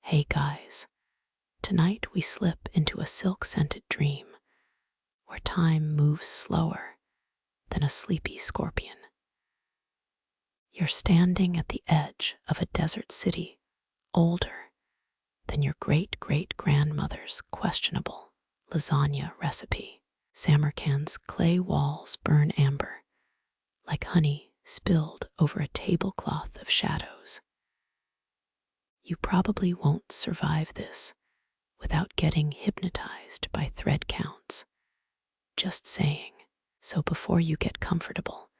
Hey guys, tonight we slip into a silk-scented dream where time moves slower than a sleepy scorpion. You're standing at the edge of a desert city older than your great-great-grandmother's questionable lasagna recipe. Samarkand's clay walls burn amber, like honey spilled over a tablecloth of shadows. You probably won't survive this without getting hypnotized by thread counts. Just saying. So before you get comfortable,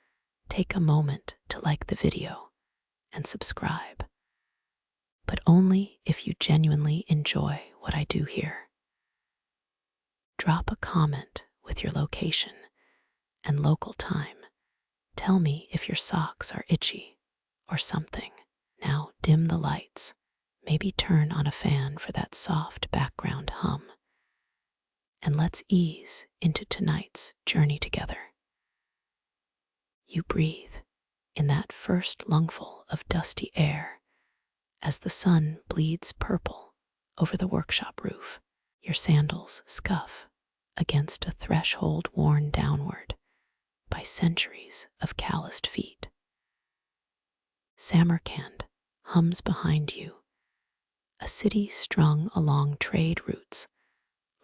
take a moment to like the video and subscribe. But only if you genuinely enjoy what I do here. Drop a comment with your location and local time. Tell me if your socks are itchy or something. Now dim the lights. Maybe turn on a fan for that soft background hum. And let's ease into tonight's journey together. You breathe in that first lungful of dusty air as the sun bleeds purple over the workshop roof. Your sandals scuff against a threshold worn downward by centuries of calloused feet. Samarkand hums behind you, a city strung along trade routes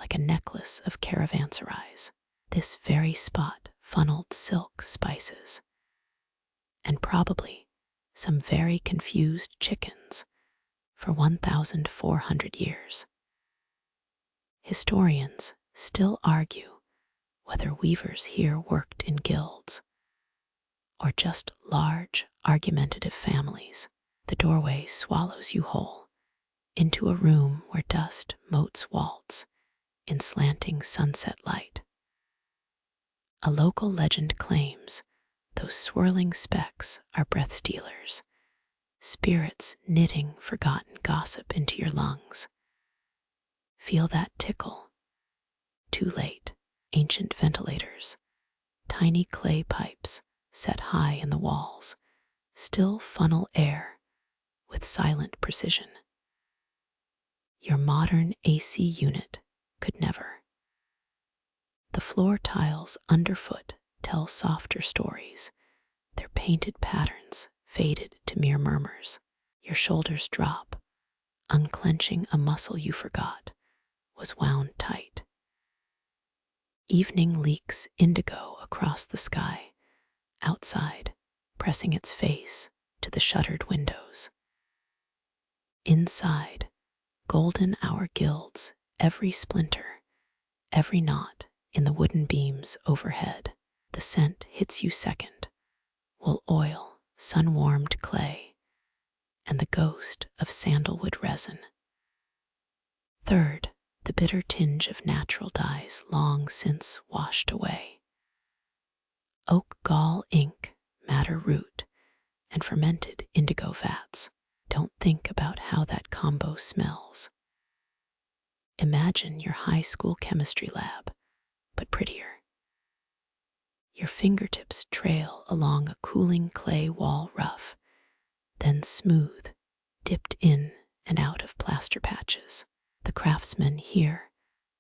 like a necklace of caravanserais. This very spot funneled silk spices and probably some very confused chickens for 1,400 years. Historians still argue whether weavers here worked in guilds or just large, argumentative families. The doorway swallows you whole into a room where dust motes waltz in slanting sunset light. A local legend claims those swirling specks are breath stealers, spirits knitting forgotten gossip into your lungs. Feel that tickle? Too late. Ancient ventilators, tiny clay pipes set high in the walls, still funnel air with silent precision. Your modern AC unit could never. The floor tiles underfoot tell softer stories, their painted patterns faded to mere murmurs. Your shoulders drop, unclenching a muscle you forgot was wound tight. Evening leaks indigo across the sky, outside, pressing its face to the shuttered windows. Inside, golden hour gilds every splinter, every knot in the wooden beams overhead. The scent hits you second, wool oil, sun-warmed clay, and the ghost of sandalwood resin. Third, the bitter tinge of natural dyes long since washed away. Oak gall ink, madder root, and fermented indigo vats. Don't think about how that combo smells. Imagine your high school chemistry lab, but prettier. Your fingertips trail along a cooling clay wall rough, then smooth, dipped in and out of plaster patches. The craftsmen here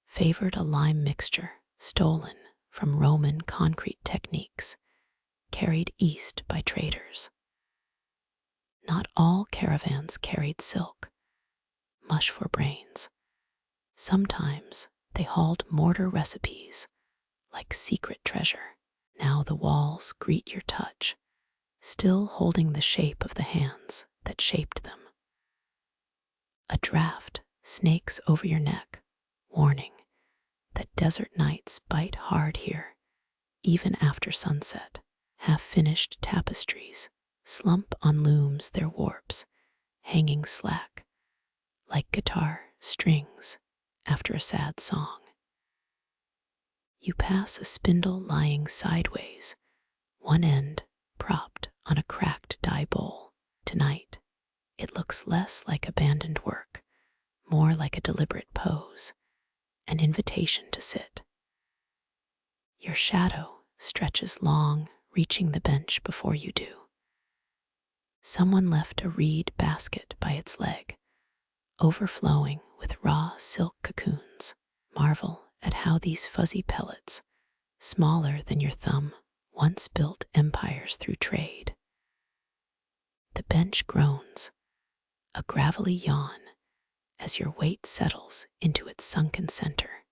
favored a lime mixture stolen from Roman concrete techniques carried east by traders. Not all caravans carried silk, mush for brains. Sometimes they hauled mortar recipes like secret treasure. Now the walls greet your touch, still holding the shape of the hands that shaped them. A draft snakes over your neck, warning that desert nights bite hard here, even after sunset. Half-finished tapestries slump on looms their warps, hanging slack, like guitar strings after a sad song. You pass a spindle lying sideways, one end propped on a cracked dye bowl. Tonight, it looks less like abandoned work, more like a deliberate pose, an invitation to sit. Your shadow stretches long, reaching the bench before you do. Someone left a reed basket by its leg, overflowing with raw silk cocoons. Marvel at how these fuzzy pellets, smaller than your thumb, once built empires through trade. The bench groans, a gravelly yawn, as your weight settles into its sunken center.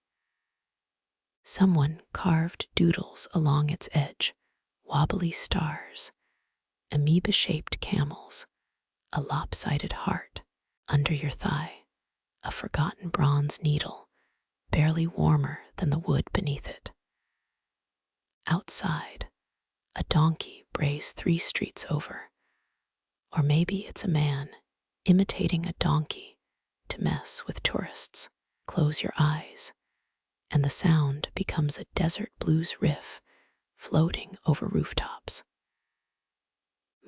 Someone carved doodles along its edge, wobbly stars, amoeba-shaped camels, a lopsided heart. Under your thigh, a forgotten bronze needle, barely warmer than the wood beneath it. Outside, a donkey brays 3 streets over. Or maybe it's a man imitating a donkey to mess with tourists. Close your eyes, and the sound becomes a desert blues riff floating over rooftops.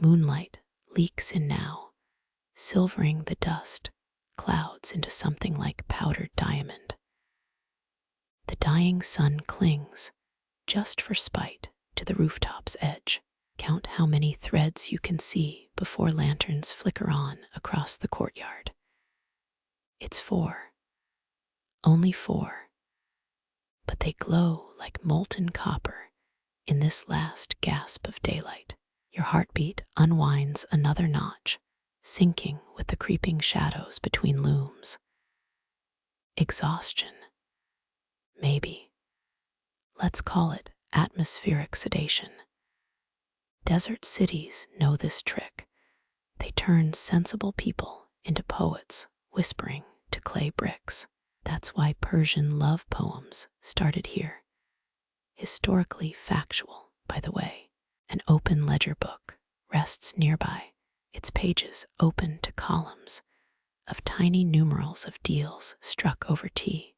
Moonlight leaks in now, silvering the dust clouds into something like powdered diamond. The dying sun clings, just for spite, to the rooftop's edge. Count how many threads you can see before lanterns flicker on across the courtyard. It's 4. Only 4. But they glow like molten copper in this last gasp of daylight. Your heartbeat unwinds another notch, sinking with the creeping shadows between looms. Exhaustion. Maybe. Let's call it atmospheric sedation. Desert cities know this trick. They turn sensible people into poets whispering to clay bricks. That's why Persian love poems started here. Historically factual, by the way. An open ledger book rests nearby, its pages open to columns of tiny numerals of deals struck over tea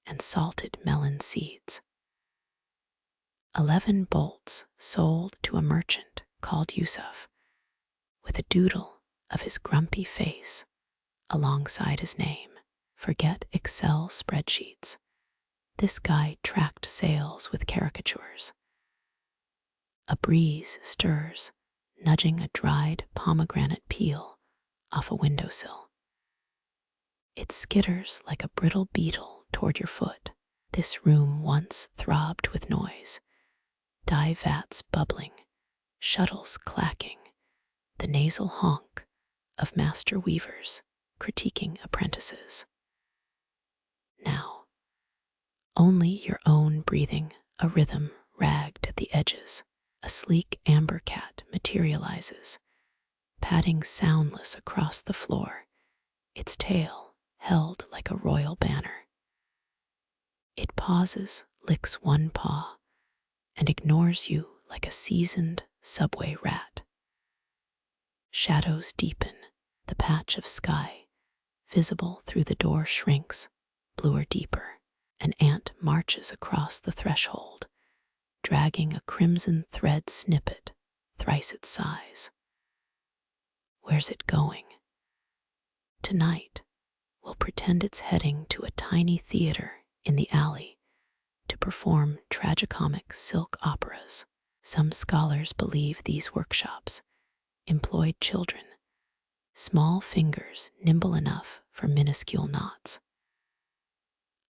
and salted melon seeds. 11 bolts sold to a merchant called Yusuf, with a doodle of his grumpy face alongside his name. Forget Excel spreadsheets. This guy tracked sales with caricatures. A breeze stirs, nudging a dried pomegranate peel off a windowsill. It skitters like a brittle beetle toward your foot. This room once throbbed with noise. Dye vats bubbling, shuttles clacking, the nasal honk of master weavers critiquing apprentices. Now, only your own breathing, a rhythm ragged at the edges. A sleek amber cat materializes, padding soundless across the floor, its tail held like a royal banner. It pauses, licks one paw, and ignores you like a seasoned subway rat. Shadows deepen, the patch of sky visible through the door shrinks, bluer deeper. An ant marches across the threshold, dragging a crimson thread snippet thrice its size. Where's it going? Tonight, we'll pretend it's heading to a tiny theater in the alley to perform tragicomic silk operas. Some scholars believe these workshops employed children, small fingers nimble enough for minuscule knots.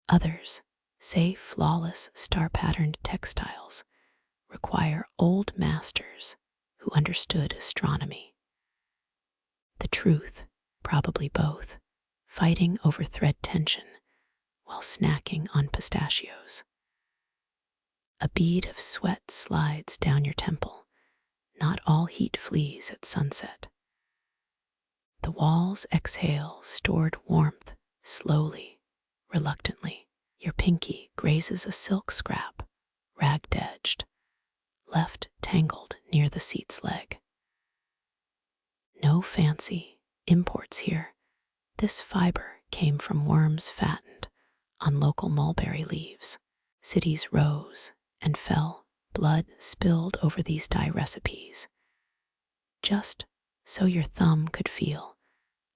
Others say flawless star-patterned textiles require old masters who understood astronomy. The truth, probably both, fighting over thread tension while snacking on pistachios. A bead of sweat slides down your temple. Not all heat flees at sunset. The walls exhale stored warmth slowly, reluctantly. Your pinky grazes a silk scrap, ragged-edged, left tangled near the seat's leg. No fancy imports here. This fiber came from worms fattened on local mulberry leaves. Cities rose and fell, blood spilled over these dye recipes, just so your thumb could feel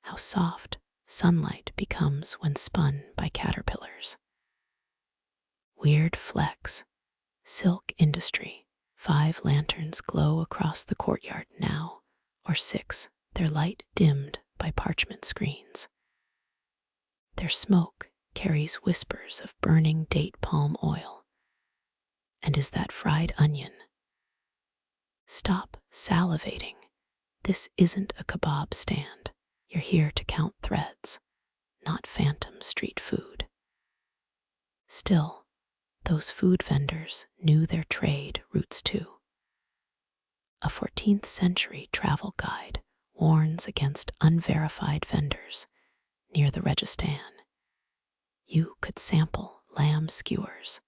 how soft sunlight becomes when spun by caterpillars. Weird flex, silk industry. 5 lanterns glow across the courtyard now, or 6, their light dimmed by parchment screens. Their smoke carries whispers of burning date palm oil. And is that fried onion? Stop salivating. This isn't a kebab stand. You're here to count threads, not phantom street food. Still, those food vendors knew their trade roots too. A 14th century travel guide warns against unverified vendors near the Registan. You could sample lamb skewers,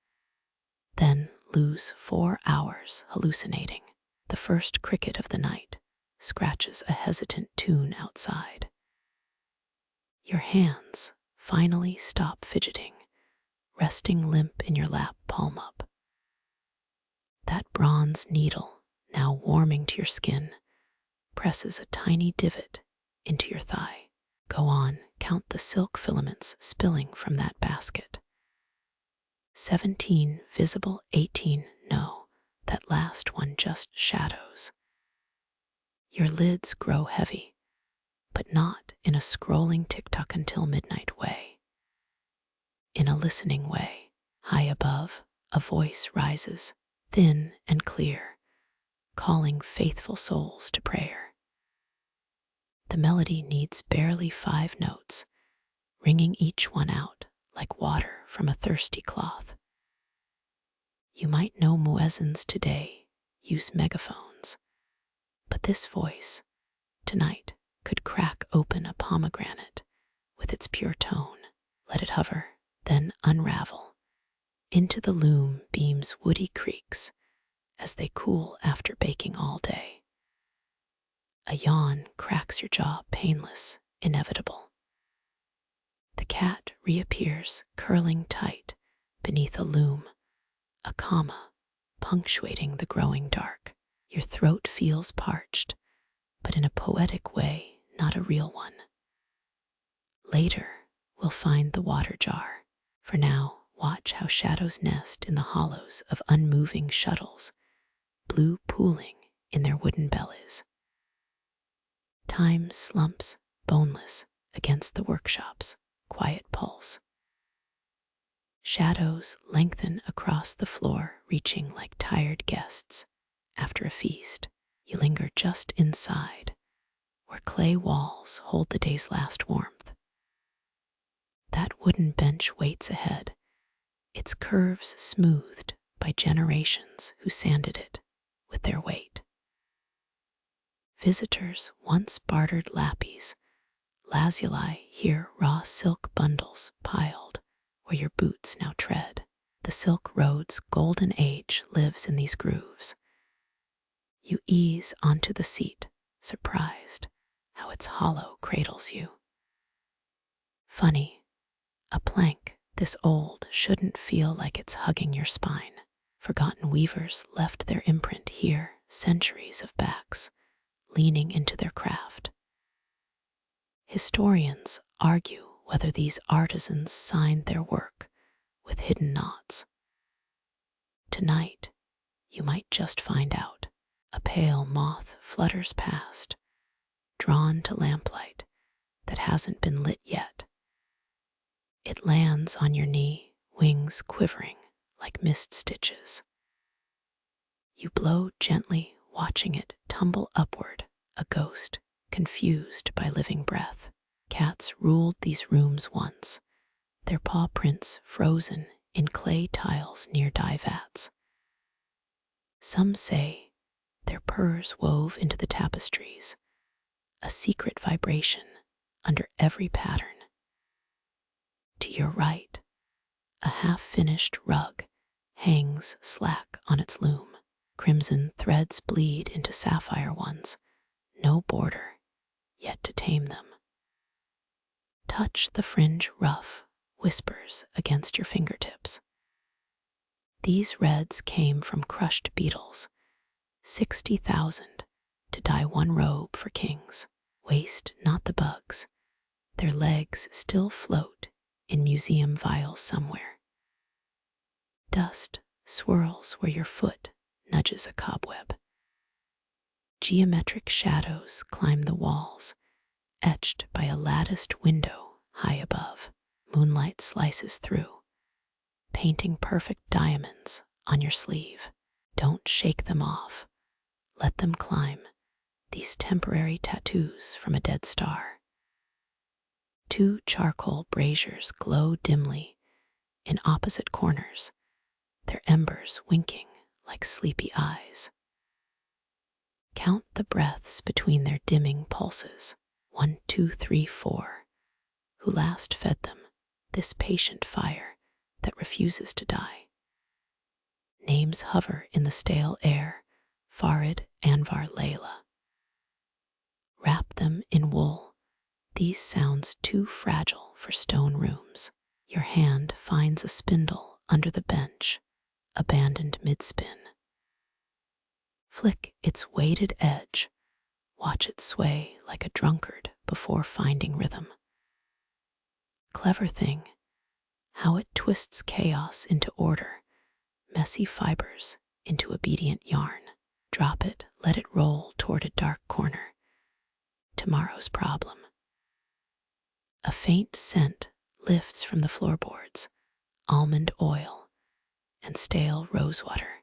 then lose 4 hours hallucinating. The first cricket of the night scratches a hesitant tune outside. Your hands finally stop fidgeting, resting limp in your lap, palm up. That bronze needle, now warming to your skin, presses a tiny divot into your thigh. Go on, count the silk filaments spilling from that basket. 17 visible, 18 no, that last one just shadows. Your lids grow heavy, but not in a scrolling tick-tock until midnight way. In a listening way, high above, a voice rises, thin and clear, calling faithful souls to prayer. The melody needs barely 5 notes, ringing each one out like water from a thirsty cloth. You might know muezzins today use megaphones, but this voice, tonight, could crack open a pomegranate with its pure tone. Let it hover, then unravel. Into the loom beams woody creaks as they cool after baking all day. A yawn cracks your jaw, painless, inevitable. The cat reappears, curling tight beneath a loom, a comma punctuating the growing dark. Your throat feels parched, but in a poetic way, not a real one. Later, we'll find the water jar. For now, watch how shadows nest in the hollows of unmoving shuttles, blue pooling in their wooden bellies. Time slumps, boneless, against the workshop's quiet pulse. Shadows lengthen across the floor, reaching like tired guests. After a feast, you linger just inside, where clay walls hold the day's last warmth. That wooden bench waits ahead, its curves smoothed by generations who sanded it with their weight. Visitors once bartered lappies, lazuli here raw silk bundles piled where your boots now tread. The Silk Road's golden age lives in these grooves. You ease onto the seat, surprised how its hollow cradles you. Funny, a plank this old shouldn't feel like it's hugging your spine. Forgotten weavers left their imprint here, centuries of backs leaning into their craft. Historians argue whether these artisans signed their work with hidden knots. Tonight, you might just find out. A pale moth flutters past, drawn to lamplight that hasn't been lit yet. It lands on your knee, wings quivering like mist stitches. You blow gently, watching it tumble upward, a ghost confused by living breath. Cats ruled these rooms once, their paw prints frozen in clay tiles near dye vats. Some say their purrs wove into the tapestries, a secret vibration under every pattern. To your right, a half-finished rug hangs slack on its loom. Crimson threads bleed into sapphire ones, no border yet to tame them. Touch the fringe rough, whispers against your fingertips. These reds came from crushed beetles, 60,000 to dye one robe for kings. Waste not the bugs, their legs still float in museum vials somewhere. Dust swirls where your foot nudges a cobweb. Geometric shadows climb the walls, etched by a latticed window high above. Moonlight slices through, painting perfect diamonds on your sleeve. Don't shake them off. Let them climb, these temporary tattoos from a dead star. 2 charcoal braziers glow dimly in opposite corners, their embers winking like sleepy eyes. Count the breaths between their dimming pulses. 1, 2, 3, 4. Who last fed them, this patient fire that refuses to die? Names hover in the stale air. Farid, Anvar, Layla. Wrap them in wool. These sounds too fragile for stone rooms. Your hand finds a spindle under the bench, abandoned mid-spin. Flick its weighted edge. Watch it sway like a drunkard before finding rhythm. Clever thing, how it twists chaos into order, messy fibers into obedient yarn. Drop it, let it roll toward a dark corner. Tomorrow's problem. A faint scent lifts from the floorboards, almond oil and stale rosewater.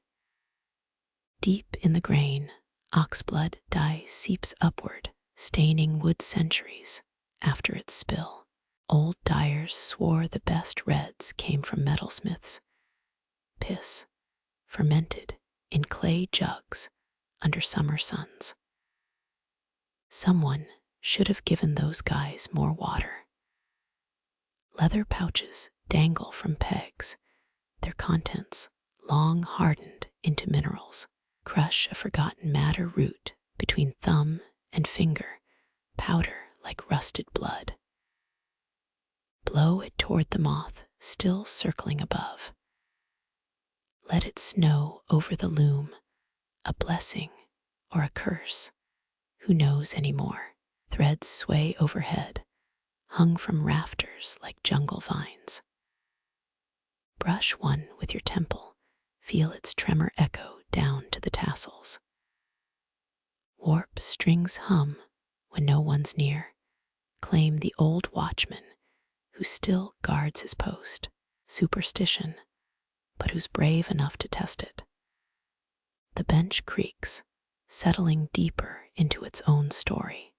Deep in the grain, oxblood dye seeps upward, staining wood centuries after its spill. Old dyers swore the best reds came from metalsmiths. Piss, fermented in clay jugs under summer suns. Someone should have given those guys more water. Leather pouches dangle from pegs, their contents long hardened into minerals. Crush a forgotten madder root between thumb and finger, powder like rusted blood. Blow it toward the moth still circling above. Let it snow over the loom, a blessing or a curse. Who knows anymore? Threads sway overhead, hung from rafters like jungle vines. Brush one with your temple, feel its tremor echo down to the tassels. Warp strings hum when no one's near. Claim the old watchman who still guards his post. Superstition, but who's brave enough to test it. The bench creaks, settling deeper into its own story.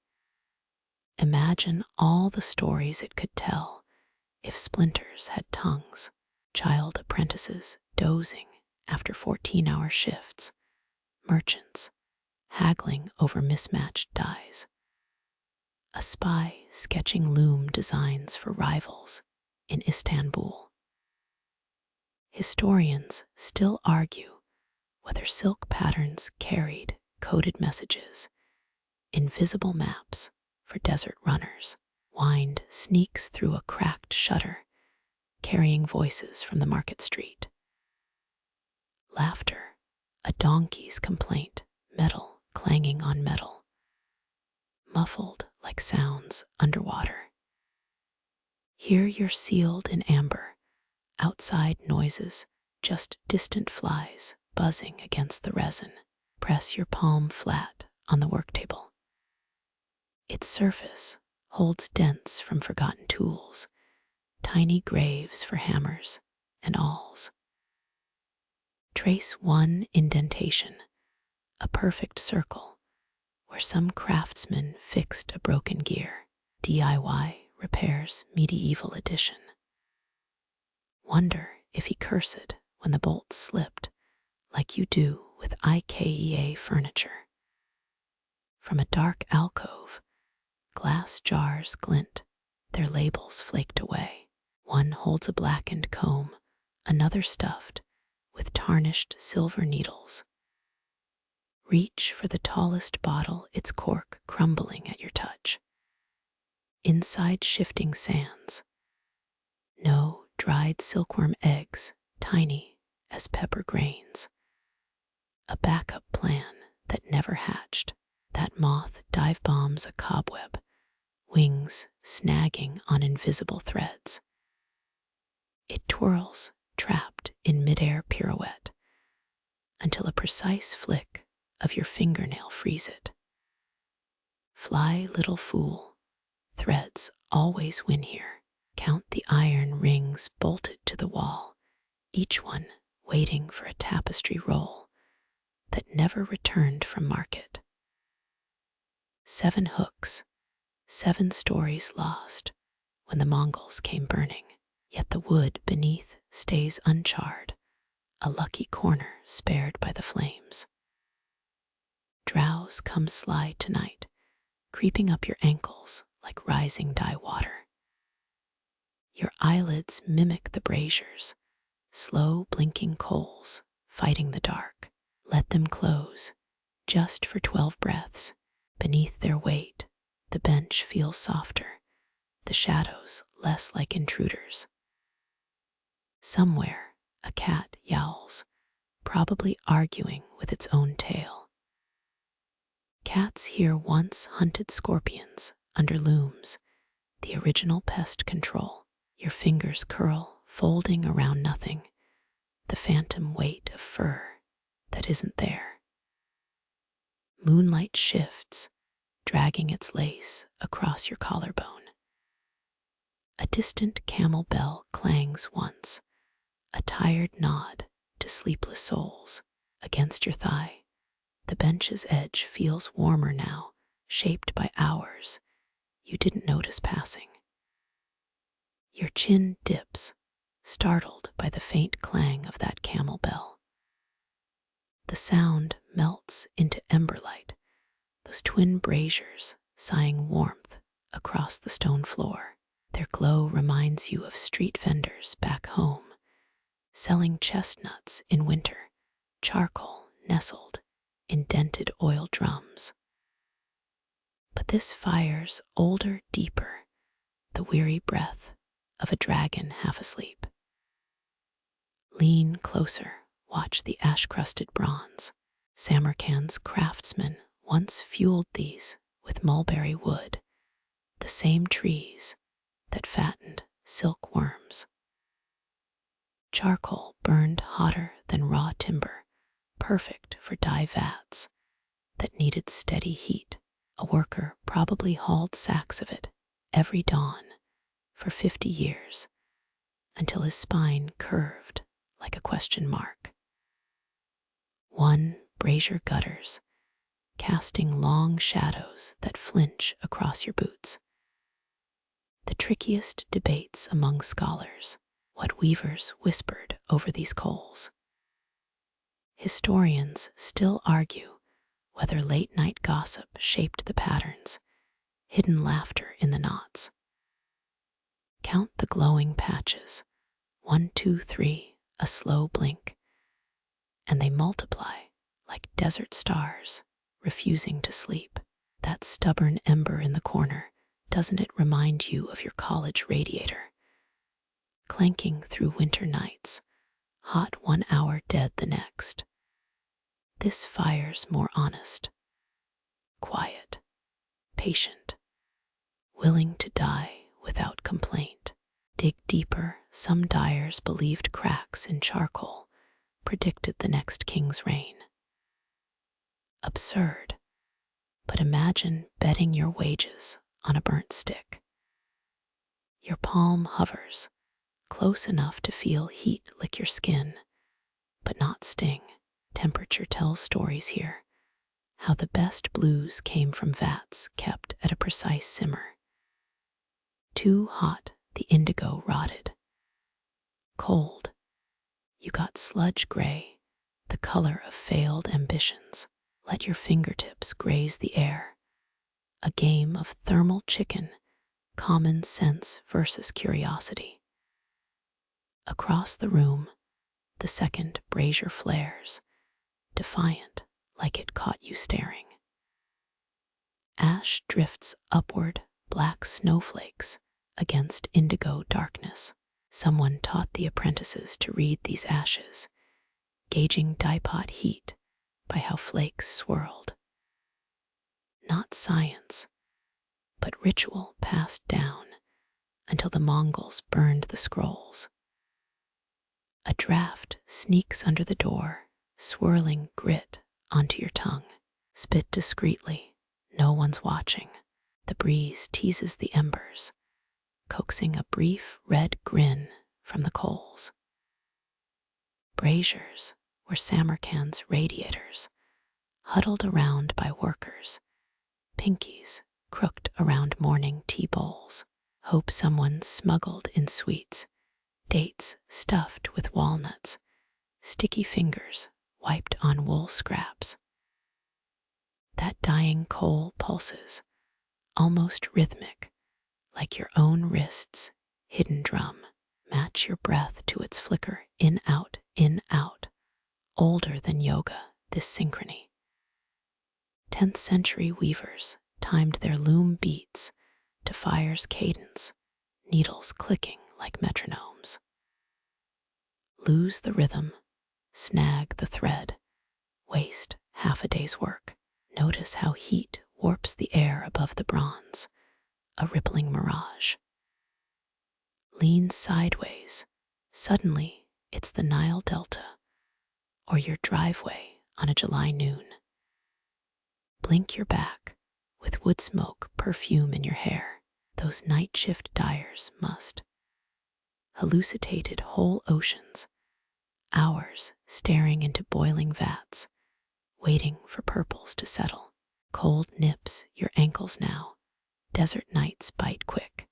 Imagine all the stories it could tell if splinters had tongues. Child apprentices dozing after 14-hour shifts. Merchants haggling over mismatched dyes. A spy sketching loom designs for rivals in Istanbul. Historians still argue whether silk patterns carried coded messages, invisible maps for desert runners. Wind sneaks through a cracked shutter, carrying voices from the market street. Laughter, a donkey's complaint, metal clanging on metal, muffled like sounds underwater. Here you're sealed in amber, outside noises, just distant flies buzzing against the resin. Press your palm flat on the worktable. Its surface holds dents from forgotten tools, tiny graves for hammers and awls. Trace one indentation, a perfect circle, where some craftsman fixed a broken gear. DIY repairs medieval edition. Wonder if he cursed when the bolts slipped, like you do with IKEA furniture. From a dark alcove, glass jars glint, their labels flaked away. One holds a blackened comb, another stuffed with tarnished silver needles. Reach for the tallest bottle, its cork crumbling at your touch. Inside shifting sands. No dried silkworm eggs, tiny as pepper grains. A backup plan that never hatched. That moth dive bombs a cobweb, wings snagging on invisible threads. It twirls, trapped in midair pirouette, until a precise flick of your fingernail frees it. Fly, little fool, threads always win here. Count the iron rings bolted to the wall, each one waiting for a tapestry roll that never returned from market. 7 hooks, 7 stories lost when the Mongols came burning, yet the wood beneath stays uncharred, a lucky corner spared by the flames. Drowse comes sly tonight, creeping up your ankles like rising dye water. Your eyelids mimic the braziers, slow blinking coals fighting the dark. Let them close, just for 12 breaths. Beneath their weight, the bench feels softer, the shadows less like intruders. Somewhere, a cat yowls, probably arguing with its own tail. Cats here once hunted scorpions under looms, the original pest control. Your fingers curl, folding around nothing, the phantom weight of fur that isn't there. Moonlight shifts, dragging its lace across your collarbone. A distant camel bell clangs once, a tired nod to sleepless souls. Against your thigh, the bench's edge feels warmer now, shaped by hours you didn't notice passing. Your chin dips, startled by the faint clang of that camel bell. The sound melts into emberlight, those twin braziers sighing warmth across the stone floor. Their glow reminds you of street vendors back home, selling chestnuts in winter, charcoal nestled in dented oil drums. But this fire's older, deeper, the weary breath of a dragon half asleep. Lean closer, watch the ash-crusted bronze. Samarkand's craftsmen once fueled these with mulberry wood, the same trees that fattened silkworms. Charcoal burned hotter than raw timber, perfect for dye vats that needed steady heat. A worker probably hauled sacks of it every dawn for 50 years until his spine curved like a question mark. 1 brazier gutters, casting long shadows that flinch across your boots. The trickiest debates among scholars, what weavers whispered over these coals. Historians still argue whether late-night gossip shaped the patterns, hidden laughter in the knots. Count the glowing patches, 1, 2, 3, a slow blink, and they multiply like desert stars, refusing to sleep. That stubborn ember in the corner, doesn't it remind you of your college radiator? Clanking through winter nights, hot 1 hour, dead the next. This fire's more honest, quiet, patient, willing to die without complaint. Dig deeper, some dyers believed cracks in charcoal predicted the next king's reign. Absurd, but imagine betting your wages on a burnt stick. Your palm hovers, close enough to feel heat lick your skin, but not sting. Temperature tells stories here, how the best blues came from vats kept at a precise simmer. Too hot, the indigo rotted. Cold, you got sludge gray, the color of failed ambitions. Let your fingertips graze the air. A game of thermal chicken, common sense versus curiosity. Across the room, the second brazier flares, defiant like it caught you staring. Ash drifts upward, black snowflakes against indigo darkness. Someone taught the apprentices to read these ashes, gauging dye pot heat by how flakes swirled. Not science, but ritual passed down until the Mongols burned the scrolls. A draft sneaks under the door, swirling grit onto your tongue. Spit discreetly, no one's watching. The breeze teases the embers, coaxing a brief red grin from the coals. Braziers were Samarkand's radiators, huddled around by workers, pinkies crooked around morning tea bowls, hope someone smuggled in sweets, dates stuffed with walnuts, sticky fingers wiped on wool scraps. That dying coal pulses, almost rhythmic, like your own wrist's hidden drum. Match your breath to its flicker, in, out, older than yoga, this synchrony. 10th century weavers timed their loom beats to fire's cadence, needles clicking like metronomes. Lose the rhythm, snag the thread, waste half a day's work. Notice how heat warps the air above the bronze, a rippling mirage. Lean sideways, suddenly it's the Nile Delta, or your driveway on a July noon. Blink your back, with wood smoke perfume in your hair, those night shift dyers must. Hallucinated whole oceans, hours staring into boiling vats, waiting for purples to settle. Cold nips your ankles now, desert nights bite quick.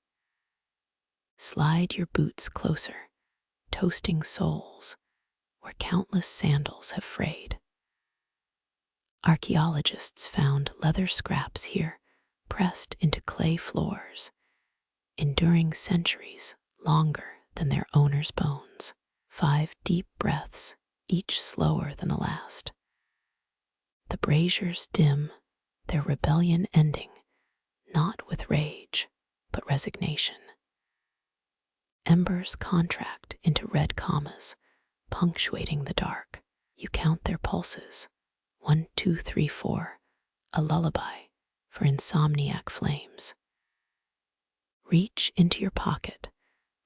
Slide your boots closer, toasting soles where countless sandals have frayed. Archaeologists found leather scraps here, pressed into clay floors, enduring centuries longer than their owner's bones. 5 deep breaths, each slower than the last. The braziers dim, their rebellion ending, not with rage, but resignation. Embers contract into red commas, punctuating the dark. You count their pulses, 1, 2, 3, 4, a lullaby for insomniac flames. Reach into your pocket,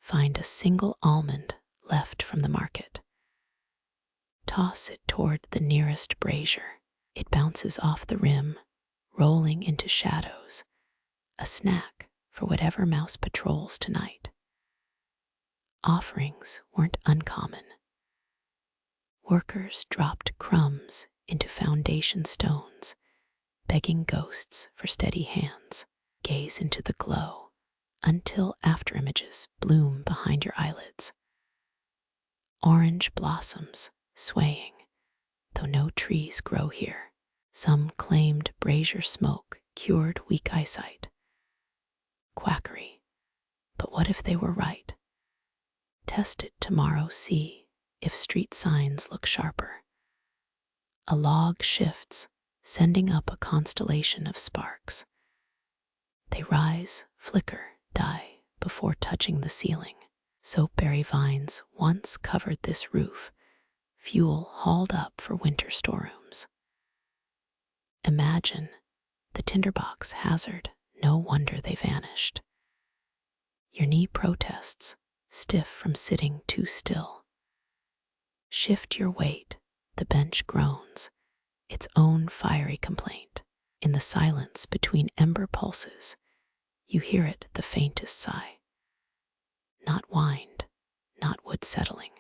find a single almond left from the market. Toss it toward the nearest brazier. It bounces off the rim, rolling into shadows, a snack for whatever mouse patrols tonight. Offerings weren't uncommon. Workers dropped crumbs into foundation stones, begging ghosts for steady hands. Gaze into the glow until afterimages bloom behind your eyelids. Orange blossoms swaying, though no trees grow here. Some claimed brazier smoke cured weak eyesight. Quackery. But what if they were right? Test it tomorrow, see if street signs look sharper. A log shifts, sending up a constellation of sparks. They rise, flicker, die before touching the ceiling. Soapberry vines once covered this roof, fuel hauled up for winter storerooms. Imagine the tinderbox hazard, no wonder they vanished. Your knee protests, stiff from sitting too still. Shift your weight, the bench groans, its own fiery complaint. In the silence between ember pulses, you hear it the faintest sigh. Not wind, not wood settling.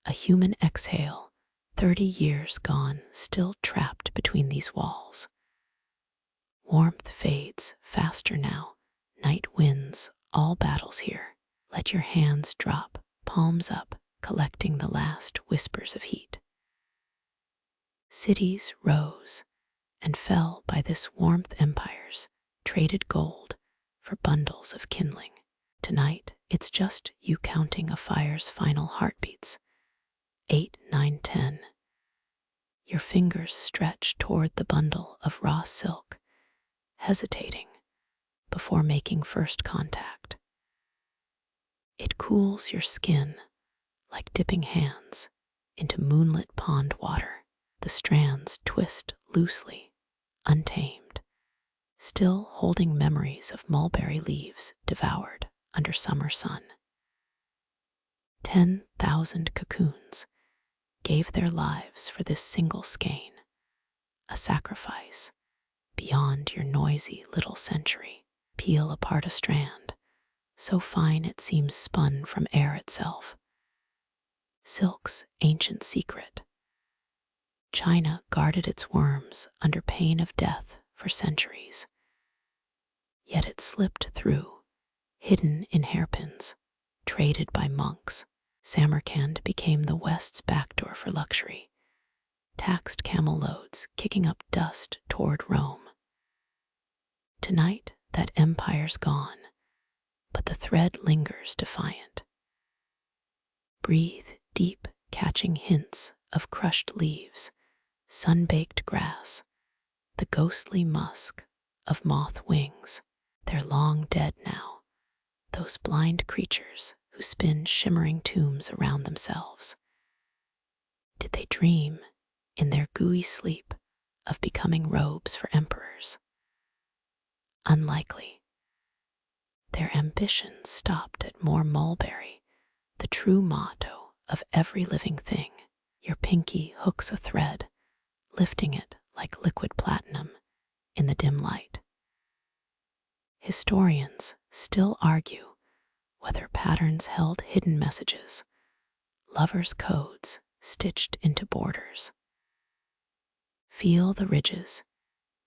A human exhale, 30 years gone, still trapped between these walls. Warmth fades faster now, night wins all battles here. Let your hands drop, palms up, collecting the last whispers of heat. Cities rose and fell by this warmth. Empires traded gold for bundles of kindling. Tonight, it's just you counting a fire's final heartbeats. 8, 9, 10. Your fingers stretch toward the bundle of raw silk, hesitating before making first contact. It cools your skin like dipping hands into moonlit pond water. The strands twist loosely, untamed, still holding memories of mulberry leaves devoured under summer sun. 10,000 cocoons gave their lives for this single skein, a sacrifice beyond your noisy little century. Peel apart a strand, so fine it seems spun from air itself. Silk's ancient secret. China guarded its worms under pain of death for centuries. Yet it slipped through, hidden in hairpins, traded by monks. Samarkand became the West's backdoor for luxury, taxed camel loads kicking up dust toward Rome. Tonight that empire's gone, but the thread lingers defiant. Breathe deep, catching hints of crushed leaves, sun-baked grass, the ghostly musk of moth wings. They're long dead now, those blind creatures who spin shimmering tombs around themselves. Did they dream, in their gooey sleep, of becoming robes for emperors? Unlikely. Their ambitions stopped at more mulberry, the true motto of every living thing. Your pinky hooks a thread, lifting it like liquid platinum in the dim light. Historians still argue whether patterns held hidden messages, lovers' codes stitched into borders. Feel the ridges,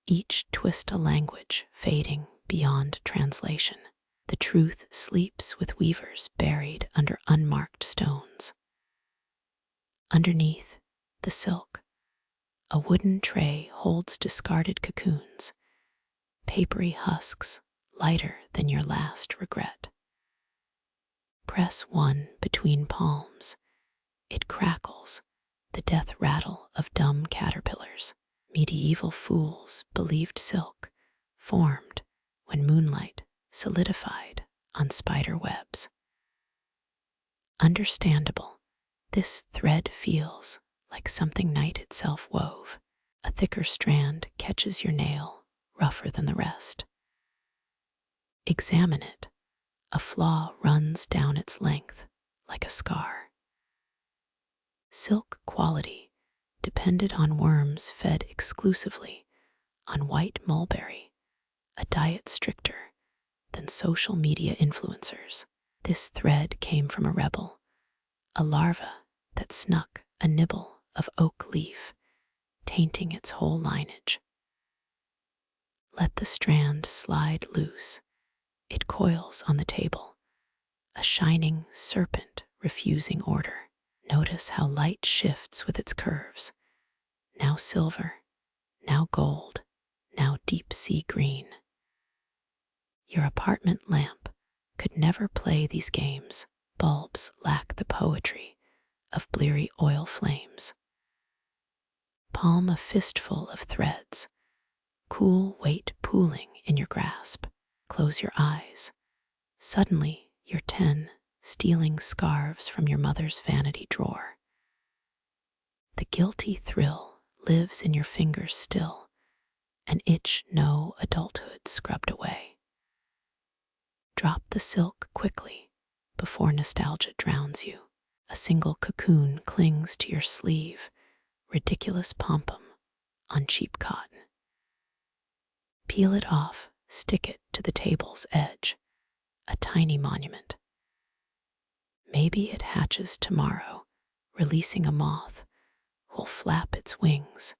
each twist a language fading beyond translation. The truth sleeps with weavers buried under unmarked stones. Underneath the silk, a wooden tray holds discarded cocoons, papery husks lighter than your last regret. Press one between palms. It crackles, the death rattle of dumb caterpillars. Medieval fools believed silk formed when moonlight solidified on spider webs. Understandable, this thread feels like something night itself wove. A thicker strand catches your nail, rougher than the rest. Examine it. A flaw runs down its length like a scar. Silk quality depended on worms fed exclusively on white mulberry, a diet stricter than social media influencers. This thread came from a rebel, a larva that snuck a nibble of oak leaf, tainting its whole lineage. Let the strand slide loose. It coils on the table, a shining serpent refusing order. Notice how light shifts with its curves, now silver, now gold, now deep sea green. Your apartment lamp could never play these games. Bulbs lack the poetry of bleary oil flames. Palm a fistful of threads, cool weight pooling in your grasp. Close your eyes. Suddenly, you're 10, stealing scarves from your mother's vanity drawer. The guilty thrill lives in your fingers still, an itch no adulthood scrubbed away. Drop the silk quickly before nostalgia drowns you. A single cocoon clings to your sleeve, ridiculous pompum on cheap cotton. Peel it off, stick it to the table's edge, a tiny monument. Maybe it hatches tomorrow, releasing a moth who'll flap its wings,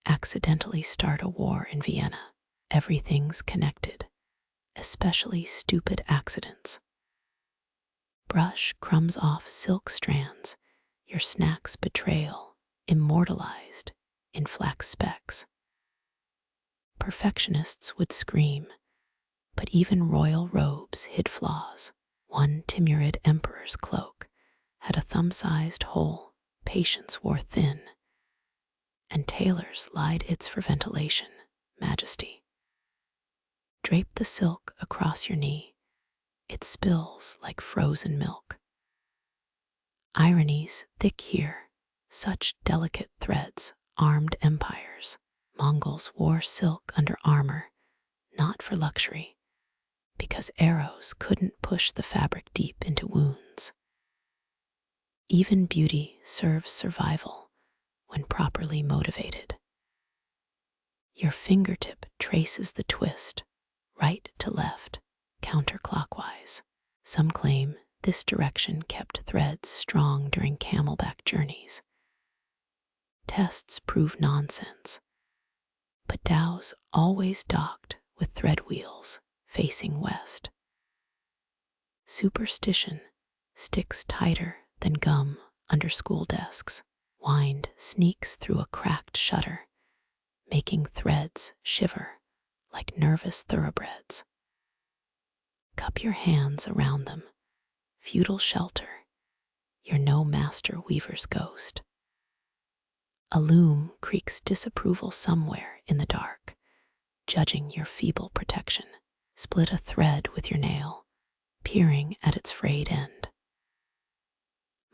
accidentally start a war in Vienna. Everything's connected, especially stupid accidents. Brush crumbs off silk strands, your snack's betrayal immortalized in flax specks. Perfectionists would scream, but even royal robes hid flaws. One Timurid emperor's cloak had a thumb-sized hole patience wore thin, and tailors lied its for ventilation, majesty. Drape the silk across your knee. It spills like frozen milk. Ironies thick here, such delicate threads, armed empires. Mongols wore silk under armor, not for luxury, because arrows couldn't push the fabric deep into wounds. Even beauty serves survival when properly motivated. Your fingertip traces the twist, right to left, counterclockwise. Some claim this direction kept threads strong during camelback journeys. Tests prove nonsense, but dhows always docked with thread wheels facing west. Superstition sticks tighter than gum under school desks. Wind sneaks through a cracked shutter, making threads shiver like nervous thoroughbreds. Cup your hands around them, feudal shelter, you're no master weaver's ghost. A loom creaks disapproval somewhere in the dark, judging your feeble protection. Split a thread with your nail, peering at its frayed end.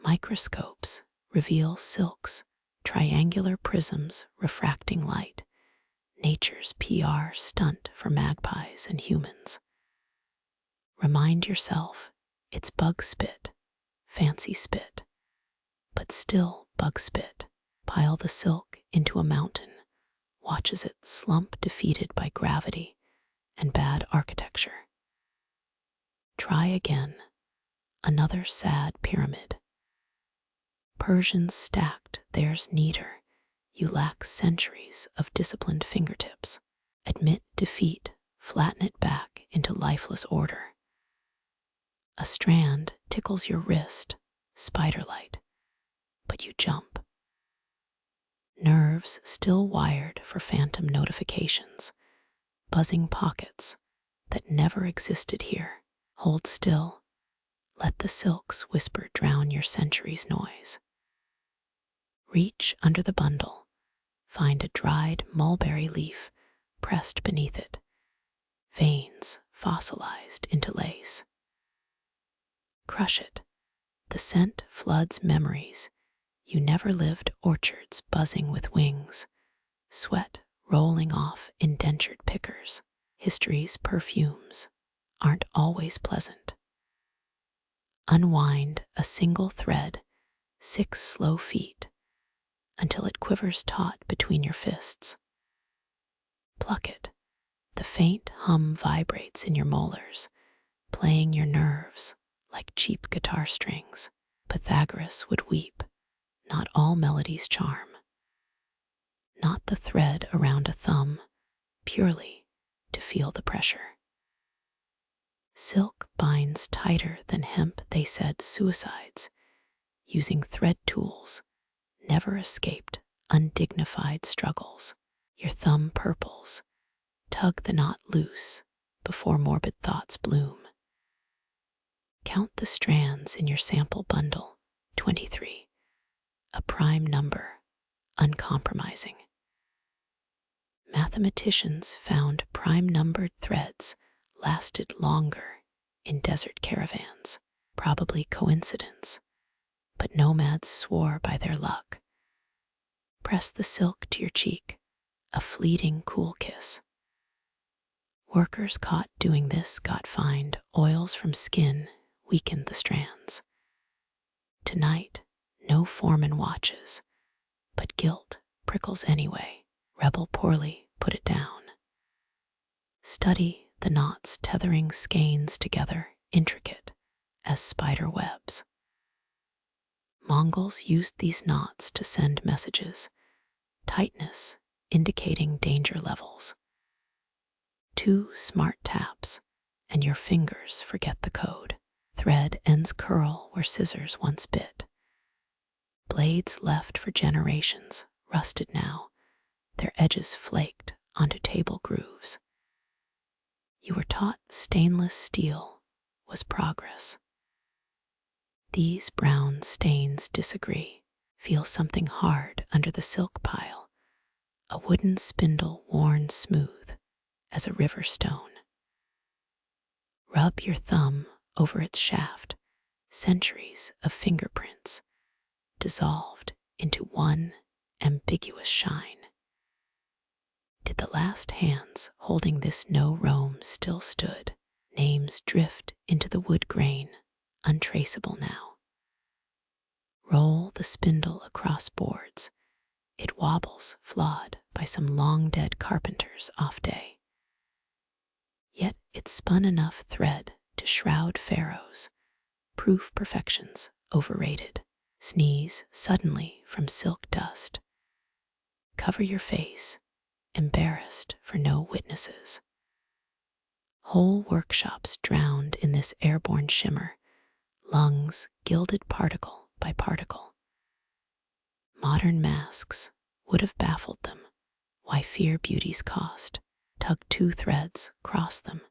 Microscopes reveal silk's triangular prisms refracting light, nature's PR stunt for magpies and humans. Remind yourself it's bug spit, fancy spit, but still bug spit. Pile the silk into a mountain, watch as it slump defeated by gravity and bad architecture. Try again, another sad pyramid. Persians stacked theirs neater, you lack centuries of disciplined fingertips. Admit defeat, flatten it back into lifeless order. A strand tickles your wrist, spider-light, but you jump. Nerves still wired for phantom notifications, buzzing pockets that never existed here. Hold still, let the silk's whisper drown your century's noise. Reach under the bundle, find a dried mulberry leaf pressed beneath it, veins fossilized into lace. Crush it, the scent floods memories. You never lived orchards buzzing with wings, sweat rolling off indentured pickers. History's perfumes aren't always pleasant. Unwind a single thread, 6 slow feet, until it quivers taut between your fists. Pluck it, the faint hum vibrates in your molars, playing your nerves like cheap guitar strings. Pythagoras would weep. Not all melodies charm. Not the thread around a thumb, purely to feel the pressure. Silk binds tighter than hemp, they said. Suicides, using thread tools, never escaped undignified struggles. Your thumb purples, tug the knot loose before morbid thoughts bloom. Count the strands in your sample bundle, 23. A prime number, uncompromising. Mathematicians found prime-numbered threads lasted longer in desert caravans, probably coincidence, but nomads swore by their luck. Press the silk to your cheek, a fleeting cool kiss. Workers caught doing this got fined. Oils from skin weakened the strands. Tonight, no foreman watches, but guilt prickles anyway. Rebel poorly, put it down. Study the knots tethering skeins together, intricate as spider webs. Mongols used these knots to send messages, tightness indicating danger levels. 2 smart taps, and your fingers forget the code. Thread ends curl where scissors once bit. Blades left for generations, rusted now, their edges flaked onto table grooves. You were taught stainless steel was progress. These brown stains disagree. Feel something hard under the silk pile, a wooden spindle worn smooth as a river stone. Rub your thumb over its shaft, centuries of fingerprints dissolved into one ambiguous shine. Did the last hands holding this no roam still stood? Names drift into the wood grain, untraceable now. Roll the spindle across boards. It wobbles, flawed by some long-dead carpenter's off day. Yet it spun enough thread to shroud pharaohs, proof perfections overrated. Sneeze suddenly from silk dust. Cover your face, embarrassed for no witnesses. Whole workshops drowned in this airborne shimmer, lungs gilded particle by particle. Modern masks would have baffled them. Why fear beauty's cost? Tug two threads, cross them.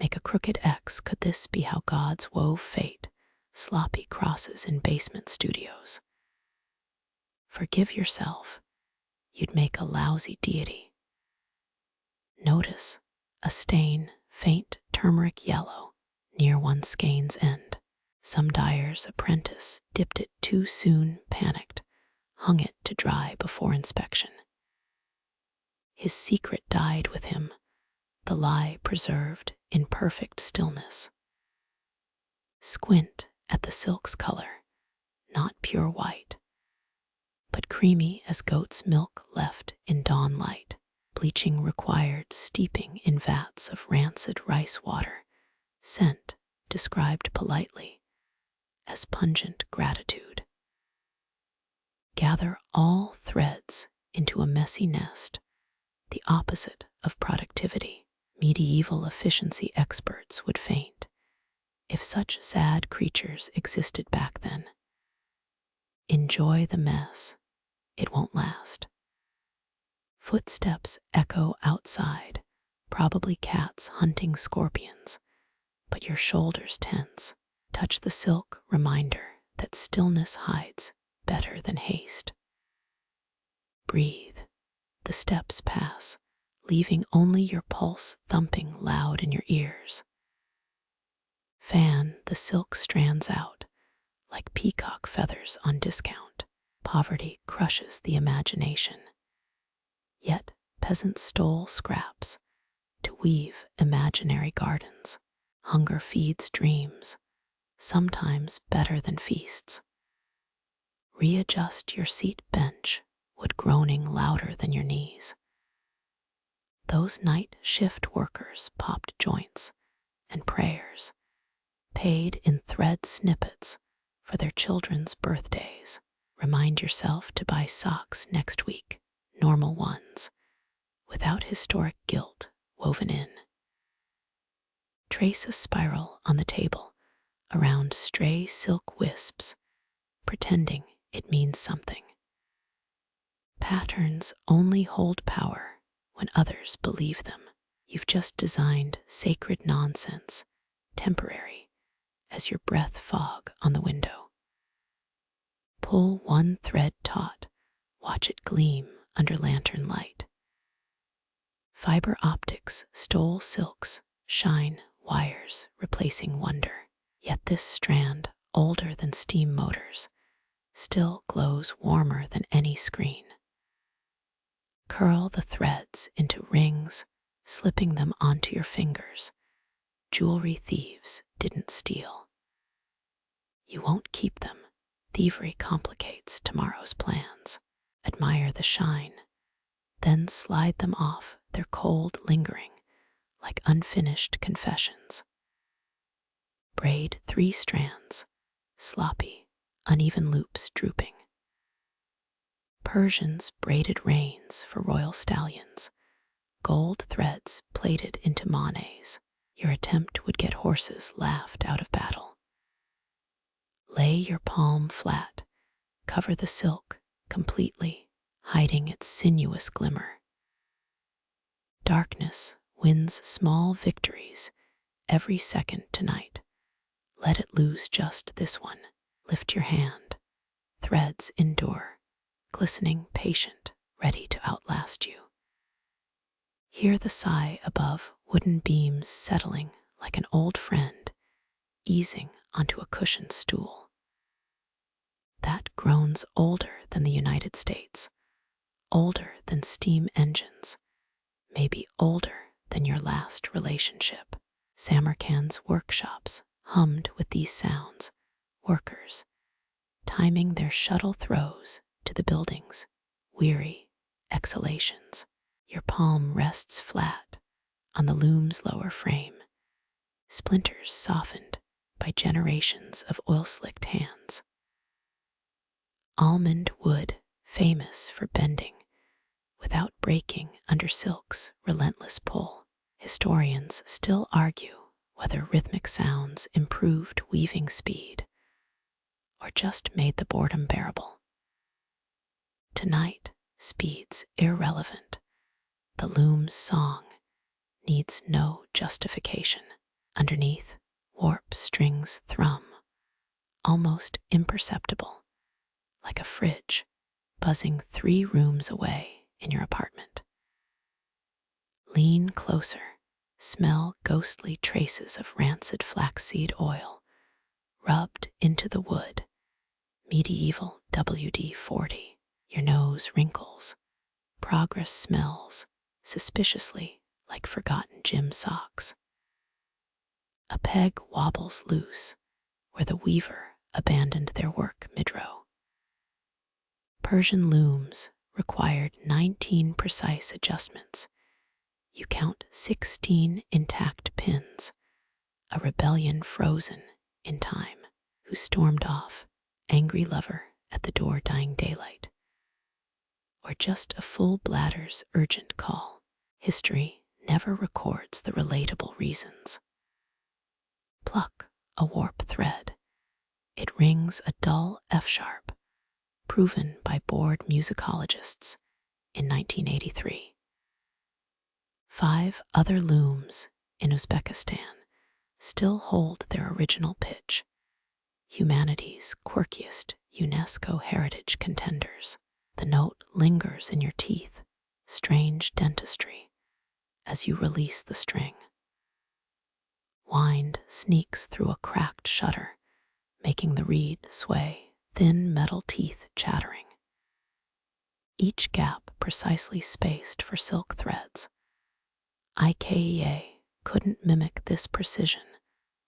Make a crooked X, could this be how gods wove fate? Sloppy crosses in basement studios. Forgive yourself, you'd make a lousy deity. Notice a stain, faint turmeric yellow, near one skein's end. Some dyer's apprentice dipped it too soon, panicked, hung it to dry before inspection. His secret died with him, the lie preserved in perfect stillness. Squint at the silk's color, not pure white, but creamy as goat's milk left in dawn light. Bleaching required steeping in vats of rancid rice water, scent described politely as pungent gratitude. Gather all threads into a messy nest, the opposite of productivity. Medieval efficiency experts would faint if such sad creatures existed back then. Enjoy the mess, it won't last. Footsteps echo outside, probably cats hunting scorpions, but your shoulders tense. Touch the silk, reminder that stillness hides better than haste. Breathe, the steps pass, leaving only your pulse thumping loud in your ears. Fan the silk strands out, like peacock feathers on discount. Poverty crushes the imagination. Yet peasants stole scraps to weave imaginary gardens. Hunger feeds dreams, sometimes better than feasts. Readjust your seat bench, wood groaning louder than your knees. Those night shift workers popped joints and prayers, paid in thread snippets for their children's birthdays. Remind yourself to buy socks next week, normal ones, without historic guilt woven in. Trace a spiral on the table around stray silk wisps, pretending it means something. Patterns only hold power when others believe them. You've just designed sacred nonsense, temporary as your breath fog on the window. Pull one thread taut, watch it gleam under lantern light. Fiber optics stole silks, shine wires replacing wonder. Yet this strand, older than steam motors, still glows warmer than any screen. Curl the threads into rings, slipping them onto your fingers. Jewelry thieves didn't steal. You won't keep them. Thievery complicates tomorrow's plans. Admire the shine, then slide them off, their cold lingering like unfinished confessions. Braid 3 strands, sloppy, uneven loops drooping. Persians braided reins for royal stallions, gold threads plaited into manets. Your attempt would get horses laughed out of battle. Lay your palm flat, cover the silk completely, hiding its sinuous glimmer. Darkness wins small victories every second tonight. Let it lose just this one. Lift your hand. Threads endure, glistening, patient, ready to outlast you. Hear the sigh above, wooden beams settling like an old friend, easing onto a cushioned stool. That groans older than the United States, older than steam engines, maybe older than your last relationship. Samarkand's workshops hummed with these sounds, workers timing their shuttle throws to the building's weary exhalations. Your palm rests flat on the loom's lower frame, splinters softened by generations of oil-slicked hands. Almond wood, famous for bending without breaking under silk's relentless pull. Historians still argue whether rhythmic sounds improved weaving speed or just made the boredom bearable. Tonight, speed's irrelevant. The Loom's song needs no justification. Underneath, warp strings thrum, almost imperceptible, like a fridge buzzing 3 rooms away in your apartment. Lean closer, smell ghostly traces of rancid flaxseed oil rubbed into the wood. Medieval WD-40. Your nose wrinkles. Progress smells suspiciously like forgotten gym socks. A peg wobbles loose where the weaver abandoned their work mid-row. Persian looms required 19 precise adjustments. You count 16 intact pins, a rebellion frozen in time, who stormed off, angry lover at the door dying daylight. Or just a full bladder's urgent call. History never records the relatable reasons. Pluck a warp thread. It rings a dull F-sharp, proven by bored musicologists in 1983. 5 other looms in Uzbekistan still hold their original pitch, humanity's quirkiest UNESCO heritage contenders. The note lingers in your teeth, strange dentistry, as you release the string. Wind sneaks through a cracked shutter, making the reed sway, thin metal teeth chattering. Each gap precisely spaced for silk threads. IKEA couldn't mimic this precision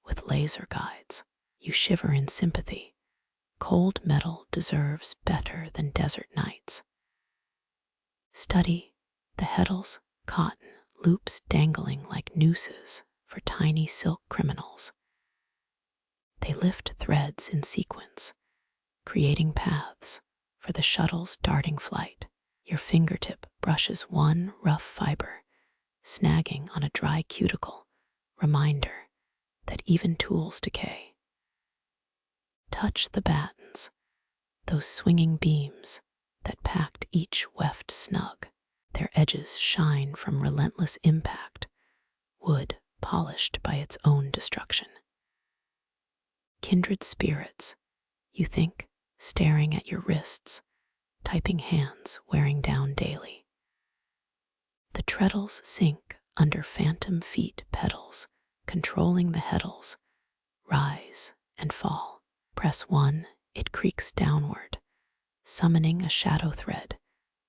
with laser guides. You shiver in sympathy. Cold metal deserves better than desert nights. Study the heddles, cotton loops dangling like nooses for tiny silk criminals. They lift threads in sequence, creating paths for the shuttle's darting flight. Your fingertip brushes one rough fiber, snagging on a dry cuticle, reminder that even tools decay. Touch the battens, those swinging beams that packed each weft snug. Their edges shine from relentless impact, wood polished by its own destruction. Kindred spirits, you think, staring at your wrists, typing hands wearing down daily. The treadles sink under phantom feet pedals, controlling the heddles, rise and fall. Press 1, it creaks downward, summoning a shadow thread,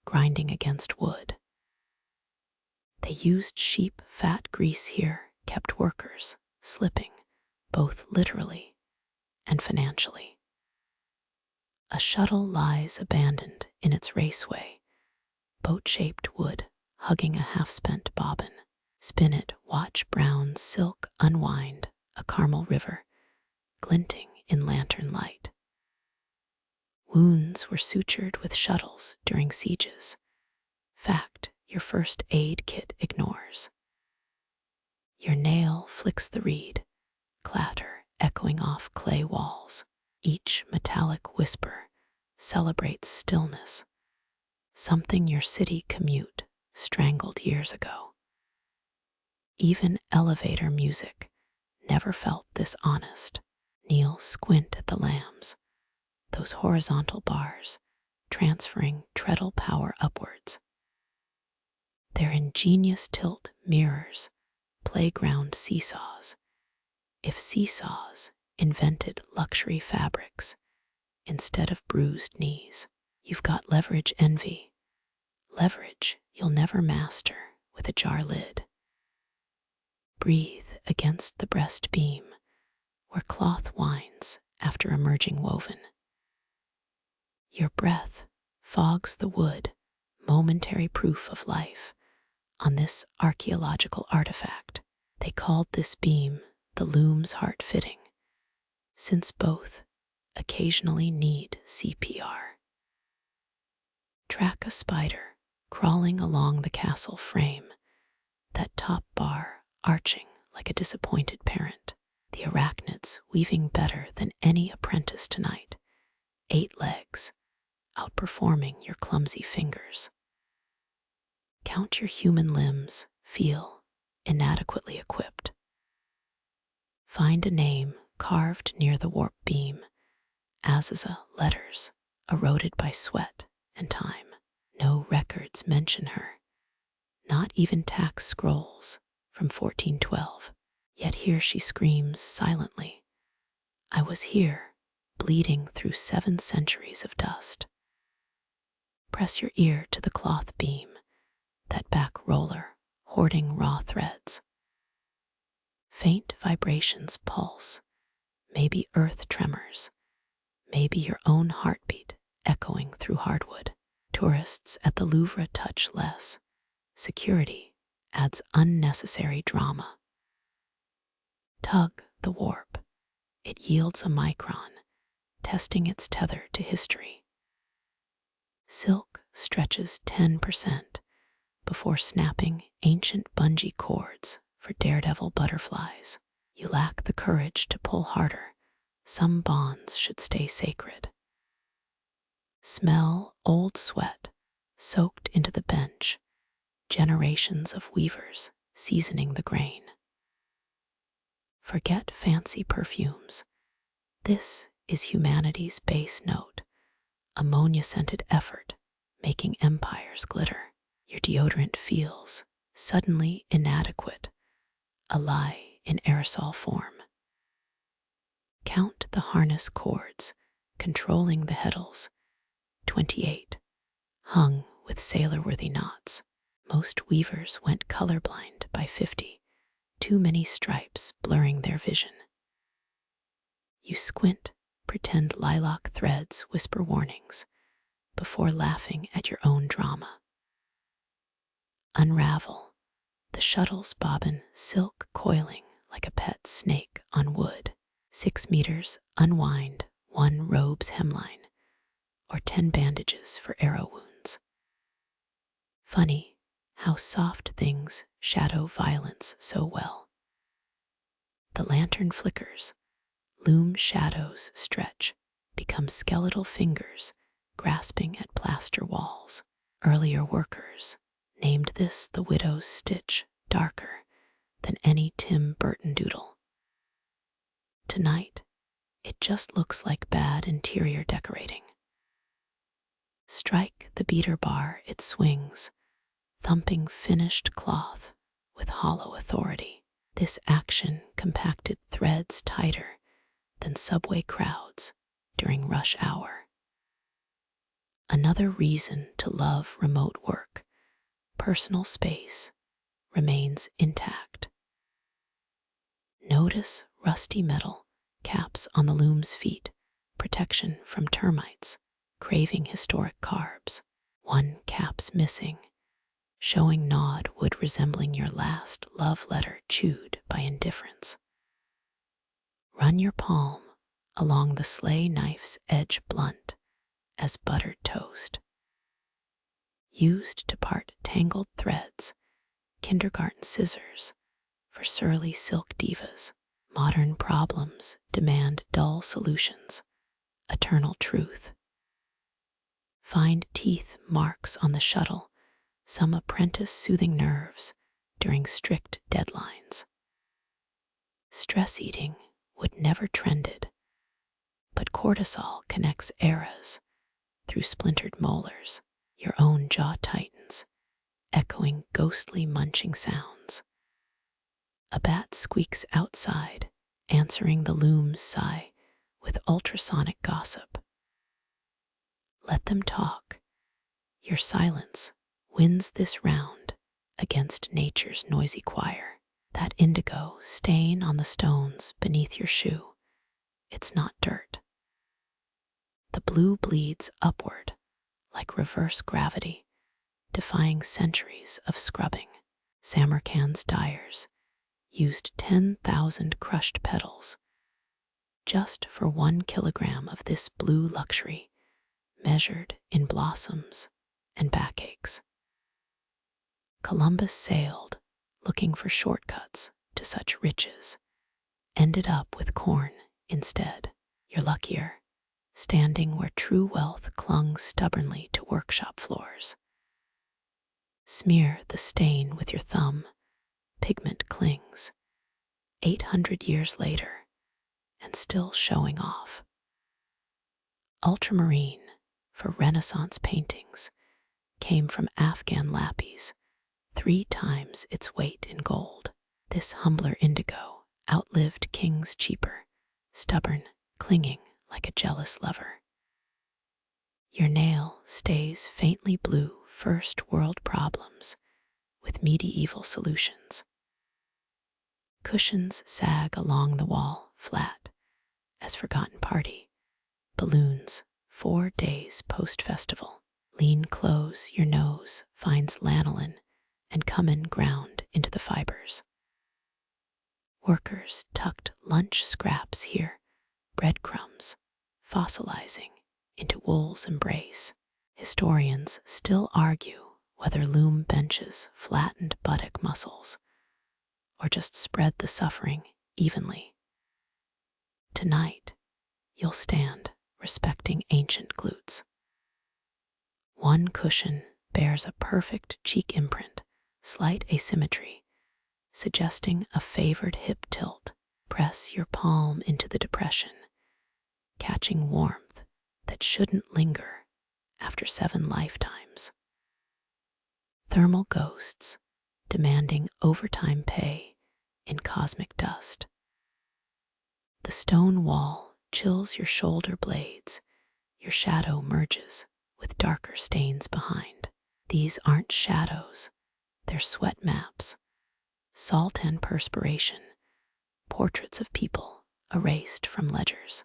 grinding against wood. They used sheep fat grease here, kept workers slipping, both literally and financially. A shuttle lies abandoned in its raceway, boat-shaped wood hugging a half-spent bobbin. Spin it, watch brown silk unwind, a caramel river, glinting in lantern light. Wounds were sutured with shuttles during sieges. Fact your first aid kit ignores. Your nail flicks the reed, clatter echoing off clay walls. Each metallic whisper celebrates stillness, something your city commute strangled years ago. Even elevator music never felt this honest. Kneel, squint at the lambs, those horizontal bars transferring treadle power upwards. Their ingenious tilt mirrors playground seesaws. If seesaws invented luxury fabrics instead of bruised knees, you've got leverage envy, leverage you'll never master with a jar lid. Breathe against the breast beam where cloth winds after emerging woven. Your breath fogs the wood, momentary proof of life on this archaeological artifact. They called this beam the loom's heart fitting, since both occasionally need CPR. Track a spider crawling along the castle frame, that top bar arching like a disappointed parent, the arachnids weaving better than any apprentice tonight, 8 legs, outperforming your clumsy fingers. Count your human limbs, feel inadequately equipped. Find a name carved near the warp beam, Azaza letters, eroded by sweat and time. No records mention her, not even tax scrolls from 1412. Yet here she screams silently, I was here, bleeding through 7 centuries of dust. Press your ear to the cloth beam, that back roller hoarding raw threads. Faint vibrations pulse, maybe earth tremors, maybe your own heartbeat echoing through hardwood. Tourists at the Louvre touch less. Security adds unnecessary drama. Tug the warp. It yields a micron, testing its tether to history. Silk stretches 10% before snapping ancient bungee cords for daredevil butterflies. You lack the courage to pull harder. Some bonds should stay sacred. Smell old sweat soaked into the bench, generations of weavers seasoning the grain. Forget fancy perfumes. This is humanity's base note, ammonia-scented effort making empires glitter. Your deodorant feels suddenly inadequate, a lie in aerosol form. Count the harness cords controlling the heddles, 28, hung with sailor-worthy knots. Most weavers went colorblind by 50, too many stripes blurring their vision. You squint, pretend lilac threads whisper warnings before laughing at your own drama. Unravel, the shuttle's bobbin silk coiling like a pet snake on wood. 6 meters unwind 1 robe's hemline, or 10 bandages for arrow wounds. Funny how soft things shadow violence so well. The lantern flickers, loom shadows stretch, become skeletal fingers grasping at plaster walls. Earlier workers named this the widow's stitch, darker than any Tim Burton doodle. Tonight, it just looks like bad interior decorating. Strike the beater bar, it swings, thumping finished cloth with hollow authority. This action compacted threads tighter than subway crowds during rush hour. Another reason to love remote work, personal space remains intact. Notice rusty metal caps on the loom's feet, protection from termites, craving historic carbs. 1 cap's missing, showing gnawed wood resembling your last love letter chewed by indifference. Run your palm along the sleigh knife's edge blunt as buttered toast. Used to part tangled threads, kindergarten scissors for surly silk divas. Modern problems demand dull solutions, eternal truth. Find teeth marks on the shuttle, some apprentice soothing nerves during strict deadlines. Stress eating would never trended, but cortisol connects eras through splintered molars. Your own jaw tightens, echoing ghostly munching sounds. A bat squeaks outside, answering the loom's sigh with ultrasonic gossip. Let them talk. Your silence wins this round against nature's noisy choir. That indigo stain on the stones beneath your shoe, it's not dirt. The blue bleeds upward like reverse gravity, defying centuries of scrubbing. Samarkand's dyers used 10,000 crushed petals just for 1 kilogram of this blue luxury, measured in blossoms and backaches. Columbus sailed, looking for shortcuts to such riches, ended up with corn instead. You're luckier, standing where true wealth clung stubbornly to workshop floors. Smear the stain with your thumb, pigment clings, 800 years later, and still showing off. Ultramarine, for Renaissance paintings, came from Afghan lapis, 3 times its weight in gold. This humbler indigo outlived kings cheaper, stubborn, clinging like a jealous lover. Your nail stays faintly blue, first world problems with medieval solutions. Cushions sag along the wall, flat as forgotten party. Balloons, 4 days post-festival. Lean close, your nose finds lanolin and cumin ground into the fibers. Workers tucked lunch scraps here, breadcrumbs, fossilizing into wool's embrace. Historians still argue whether loom benches flattened buttock muscles or just spread the suffering evenly. Tonight, you'll stand respecting ancient glutes. 1 cushion bears a perfect cheek imprint, slight asymmetry, suggesting a favored hip tilt. Press your palm into the depression, catching warmth that shouldn't linger after 7 lifetimes. Thermal ghosts demanding overtime pay in cosmic dust. The stone wall chills your shoulder blades, your shadow merges with darker stains behind. These aren't shadows, they're sweat maps, salt and perspiration, portraits of people erased from ledgers.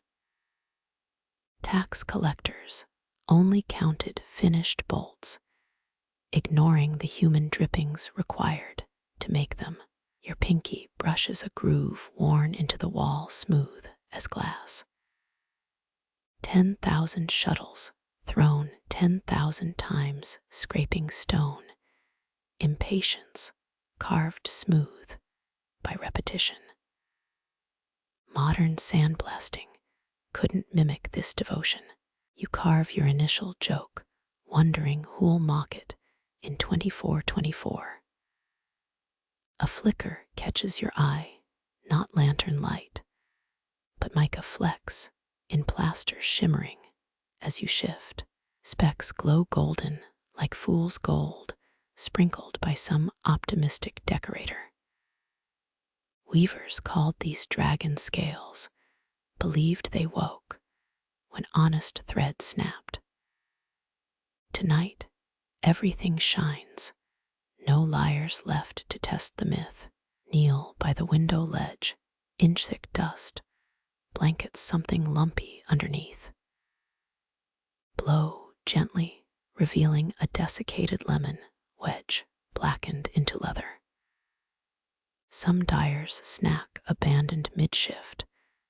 Tax collectors only counted finished bolts, ignoring the human drippings required to make them. Your pinky brushes a groove worn into the wall, smooth as glass. 10,000 shuttles thrown 10,000 times, scraping stone. Impatience carved smooth by repetition. Modern sandblasting couldn't mimic this devotion. You carve your initial joke, wondering who'll mock it in 2424. A flicker catches your eye, not lantern light, but mica flecks in plaster shimmering as you shift. Specks glow golden like fool's gold, sprinkled by some optimistic decorator. Weavers called these dragon scales, believed they woke when honest thread snapped. Tonight, everything shines. No liars left to test the myth. Kneel by the window ledge, inch-thick dust, blankets something lumpy underneath. Blow gently, revealing a desiccated lemon wedge blackened into leather. Some dyers snack abandoned mid-shift,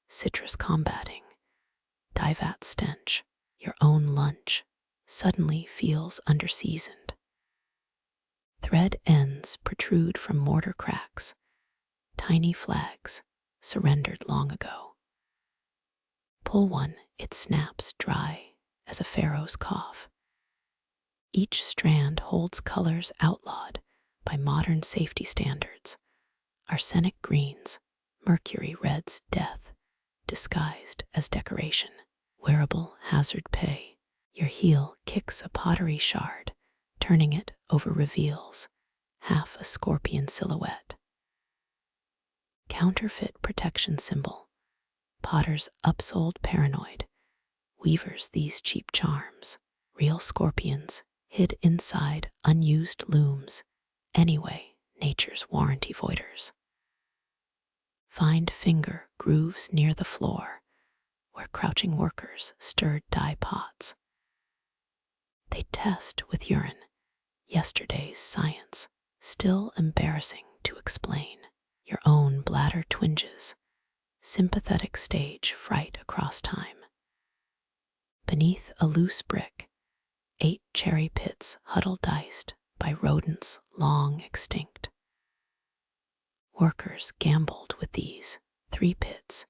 citrus combating, divat stench. Your own lunch suddenly feels underseasoned. Thread ends protrude from mortar cracks, tiny flags surrendered long ago. Pull one, it snaps dry as a pharaoh's cough. Each strand holds colors outlawed by modern safety standards. Arsenic greens, mercury reds, death, disguised as decoration. Wearable hazard pay. Your heel kicks a pottery shard, turning it over reveals half a scorpion silhouette. Counterfeit protection symbol. Potters upsold paranoid. Weavers these cheap charms. Real scorpions hid inside unused looms. Anyway, nature's warranty voiders. Find finger grooves near the floor where crouching workers stirred dye pots. They test with urine, yesterday's science, still embarrassing to explain. your own bladder twinges, sympathetic stage fright across time. Beneath a loose brick, 8 cherry pits huddle diced by rodents long extinct. Workers gambled with these 3 pits,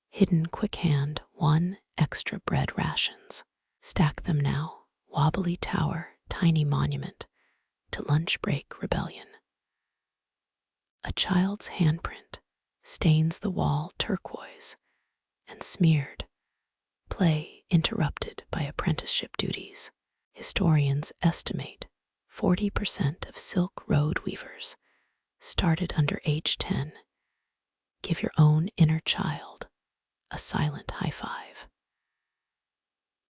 hidden quick hand 1 extra bread rations. Stack them now, wobbly tower, tiny monument to lunch break rebellion. A child's handprint stains the wall turquoise and smeared, play interrupted by apprenticeship duties. Historians estimate 40% of Silk Road weavers started under age 10. Give your own inner child a silent high five.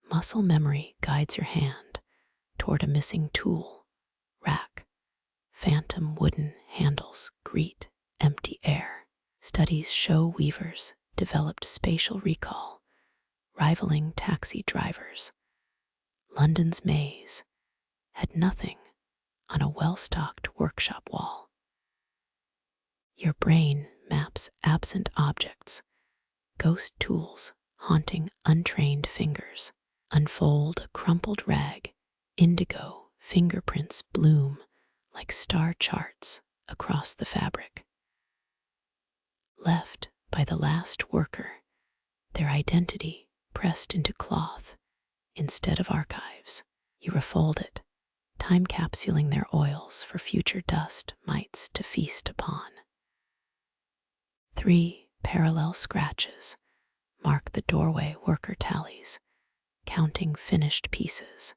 Muscle memory guides your hand toward a missing tool, rack. Phantom wooden handles greet empty air. Studies show weavers developed spatial recall, rivaling taxi drivers. London's maze had nothing on a well-stocked workshop wall. Your brain maps absent objects, ghost tools haunting untrained fingers. Unfold a crumpled rag, indigo fingerprints bloom like star charts across the fabric. Left by the last worker, their identity pressed into cloth instead of archives. You refold it, time capsuling their oils for future dust mites to feast upon. 3 parallel scratches mark the doorway worker tallies, counting finished pieces.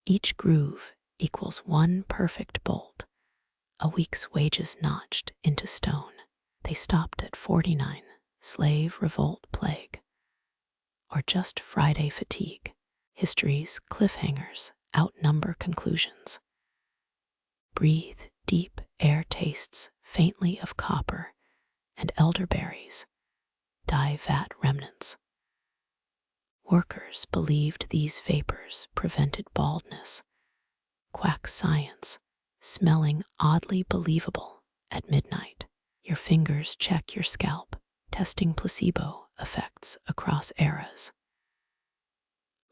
Each groove equals 1 perfect bolt, a week's wages notched into stone. They stopped at 49, slave revolt plague, or just Friday fatigue. History's cliffhangers outnumber conclusions. Breathe deep, air tastes faintly of copper and elderberries, dye vat remnants. Workers believed these vapors prevented baldness. Quack science, smelling oddly believable at midnight. Your fingers check your scalp, testing placebo effects across eras.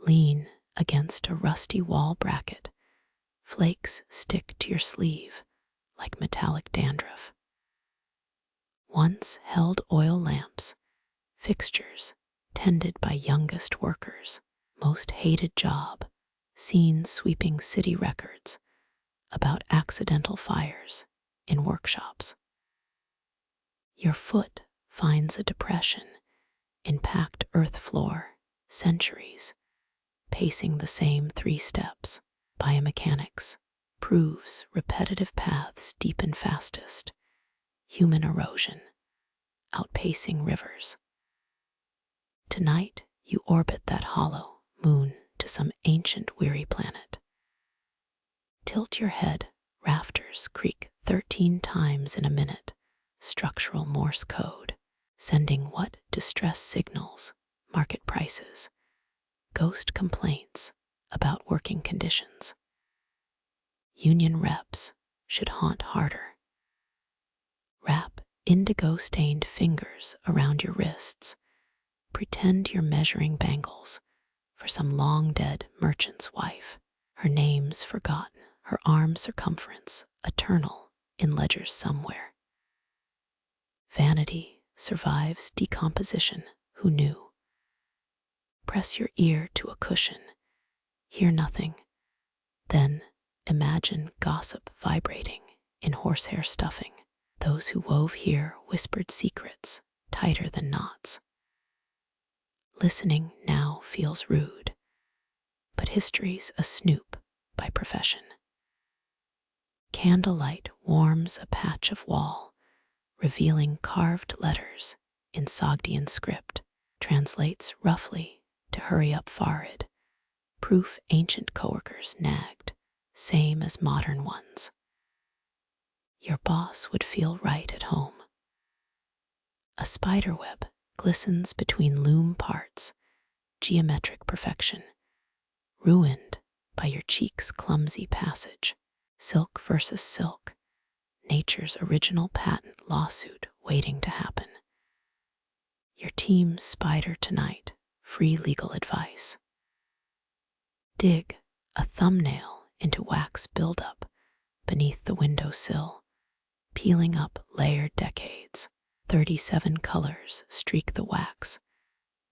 Lean against a rusty wall bracket. Flakes stick to your sleeve like metallic dandruff. Once held oil lamps, fixtures tended by youngest workers. Most hated job, scenes sweeping city records about accidental fires in workshops. Your foot finds a depression in packed earth floor, centuries, pacing the same 3 steps. Biomechanics proves repetitive paths deepen fastest. Human erosion outpacing rivers. Tonight you orbit that hollow moon to some ancient weary planet. Tilt your head, rafters creak 13 times in a minute. Structural Morse code, sending what distress signals, market prices, ghost complaints about working conditions. Union reps should haunt harder. Wrap indigo-stained fingers around your wrists. Pretend you're measuring bangles for some long-dead merchant's wife. Her name's forgotten, her arm circumference eternal in ledgers somewhere. Vanity survives decomposition. Who knew? Press your ear to a cushion. Hear nothing. Then imagine gossip vibrating in horsehair stuffing. Those who wove here whispered secrets tighter than knots. Listening now feels rude, but history's a snoop by profession. Candlelight warms a patch of wall, revealing carved letters in Sogdian script, translates roughly to hurry up Farid, proof ancient coworkers nagged, same as modern ones. Your boss would feel right at home. A spiderweb glistens between loom parts, geometric perfection, ruined by your cheek's clumsy passage. Silk versus silk, nature's original patent lawsuit waiting to happen. Your team's spider tonight, free legal advice. Dig a thumbnail into wax buildup beneath the windowsill, peeling up layered decades. 37 colors streak the wax.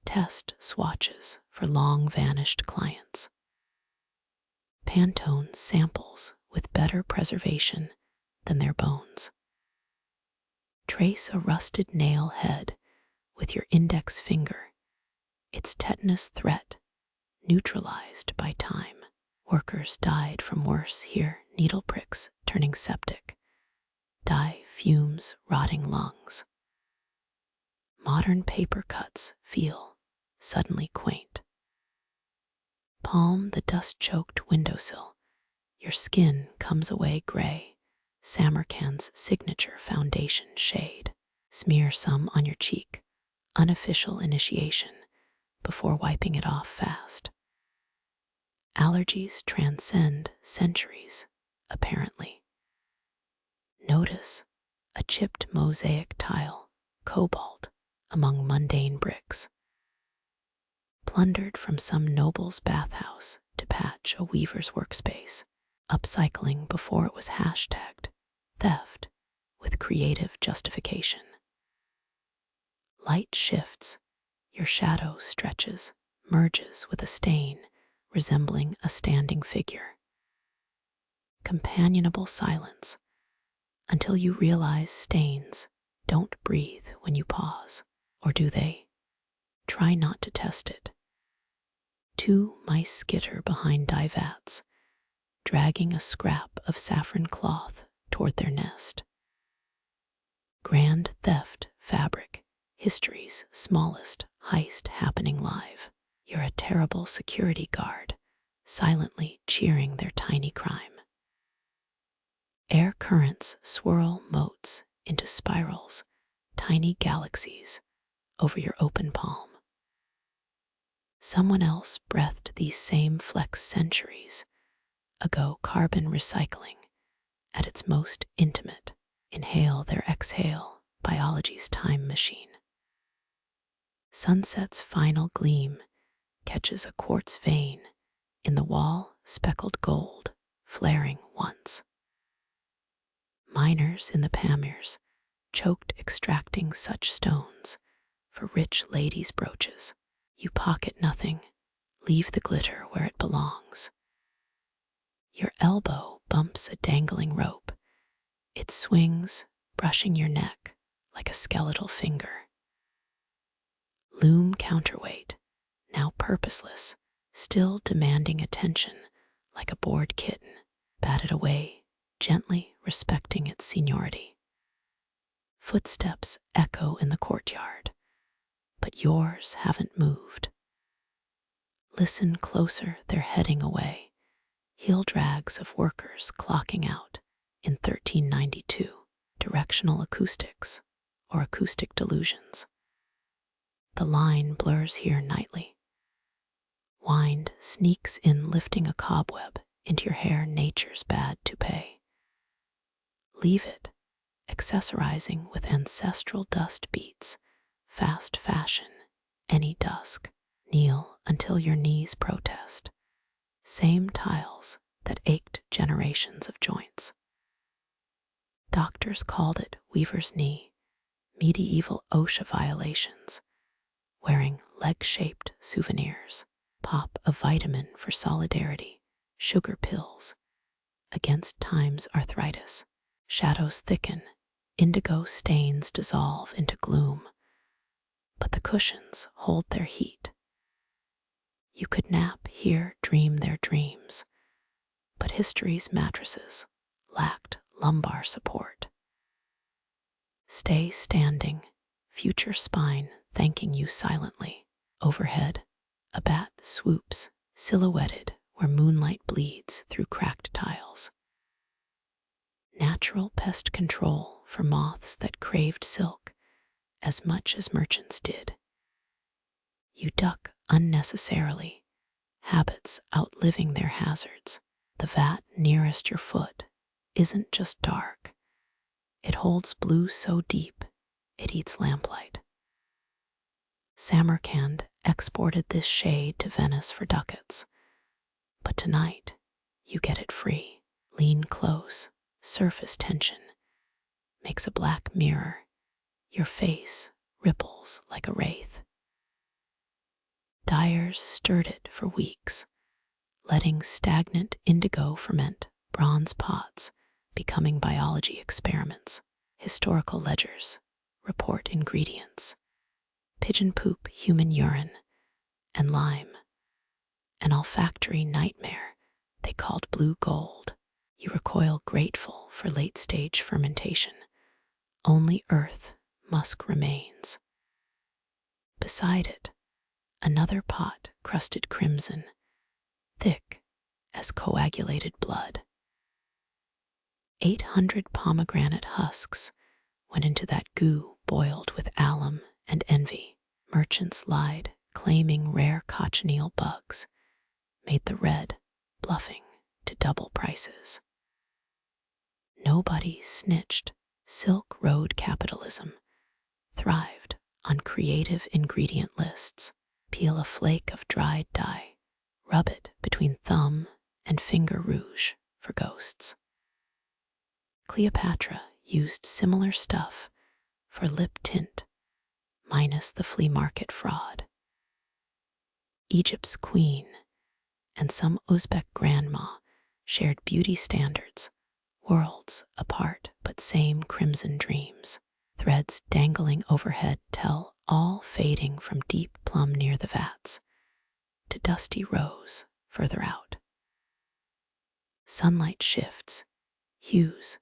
Test swatches for long vanished clients. Pantone samples with better preservation than their bones. Trace a rusted nail head with your index finger, its tetanus threat neutralized by time. Workers died from worse here, needle pricks turning septic, dye fumes rotting lungs. Modern paper cuts feel suddenly quaint. Palm the dust-choked windowsill. Your skin comes away gray, Samarkand's signature foundation shade. Smear some on your cheek, unofficial initiation, before wiping it off fast. Allergies transcend centuries, apparently. Notice a chipped mosaic tile, cobalt, among mundane bricks. Plundered from some noble's bathhouse to patch a weaver's workspace, upcycling before it was hashtagged theft with creative justification. Light shifts, your shadow stretches, merges with a stain resembling a standing figure. Companionable silence until you realize stains don't breathe when you pause, or do they? Try not to test it. 2 mice skitter behind dye vats, dragging a scrap of saffron cloth toward their nest. Grand theft fabric, history's smallest heist happening live. You're a terrible security guard, silently cheering their tiny crime. Air currents swirl motes into spirals, tiny galaxies over your open palm. Someone else breathed these same flecks centuries ago. Carbon recycling at its most intimate. Inhale their exhale, biology's time machine. Sunset's final gleam catches a quartz vein in the wall, speckled gold, flaring once. Miners in the Pamirs choked extracting such stones for rich ladies' brooches. You pocket nothing, leave the glitter where it belongs. Your elbow bumps a dangling rope. It swings, brushing your neck like a skeletal finger. Loom counterweight, now purposeless, still demanding attention like a bored kitten, batted away, gently respecting its seniority. Footsteps echo in the courtyard, but yours haven't moved. Listen closer, they're heading away. Heel drags of workers clocking out in 1392. Directional acoustics or acoustic delusions. The line blurs here nightly. Wind sneaks in, lifting a cobweb into your hair, nature's bad toupee. Leave it, accessorizing with ancestral dust beats, fast fashion, any dusk. Kneel until your knees protest. Same tiles that ached generations of joints. Doctors called it weaver's knee, medieval OSHA violations. Wearing leg-shaped souvenirs. Pop a vitamin for solidarity, sugar pills against time's arthritis. Shadows thicken, indigo stains dissolve into gloom, but the cushions hold their heat. You could nap here, dream their dreams, but history's mattresses lacked lumbar support. Stay standing, future spine thanking you silently. Overhead, a bat swoops, silhouetted where moonlight bleeds through cracked tiles. Natural pest control for moths that craved silk as much as merchants did. You duck unnecessarily, habits outliving their hazards. The vat nearest your foot isn't just dark, It holds blue so deep, it eats lamplight. Samarkand exported this shade to Venice for ducats, but tonight you get it free. Lean close, surface tension makes a black mirror. Your face ripples like a wraith. Dyers stirred it for weeks, letting stagnant indigo ferment bronze pots, becoming biology experiments. Historical ledgers report ingredients: pigeon poop, human urine, and lime. An olfactory nightmare they called blue gold. You recoil grateful for late-stage fermentation. Only earth musk remains. Beside it, another pot crusted crimson, thick as coagulated blood. 800 pomegranate husks went into that goo boiled with alum and envy. Merchants lied, claiming rare cochineal bugs made the red, bluffing to double prices. Nobody snitched. Silk Road capitalism thrived on creative ingredient lists. Peel a flake of dried dye, rub it between thumb and finger rouge for ghosts. Cleopatra used similar stuff for lip tint, minus the flea market fraud. Egypt's queen and some Uzbek grandma shared beauty standards, worlds apart but same crimson dreams. Threads dangling overhead tell, all fading from deep plum near the vats to dusty rose further out. Sunlight shifts, hues,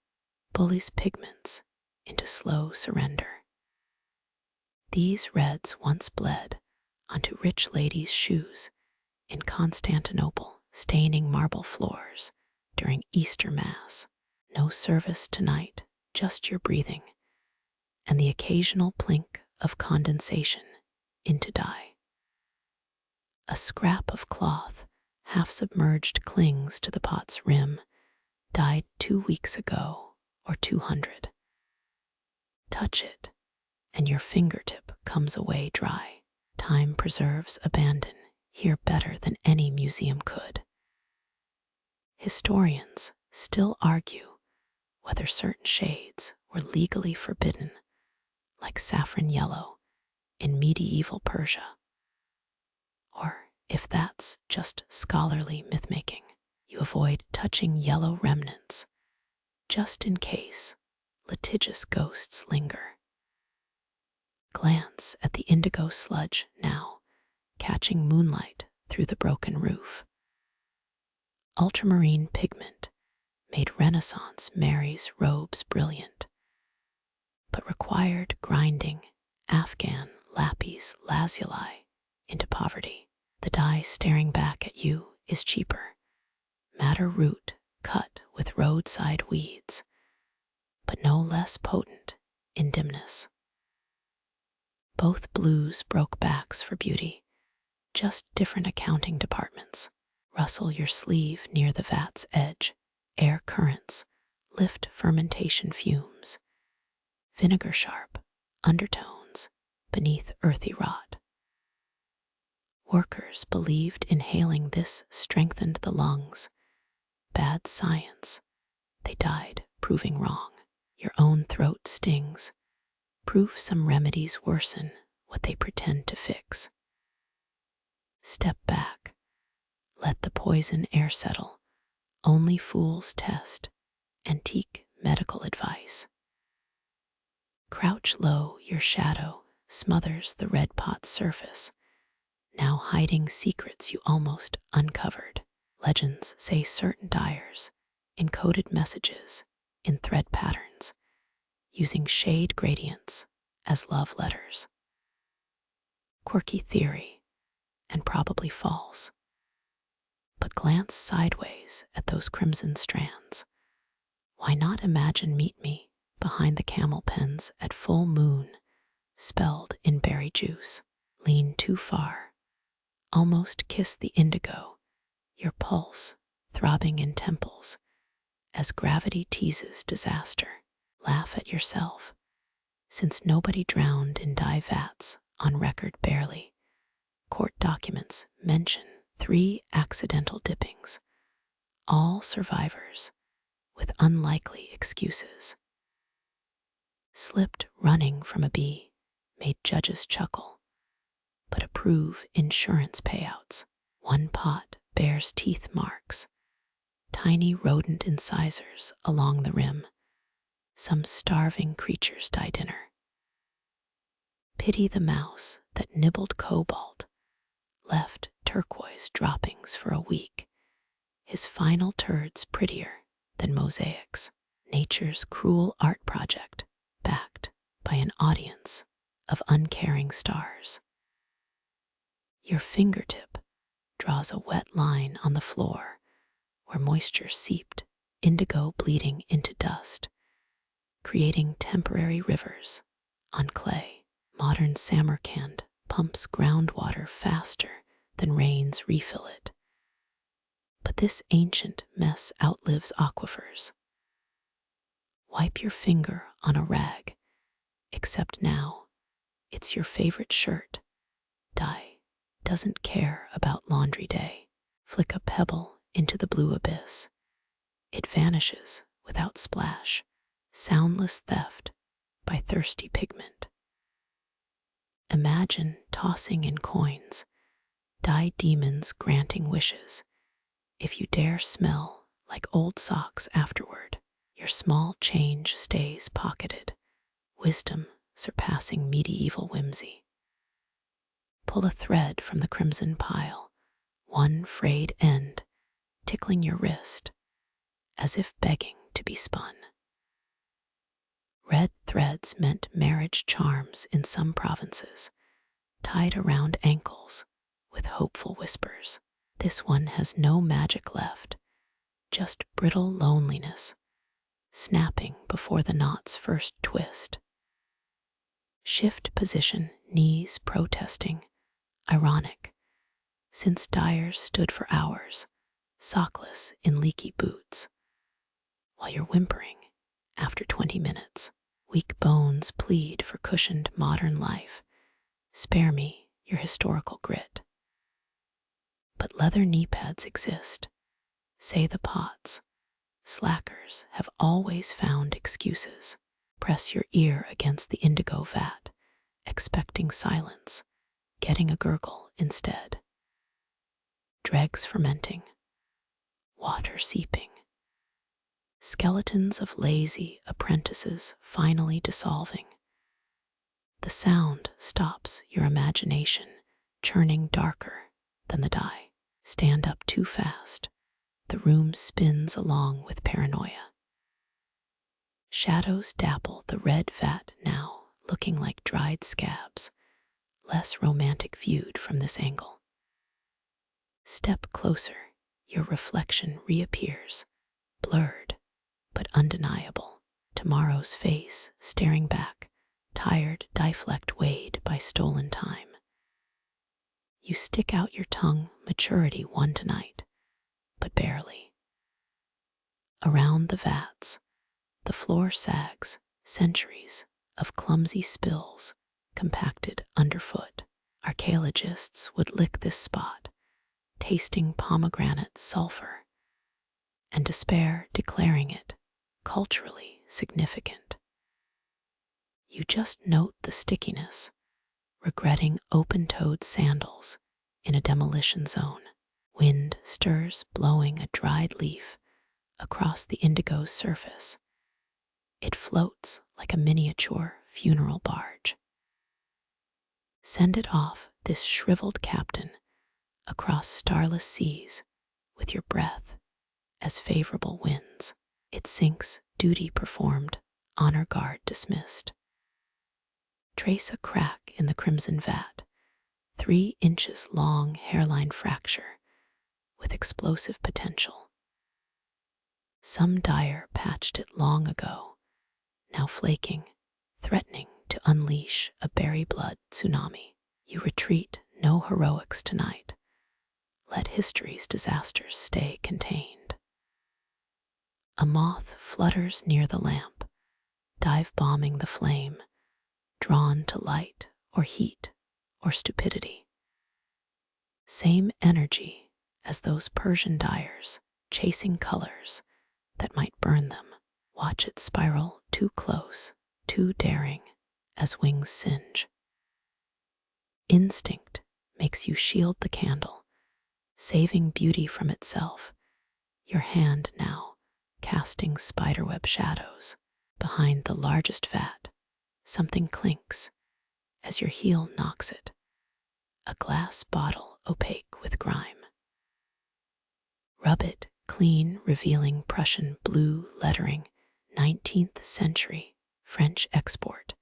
bullies pigments into slow surrender. These reds once bled onto rich ladies' shoes in Constantinople, staining marble floors during Easter Mass. No service tonight, just your breathing and the occasional plink of condensation into dye. A scrap of cloth, half submerged, clings to the pot's rim, dyed 2 weeks ago or 200. Touch it, and your fingertip comes away dry. Time preserves abandon here better than any museum could. Historians still argue whether certain shades were legally forbidden, like saffron yellow in medieval Persia, or if that's just scholarly mythmaking. You avoid touching yellow remnants, just in case litigious ghosts linger. Glance at the indigo sludge now, catching moonlight through the broken roof. Ultramarine pigment made Renaissance Mary's robes brilliant, but required grinding Afghan lapis lazuli into poverty. The dye staring back at you is cheaper. Madder root cut with roadside weeds, but no less potent in dimness. Both blues broke backs for beauty, just different accounting departments. Rustle your sleeve near the vat's edge. Air currents lift fermentation fumes. Vinegar sharp undertones beneath earthy rot. Workers believed inhaling this strengthened the lungs. Bad science. They died proving wrong. Your own throat stings. Proof some remedies worsen what they pretend to fix. Step back. Let the poison air settle. Only fools test antique medical advice. Crouch low, your shadow smothers the red pot's surface, now hiding secrets you almost uncovered. Legends say certain dyers encoded messages in thread patterns, using shade gradients as love letters. Quirky theory, and probably false. But glance sideways at those crimson strands. Why not imagine meet me behind the camel pens at full moon, spelled in berry juice? Lean too far, almost kiss the indigo, your pulse throbbing in temples as gravity teases disaster. Laugh at yourself, since nobody drowned in dye vats on record barely. Court documents mention 3 accidental dippings, all survivors with unlikely excuses. Slipped running from a bee made judges chuckle, but approve insurance payouts. One pot bears teeth marks, tiny rodent incisors along the rim. Some starving creatures die dinner. Pity the mouse that nibbled cobalt, left turquoise droppings for a week, his final turds prettier than mosaics. Nature's cruel art project, backed by an audience of uncaring stars. Your fingertip draws a wet line on the floor where moisture seeped, indigo bleeding into dust, creating temporary rivers on clay. Modern Samarkand pumps groundwater faster than rains refill it. But this ancient mess outlives aquifers. Wipe your finger on a rag, except now it's your favorite shirt. Dye doesn't care about laundry day. Flick a pebble into the blue abyss. It vanishes without splash. Soundless theft by thirsty pigment. Imagine tossing in coins, dye demons granting wishes. If you dare smell like old socks afterward, your small change stays pocketed, wisdom surpassing medieval whimsy. Pull a thread from the crimson pile, one frayed end tickling your wrist, as if begging to be spun. Red threads meant marriage charms in some provinces, tied around ankles with hopeful whispers. This one has no magic left, just brittle loneliness, snapping before the knot's first twist. Shift position, knees protesting, ironic, since dyers stood for hours, sockless in leaky boots, while you're whimpering after 20 minutes. Weak bones plead for cushioned modern life. Spare me your historical grit. But leather knee pads exist, say the pots. Slackers have always found excuses. Press your ear against the indigo vat, expecting silence, getting a gurgle instead. Dregs fermenting, water seeping. Skeletons of lazy apprentices finally dissolving. The sound stops your imagination, churning darker than the dye. Stand up too fast. The room spins along with paranoia. Shadows dapple the red vat now, looking like dried scabs, less romantic viewed from this angle. Step closer, your reflection reappears, blurred but undeniable. Tomorrow's face staring back, tired dye-flecked weighed by stolen time. You stick out your tongue, maturity won tonight, but barely. Around the vats, the floor sags, centuries of clumsy spills compacted underfoot. Archaeologists would lick this spot, tasting pomegranate sulfur, and despair declaring it culturally significant. You just note the stickiness, regretting open-toed sandals in a demolition zone. Wind stirs, blowing a dried leaf across the indigo's surface. It floats like a miniature funeral barge. Send it off, this shriveled captain, across starless seas with your breath as favorable winds. It sinks, duty performed, honor guard dismissed. Trace a crack in the crimson vat, 3 inches long hairline fracture with explosive potential. Some dyer patched it long ago, now flaking, threatening to unleash a berry blood tsunami. You retreat, no heroics tonight. Let history's disasters stay contained. A moth flutters near the lamp, dive-bombing the flame, drawn to light or heat or stupidity. Same energy as those Persian dyers chasing colors that might burn them. Watch it spiral too close, too daring, as wings singe. Instinct makes you shield the candle, saving beauty from itself, your hand now casting spiderweb shadows. Behind the largest vat, something clinks as your heel knocks it, a glass bottle opaque with grime. Rub it clean, revealing Prussian blue lettering, 19th century French export.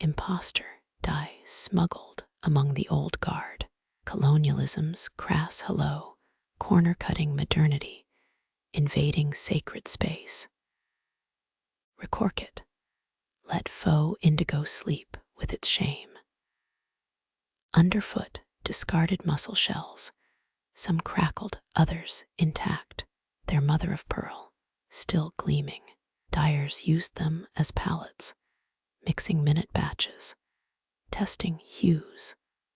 Imposter dye smuggled among the old guard. Colonialism's crass hello, corner-cutting modernity, invading sacred space. Recork it. Let faux indigo sleep with its shame. Underfoot, discarded mussel shells, some crackled, others intact, their mother of pearl still gleaming. Dyers used them as palettes, mixing minute batches, testing hues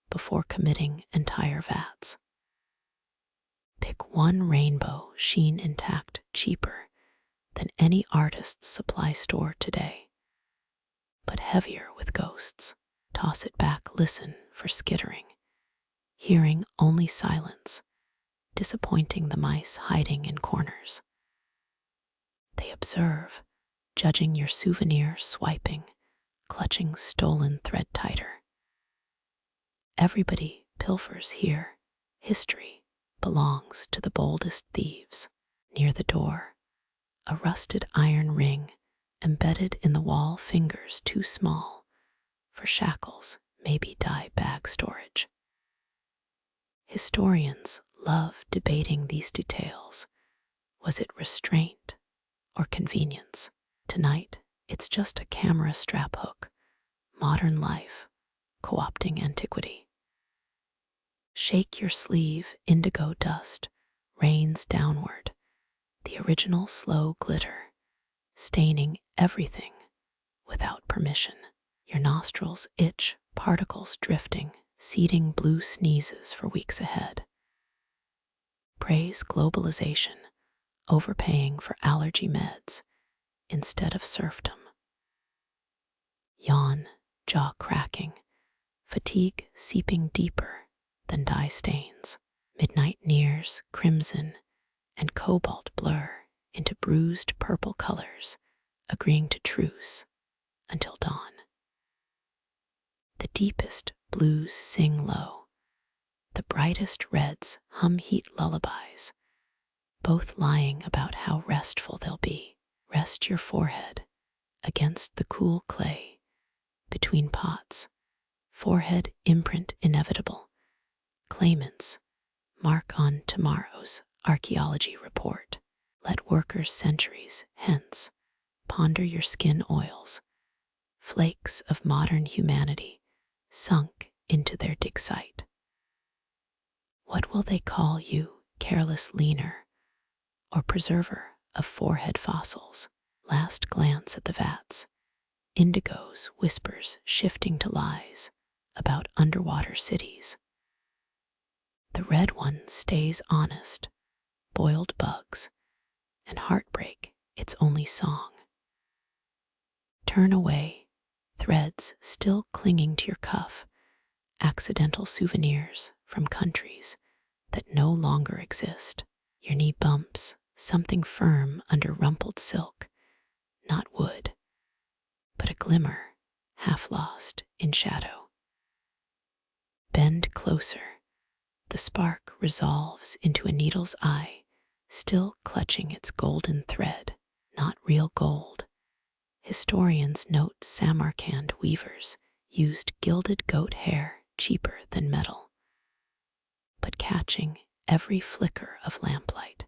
before committing entire vats. Pick one rainbow sheen intact, cheaper than any artist's supply store today, but heavier with ghosts. Toss it back, listen for skittering, hearing only silence, disappointing the mice hiding in corners. They observe, judging your souvenir, swiping, clutching stolen thread tighter. Everybody pilfers here. History belongs to the boldest thieves. Near the door, a rusted iron ring embedded in the wall, fingers too small for shackles, maybe dye bag storage. Historians love debating these details. Was it restraint or convenience? Tonight, it's just a camera strap hook, modern life, co-opting antiquity. Shake your sleeve, indigo dust rains downward, the original slow glitter, staining everything without permission. Your nostrils itch, particles drifting, seeding blue sneezes for weeks ahead. Praise globalization, overpaying for allergy meds instead of serfdom. Yawn, jaw cracking, fatigue seeping deeper than dye stains. Midnight nears, crimson and cobalt blur into bruised purple colors, agreeing to truce until dawn. The deepest blues sing low, the brightest reds hum heat lullabies, both lying about how restful they'll be. Rest your forehead against the cool clay between pots, forehead imprint inevitable. Claimants mark on tomorrow's archaeology report. Let workers centuries hence ponder your skin oils, flakes of modern humanity sunk into their dig site. What will they call you, careless leaner or preserver of forehead fossils? Last glance at the vats, indigo's whispers shifting to lies about underwater cities. The red one stays honest, boiled bugs, and heartbreak its only song. Turn away, threads still clinging to your cuff, accidental souvenirs from countries that no longer exist. Your knee bumps, something firm under rumpled silk, not wood, but a glimmer half lost in shadow. Bend closer. The spark resolves into a needle's eye, still clutching its golden thread, not real gold. Historians note Samarkand weavers used gilded goat hair, cheaper than metal, but catching every flicker of lamplight.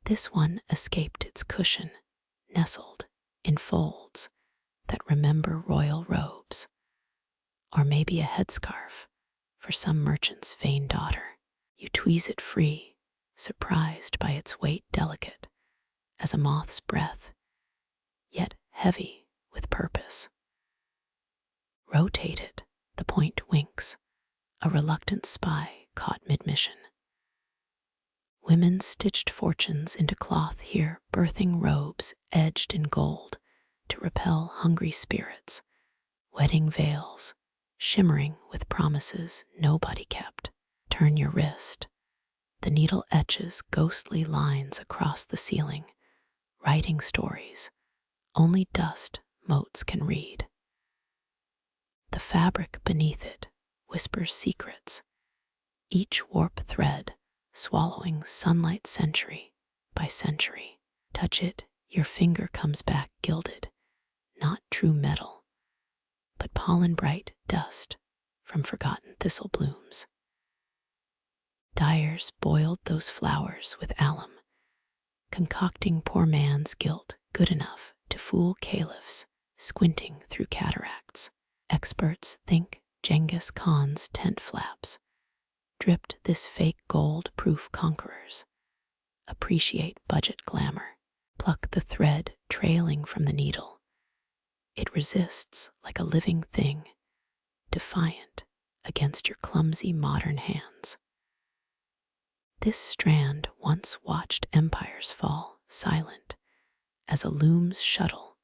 This one escaped its cushion, nestled in folds that remember royal robes, or maybe a headscarf for some merchant's vain daughter. You tweeze it free, surprised by its weight, delicate as a moth's breath, yet heavy with purpose. Rotate it, the point winks, a reluctant spy caught mid-mission. Women stitched fortunes into cloth here, birthing robes edged in gold to repel hungry spirits, wedding veils shimmering with promises nobody kept. Turn your wrist. The needle etches ghostly lines across the ceiling, writing stories only dust motes can read. The fabric beneath it whispers secrets, each warp thread swallowing sunlight century by century. Touch it, your finger comes back gilded, not true metal, but pollen-bright dust from forgotten thistle blooms. Dyers boiled those flowers with alum, concocting poor man's guilt good enough to fool caliphs squinting through cataracts. Experts think Genghis Khan's tent flaps dripped this fake gold-proof conquerors. Appreciate budget glamour. Pluck the thread trailing from the needle. It resists like a living thing, defiant against your clumsy modern hands. This strand once watched empires fall, silent as a Loom's shuttle,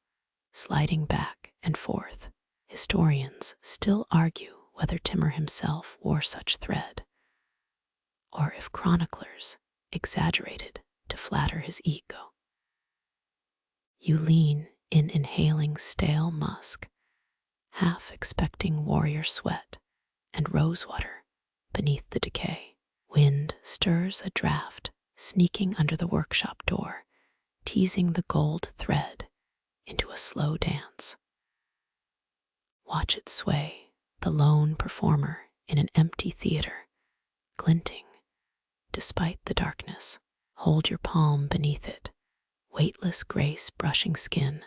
sliding back and forth. Historians still argue whether Timur himself wore such thread, or if chroniclers exaggerated to flatter his ego. You lean in inhaling stale musk, half expecting warrior sweat and rosewater beneath the decay. Wind stirs a draft, sneaking under the workshop door, teasing the gold thread into a slow dance. Watch it sway, the lone performer in an empty theater, glinting despite the darkness. Hold your palm beneath it, weightless grace brushing skin,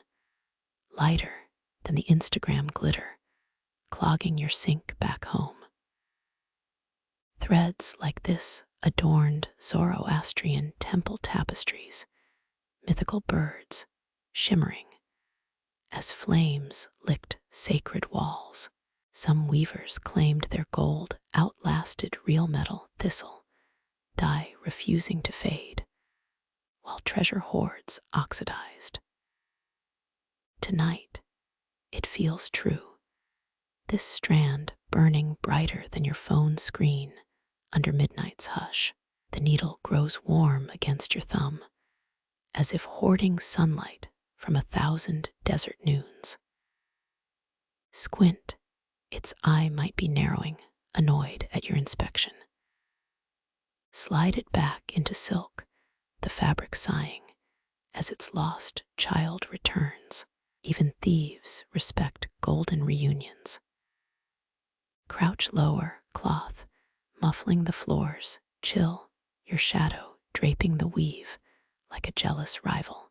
lighter than the Instagram glitter, clogging your sink back home. Threads like this adorned Zoroastrian temple tapestries, mythical birds shimmering as flames licked sacred walls. Some weavers claimed their gold outlasted real metal thistle, dye refusing to fade, while treasure hoards oxidized. Tonight, it feels true. This strand burning brighter than your phone screen under midnight's hush. The needle grows warm against your thumb, as if hoarding sunlight from 1,000 desert noons. Squint, its eye might be narrowing, annoyed at your inspection. Slide it back into silk, the fabric sighing as its lost child returns. Even thieves respect golden reunions. Crouch lower, cloth, muffling the floors, chill, your shadow draping the weave like a jealous rival.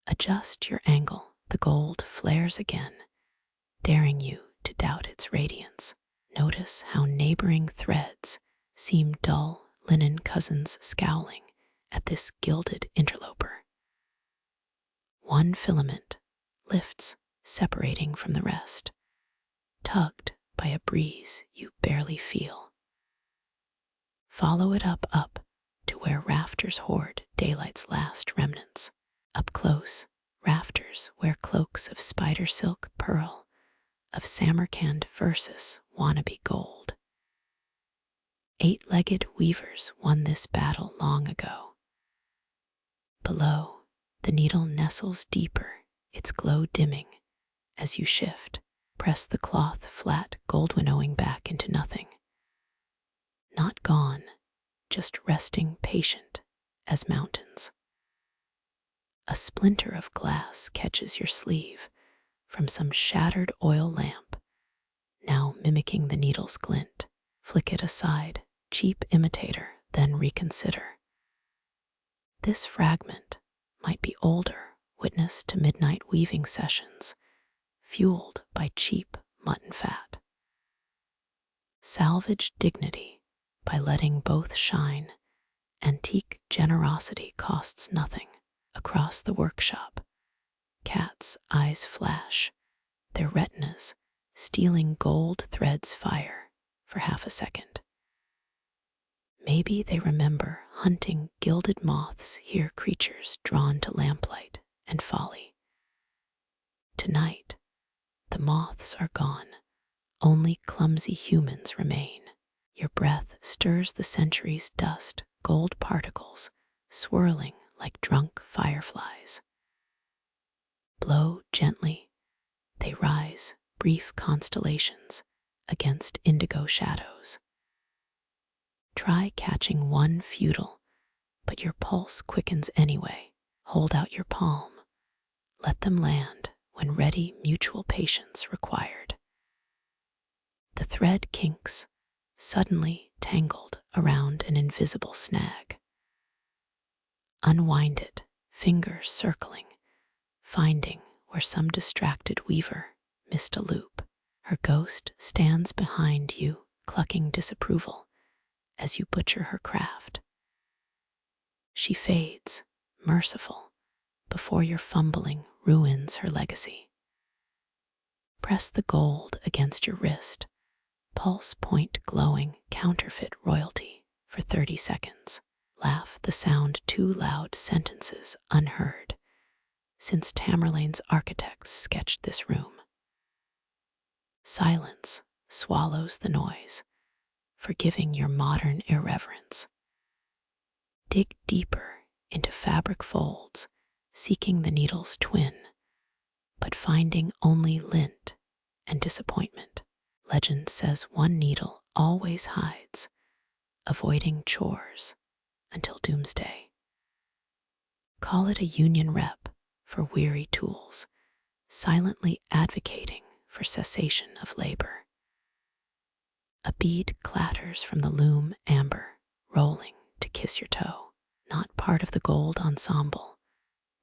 Adjust your angle, the gold flares again, daring you to doubt its radiance. Notice how neighboring threads seem dull linen cousins scowling at this gilded interloper. One filament lifts, separating from the rest, tugged by a breeze you barely feel. Follow it up to where rafters hoard daylight's last remnants. Up close, rafters wear cloaks of spider silk pearl, of Samarkand versus wannabe gold. 8-legged weavers won this battle long ago. Below, the needle nestles deeper, its glow dimming as you shift. Press the cloth flat, gold winnowing back into nothing. Not gone, just resting patient as mountains. A splinter of glass catches your sleeve from some shattered oil lamp, now mimicking the needle's glint. Flick it aside, cheap imitator, then reconsider. This fragment might be older, witness to midnight weaving sessions, fueled by cheap mutton fat. Salvage dignity by letting both shine. Antique generosity costs nothing. Across the workshop, Cats' eyes flash, their retinas stealing gold threads fire for half a second. Maybe they remember hunting gilded moths, hear creatures drawn to lamplight and folly. Tonight, the moths are gone, only clumsy humans remain. Your breath stirs the century's dust, gold particles swirling like drunk fireflies. Blow gently, they rise, brief constellations against indigo shadows. Try catching one futile, but your pulse quickens anyway. Hold out your palm. Let them land when ready, mutual patience required. The thread kinks, suddenly tangled around an invisible snag. Unwind it, fingers circling, finding where some distracted weaver missed a loop. Her ghost stands behind you, clucking disapproval as you butcher her craft. She fades, merciful, before your fumbling ruins her legacy. Press the gold against your wrist, pulse point glowing counterfeit royalty for 30 seconds. Laugh the sound too loud, sentences unheard, since Tamerlane's architects sketched this room. Silence swallows the noise, forgiving your modern irreverence. Dig deeper into fabric folds, seeking the needle's twin, but finding only lint and disappointment. Legend says one needle always hides, avoiding chores until doomsday. Call it a union rep for weary tools, silently advocating for cessation of labor. A bead clatters from the loom, amber, rolling to kiss your toe. Not part of the gold ensemble,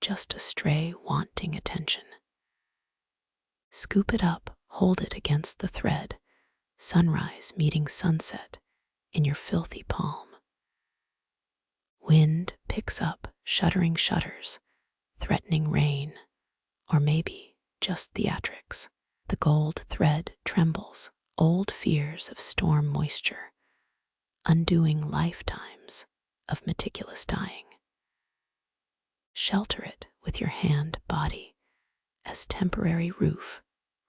just a stray wanting attention. Scoop it up, hold it against the thread, sunrise meeting sunset in your filthy palm. Wind picks up, shuddering shutters, threatening rain, or maybe just theatrics. The gold thread trembles, old fears of storm moisture, undoing lifetimes of meticulous dyeing. Shelter it with your hand body as temporary roof,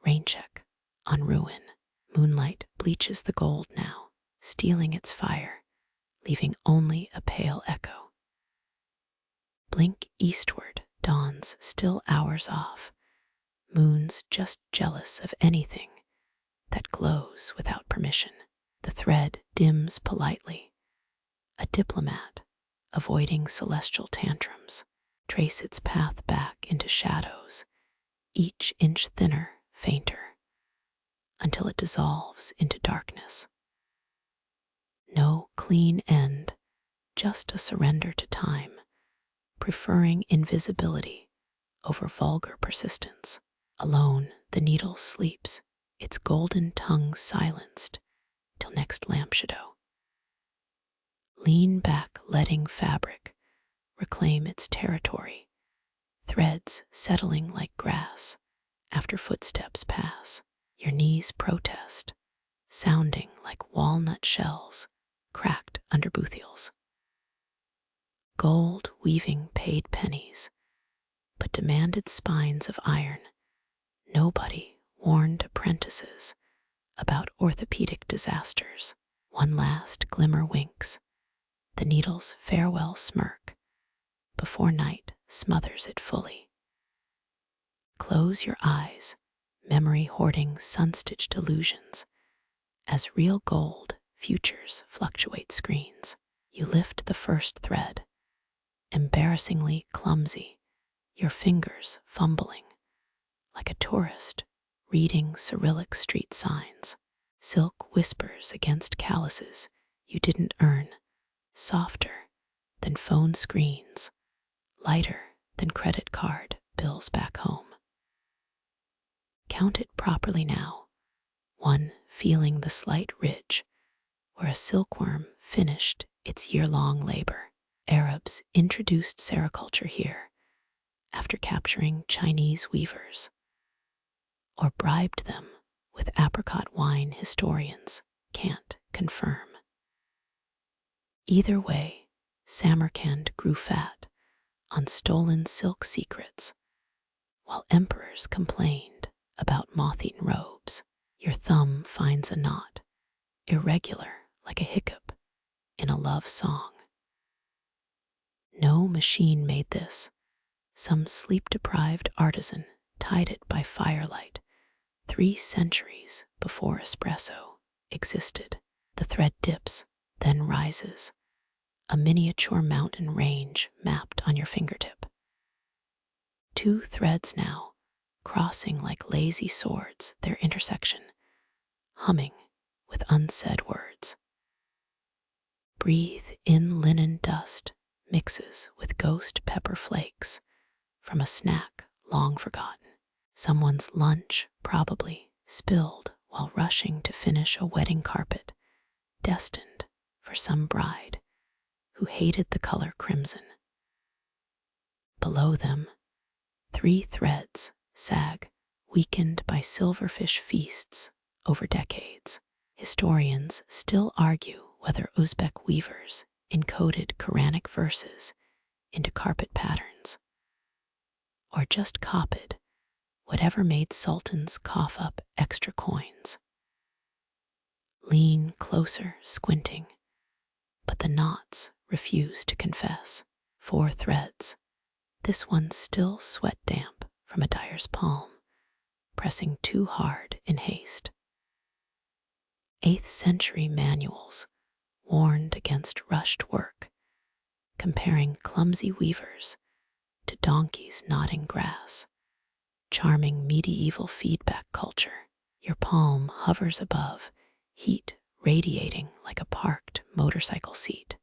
rain check on ruin. Moonlight bleaches the gold now, stealing its fire, leaving only a pale echo. Blink eastward, dawn's still hours off, moon's just jealous of anything that glows without permission. The thread dims politely, a diplomat avoiding celestial tantrums. Trace its path back into shadows, each inch thinner, fainter, until it dissolves into darkness. No clean end, just a surrender to time, preferring invisibility over vulgar persistence. Alone, the needle sleeps, its golden tongue silenced till next lamp shadow. Lean back, letting fabric reclaim its territory, threads settling like grass after footsteps pass. Your knees protest, sounding like walnut shells cracked under boothiels. Gold weaving paid pennies, but demanded spines of iron. Nobody warned apprentices about orthopedic disasters. One last glimmer winks, the needle's farewell smirk, before night smothers it fully. Close your eyes, memory hoarding sun-stitched illusions, as real gold futures fluctuate screens. You lift the first thread, embarrassingly clumsy, your fingers fumbling, like a tourist reading Cyrillic street signs. Silk whispers against calluses you didn't earn, softer than phone screens, lighter than credit card bills back home. Count it properly now, one feeling the slight ridge where a silkworm finished its year-long labor. Arabs introduced sericulture here, after capturing Chinese weavers, or bribed them with apricot wine, historians can't confirm. Either way, Samarkand grew fat on stolen silk secrets, while emperors complained about moth-eaten robes. Your thumb finds a knot, irregular like a hiccup in a love song. No machine made this. Some sleep-deprived artisan tied it by firelight 3 centuries before espresso existed. The thread dips, then rises, a miniature mountain range mapped on your fingertip. 2 threads now, crossing like lazy swords their intersection, humming with unsaid words. Breathe in linen dust mixes with ghost pepper flakes from a snack long forgotten. Someone's lunch, probably, spilled while rushing to finish a wedding carpet destined for some bride who hated the color crimson. Below them, 3 threads sag, weakened by silverfish feasts over decades. Historians still argue whether Uzbek weavers encoded Quranic verses into carpet patterns, or just copied whatever made sultans cough up extra coins. Lean closer, squinting, but the knots refuse to confess. 4 threads, this one still sweat damp from a dyer's palm, pressing too hard in haste. 8th century manuals warned against rushed work, comparing clumsy weavers to donkeys gnawing grass. Charming medieval feedback culture. Your palm hovers above, heat radiating like a parked motorcycle seat.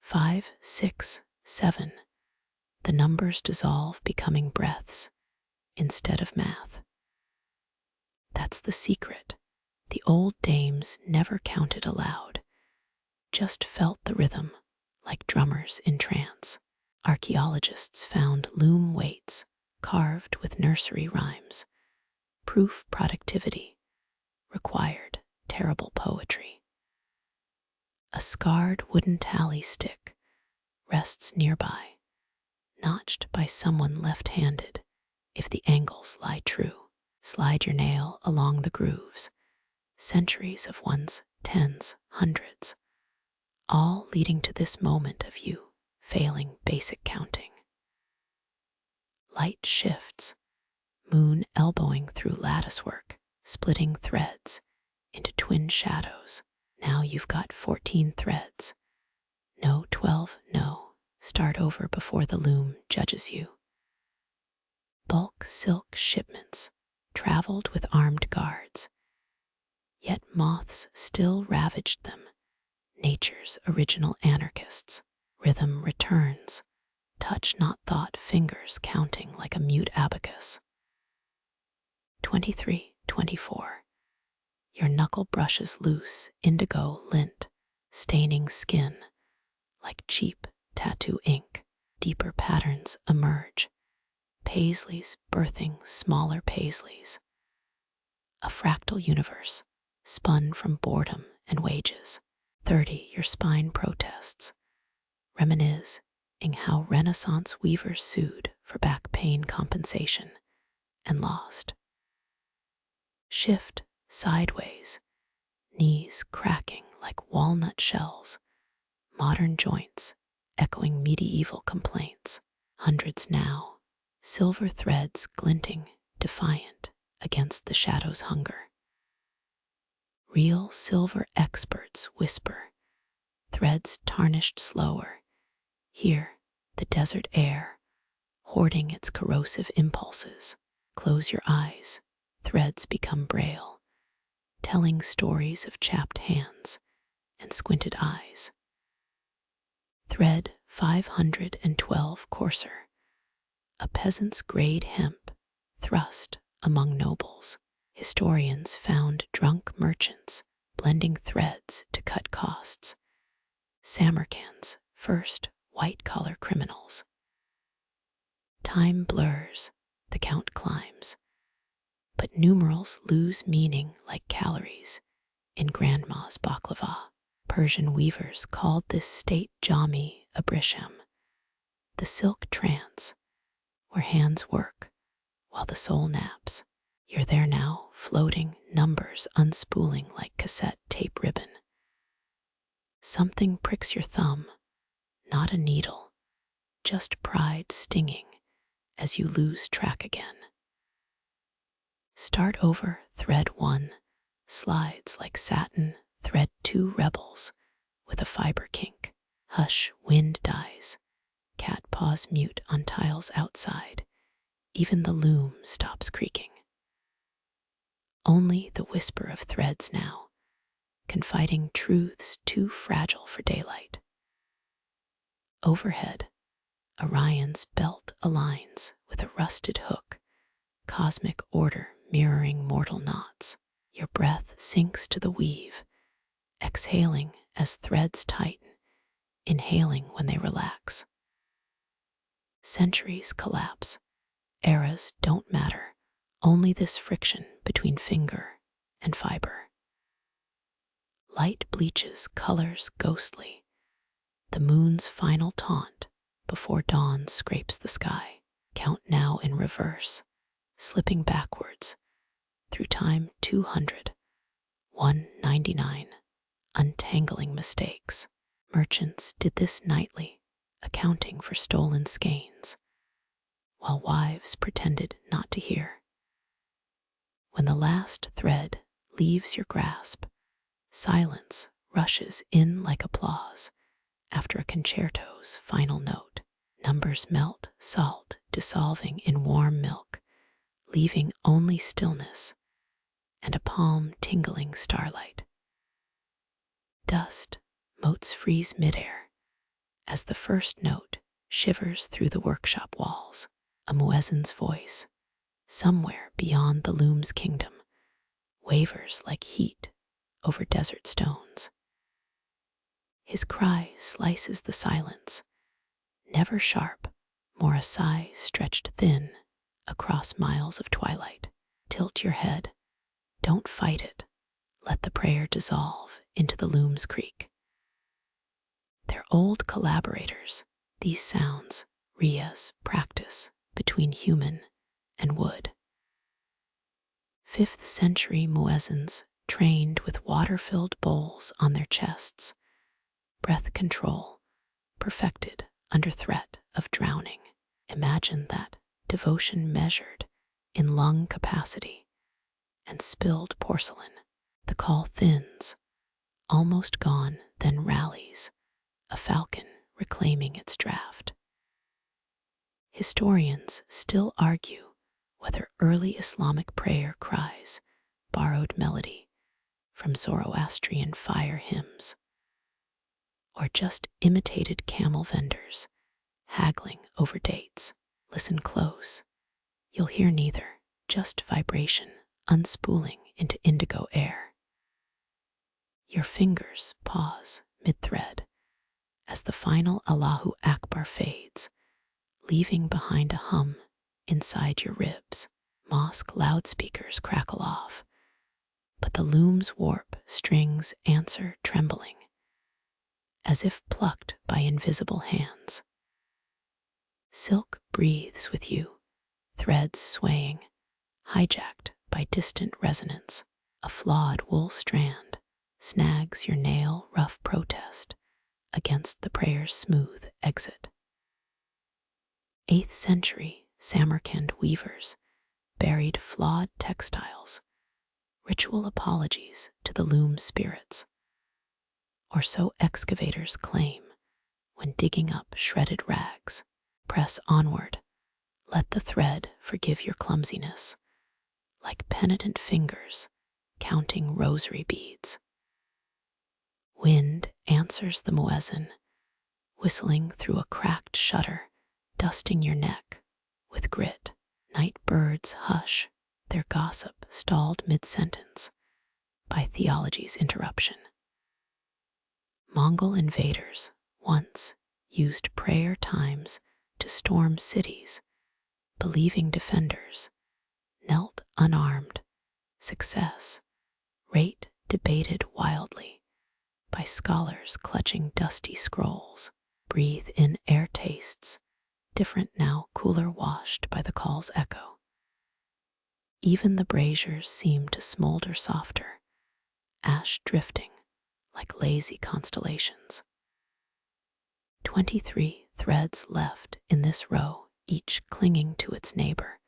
5, 6, 7. The numbers dissolve, becoming breaths instead of math. That's the secret. The old dames never counted aloud, just felt the rhythm like drummers in trance. Archaeologists found loom weights carved with nursery rhymes, proof productivity required terrible poetry. A scarred wooden tally stick rests nearby, notched by someone left-handed if the angles lie true. Slide your nail along the grooves, centuries of ones, tens, hundreds, all leading to this moment of you failing basic counting. Light shifts, moon elbowing through lattice work, splitting threads into twin shadows. Now you've got 14 threads. No 12, no. Start over before the loom judges you. Bulk silk shipments traveled with armed guards, yet moths still ravaged them. Nature's original anarchists. Rhythm returns, touch not thought, fingers counting like a mute abacus. 23, 24. Your knuckle brushes loose, indigo lint, staining skin like cheap tattoo ink. Deeper patterns emerge, paisleys birthing smaller paisleys. A fractal universe, spun from boredom and wages. 30. Your spine protests, reminiscing how Renaissance weavers sued for back pain compensation and lost. Shift sideways, knees cracking like walnut shells, modern joints echoing medieval complaints. Hundreds now, silver threads glinting, defiant against the shadow's hunger. Real silver experts whisper, threads tarnished slower. Here, the desert air, hoarding its corrosive impulses. Close your eyes, threads become braille, telling stories of chapped hands and squinted eyes. Thread 512 coarser, a peasant's grade hemp thrust among nobles. Historians found drunk merchants blending threads to cut costs. Samarkand's first white-collar criminals. Time blurs, the count climbs, but numerals lose meaning like calories in grandma's baklava. Persian weavers called this state jami abrisham, the silk trance, where hands work while the soul naps. You're there now, floating, numbers unspooling like cassette tape ribbon. Something pricks your thumb, not a needle, just pride stinging as you lose track again. Start over, thread 1, slides like satin, thread 2 rebels with a fiber kink. Hush, wind dies, cat paws mute on tiles outside, even the loom stops creaking. Only the whisper of threads now, confiding truths too fragile for daylight. Overhead, Orion's belt aligns with a rusted hook, cosmic order mirroring mortal knots. Your breath sinks to the weave, exhaling as threads tighten, inhaling when they relax. Centuries collapse, eras don't matter, only this friction between finger and fiber. Light bleaches colors ghostly, the moon's final taunt before dawn scrapes the sky. Count now in reverse, slipping backwards through time 200, 199, untangling mistakes. Merchants did this nightly, accounting for stolen skeins, while wives pretended not to hear. When the last thread leaves your grasp, silence rushes in like applause after a concerto's final note. Numbers melt, salt dissolving in warm milk, leaving only stillness and a palm tingling starlight. Dust motes freeze midair as the first note shivers through the workshop walls. A muezzin's voice, somewhere beyond the Loom's kingdom, wavers like heat over desert stones. His cry slices the silence, never sharp, more a sigh stretched thin across miles of twilight. Tilt your head, don't fight it, let the prayer dissolve into the Loom's creak. They're old collaborators, these sounds, Ria's practice between human and wood. 5th century muezzins trained with water-filled bowls on their chests, breath control perfected under threat of drowning. Imagine that devotion measured in lung capacity and spilled porcelain. The call thins, almost gone, then rallies, a falcon reclaiming its draft. Historians still argue whether early Islamic prayer cries borrowed melody from Zoroastrian fire hymns, or just imitated camel vendors haggling over dates. Listen close. You'll hear neither, just vibration unspooling into indigo air. Your fingers pause mid-thread as the final Allahu Akbar fades, leaving behind a hum inside your ribs. Mosque loudspeakers crackle off, but the loom's warp strings answer trembling, as if plucked by invisible hands. Silk breathes with you, threads swaying, hijacked by distant resonance. A flawed wool strand snags your nail rough protest against the prayer's smooth exit. 8th century Samarkand weavers buried flawed textiles, ritual apologies to the loom spirits, or so excavators claim when digging up shredded rags. Press onward, let the thread forgive your clumsiness, like penitent fingers counting rosary beads. Wind answers the muezzin, whistling through a cracked shutter, dusting your neck with grit. Night birds hush, their gossip stalled mid-sentence by theology's interruption. Mongol invaders once used prayer times to storm cities believing defenders knelt unarmed. Success rate debated wildly by scholars clutching dusty scrolls. Breathe in air tastes, different now, cooler, washed by the call's echo. Even the braziers seem to smolder softer, ash drifting like lazy constellations. 23 threads left in this row, each clinging to its neighbor,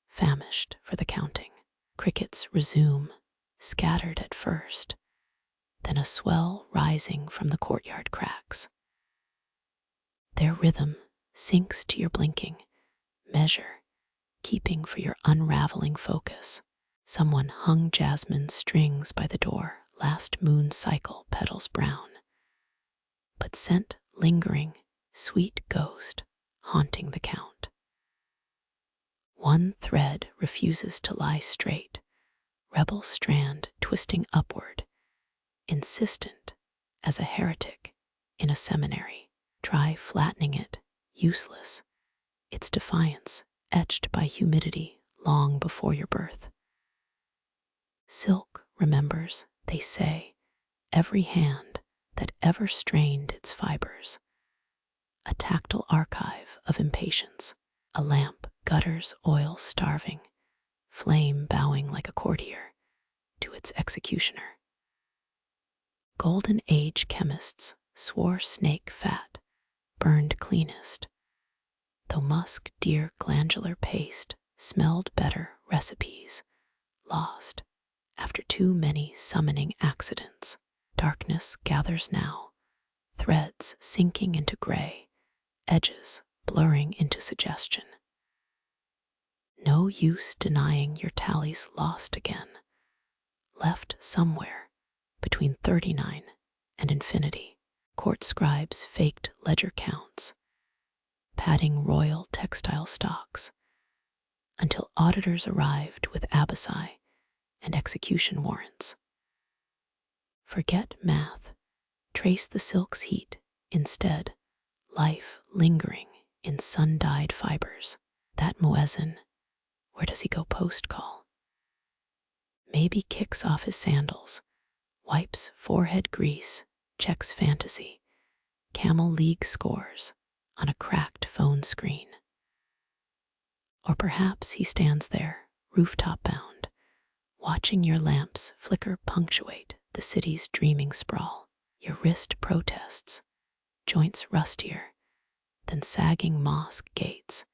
famished for the counting. Crickets resume, scattered at first, then a swell rising from the courtyard cracks. Their rhythm sinks to your blinking measure, keeping for your unraveling focus. Someone hung jasmine strings by the door, last moon cycle petals brown, but scent lingering, sweet ghost haunting the count. One thread refuses to lie straight, rebel strand twisting upward, insistent as a heretic in a seminary. Try flattening it, useless, its defiance etched by humidity long before your birth. Silk remembers, they say, every hand that ever strained its fibers, a tactile archive of impatience, a lamp gutters oil starving, flame bowing like a courtier to its executioner. Golden Age chemists swore snake fat burned cleanest, though musk deer glandular paste smelled better. Recipes lost after too many summoning accidents. Darkness gathers now, threads sinking into gray, edges blurring into suggestion. No use denying your tallies lost again, left somewhere between 39 and infinity. Court scribes faked ledger counts, padding royal textile stocks, until auditors arrived with abaci and execution warrants. Forget math, trace the silk's heat instead, life lingering in sun-dyed fibers. That muezzin, where does he go post-call? Maybe kicks off his sandals, wipes forehead grease, checks fantasy, Camel League scores on a cracked phone screen. Or perhaps he stands there, rooftop-bound, watching your lamps flicker punctuate the city's dreaming sprawl. Your wrist protests, joints rustier than sagging mosque gates,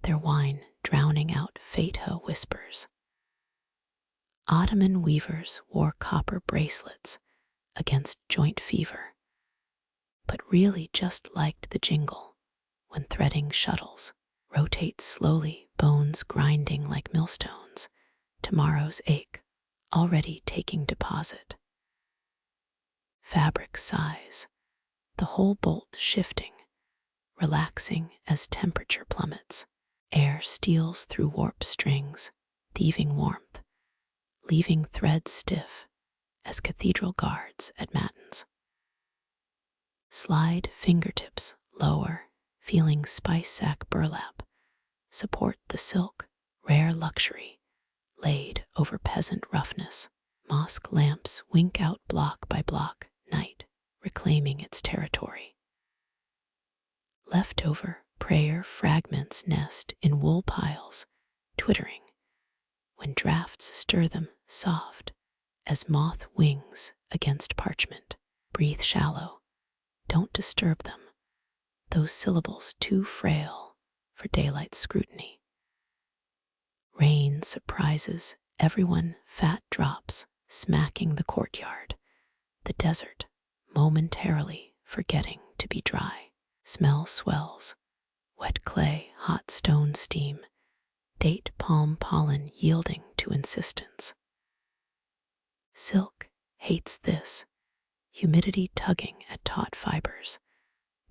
their wine drowning out Fatha whispers. Ottoman weavers wore copper bracelets against joint fever, but really just liked the jingle when threading shuttles. Rotate slowly, bones grinding like millstones, tomorrow's ache already taking deposit. Fabric sighs, the whole bolt shifting, relaxing as temperature plummets. Air steals through warp strings, thieving warmth, leaving threads stiff as cathedral guards at matins. Slide fingertips lower, feeling spice sack burlap, support the silk, rare luxury, laid over peasant roughness. Mosque lamps wink out block by block, night reclaiming its territory. Leftover prayer fragments nest in wool piles, twittering when drafts stir them soft as moth wings against parchment. Breathe shallow, don't disturb them, those syllables too frail for daylight scrutiny. Rain surprises everyone, fat drops smacking the courtyard, the desert momentarily forgetting to be dry. Smell swells, wet clay, hot stone steam, date palm pollen yielding to insistence. Silk hates this, humidity tugging at taut fibers,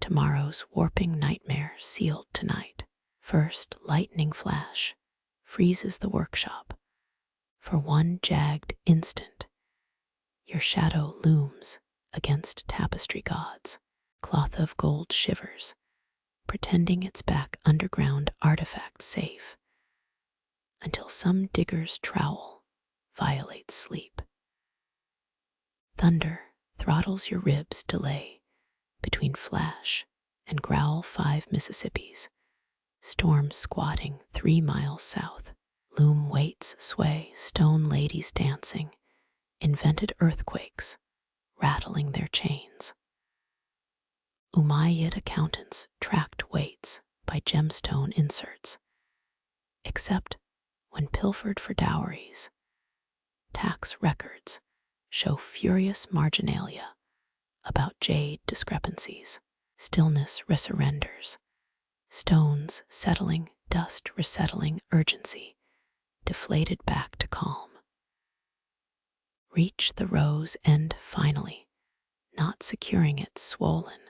tomorrow's warping nightmare sealed tonight. First lightning flash freezes the workshop. For one jagged instant, your shadow looms against tapestry gods. Cloth of gold shivers, pretending it's back underground artifact safe. until some digger's trowel violates sleep. Thunder throttles your ribs delay between flash and growl 5 Mississippis, storm squatting 3 miles south. Loom weights sway, stone ladies dancing, invented earthquakes rattling their chains. Umayyad accountants tracked weights by gemstone inserts, except when pilfered for dowries. Tax records show furious marginalia about jade discrepancies. Stillness resurrenders, stones settling, dust resettling, urgency deflated back to calm. Reach the rose end finally, not securing it swollen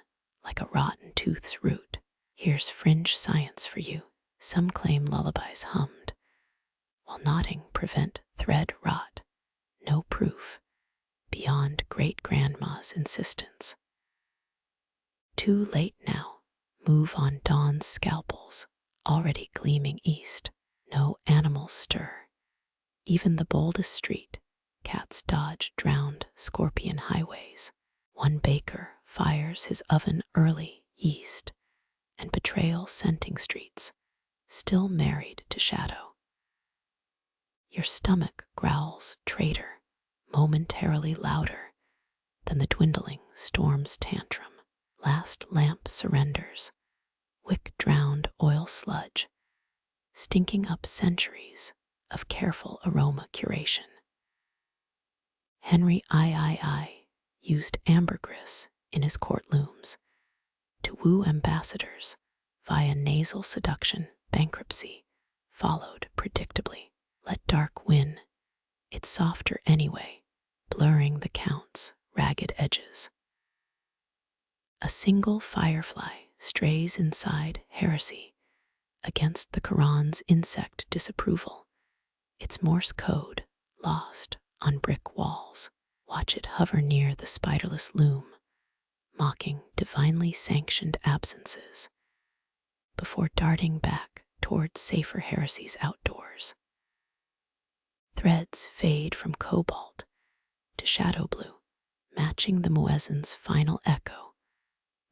like a rotten tooth's root. Here's fringe science for you. Some claim lullabies hummed, while nodding prevent thread rot. No proof beyond great-grandma's insistence. Too late now. Move on dawn's scalpels, already gleaming east. No animals stir. Even the boldest street, cats dodge drowned scorpion highways. One baker fires his oven early, yeast and betrayal scenting streets, still married to shadow. Your stomach growls traitor, momentarily louder than the dwindling storm's tantrum. Last lamp surrenders, wick drowned oil sludge, stinking up centuries of careful aroma curation. Henry III used ambergris in his court looms to woo ambassadors via nasal seduction. Bankruptcy followed predictably. Let dark win, it's softer anyway, blurring the count's ragged edges. A single firefly strays inside heresy against the Quran's insect disapproval, its Morse code lost on brick walls. Watch it hover near the spiderless loom, mocking divinely sanctioned absences, before darting back toward safer heresies outdoors. Threads fade from cobalt to shadow blue, matching the muezzin's final echo,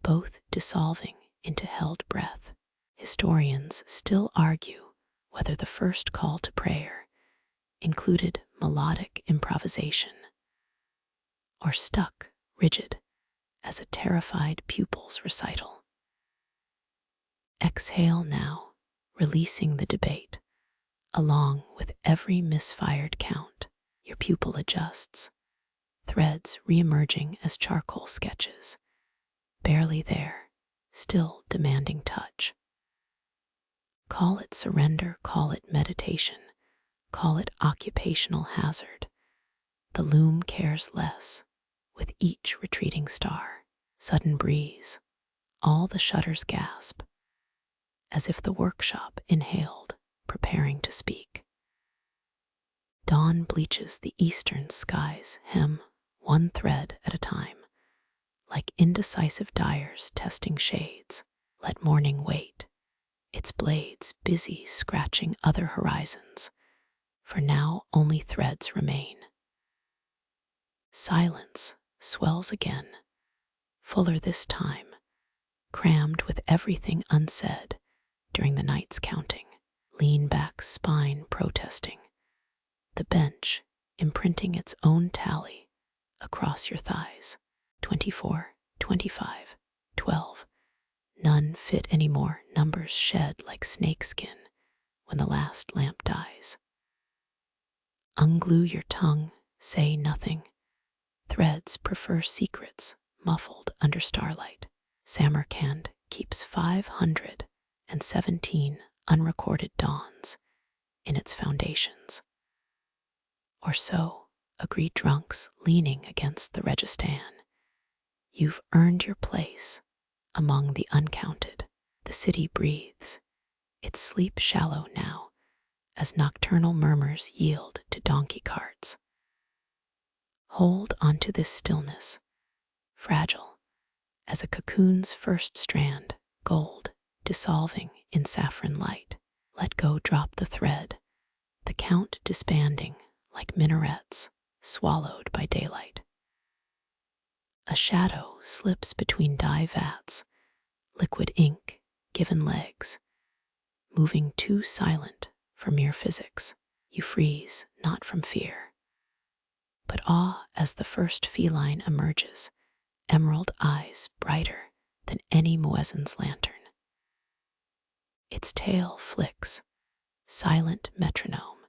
both dissolving into held breath. Historians still argue whether the first call to prayer included melodic improvisation or stuck rigid as a terrified pupil's recital. Exhale now, releasing the debate. Along with every misfired count, your pupil adjusts, threads re-emerging as charcoal sketches, barely there, still demanding touch. Call it surrender, call it meditation, call it occupational hazard. The loom cares less with each retreating star. Sudden breeze, all the shutters gasp, as if the workshop inhaled, preparing to speak. Dawn bleaches the eastern sky's hem, one thread at a time, like indecisive dyers testing shades. Let morning wait, its blades busy scratching other horizons, for now only threads remain. Silence swells again, fuller this time, crammed with everything unsaid during the night's counting. Lean back spine protesting, the bench imprinting its own tally across your thighs. 24, 25, 12. None fit anymore. Numbers shed like snakeskin when the last lamp dies. Unglue your tongue, say nothing. Threads prefer secrets muffled under starlight. Samarkand keeps 517 unrecorded dawns in its foundations. Or so agree drunks leaning against the registan. You've earned your place among the uncounted. The city breathes, its sleep shallow now, as nocturnal murmurs yield to donkey carts. Hold onto this stillness, fragile as a cocoon's first strand, gold dissolving in saffron light. Let go, drop the thread, the count disbanding like minarets swallowed by daylight. A shadow slips between dye vats, liquid ink given legs, moving too silent for mere physics. You freeze, not from fear, but awe as the first feline emerges, emerald eyes brighter than any muezzin's lantern. Its tail flicks, silent metronome,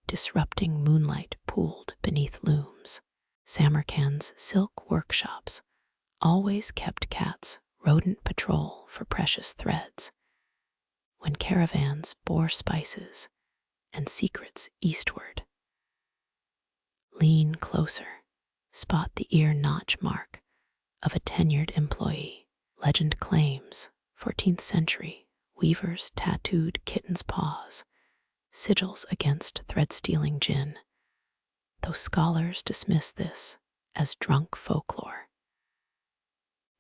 disrupting moonlight pooled beneath looms. Samarkand's silk workshops always kept cats rodent patrol for precious threads. When caravans bore spices and secrets eastward, lean closer, spot the ear notch mark of a tenured employee. Legend claims 14th century weavers tattooed kittens' paws, sigils against thread-stealing gin, though scholars dismiss this as drunk folklore.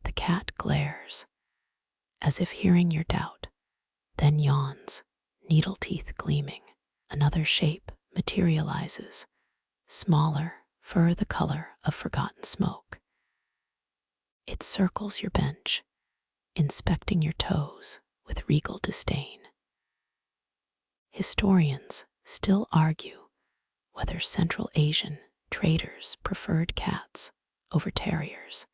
The cat glares, as if hearing your doubt, then yawns, needle teeth gleaming. Another shape materializes, smaller, fur the color of forgotten smoke. It circles your bench, inspecting your toes with regal disdain. Historians still argue whether Central Asian traders preferred cats over terriers,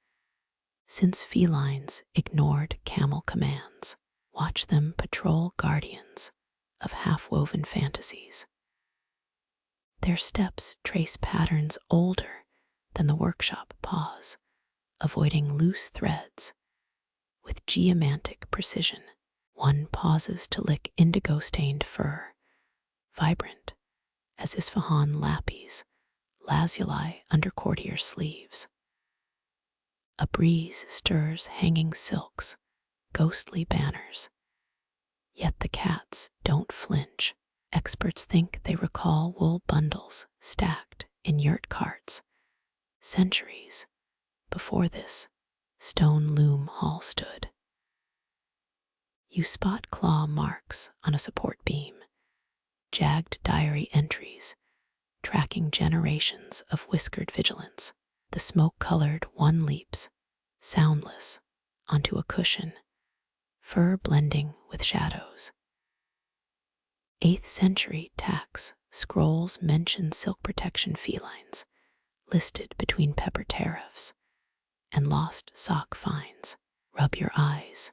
since felines ignored camel commands. Watch them patrol, guardians of half-woven fantasies. Their steps trace patterns older than the workshop paws, avoiding loose threads with geomantic precision. One pauses to lick indigo-stained fur, vibrant as Isfahan lapis, lazuli under courtier sleeves. A breeze stirs hanging silks, ghostly banners. Yet the cats don't flinch. Experts think they recall wool bundles stacked in yurt carts, centuries before this stone loom hall stood. You spot claw marks on a support beam, jagged diary entries, tracking generations of whiskered vigilance. The smoke-colored one leaps, soundless, onto a cushion, fur blending with shadows. 8th century tax scrolls mention silk protection felines, listed between pepper tariffs and lost sock fines. Rub your eyes.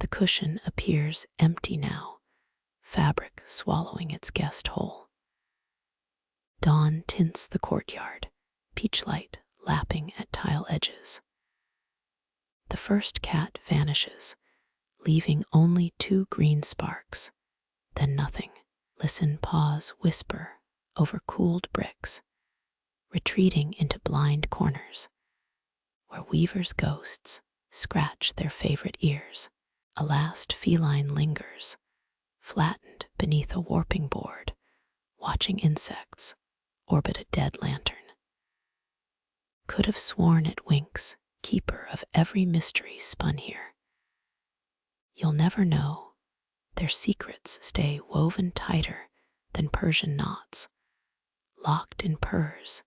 The cushion appears empty now, fabric swallowing its guest whole. Dawn tints the courtyard, peach light lapping at tile edges. The first cat vanishes, leaving only 2 green sparks, then nothing. Listen, pause, whisper over cooled bricks, retreating into blind corners where weavers' ghosts scratch their favorite ears. A last feline lingers, flattened beneath a warping board, watching insects orbit a dead lantern. Could have sworn it winks, keeper of every mystery spun here. You'll never know. Their secrets stay woven tighter than Persian knots, locked in purrs,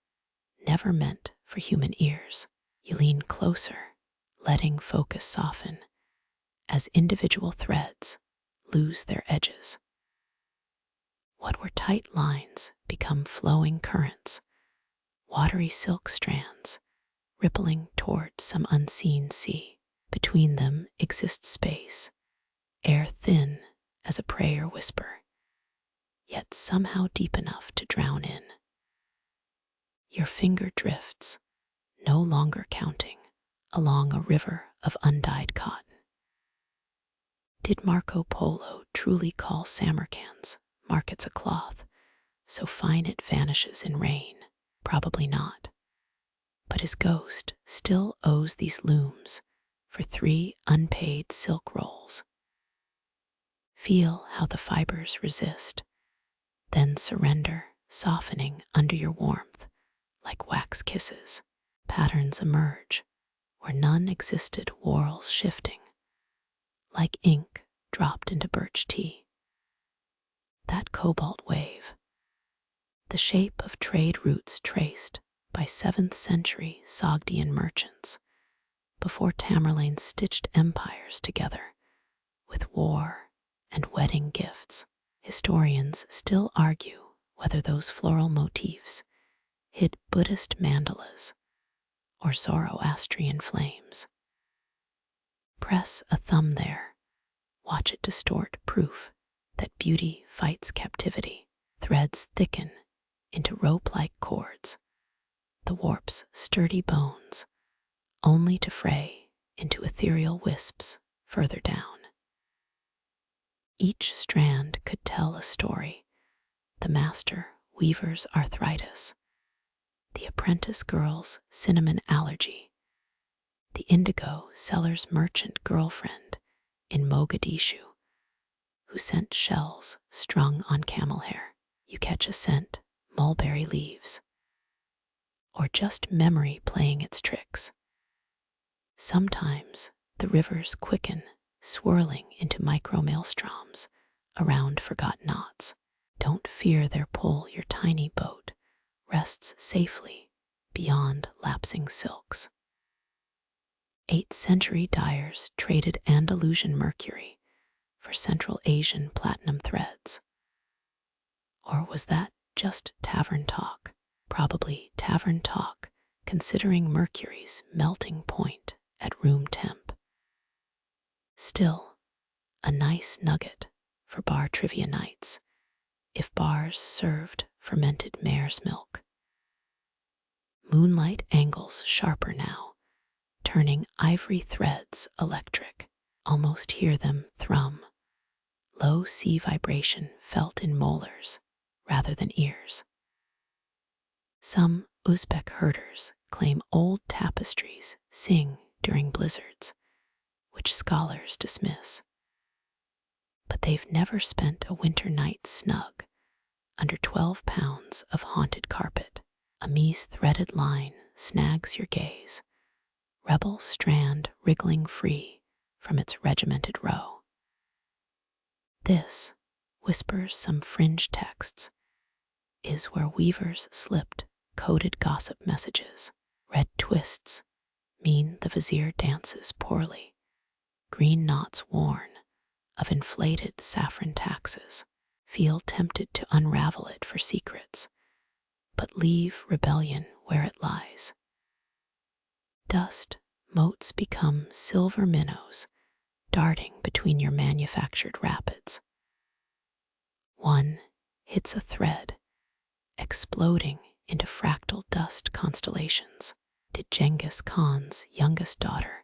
never meant for human ears. You lean closer, letting focus soften, as individual threads lose their edges. What were tight lines become flowing currents, watery silk strands rippling toward some unseen sea. Between them exists space, air thin as a prayer whisper, yet somehow deep enough to drown in. Your finger drifts, no longer counting, along a river of undyed cotton. Did Marco Polo truly call Samarkand's markets a cloth, so fine it vanishes in rain? Probably not. But his ghost still owes these looms for 3 unpaid silk rolls. Feel how the fibers resist, then surrender, softening under your warmth like wax kisses. Patterns emerge where none existed, whorls shifting like ink dropped into birch tea. That cobalt wave, the shape of trade routes traced by 7th century Sogdian merchants before Tamerlane stitched empires together with war and wedding gifts. Historians still argue whether those floral motifs hid Buddhist mandalas or Zoroastrian flames. Press a thumb there, watch it distort proof that beauty fights captivity. Threads thicken into rope-like cords, the warp's sturdy bones, only to fray into ethereal wisps further down. Each strand could tell a story: the master weaver's arthritis, the apprentice girl's cinnamon allergy, the indigo seller's merchant girlfriend in Mogadishu who sent shells strung on camel hair. You catch a scent, mulberry leaves, or just memory playing its tricks. Sometimes the rivers quicken, swirling into micro maelstroms around forgotten knots. Don't fear their pull, your tiny boat rests safely beyond lapsing silks. 8th century dyers traded Andalusian mercury for Central Asian platinum threads. Or was that just tavern talk? Probably tavern talk, considering mercury's melting point at room temp. Still, a nice nugget for bar trivia nights, if bars served fermented mare's milk. Moonlight angles sharper now, turning ivory threads electric. Almost hear them thrum. Low sea vibration felt in molars rather than ears. Some Uzbek herders claim old tapestries sing during blizzards, which scholars dismiss. But they've never spent a winter night snug under 12 pounds of haunted carpet. A mise threaded line snags your gaze, rebel strand wriggling free from its regimented row. This, whispers some fringe texts, is where weavers slipped coded gossip messages. Red twists mean the vizier dances poorly. Green knots warn of inflated saffron taxes. Feel tempted to unravel it for secrets, but leave rebellion where it lies. Dust motes become silver minnows darting between your manufactured rapids. One hits a thread, exploding into fractal dust constellations. Did Genghis Khan's youngest daughter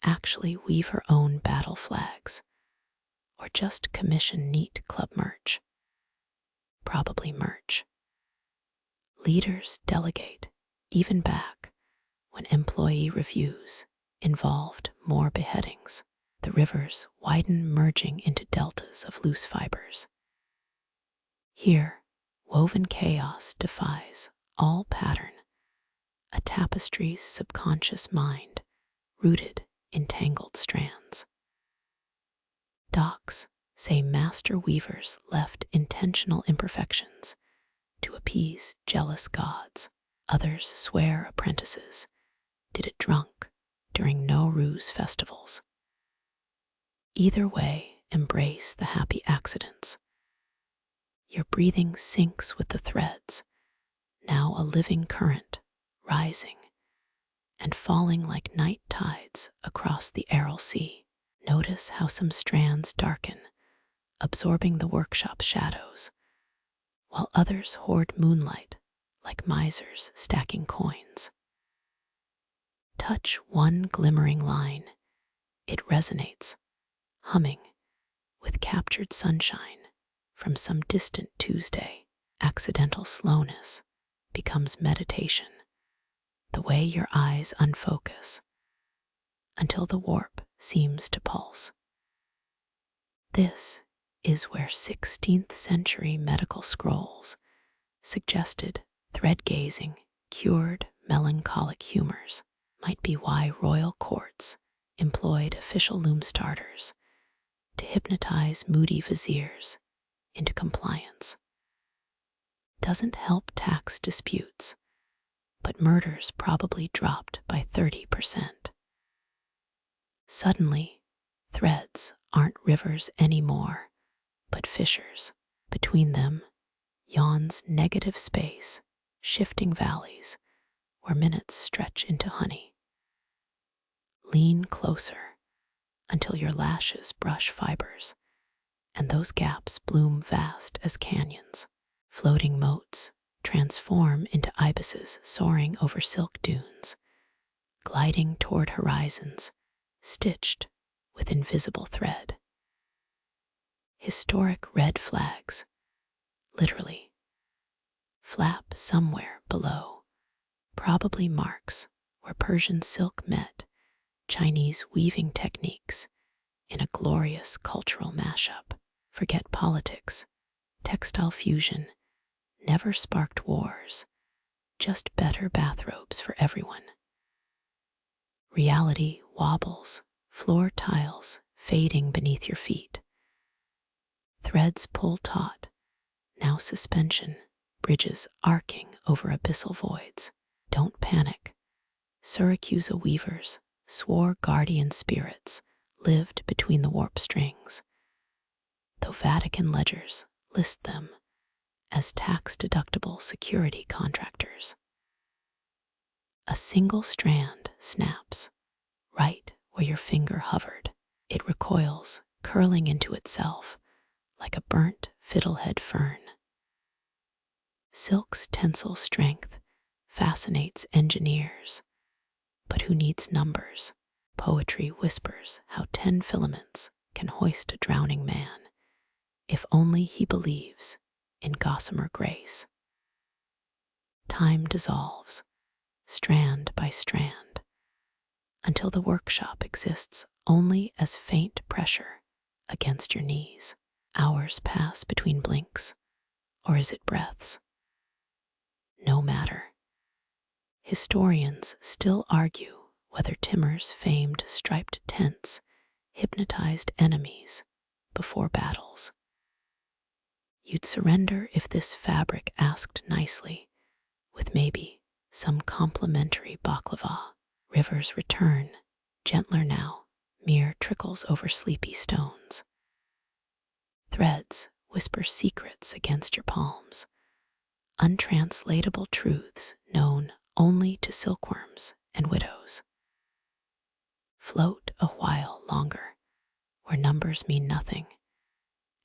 actually weave her own battle flags, or just commission neat club merch? Probably merch. Leaders delegate, even back when employee reviews involved more beheadings. The rivers widen, merging into deltas of loose fibers. Here, woven chaos defies all pattern, a tapestry's subconscious mind rooted in tangled strands. Docs say master weavers left intentional imperfections to appease jealous gods. Others swear apprentices did it drunk during no ruse festivals. Either way, embrace the happy accidents. Your breathing syncs with the threads, now a living current, rising and falling like night tides across the Aral Sea. Notice how some strands darken, absorbing the workshop shadows, while others hoard moonlight like misers stacking coins. Touch one glimmering line, it resonates, humming with captured sunshine from some distant Tuesday. Accidental slowness becomes meditation, the way your eyes unfocus until the warp seems to pulse. This is where 16th century medical scrolls suggested thread gazing cured melancholic humors. Might be why royal courts employed official loom starters to hypnotize moody viziers into compliance. doesn't help tax disputes, but murders probably dropped by 30%. Suddenly, threads aren't rivers anymore, but fissures. Between them yawns negative space, shifting valleys where minutes stretch into honey. Lean closer until your lashes brush fibers, and those gaps bloom vast as canyons. Floating moats transform into ibises soaring over silk dunes, gliding toward horizons stitched with invisible thread. Historic red flags, literally, flap somewhere below, probably marks where Persian silk met Chinese weaving techniques in a glorious cultural mashup. Forget politics, textile fusion never sparked wars, just better bathrobes for everyone. Reality wobbles, floor tiles fading beneath your feet. Threads pull taut, now suspension, bridges arcing over abyssal voids. Don't panic. Syracuse weavers swore guardian spirits lived between the warp strings, though Vatican ledgers list them as tax-deductible security contractors. A single strand snaps right where your finger hovered. It recoils, curling into itself like a burnt fiddlehead fern. Silk's tensile strength fascinates engineers, but who needs numbers? Poetry whispers how 10 filaments can hoist a drowning man, if only he believes in gossamer grace. Time dissolves, strand by strand, until the workshop exists only as faint pressure against your knees. Hours pass between blinks, or is it breaths? No matter. Historians still argue whether Timur's famed striped tents hypnotized enemies before battles. You'd surrender if this fabric asked nicely, with maybe some complimentary baklava. Rivers return, gentler now, mere trickles over sleepy stones. Threads whisper secrets against your palms, untranslatable truths known only to silkworms and widows. Float a while longer, where numbers mean nothing,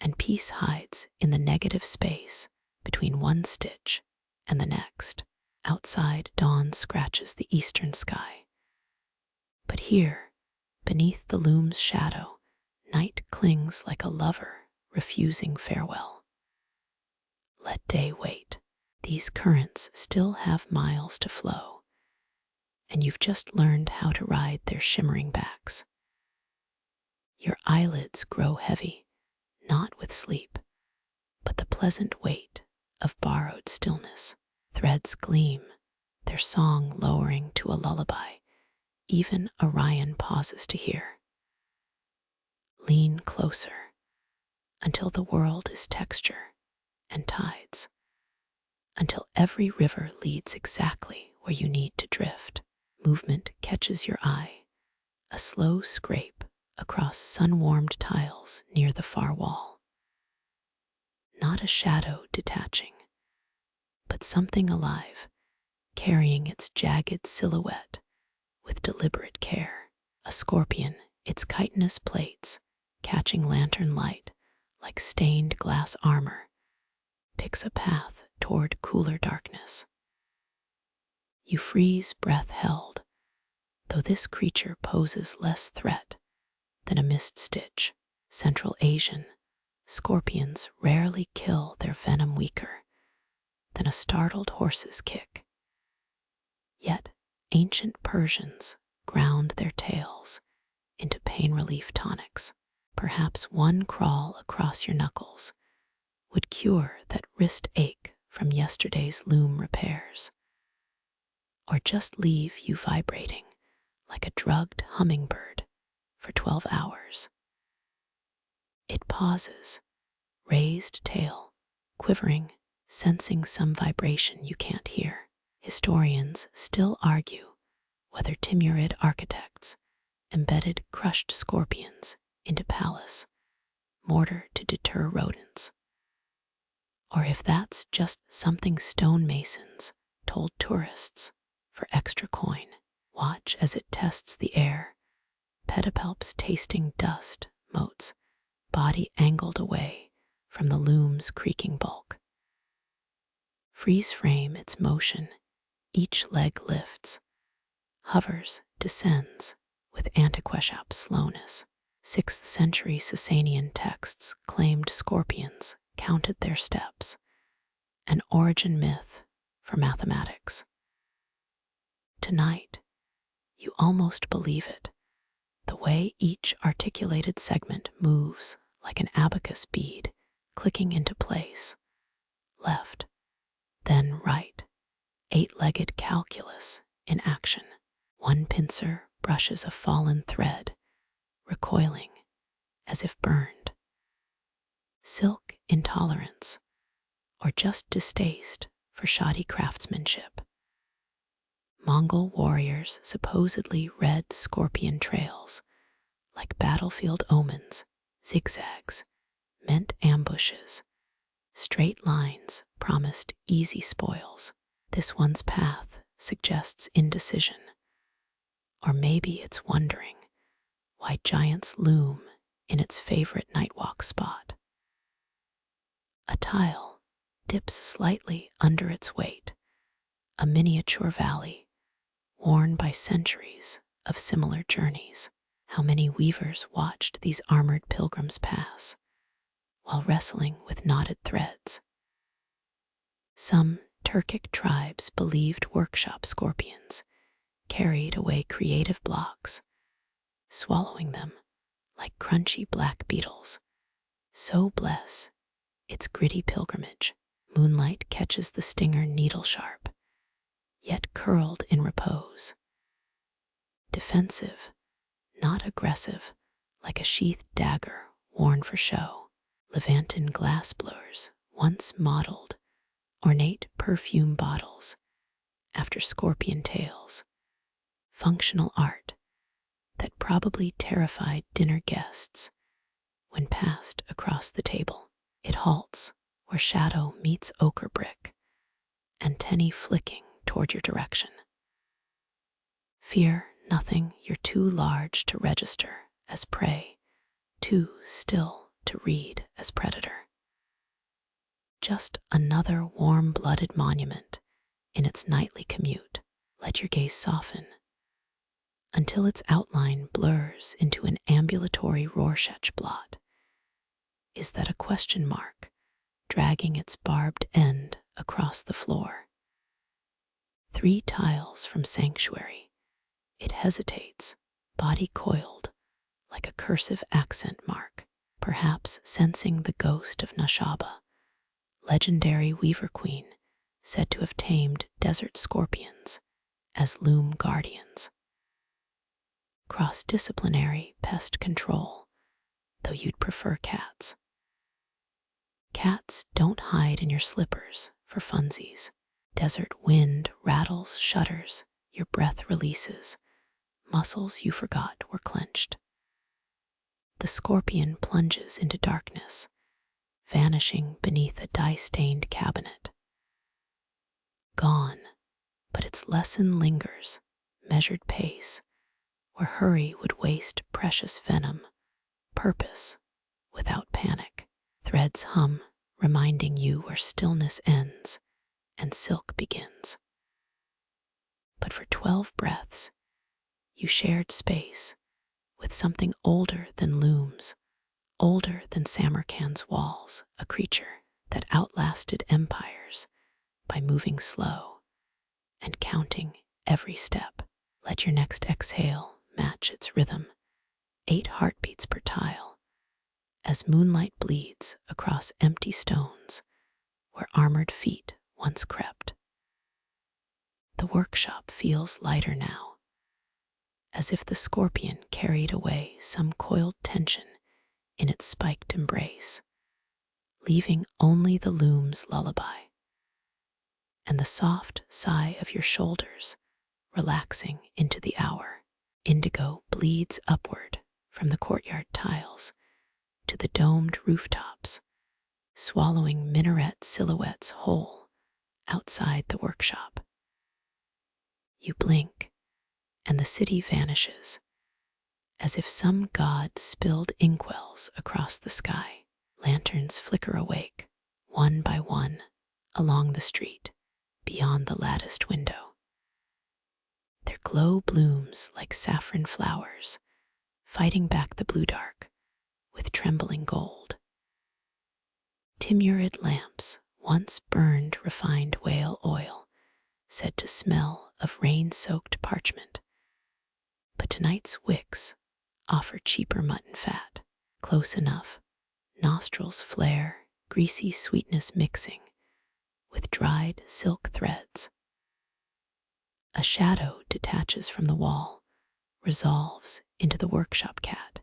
and peace hides in the negative space between one stitch and the next. Outside, dawn scratches the eastern sky. But here, beneath the loom's shadow, night clings like a lover refusing farewell. Let day wait. These currents still have miles to flow, and you've just learned how to ride their shimmering backs. Your eyelids grow heavy, not with sleep, but the pleasant weight of borrowed stillness. Threads gleam, their song lowering to a lullaby. Even Orion pauses to hear. Lean closer until the world is texture and tides, until every river leads exactly where you need to drift. Movement catches your eye, a slow scrape across sun-warmed tiles near the far wall. Not a shadow detaching, but something alive, carrying its jagged silhouette with deliberate care. A scorpion, its chitinous plates catching lantern light like stained glass armor, picks a path toward cooler darkness. You freeze, breath held, though this creature poses less threat than a mist stitch. Central Asian scorpions rarely kill, their venom weaker than a startled horse's kick. Yet ancient Persians ground their tails into pain relief tonics. Perhaps one crawl across your knuckles would cure that wrist ache from yesterday's loom repairs, or just leave you vibrating like a drugged hummingbird for 12 hours. It pauses, raised tail, quivering, sensing some vibration you can't hear. Historians still argue whether Timurid architects embedded crushed scorpions into palace mortar to deter rodents, or if that's just something stonemasons told tourists for extra coin. Watch as it tests the air, pedipalps tasting dust motes, body angled away from the loom's creaking bulk. Freeze frame its motion, each leg lifts, hovers, descends with antiqueshap slowness. 6th century Sasanian texts claimed scorpions counted their steps, an origin myth for mathematics. Tonight, you almost believe it, the way each articulated segment moves like an abacus bead clicking into place. Left, then right, 8-legged calculus in action. One pincer brushes a fallen thread, recoiling as if burned. Silk intolerance, or just distaste for shoddy craftsmanship. Mongol warriors supposedly read scorpion trails like battlefield omens, zigzags meant ambushes, straight lines promised easy spoils. This one's path suggests indecision, or maybe it's wondering why giants loom in its favorite nightwalk spot. A tile dips slightly under its weight, a miniature valley worn by centuries of similar journeys. How many weavers watched these armored pilgrims pass while wrestling with knotted threads? Some Turkic tribes believed workshop scorpions carried away creative blocks, swallowing them like crunchy black beetles. So bless its gritty pilgrimage. Moonlight catches the stinger needle sharp, yet curled in repose. Defensive, not aggressive, like a sheathed dagger worn for show. Levantin glass blurs once modeled ornate perfume bottles after scorpion tails. Functional art that probably terrified dinner guests when passed across the table. It halts where shadow meets ochre brick, antennae flicking toward your direction. Fear nothing, you're too large to register as prey, too still to read as predator. Just another warm-blooded monument in its nightly commute. Let your gaze soften until its outline blurs into an ambulatory Rorschach blot. Is that a question mark dragging its barbed end across the floor? 3 tiles from sanctuary. It hesitates, body coiled like a cursive accent mark, perhaps sensing the ghost of Nashaba, legendary weaver queen said to have tamed desert scorpions as loom guardians. Cross-disciplinary pest control, though you'd prefer cats. Cats don't hide in your slippers for funsies. Desert wind rattles shutters, your breath releases, muscles you forgot were clenched. The scorpion plunges into darkness, vanishing beneath a dye-stained cabinet. Gone, but its lesson lingers, measured pace, where hurry would waste precious venom, purpose without panic. Threads hum, reminding you where stillness ends and silk begins. But for 12 breaths, you shared space with something older than looms, older than Samarkand's walls, a creature that outlasted empires by moving slow and counting every step. Let your next exhale match its rhythm, 8 heartbeats per tile, as moonlight bleeds across empty stones where armored feet once crept. The workshop feels lighter now, as if the scorpion carried away some coiled tension in its spiked embrace, leaving only the loom's lullaby. and the soft sigh of your shoulders relaxing into the hour. Indigo bleeds upward from the courtyard tiles to the domed rooftops, swallowing minaret silhouettes whole outside the workshop. You blink, and the city vanishes, as if some god spilled inkwells across the sky. Lanterns flicker awake, one by one, along the street, beyond the latticed window. Their glow blooms like saffron flowers, fighting back the blue dark with trembling gold. Timurid lamps once burned refined whale oil, said to smell of rain-soaked parchment, but tonight's wicks offer cheaper mutton fat. Close enough, nostrils flare, greasy sweetness mixing with dried silk threads. A shadow detaches from the wall, resolves into the workshop cat,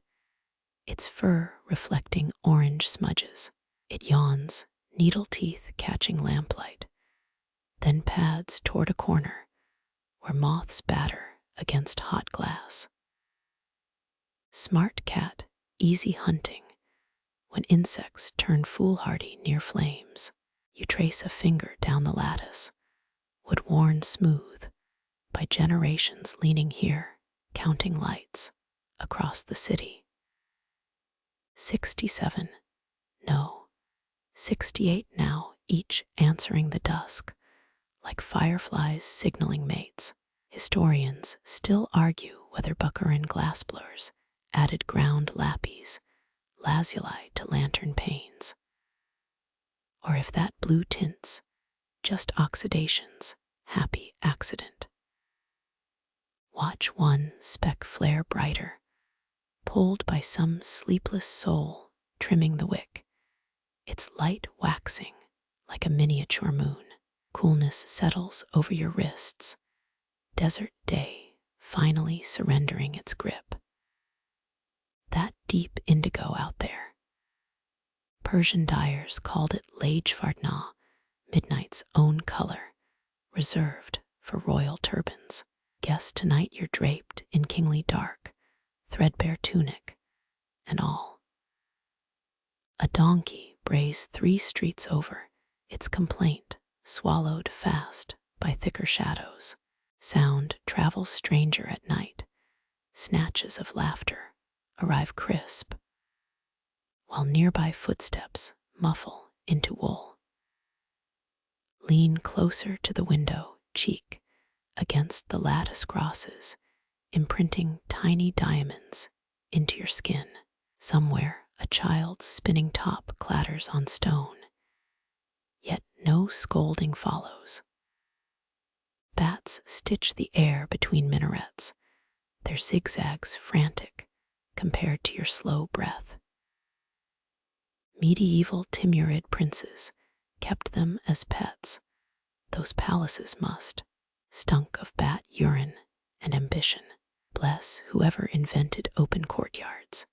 its fur reflecting orange smudges. It yawns, needle teeth catching lamplight, then pads toward a corner where moths batter against hot glass. Smart cat, easy hunting when insects turn foolhardy near flames. You trace a finger down the lattice, wood worn smooth by generations leaning here, counting lights across the city. 67, no, 68 now, each answering the dusk, like fireflies signaling mates. Historians still argue whether Bucker and glassblowers added ground lapis, lazuli to lantern panes, or if that blue tint's just oxidation's happy accident. Watch one speck flare brighter, pulled by some sleepless soul trimming the wick, its light waxing like a miniature moon. Coolness settles over your wrists, desert day finally surrendering its grip. That deep indigo out there. Persian dyers called it lage-fardna, midnight's own color, reserved for royal turbans. Guess tonight you're draped in kingly dark, threadbare tunic and all. A donkey brays 3 streets over, its complaint swallowed fast by thicker shadows. Sound travels stranger at night, snatches of laughter arrive crisp, while nearby footsteps muffle into wool. Lean closer to the window, cheek against the lattice grosses, imprinting tiny diamonds into your skin. Somewhere a child's spinning top clatters on stone, yet no scolding follows. Bats stitch the air between minarets, their zigzags frantic compared to your slow breath. Medieval Timurid princes kept them as pets. Those palaces stunk of bat urine and ambition. Bless whoever invented open courtyards.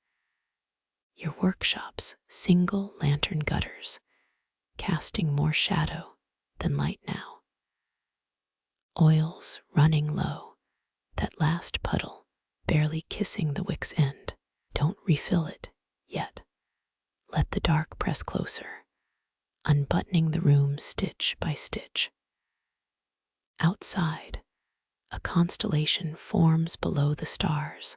Your workshop's single lantern gutters, casting more shadow than light now. Oils running low, that last puddle barely kissing the wick's end. Don't refill it yet. Let the dark press closer, unbuttoning the room stitch by stitch. Outside, a constellation forms below the stars,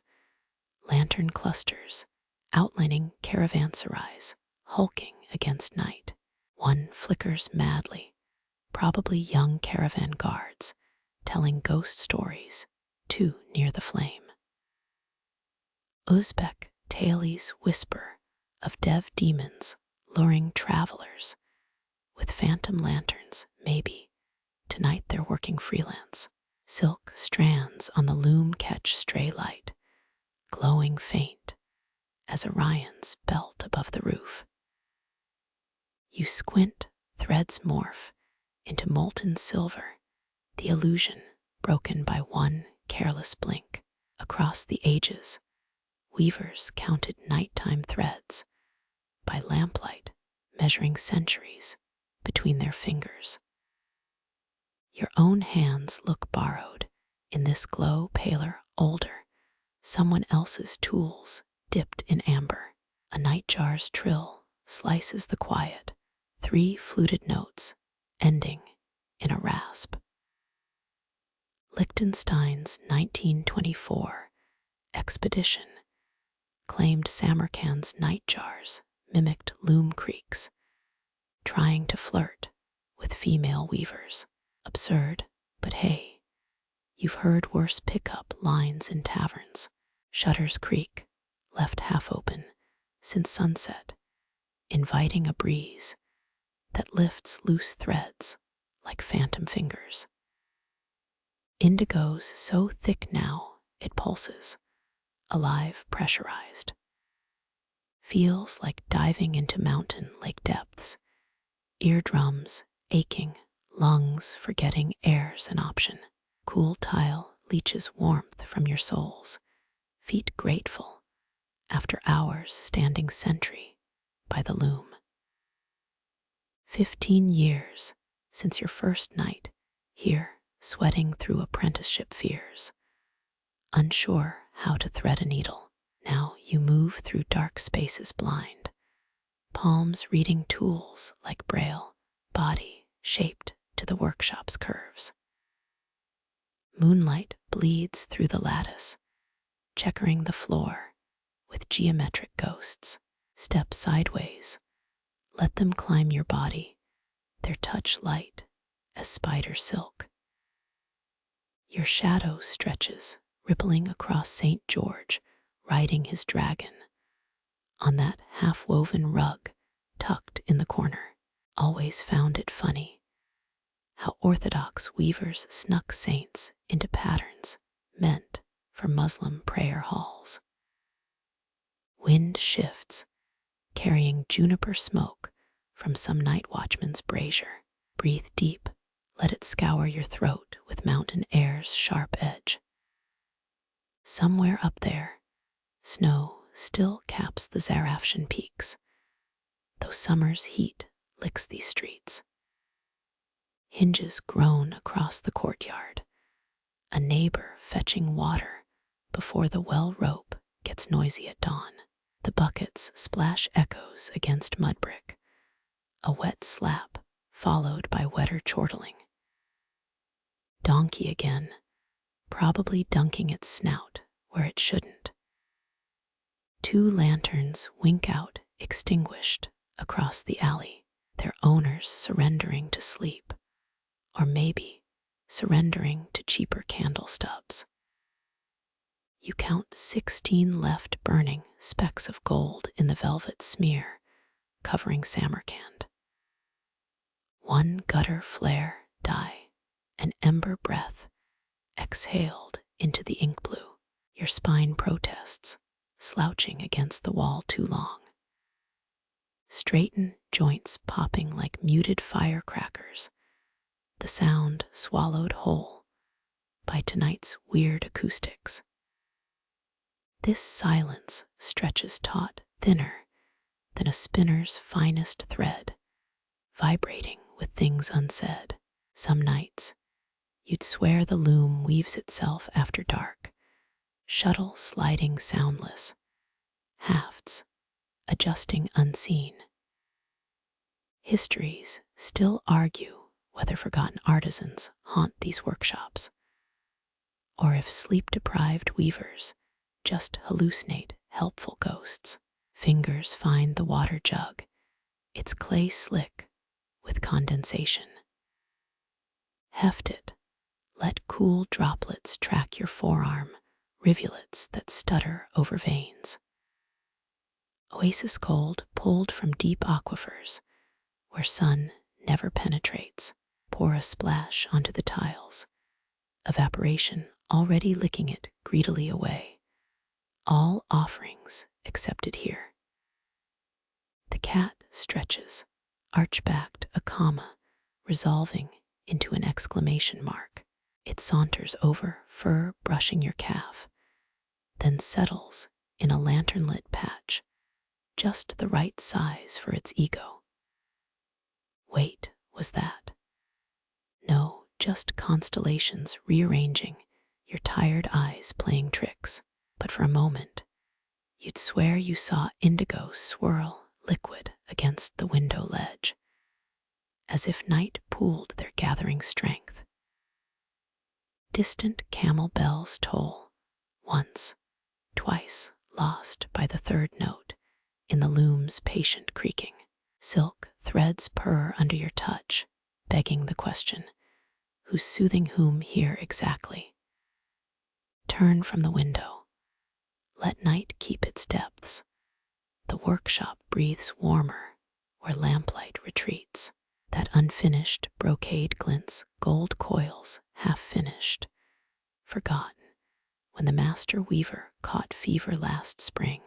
lantern clusters outlining caravanserais, hulking against night. One flickers madly, probably young caravan guards telling ghost stories too near the flame. Uzbek tailies whisper of dev demons luring travelers with phantom lanterns. Maybe tonight they're working freelance. Silk strands on the loom catch stray light, glowing faint as Orion's belt above the roof. You squint, threads morph into molten silver, the illusion broken by one careless blink. Across the ages, weavers counted nighttime threads by lamplight, measuring centuries between their fingers. Your own hands look borrowed. In this glow, paler, older. Someone else's tools, dipped in amber. A nightjar's trill slices the quiet. 3 fluted notes, ending in a rasp. Liechtenstein's 1924 expedition claimed Samarkand's nightjars mimicked Loom creaks, trying to flirt with female weavers. Absurd, but hey, you've heard worse pickup lines in taverns. Shutters creak, left half open since sunset, inviting a breeze that lifts loose threads like phantom fingers. Indigo's so thick now it pulses, alive, pressurized. Feels like diving into mountain lake depths, eardrums aching, lungs forgetting air's an option. Cool tile leaches warmth from your soles, feet grateful after hours standing sentry by the loom. 15 years since your first night here, sweating through apprenticeship fears. Unsure how to thread a needle, now you move through dark spaces blind. Palms reading tools like braille, body shaped to the workshop's curves. Moonlight bleeds through the lattice, checkering the floor with geometric ghosts. Step sideways, let them climb your body, their touch light as spider silk. Your shadow stretches, rippling across St. George, riding his dragon. On that half-woven rug, tucked in the corner, always found it funny how orthodox weavers snuck saints into patterns meant for Muslim prayer halls. Wind shifts, carrying juniper smoke from some night watchman's brazier. Breathe deep, let it scour your throat with mountain air's sharp edge. Somewhere up there, snow still caps the Zarafshan peaks, though summer's heat licks these streets. Hinges groan across the courtyard, a neighbor fetching water before the well rope gets noisy at dawn. The buckets splash echoes against mud brick, a wet slap followed by wetter chortling. Donkey again, probably dunking its snout where it shouldn't. 2 lanterns wink out, extinguished, across the alley, their owners surrendering to sleep, or maybe surrendering to cheaper candle stubs. You count 16 left burning specks of gold in the velvet smear covering Samarkand. 1 gutter flare die, an ember breath exhaled into the ink blue. Your spine protests, slouching against the wall too long. Straighten joints popping like muted firecrackers, the sound swallowed whole by tonight's weird acoustics. This silence stretches taut, thinner than a spinner's finest thread, vibrating with things unsaid. Some nights, you'd swear the loom weaves itself after dark, shuttle sliding soundless, hafts adjusting unseen. Histories still argue whether forgotten artisans haunt these workshops, or if sleep-deprived weavers just hallucinate helpful ghosts. Fingers find the water jug, its clay slick with condensation. Heft it, let cool droplets track your forearm, rivulets that stutter over veins. Oasis cold pulled from deep aquifers, where sun never penetrates, pour a splash onto the tiles, evaporation already licking it greedily away. All offerings accepted here. The cat stretches, arch-backed a comma, resolving into an exclamation mark. It saunters over, fur brushing your calf, then settles in a lantern-lit patch, just the right size for its ego. Wait, was that? No, just constellations rearranging, your tired eyes playing tricks. But for a moment, you'd swear you saw indigo swirl liquid against the window ledge, as if night pooled their gathering strength. Distant camel bells toll, once, twice, lost by the third note in the loom's patient creaking. Silk threads purr under your touch, begging the question, who's soothing whom here exactly? Turn from the window. Let night keep its depths. The workshop breathes warmer where lamplight retreats. That unfinished brocade glints gold coils half finished, forgotten when the master weaver caught fever last spring.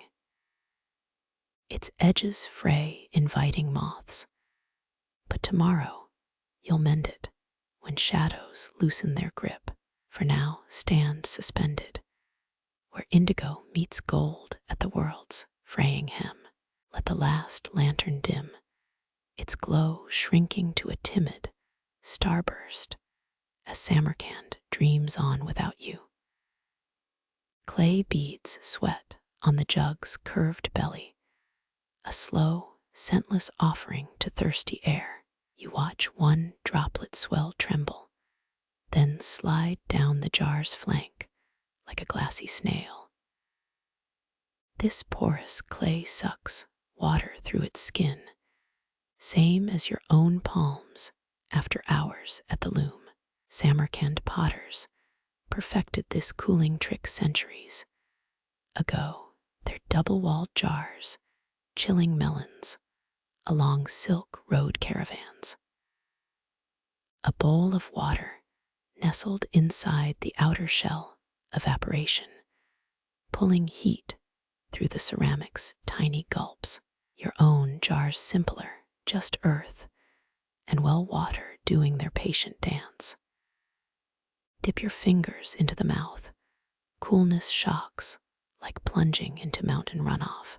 Its edges fray inviting moths, but tomorrow you'll mend it when shadows loosen their grip. For now stand suspended where indigo meets gold at the world's fraying hem. Let the last lantern dim, its glow shrinking to a timid starburst as Samarkand dreams on without you. Clay beads sweat on the jug's curved belly, a slow, scentless offering to thirsty air. You watch one droplet swell tremble, then slide down the jar's flank like a glassy snail. This porous clay sucks water through its skin, same as your own palms after hours at the loom. Samarkand potters perfected this cooling trick centuries ago. Their double-walled jars, chilling melons, along silk road caravans. A bowl of water nestled inside the outer shell, evaporation, pulling heat through the ceramic's tiny gulps. Your own jars simpler, just earth and well water doing their patient dance. Dip your fingers into the mouth. Coolness shocks like plunging into mountain runoff.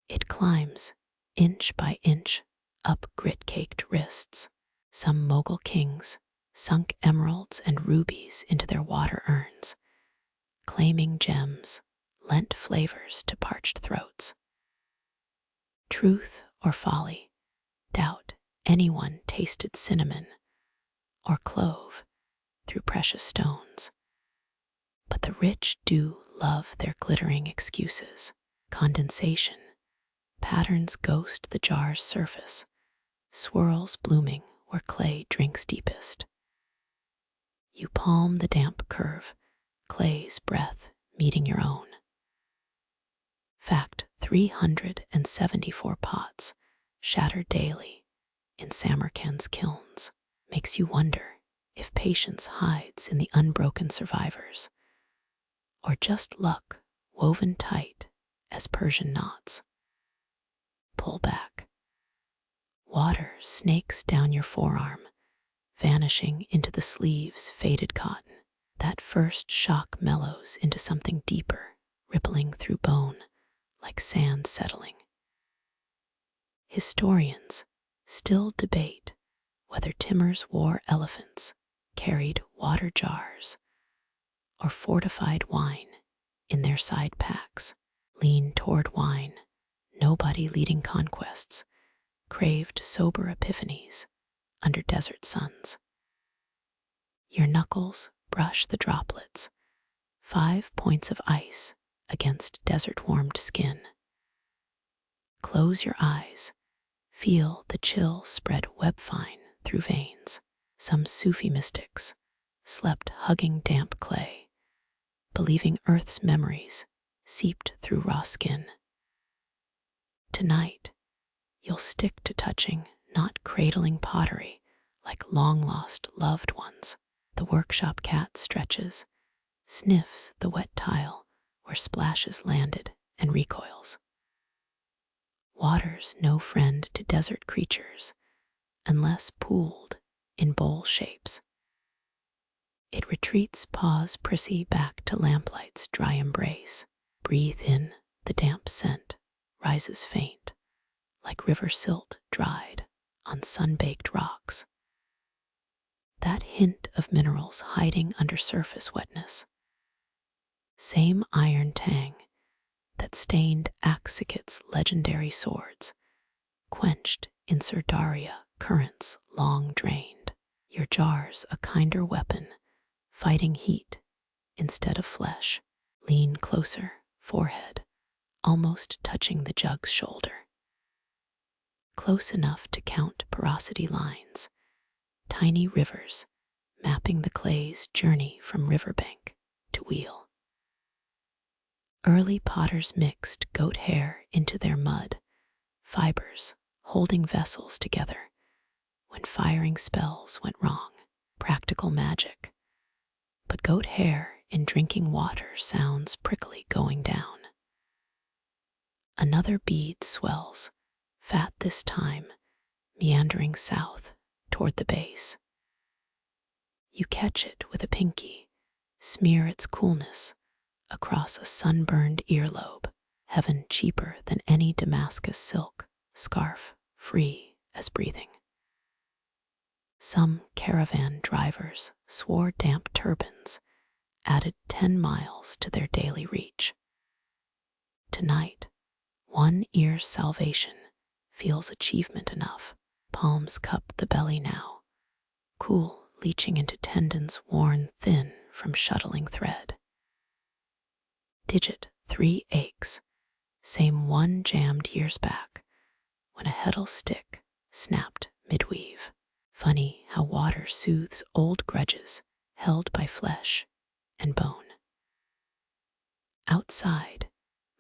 It climbs, inch by inch, up grit-caked wrists. Some mogul kings sunk emeralds and rubies into their water urns, claiming gems lent flavors to parched throats. Truth or folly, doubt anyone tasted cinnamon or clove through precious stones. But the rich do love their glittering excuses. Condensation, patterns ghost the jar's surface, swirls blooming where clay drinks deepest. You palm the damp curve, clay's breath meeting your own. Fact 374 pots shatter daily in Samarkand's kilns makes you wonder if patience hides in the unbroken survivors, or just luck woven tight as Persian knots. Pull back. Water snakes down your forearm, vanishing into the sleeve's faded cotton. That first shock mellows into something deeper, rippling through bone like sand settling. Historians still debate whether Timur's war elephants carried water jars or fortified wine in their side packs. Lean toward wine, nobody leading conquests, craved sober epiphanies under desert suns. Your knuckles brush the droplets, 5 points of ice against desert-warmed skin. Close your eyes, feel the chill spread web-fine through veins. Some Sufi mystics slept hugging damp clay, believing Earth's memories seeped through raw skin. Tonight, you'll stick to touching, not cradling pottery like long-lost loved ones. The workshop cat stretches, sniffs the wet tile where splashes landed and recoils. Water's no friend to desert creatures unless pooled in bowl shapes. It retreats paws prissy back to lamplight's dry embrace. Breathe in the damp scent, rises faint, like river silt dried on sun-baked rocks. that hint of minerals hiding under surface wetness. Same iron tang that stained Axiket's legendary swords, quenched in Sir Daria currents long drained. Your jar's a kinder weapon, fighting heat instead of flesh. Lean closer, forehead almost touching the jug's shoulder. Close enough to count porosity lines, tiny rivers mapping the clay's journey from riverbank to wheel. Early potters mixed goat hair into their mud, fibers holding vessels together when firing spells went wrong. Practical magic. But goat hair in drinking water sounds prickly going down. Another bead swells, fat this time, meandering south toward the base. You catch it with a pinky, smear its coolness across a sunburned earlobe, heaven cheaper than any Damascus silk scarf, free as breathing. Some caravan drivers swore damp turbans added 10 miles to their daily reach. Tonight, one ear's salvation feels achievement enough. Palms cup the belly now, cool leaching into tendons worn thin from shuttling thread. Digit 3 aches, same one jammed years back when a heddle stick snapped midweave. Funny how water soothes old grudges held by flesh and bone. Outside,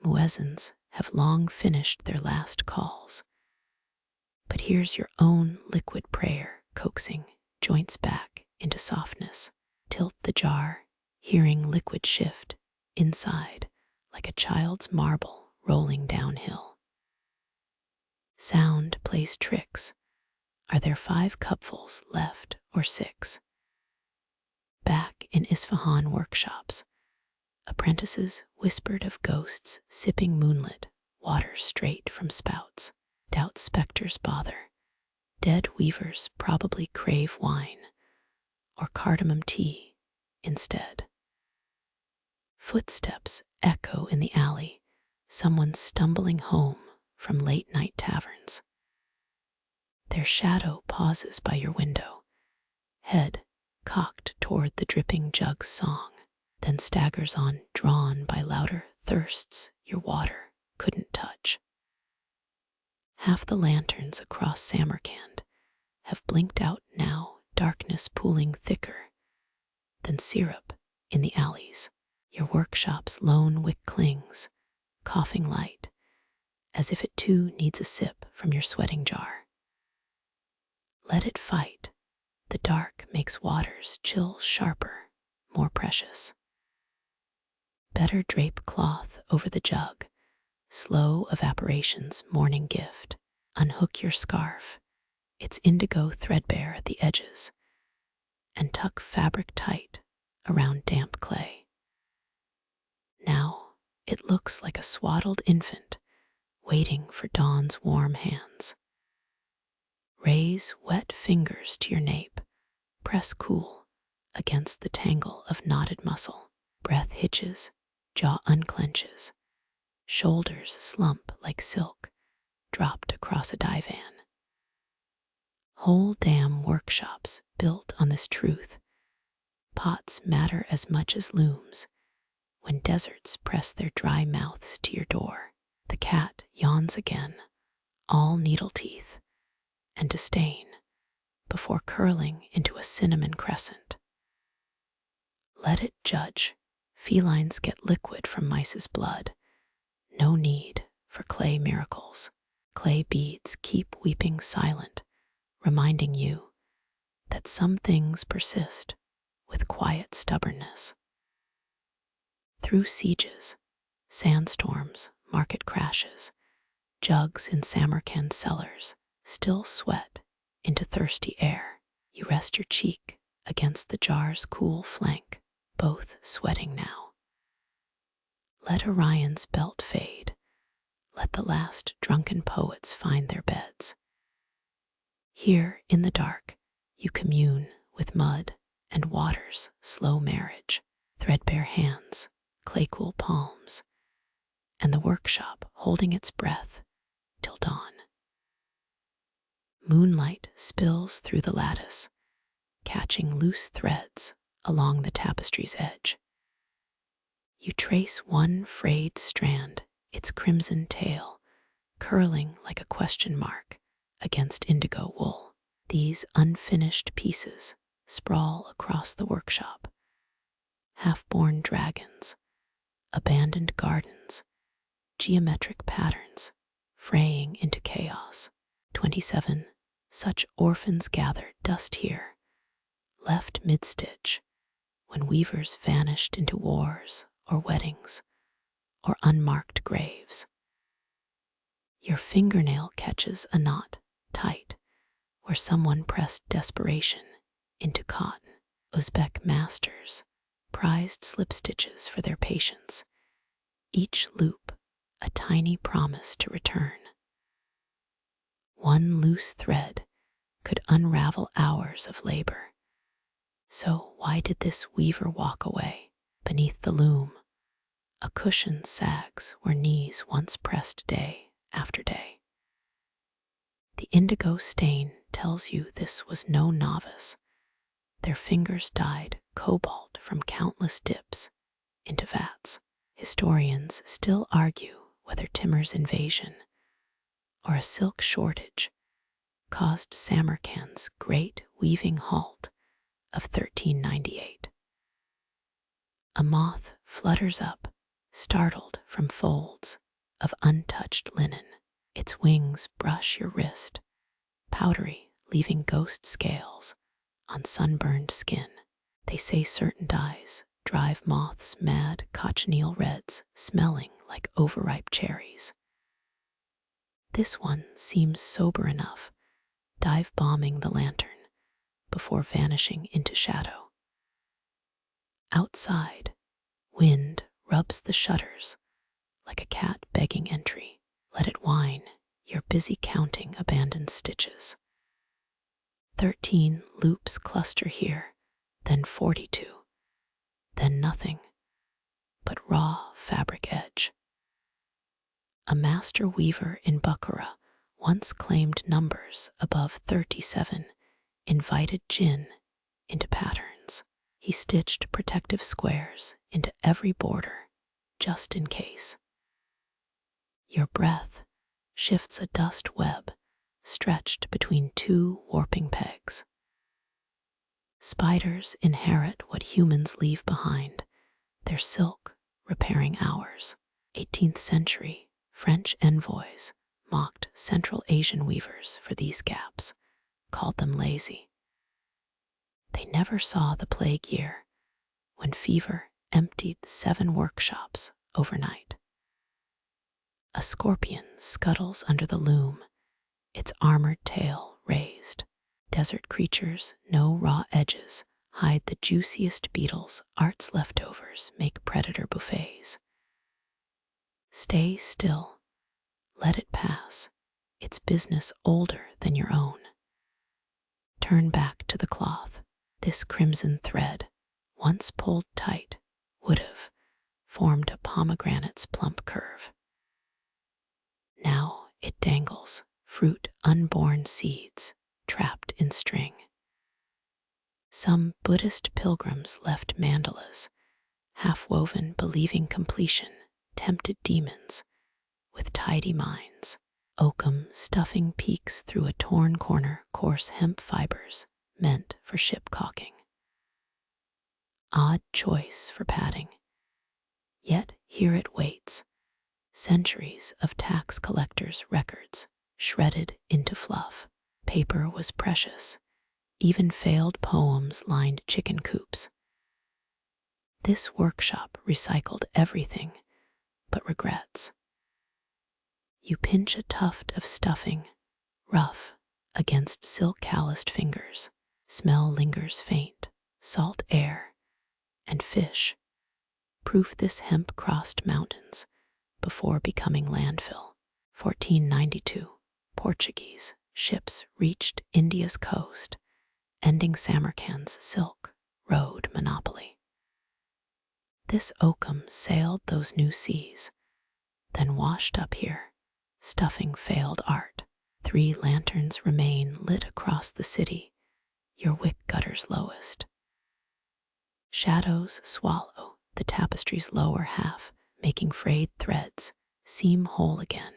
muezzins have long finished their last calls. But here's your own liquid prayer coaxing joints back into softness. Tilt the jar, hearing liquid shift inside like a child's marble rolling downhill. Sound plays tricks. Are there 5 cupfuls left or 6? Back in Isfahan workshops, apprentices whispered of ghosts sipping moonlit water straight from spouts. Doubt specters bother. Dead weavers probably crave wine or cardamom tea instead. Footsteps echo in the alley, someone stumbling home from late-night taverns. Their shadow pauses by your window, head cocked toward the dripping jug's song, then staggers on, drawn by louder thirsts your water couldn't touch. Half the lanterns across Samarkand have blinked out now, darkness pooling thicker than syrup in the alleys. Your workshop's lone wick clings, coughing light, as if it too needs a sip from your sweating jar. Let it fight. The dark makes water's chill sharper, more precious. Better drape cloth over the jug, slow evaporation's morning gift. Unhook your scarf, its indigo threadbare at the edges, and tuck fabric tight around damp clay. Now it looks like a swaddled infant waiting for dawn's warm hands. Raise wet fingers to your nape, press cool against the tangle of knotted muscle. Breath hitches, jaw unclenches, shoulders slump like silk dropped across a divan. Whole damn workshops built on this truth. Pots matter as much as looms when deserts press their dry mouths to your door. The cat yawns again, all needle teeth and disdain, before curling into a cinnamon crescent. Let it judge. Felines get liquid from mice's blood. No need for clay miracles. Clay beads keep weeping silent, reminding you that some things persist with quiet stubbornness. Through sieges, sandstorms, market crashes, jugs in Samarkand cellars still sweat into thirsty air. You rest your cheek against the jar's cool flank, both sweating now. Let Orion's belt fade. Let the last drunken poets find their beds. Here in the dark, you commune with mud and water's slow marriage, threadbare hands, clay-cool palms, and the workshop holding its breath till dawn. Moonlight spills through the lattice, catching loose threads along the tapestry's edge. You trace one frayed strand, its crimson tail curling like a question mark against indigo wool. These unfinished pieces sprawl across the workshop, half-born dragons, abandoned gardens, geometric patterns fraying into chaos. 27 such orphans gathered dust here, left mid-stitch when weavers vanished into wars or weddings or unmarked graves. Your fingernail catches a knot tight where someone pressed desperation into cotton. Uzbek masters prized slip stitches for their patience, each loop a tiny promise to return. One loose thread could unravel hours of labor. So why did this weaver walk away? Beneath the loom, a cushion sags where knees once pressed day after day. The indigo stain tells you this was no novice. Their fingers dyed cobalt from countless dips into vats. Historians still argue whether Timur's invasion or a silk shortage caused Samarkand's great weaving halt of 1398. A moth flutters up, startled from folds of untouched linen. Its wings brush your wrist, powdery, leaving ghost scales on sunburned skin. They say certain dyes drive moths mad, cochineal reds smelling like overripe cherries. This one seems sober enough, dive bombing the lantern before vanishing into shadow. Outside, wind rubs the shutters like a cat begging entry. Let it whine, you're busy counting abandoned stitches. 13 loops cluster here, then 42, then nothing but raw fabric edge. A master weaver in Bukhara once claimed numbers above 37 invited jinn into patterns. He stitched protective squares into every border, just in case. Your breath shifts a dust web stretched between two warping pegs. Spiders inherit what humans leave behind, their silk repairing ours. 18th century French envoys mocked Central Asian weavers for these gaps, called them lazy. They never saw the plague year when fever emptied 7 workshops overnight. A scorpion scuttles under the loom, its armored tail raised. Desert creatures, no raw edges, hide the juiciest beetles. Art's leftovers make predator buffets. Stay still, let it pass, its business older than your own. Turn back to the cloth. This crimson thread, once pulled tight, would have formed a pomegranate's plump curve. Now it dangles, fruit unborn seeds, trapped in string. Some Buddhist pilgrims left mandalas, half-woven believing completion, tempted demons with tidy minds. Oakum stuffing peeks through a torn corner, coarse hemp fibers meant for ship caulking. Odd choice for padding. Yet here it waits, centuries of tax collectors' records shredded into fluff. Paper was precious, even failed poems lined chicken coops. This workshop recycled everything but regrets. You pinch a tuft of stuffing, rough against silk calloused fingers. Smell lingers faint, salt air, and fish. Proof this hemp crossed mountains before becoming landfill. 1492, Portuguese ships reached India's coast ending Samarkand's silk road monopoly. This oakum sailed those new seas, then washed up here, stuffing failed art. 3 lanterns remain lit across the city, your wick gutter's lowest. Shadows swallow the tapestry's lower half, making frayed threads seem whole again.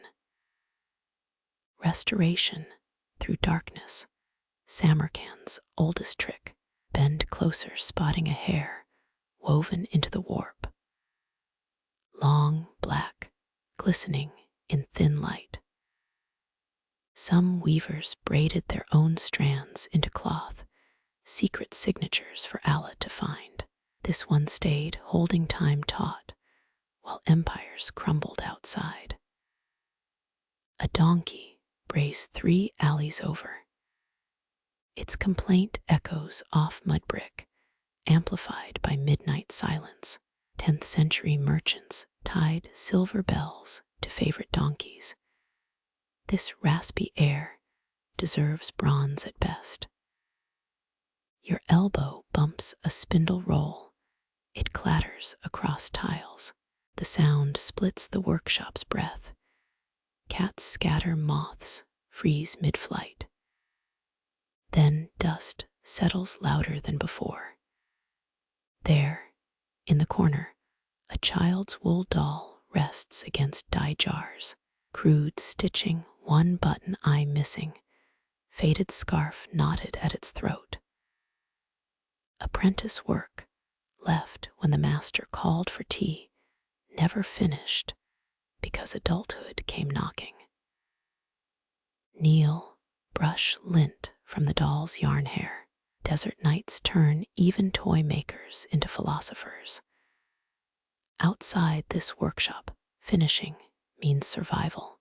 Restoration through darkness, Samarkand's oldest trick. Bend closer, spotting a hair woven into the warp. Long, black, glistening in thin light. Some weavers braided their own strands into cloth, secret signatures for Allah to find. This one stayed, holding time taut, while empires crumbled outside. A donkey brays 3 alleys over. Its complaint echoes off mud brick, amplified by midnight silence. 10th century merchants tied silver bells to favorite donkeys. This raspy air deserves bronze at best. Your elbow bumps a spindle roll. It clatters across tiles. The sound splits the workshop's breath. Cats scatter, moths freeze mid-flight. Then dust settles louder than before. There, in the corner, a child's wool doll rests against dye jars. Crude stitching, one button eye missing, faded scarf knotted at its throat. Apprentice work, left when the master called for tea, never finished because adulthood came knocking. Kneel, brush lint from the doll's yarn hair. Desert nights turn even toy makers into philosophers. Outside this workshop, finishing means survival.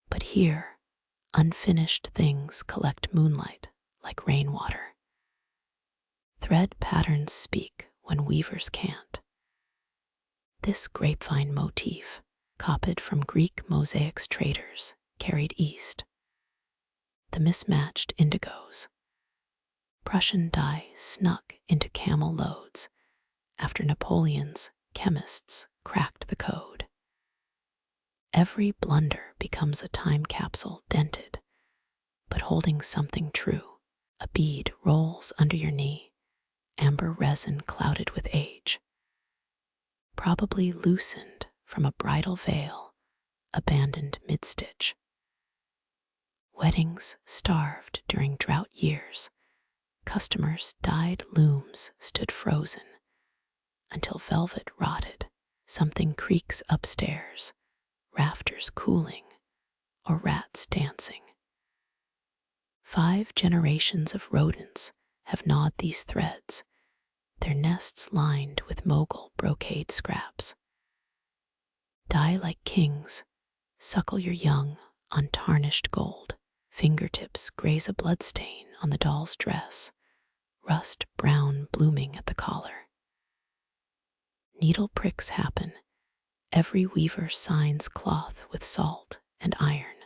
But here, unfinished things collect moonlight like rainwater. Thread patterns speak when weavers can't. This grapevine motif, copied from Greek mosaics traders, carried east. The mismatched indigos. Prussian dye snuck into camel loads after Napoleon's chemists cracked the code. Every blunder becomes a time capsule dented, but holding something true. A bead rolls under your knee, amber resin clouded with age. Probably loosened from a bridal veil, abandoned mid-stitch. Weddings starved during drought years. Customers dyed looms stood frozen until velvet rotted. Something creaks upstairs, rafters cooling, or rats dancing. 5 generations of rodents have gnawed these threads, their nests lined with mogul brocade scraps. Die like kings, suckle your young on tarnished gold. Fingertips graze a bloodstain on the doll's dress, rust brown blooming at the collar. Needle pricks happen. Every weaver signs cloth with salt and iron.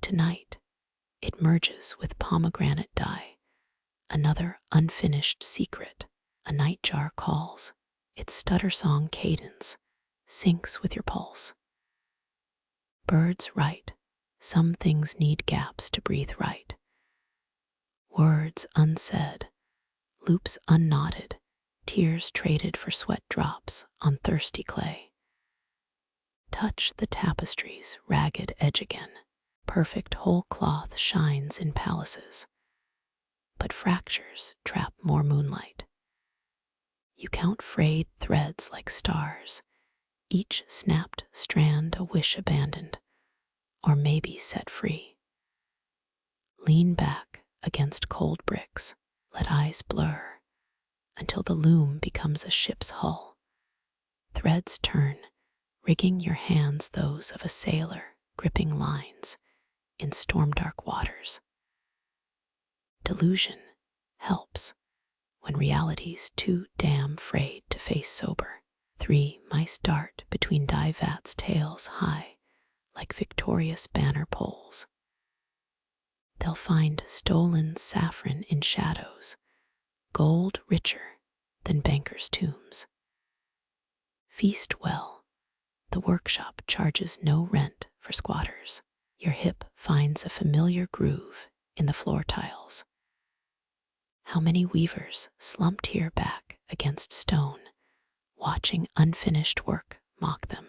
Tonight, it merges with pomegranate dye, another unfinished secret. A nightjar calls, its stutter song cadence syncs with your pulse. Birds write, some things need gaps to breathe right. Words unsaid, loops unknotted, tears traded for sweat drops on thirsty clay. Touch the tapestry's ragged edge again. Perfect whole cloth shines in palaces, but fractures trap more moonlight. You count frayed threads like stars, each snapped strand a wish abandoned, or maybe set free. Lean back against cold bricks, let eyes blur, until the loom becomes a ship's hull. Threads turn, rigging your hands those of a sailor gripping lines in storm-dark waters. Delusion helps when reality's too damn frayed to face sober. 3 mice dart between dye vats, tails high like victorious banner poles. They'll find stolen saffron in shadows, gold richer than bankers' tombs. Feast well. The workshop charges no rent for squatters. Your hip finds a familiar groove in the floor tiles. How many weavers slumped here back against stone, watching unfinished work mock them.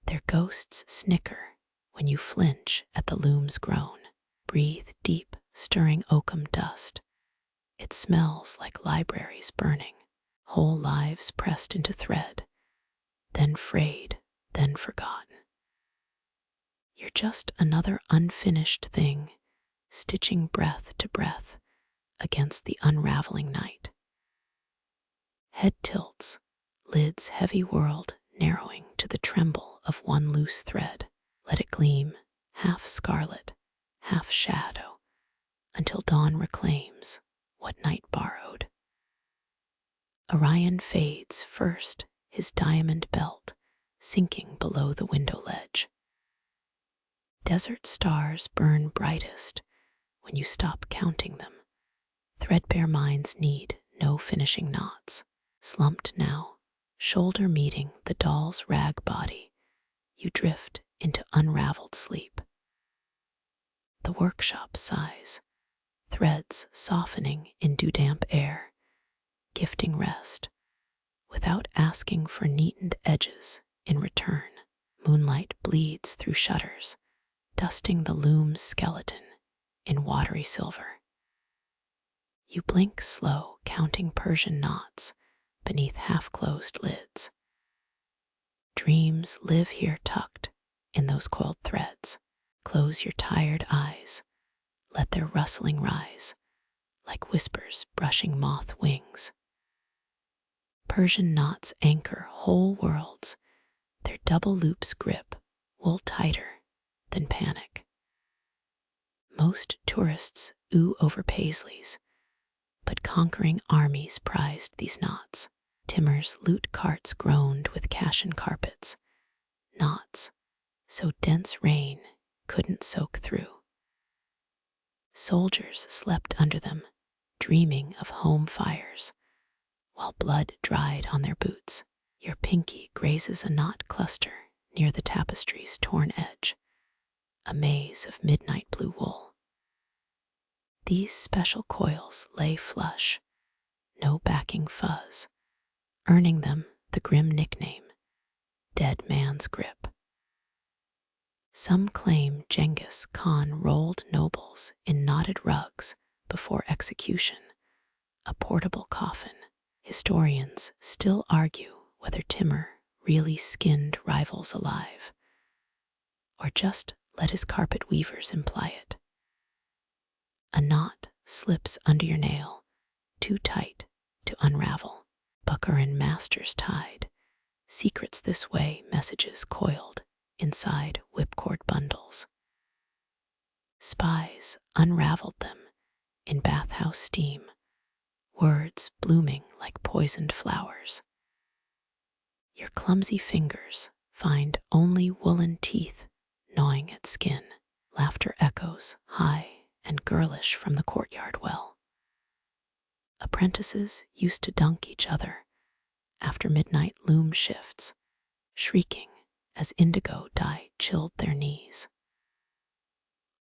Their ghosts snicker when you flinch at the loom's groan. Breathe deep, stirring oakum dust. It smells like libraries burning, whole lives pressed into thread, then frayed, then forgotten. You're just another unfinished thing, stitching breath to breath against the unraveling night. Head tilts, lids heavy world narrowing to the tremble of one loose thread. Let it gleam, half scarlet, half shadow, until dawn reclaims what night borrowed. Orion fades first, his diamond belt sinking below the window ledge. Desert stars burn brightest when you stop counting them. Threadbare minds need no finishing knots. Slumped now, shoulder meeting the doll's rag body, you drift into unraveled sleep. The workshop sighs, threads softening in dew-damp air, gifting rest, without asking for neatened edges in return. Moonlight bleeds through shutters, dusting the loom's skeleton in watery silver. You blink slow, counting Persian knots beneath half-closed lids. Dreams live here tucked in those coiled threads. Close your tired eyes, let their rustling rise, like whispers brushing moth wings. Persian knots anchor whole worlds, their double loops grip wool tighter than panic. Most tourists ooh over paisleys, but conquering armies prized these knots. Timur's loot carts groaned with cashen carpets, knots so dense rain couldn't soak through. Soldiers slept under them, dreaming of home fires, while blood dried on their boots. Your pinky grazes a knot cluster near the tapestry's torn edge, a maze of midnight blue wool. These special coils lay flush, no backing fuzz, earning them the grim nickname, Dead Man's Grip. Some claim Genghis Khan rolled nobles in knotted rugs before execution, a portable coffin. Historians still argue whether Timur really skinned rivals alive, or just let his carpet weavers imply it. A knot slips under your nail, too tight to unravel. Bucker masters tied, secrets this way, messages coiled inside whipcord bundles. Spies unraveled them in bathhouse steam, words blooming like poisoned flowers. Your clumsy fingers find only woolen teeth gnawing at skin. Laughter echoes high and girlish from the courtyard well. Apprentices used to dunk each other after midnight loom shifts, shrieking as indigo dye chilled their knees.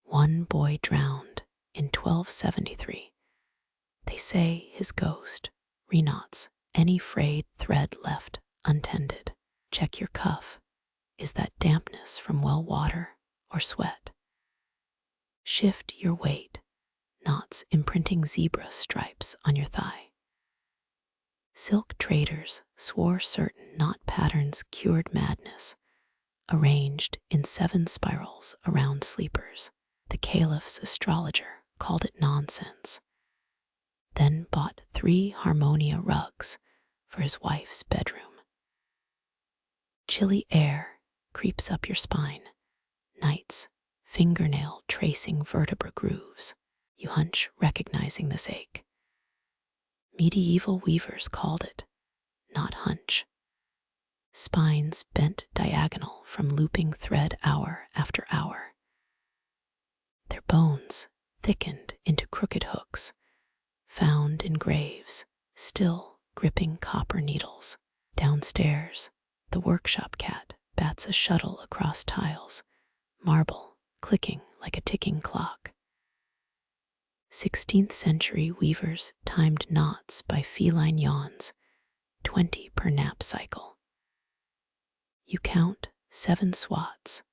One boy drowned in 1273. They say his ghost reknots any frayed thread left untended. Check your cuff. Is that dampness from well water or sweat? Shift your weight, knots imprinting zebra stripes on your thigh. Silk traders swore certain knot patterns cured madness, arranged in 7 spirals around sleepers. The caliph's astrologer called it nonsense, then bought 3 harmonia rugs for his wife's bedroom. Chilly air creeps up your spine, night's fingernail tracing vertebra grooves. You hunch, recognizing this ache. Medieval weavers called it knot hunch. Spines bent diagonal from looping thread hour after hour. Their bones thickened into crooked hooks, found in graves, still gripping copper needles. Downstairs, the workshop cat bats a shuttle across tiles, marble clicking like a ticking clock. 16th century weavers timed knots by feline yawns, 20 per nap cycle. You count 7 swats,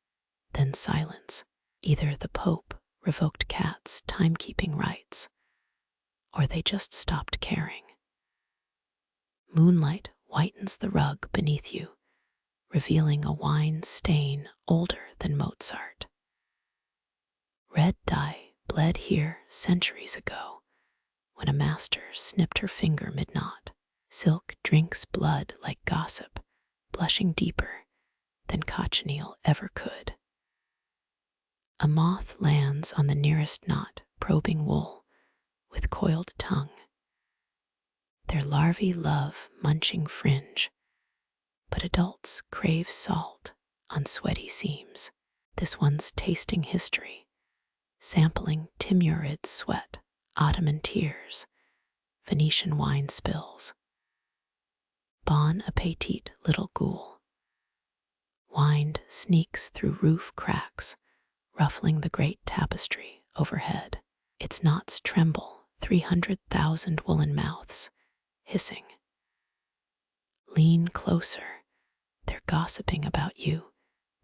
then silence. Either the Pope revoked cats' timekeeping rights, or they just stopped caring. Moonlight whitens the rug beneath you, revealing a wine stain older than Mozart. Red dye bled here centuries ago, when a master snipped her finger mid-knot. Silk drinks blood like gossip, blushing deeper than cochineal ever could. A moth lands on the nearest knot, probing wool with coiled tongue. Their larvae love munching fringe, but adults crave salt on sweaty seams. This one's tasting history, sampling Timurid sweat, Ottoman tears, Venetian wine spills. Bon appetit, little ghoul. Wind sneaks through roof cracks, ruffling the great tapestry overhead. Its knots tremble, 300,000 woolen mouths, hissing. Lean closer, they're gossiping about you,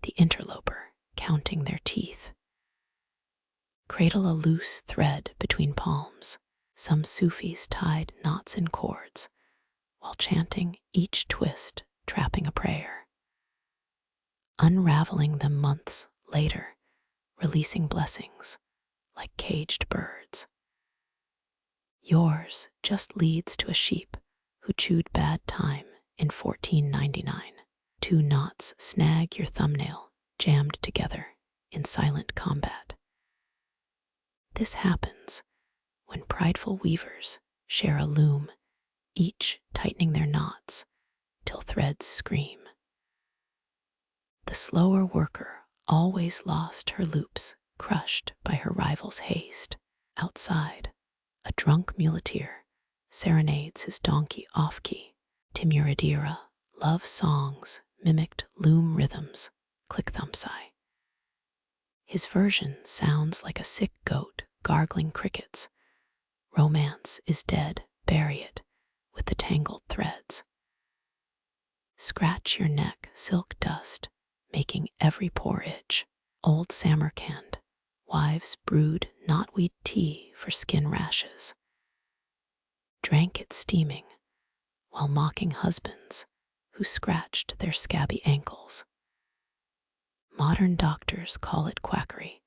the interloper, counting their teeth. Cradle a loose thread between palms. Some Sufis tied knots in cords, while chanting each twist, trapping a prayer. Unraveling them months later, releasing blessings like caged birds. Yours just leads to a sheep who chewed bad time in 1499. 2 knots snag your thumbnail, jammed together in silent combat. This happens when prideful weavers share a loom, each tightening their knots till threads scream. The slower worker always lost her loops, crushed by her rival's haste. Outside, a drunk muleteer serenades his donkey off-key. Timurid-Era love songs mimicked Loom rhythms, click thumpsai. His version sounds like a sick goat gargling crickets. Romance is dead, bury it with the tangled threads. Scratch your neck, silk dust, making every pore itch. Old Samarkand, wives brewed knotweed tea for skin rashes. Drank it steaming, while mocking husbands who scratched their scabby ankles. Modern doctors call it quackery,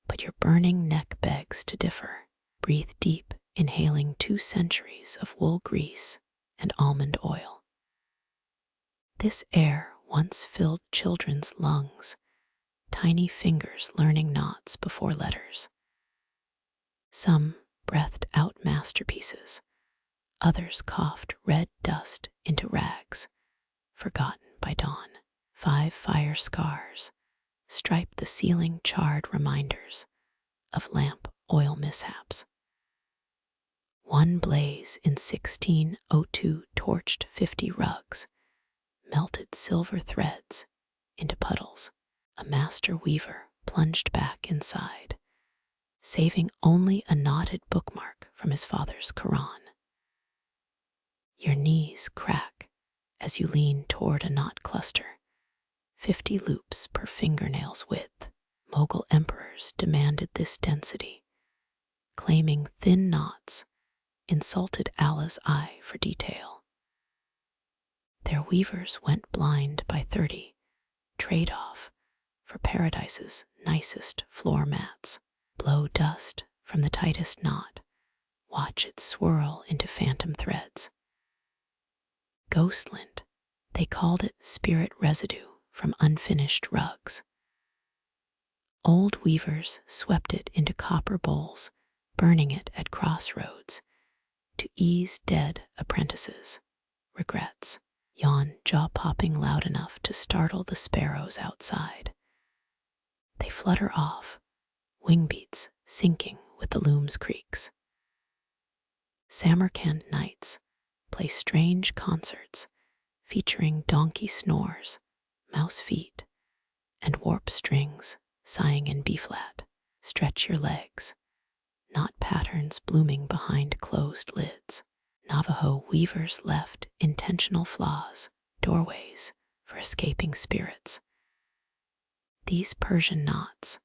but your burning neck begs to differ. Breathe deep, inhaling 2 centuries of wool grease and almond oil. This air once filled children's lungs, tiny fingers learning knots before letters. Some breathed out masterpieces, others coughed red dust into rags, forgotten by dawn. 5 fire scars stripe the ceiling, charred reminders of lamp oil mishaps. One blaze in 1602 torched 50 rugs, melted silver threads into puddles. A master weaver plunged back inside, saving only a knotted bookmark from his father's Quran. Your knees crack as you lean toward a knot cluster, 50 loops per fingernail's width. Mughal emperors demanded this density, claiming thin knots insulted Allah's eye for detail. Their weavers went blind by 30, trade-off for paradise's nicest floor mats. Blow dust from the tightest knot, watch it swirl into phantom threads. Ghostlint, they called it spirit residue from unfinished rugs. Old weavers swept it into copper bowls, burning it at crossroads to ease dead apprentices' regrets. Yawn jaw-popping loud enough to startle the sparrows outside. They flutter off, wing beats syncing with the Loom's creaks. Samarkand nights play strange concerts featuring donkey snores, mouse feet, and warp strings sighing in B-flat. Stretch your legs, not patterns blooming behind closed lids. Navajo weavers left intentional flaws, doorways for escaping spirits. These Persian knots,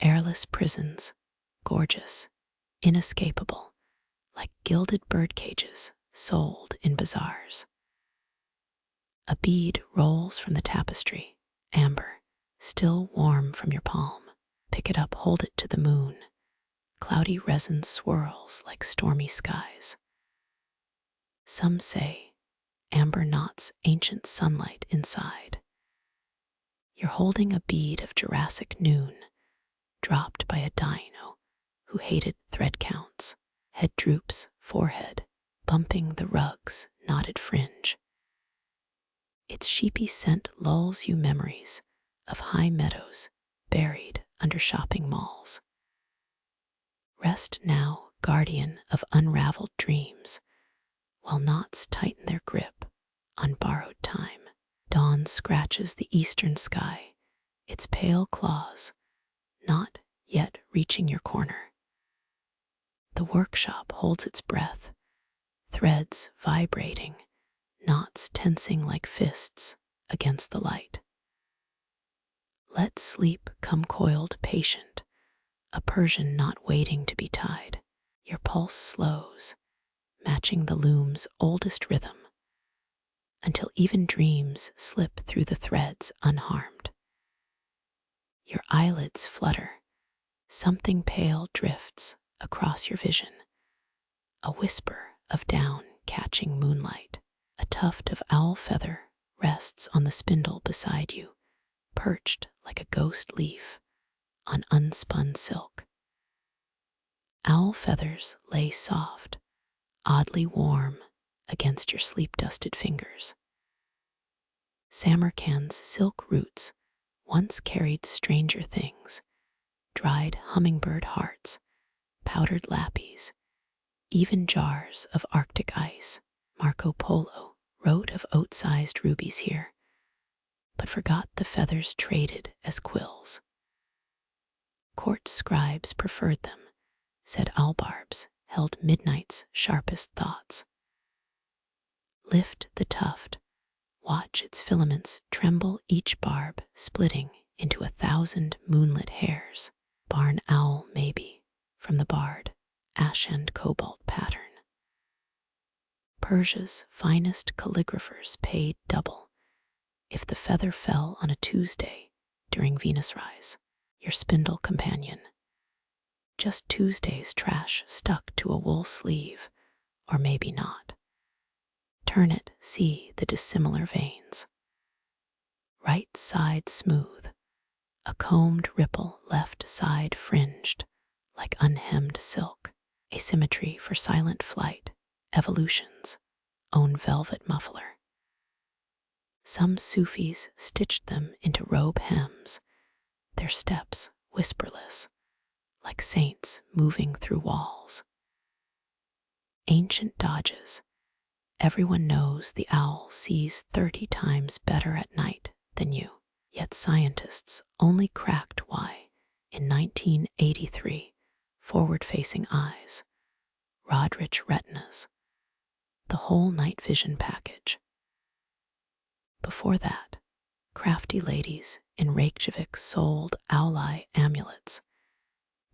airless prisons, gorgeous, inescapable, like gilded bird cages sold in bazaars. A bead rolls from the tapestry, amber, still warm from your palm. Pick it up, hold it to the moon. Cloudy resin swirls like stormy skies. Some say amber knots ancient sunlight inside. You're holding a bead of Jurassic noon, dropped by a dino who hated thread counts. Head droops, forehead bumping the rug's knotted fringe. Its sheepy scent lulls you memories of high meadows buried under shopping malls. Rest now, guardian of unraveled dreams, while knots tighten their grip on borrowed time. Dawn scratches the eastern sky, its pale claws not yet reaching your corner. The workshop holds its breath, threads vibrating, knots tensing like fists against the light. Let sleep come coiled patient, a Persian knot waiting to be tied. Your pulse slows, matching the loom's oldest rhythm, until even dreams slip through the threads unharmed. Your eyelids flutter, something pale drifts across your vision, a whisper of down catching moonlight. A tuft of owl feather rests on the spindle beside you, perched like a ghost leaf on unspun silk. Owl feathers lay soft, oddly warm against your sleep-dusted fingers. Samarkand's silk roots once carried stranger things, dried hummingbird hearts, powdered lappies, even jars of Arctic ice. Marco Polo wrote of oat-sized rubies here, but forgot the feathers traded as quills. Court scribes preferred them, said albarbs held midnight's sharpest thoughts. Lift the tuft, watch its filaments tremble, each barb splitting into 1,000 moonlit hairs. Barn owl maybe, from the barred ash and cobalt pattern. Persia's finest calligraphers paid double if the feather fell on a Tuesday during Venus rise. Your spindle companion. Just Tuesday's trash stuck to a wool sleeve, or maybe not. Turn it, see the dissimilar veins. Right side smooth, a combed ripple, left side fringed like unhemmed silk. Asymmetry for silent flight, evolution's own velvet muffler. Some Sufis stitched them into robe hems, their steps whisperless, like saints moving through walls. Ancient dodges. Everyone knows the owl sees 30 times better at night than you, yet scientists only cracked why in 1983. Forward-facing eyes, rod-rich retinas, the whole night vision package. Before that, crafty ladies in Reykjavik sold owl-eye amulets,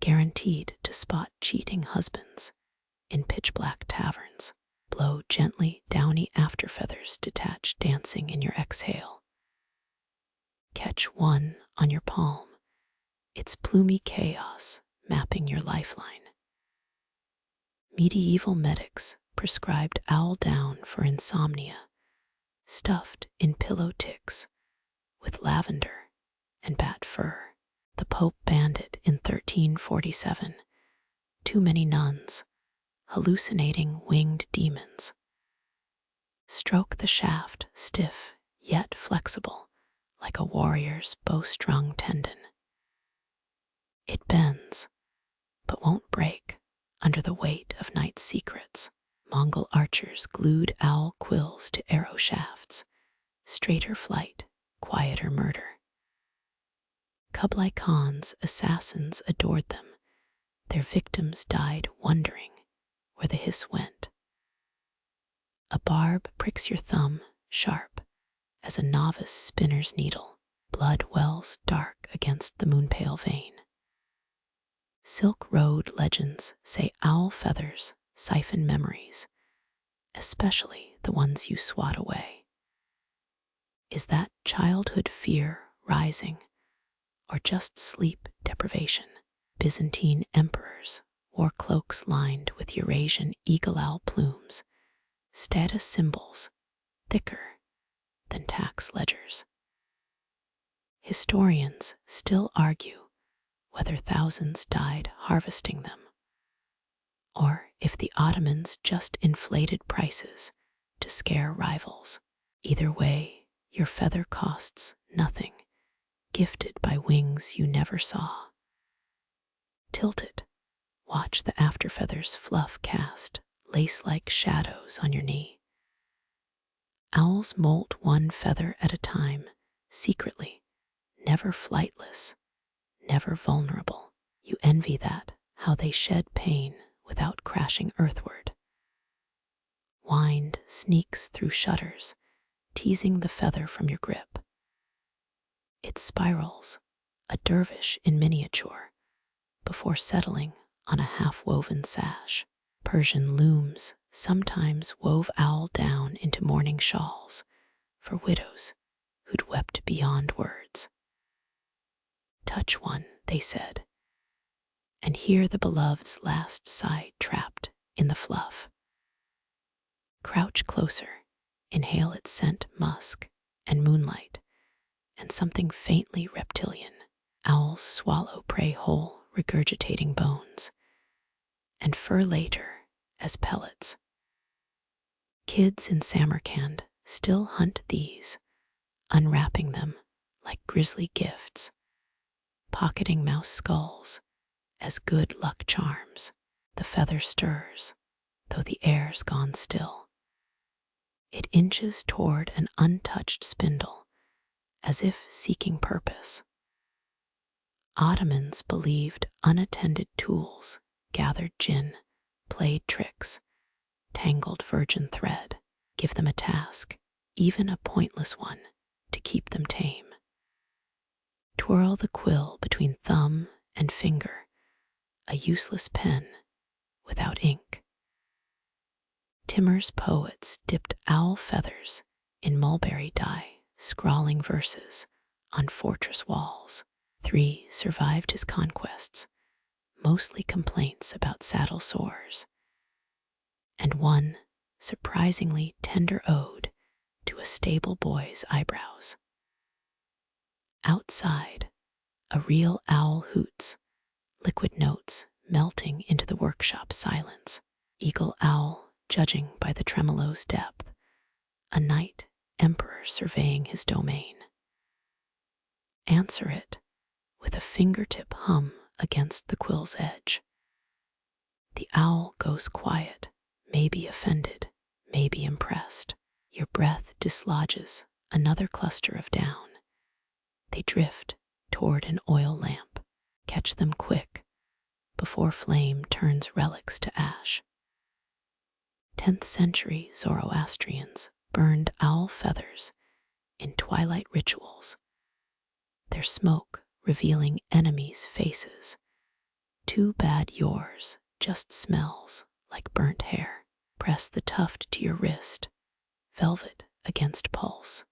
guaranteed to spot cheating husbands in pitch-black taverns. Blow gently, downy afterfeathers detach, dancing in your exhale. Catch one on your palm, its plumy chaos mapping your lifeline. Medieval medics prescribed owl down for insomnia, stuffed in pillow ticks with lavender and bat fur. The Pope banned it in 1347. Too many nuns, hallucinating winged demons. Stroke the shaft, stiff yet flexible, like a warrior's bowstrung tendon. It bends, but won't break under the weight of night's secrets. Mongol archers glued owl quills to arrow shafts, straighter flight, quieter murder. Kublai Khan's assassins adored them. Their victims died wondering where the hiss went. A barb pricks your thumb, sharp as a novice spinner's needle. Blood wells dark against the moonpale vein. Silk Road legends say owl feathers siphon memories, especially the ones you swat away. Is that childhood fear rising, or just sleep deprivation? Byzantine emperors wore cloaks lined with Eurasian eagle owl plumes, status symbols thicker than tax ledgers. Historians still argue whether thousands died harvesting them, or if the Ottomans just inflated prices to scare rivals. Either way, your feather costs nothing, gifted by wings you never saw. Tilt it, watch the afterfeathers fluff cast lace-like shadows on your knee. Owls molt one feather at a time, secretly, never flightless, never vulnerable. You envy that, how they shed pain without crashing earthward. Wind sneaks through shutters, teasing the feather from your grip. It spirals, a dervish in miniature, before settling on a half-woven sash. Persian looms sometimes wove owl down into mourning shawls for widows who'd wept beyond words. Touch one, they said, and hear the beloved's last sigh trapped in the fluff. Crouch closer, inhale its scent, musk and moonlight, and something faintly reptilian. Owls swallow prey whole, regurgitating bones, and fur later as pellets. Kids in Samarkand still hunt these, unwrapping them like grisly gifts, pocketing mouse skulls as good luck charms. The feather stirs, though the air's gone still. It inches toward an untouched spindle, as if seeking purpose. Ottomans believed unattended tools gathered gin, played tricks, tangled virgin thread. Give them a task, even a pointless one, to keep them tame. Twirl the quill between thumb and finger, a useless pen without ink. Timur's poets dipped owl feathers in mulberry dye, scrawling verses on fortress walls. 3 survived his conquests, mostly complaints about saddle sores, and 1 surprisingly tender ode to a stable boy's eyebrows. Outside, a real owl hoots, liquid notes melting into the workshop silence. Eagle owl judging by the tremolo's depth, a night emperor surveying his domain. Answer it with a fingertip hum against the quill's edge. The owl goes quiet, maybe offended, maybe impressed. Your breath dislodges another cluster of down. They drift toward an oil lamp. Catch them quick, before flame turns relics to ash. 10th century Zoroastrians burned owl feathers in twilight rituals, their smoke revealing enemies' faces. Too bad yours just smells like burnt hair. Press the tuft to your wrist, velvet against pulse.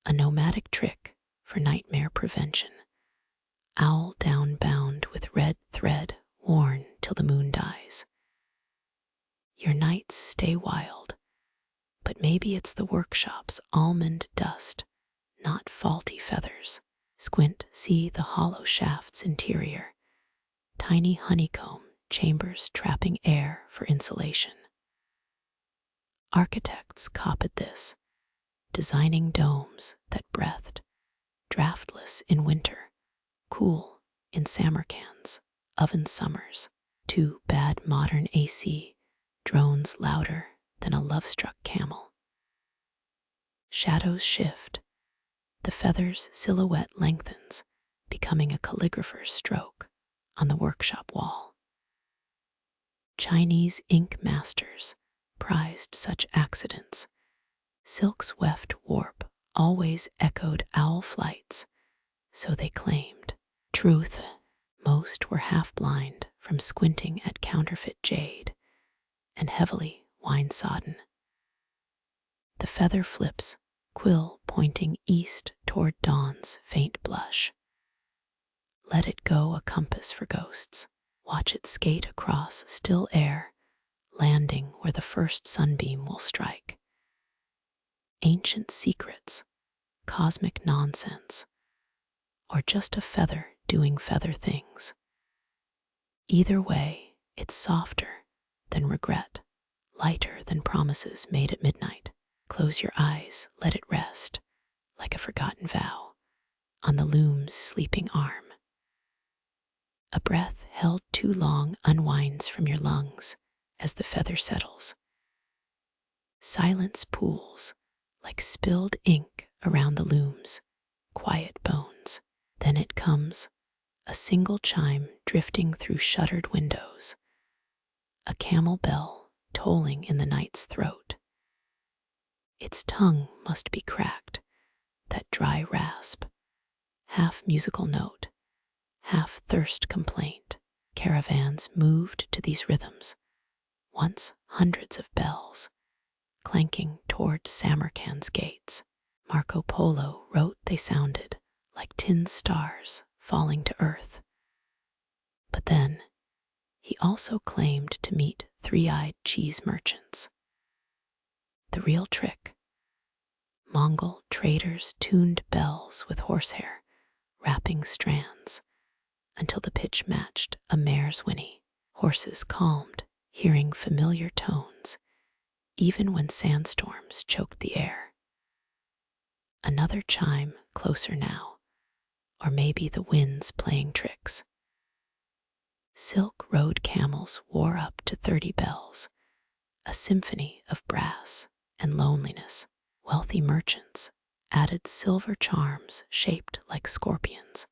A nomadic trick for nightmare prevention. Owl down bound with red thread worn till the moon dies. Your nights stay wild, but maybe it's the workshop's almond dust, not faulty feathers. Squint, see the hollow shaft's interior, tiny honeycomb chambers trapping air for insulation. Architects copied this, designing domes that breathed, draftless in winter, cool in Samarkand's oven summers. Too bad modern AC drones louder than a love-struck camel. Shadows shift. The feather's silhouette lengthens, becoming a calligrapher's stroke on the workshop wall. Chinese ink masters prized such accidents. Silk's weft warp always echoed owl flights, so they claimed. Truth, most were half-blind from squinting at counterfeit jade, and heavily wine-sodden. The feather flips, quill pointing east toward dawn's faint blush. Let it go a compass for ghosts. Watch it skate across still air, landing where the first sunbeam will strike. Ancient secrets, cosmic nonsense, or just a feather doing feather things. Either way, it's softer than regret, lighter than promises made at midnight. Close your eyes, let it rest, like a forgotten vow, on the loom's sleeping arm. A breath held too long unwinds from your lungs as the feather settles. Silence pools like spilled ink around the loom's quiet bones. Then it comes, a single chime drifting through shuttered windows, a camel bell tolling in the night's throat. Its tongue must be cracked, that dry rasp, half musical note, half thirst complaint. Caravans moved to these rhythms, once hundreds of bells, clanking toward Samarkand's gates. Marco Polo wrote they sounded like tin stars falling to earth. But then, he also claimed to meet three-eyed cheese merchants. The real trick: Mongol traders tuned bells with horsehair, wrapping strands, until the pitch matched a mare's whinny. Horses calmed, hearing familiar tones, even when sandstorms choked the air. Another chime closer now, or maybe the wind's playing tricks. Silk Road camels wore up to 30 bells, a symphony of brass and loneliness. Wealthy merchants added silver charms shaped like scorpions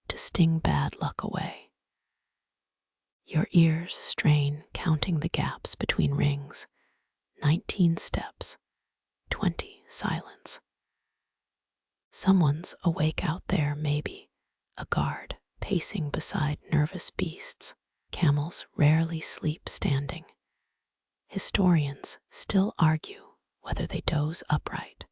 to sting bad luck away. Your ears strain counting the gaps between rings, 19 steps, 20 silence. Someone's awake out there, maybe, a guard pacing beside nervous beasts. Camels rarely sleep standing. Historians still argue whether they doze upright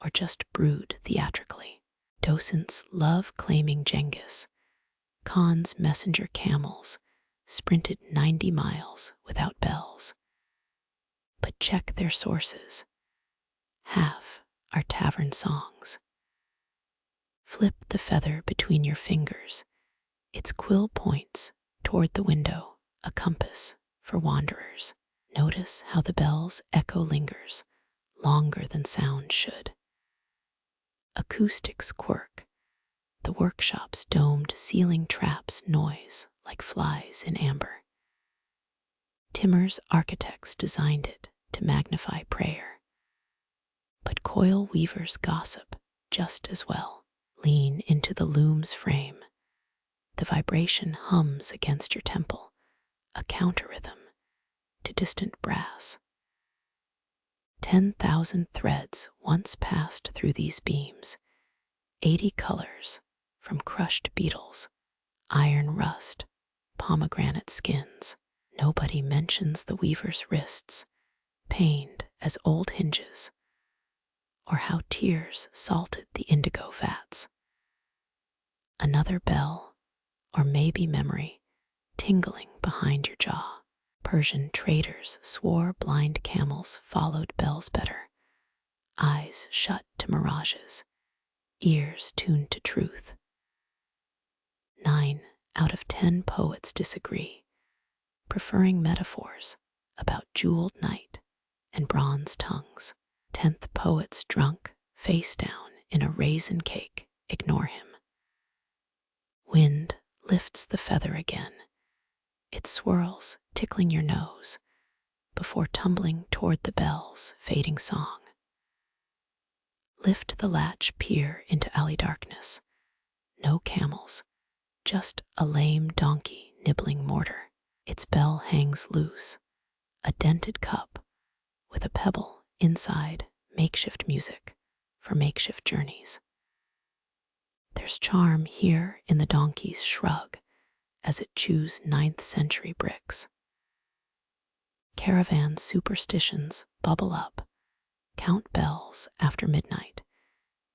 or just brood theatrically. Docents love claiming Genghis Khan's messenger camels sprinted 90 miles without bells. But check their sources. Half are tavern songs. Flip the feather between your fingers. Its quill points toward the window, a compass for wanderers. Notice how the bell's echo lingers, longer than sound should. Acoustics quirk. The workshop's domed ceiling traps noise like flies in amber. Timur's architects designed it to magnify prayer. But coil weavers gossip just as well. Lean into the loom's frame. The vibration hums against your temple, a counter-rhythm to distant brass. 10,000 threads once passed through these beams, 80 colors, from crushed beetles, iron rust, pomegranate skins. Nobody mentions the weaver's wrists, pained as old hinges, or how tears salted the indigo vats. Another bell, or maybe memory, tingling behind your jaw. Persian traders swore blind camels followed bells better, eyes shut to mirages, ears tuned to truth. 9 out of 10 poets disagree, preferring metaphors about jeweled night and bronze tongues. 10th poets drunk, face down in a raisin cake, ignore him. Wind lifts the feather again. It swirls, tickling your nose, before tumbling toward the bell's fading song. Lift the latch, peer into alley darkness. No camels, just a lame donkey nibbling mortar. Its bell hangs loose, a dented cup with a pebble inside, makeshift music for makeshift journeys. There's charm here in the donkey's shrug as it chews 9th century bricks. Caravan superstitions bubble up. Count bells after midnight.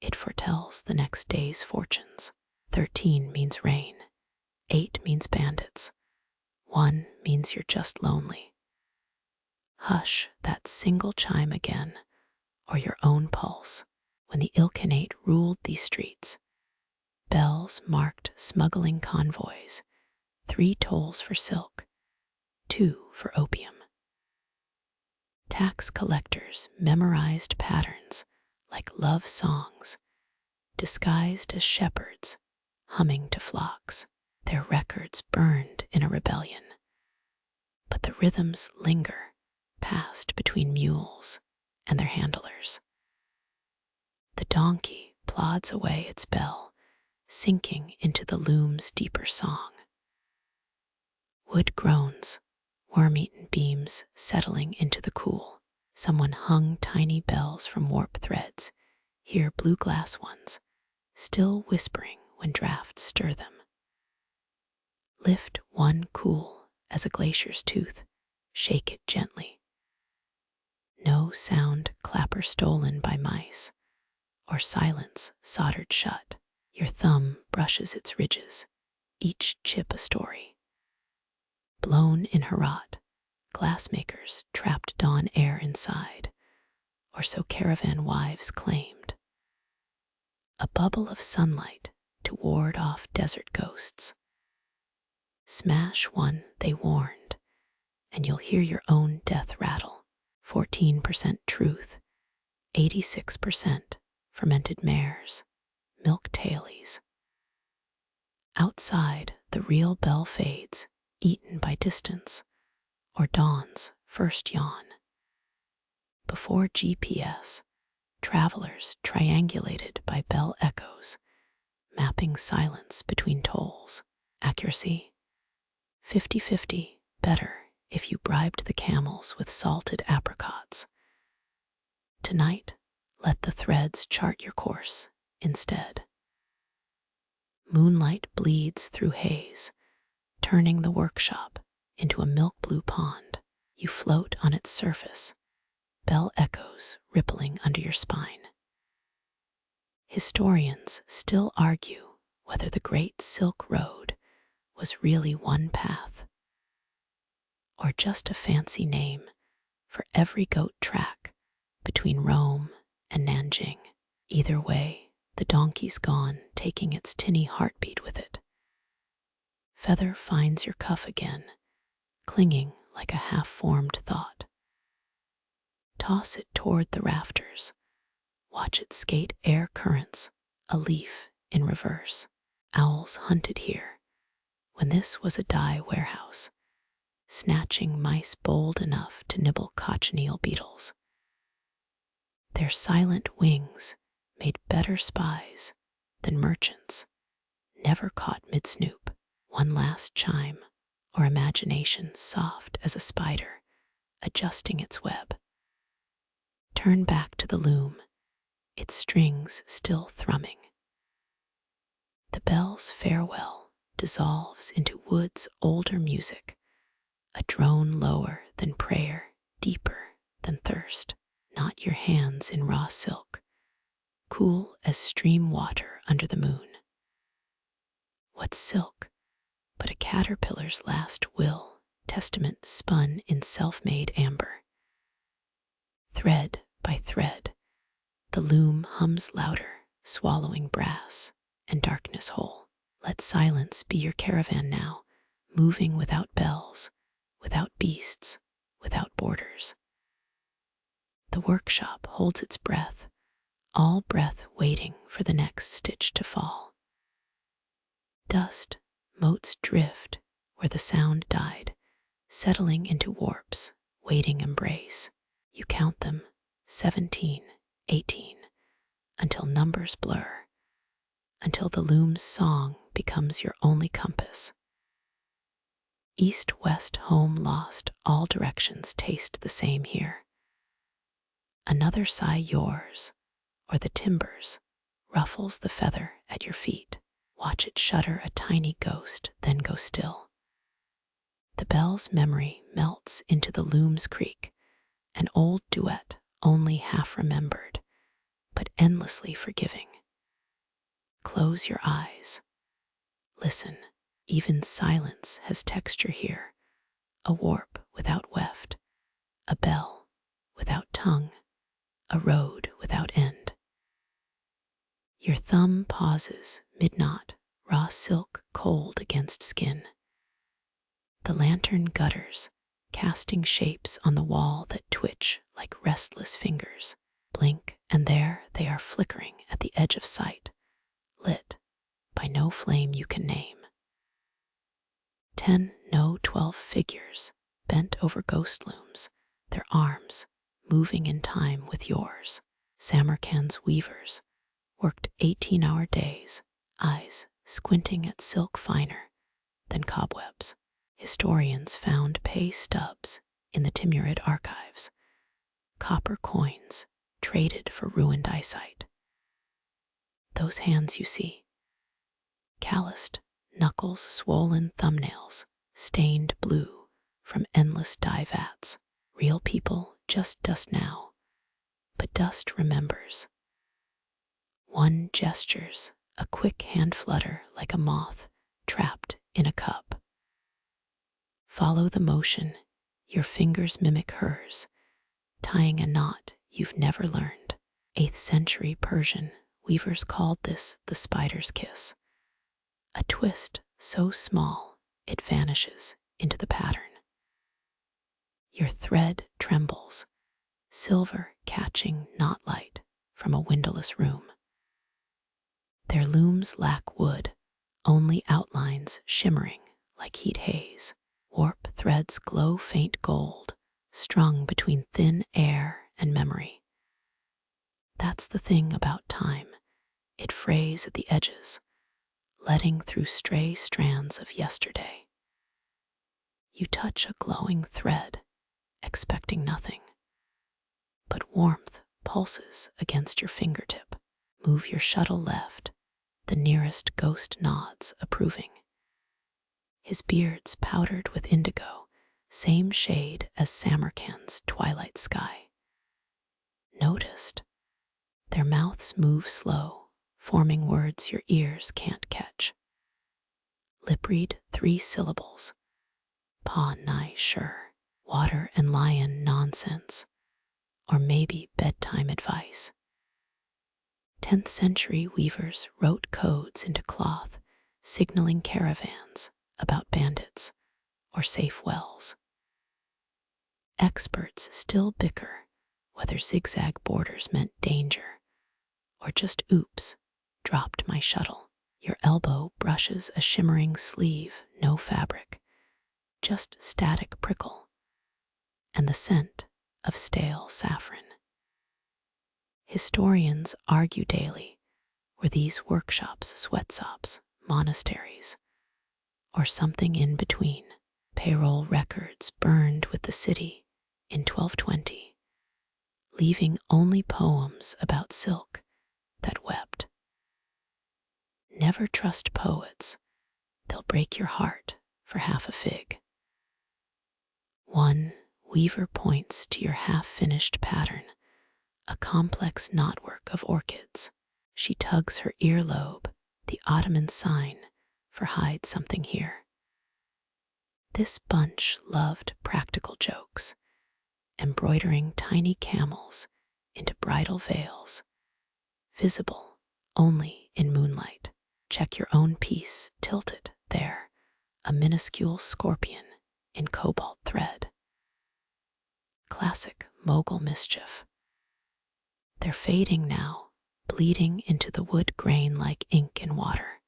It foretells the next day's fortunes. 13 means rain. 8 means bandits. 1 means you're just lonely. Hush that single chime again, or your own pulse. When the Ilkhanate ruled these streets, bells marked smuggling convoys. 3 tolls for silk, 2 for opium. Tax collectors memorized patterns like love songs, disguised as shepherds, humming to flocks. Their records burned in a rebellion, but the rhythms linger, passed between mules and their handlers. The donkey plods away its bell, sinking into the loom's deeper song. Wood groans, worm-eaten beams settling into the cool. Someone hung tiny bells from warp threads, here blue glass ones, still whispering when drafts stir them. Lift one cool as a glacier's tooth, shake it gently. No sound clapper stolen by mice, or silence soldered shut. Your thumb brushes its ridges, each chip a story. Blown in Herat, glassmakers trapped dawn air inside, or so caravan wives claimed. A bubble of sunlight to ward off desert ghosts. Smash one, they warned, and you'll hear your own death rattle. 14% truth, 86% fermented mares, milk tailies. Outside, the real bell fades, eaten by distance, or dawn's first yawn. Before GPS, travelers triangulated by bell echoes, mapping silence between tolls. Accuracy, 50-50, better if you bribed the camels with salted apricots. Tonight, let the threads chart your course instead. Moonlight bleeds through haze, turning the workshop into a milk blue pond. You float on its surface, bell echoes rippling under your spine. Historians still argue whether the Great Silk Road was really one path, or just a fancy name for every goat track between Rome and Nanjing. Either way, the donkey's gone, taking its tinny heartbeat with it. Feather finds your cuff again, clinging like a half-formed thought. Toss it toward the rafters. Watch it skate air currents, a leaf in reverse. Owls hunted here when this was a dye warehouse, snatching mice bold enough to nibble cochineal beetles. Their silent wings made better spies than merchants, never caught mid-snoop. One last chime, or imagination soft as a spider, adjusting its web. Turn back to the loom, its strings still thrumming. The bell's farewell dissolves into wood's older music, a drone lower than prayer, deeper than thirst. Not your hands in raw silk, cool as stream water under the moon. What's silk but a caterpillar's last will, testament spun in self-made amber? Thread by thread, the loom hums louder, swallowing brass and darkness whole. Let silence be your caravan now, moving without bells, without beasts, without borders. The workshop holds its breath, all breath waiting for the next stitch to fall. Dust Motes drift where the sound died, settling into warps, waiting embrace. You count them, 17, 18, until numbers blur, until the loom's song becomes your only compass. East, west, home, lost, all directions taste the same here. Another sigh yours, or the timbers, ruffles the feather at your feet. Watch it shudder a tiny ghost, then go still. The bell's memory melts into the loom's creak, an old duet only half remembered, but endlessly forgiving. Close your eyes. Listen, even silence has texture here, a warp without weft, a bell without tongue, a road without end. Your thumb pauses mid-knot, raw silk cold against skin. The lantern gutters, casting shapes on the wall that twitch like restless fingers. Blink, and there they are flickering at the edge of sight, lit by no flame you can name. 10, no 12 figures, bent over ghost looms, their arms moving in time with yours. Samarkand's weavers worked 18-hour days, eyes squinting at silk finer than cobwebs. Historians found pay stubs in the Timurid archives, copper coins traded for ruined eyesight. Those hands you see, calloused, knuckles, swollen thumbnails, stained blue from endless dye vats. Real people, just dust now, but dust remembers. One gestures, a quick hand flutter like a moth trapped in a cup. Follow the motion, your fingers mimic hers, tying a knot you've never learned. 8th century Persian weavers called this the spider's kiss. A twist so small it vanishes into the pattern. Your thread trembles, silver catching knot light from a windowless room. Their looms lack wood, only outlines shimmering like heat haze. Warp threads glow faint gold, strung between thin air and memory. That's the thing about time. It frays at the edges, letting through stray strands of yesterday. You touch a glowing thread, expecting nothing, but warmth pulses against your fingertip. Move your shuttle left, the nearest ghost nods, approving. His beard's powdered with indigo, same shade as Samarkand's twilight sky. Noticed, their mouths move slow, forming words your ears can't catch. Lip read 3 syllables, paw nigh sure, water and lion nonsense, or maybe bedtime advice. 10th century weavers wrote codes into cloth, signaling caravans about bandits or safe wells. Experts still bicker whether zigzag borders meant danger or just oops, dropped my shuttle. Your elbow brushes a shimmering sleeve, no fabric, just static prickle and the scent of stale saffron. Historians argue daily, were these workshops sweatshops, monasteries, or something in between? Payroll records burned with the city in 1220, leaving only poems about silk that wept. Never trust poets, they'll break your heart for half a fig. One weaver points to your half-finished pattern, a complex knotwork of orchids. She tugs her earlobe, the Ottoman sign for hide something here. This bunch loved practical jokes, embroidering tiny camels into bridal veils, visible only in moonlight. Check your own piece, tilted there, a minuscule scorpion in cobalt thread. Classic Mogul mischief. They're fading now, bleeding into the wood grain like ink in water.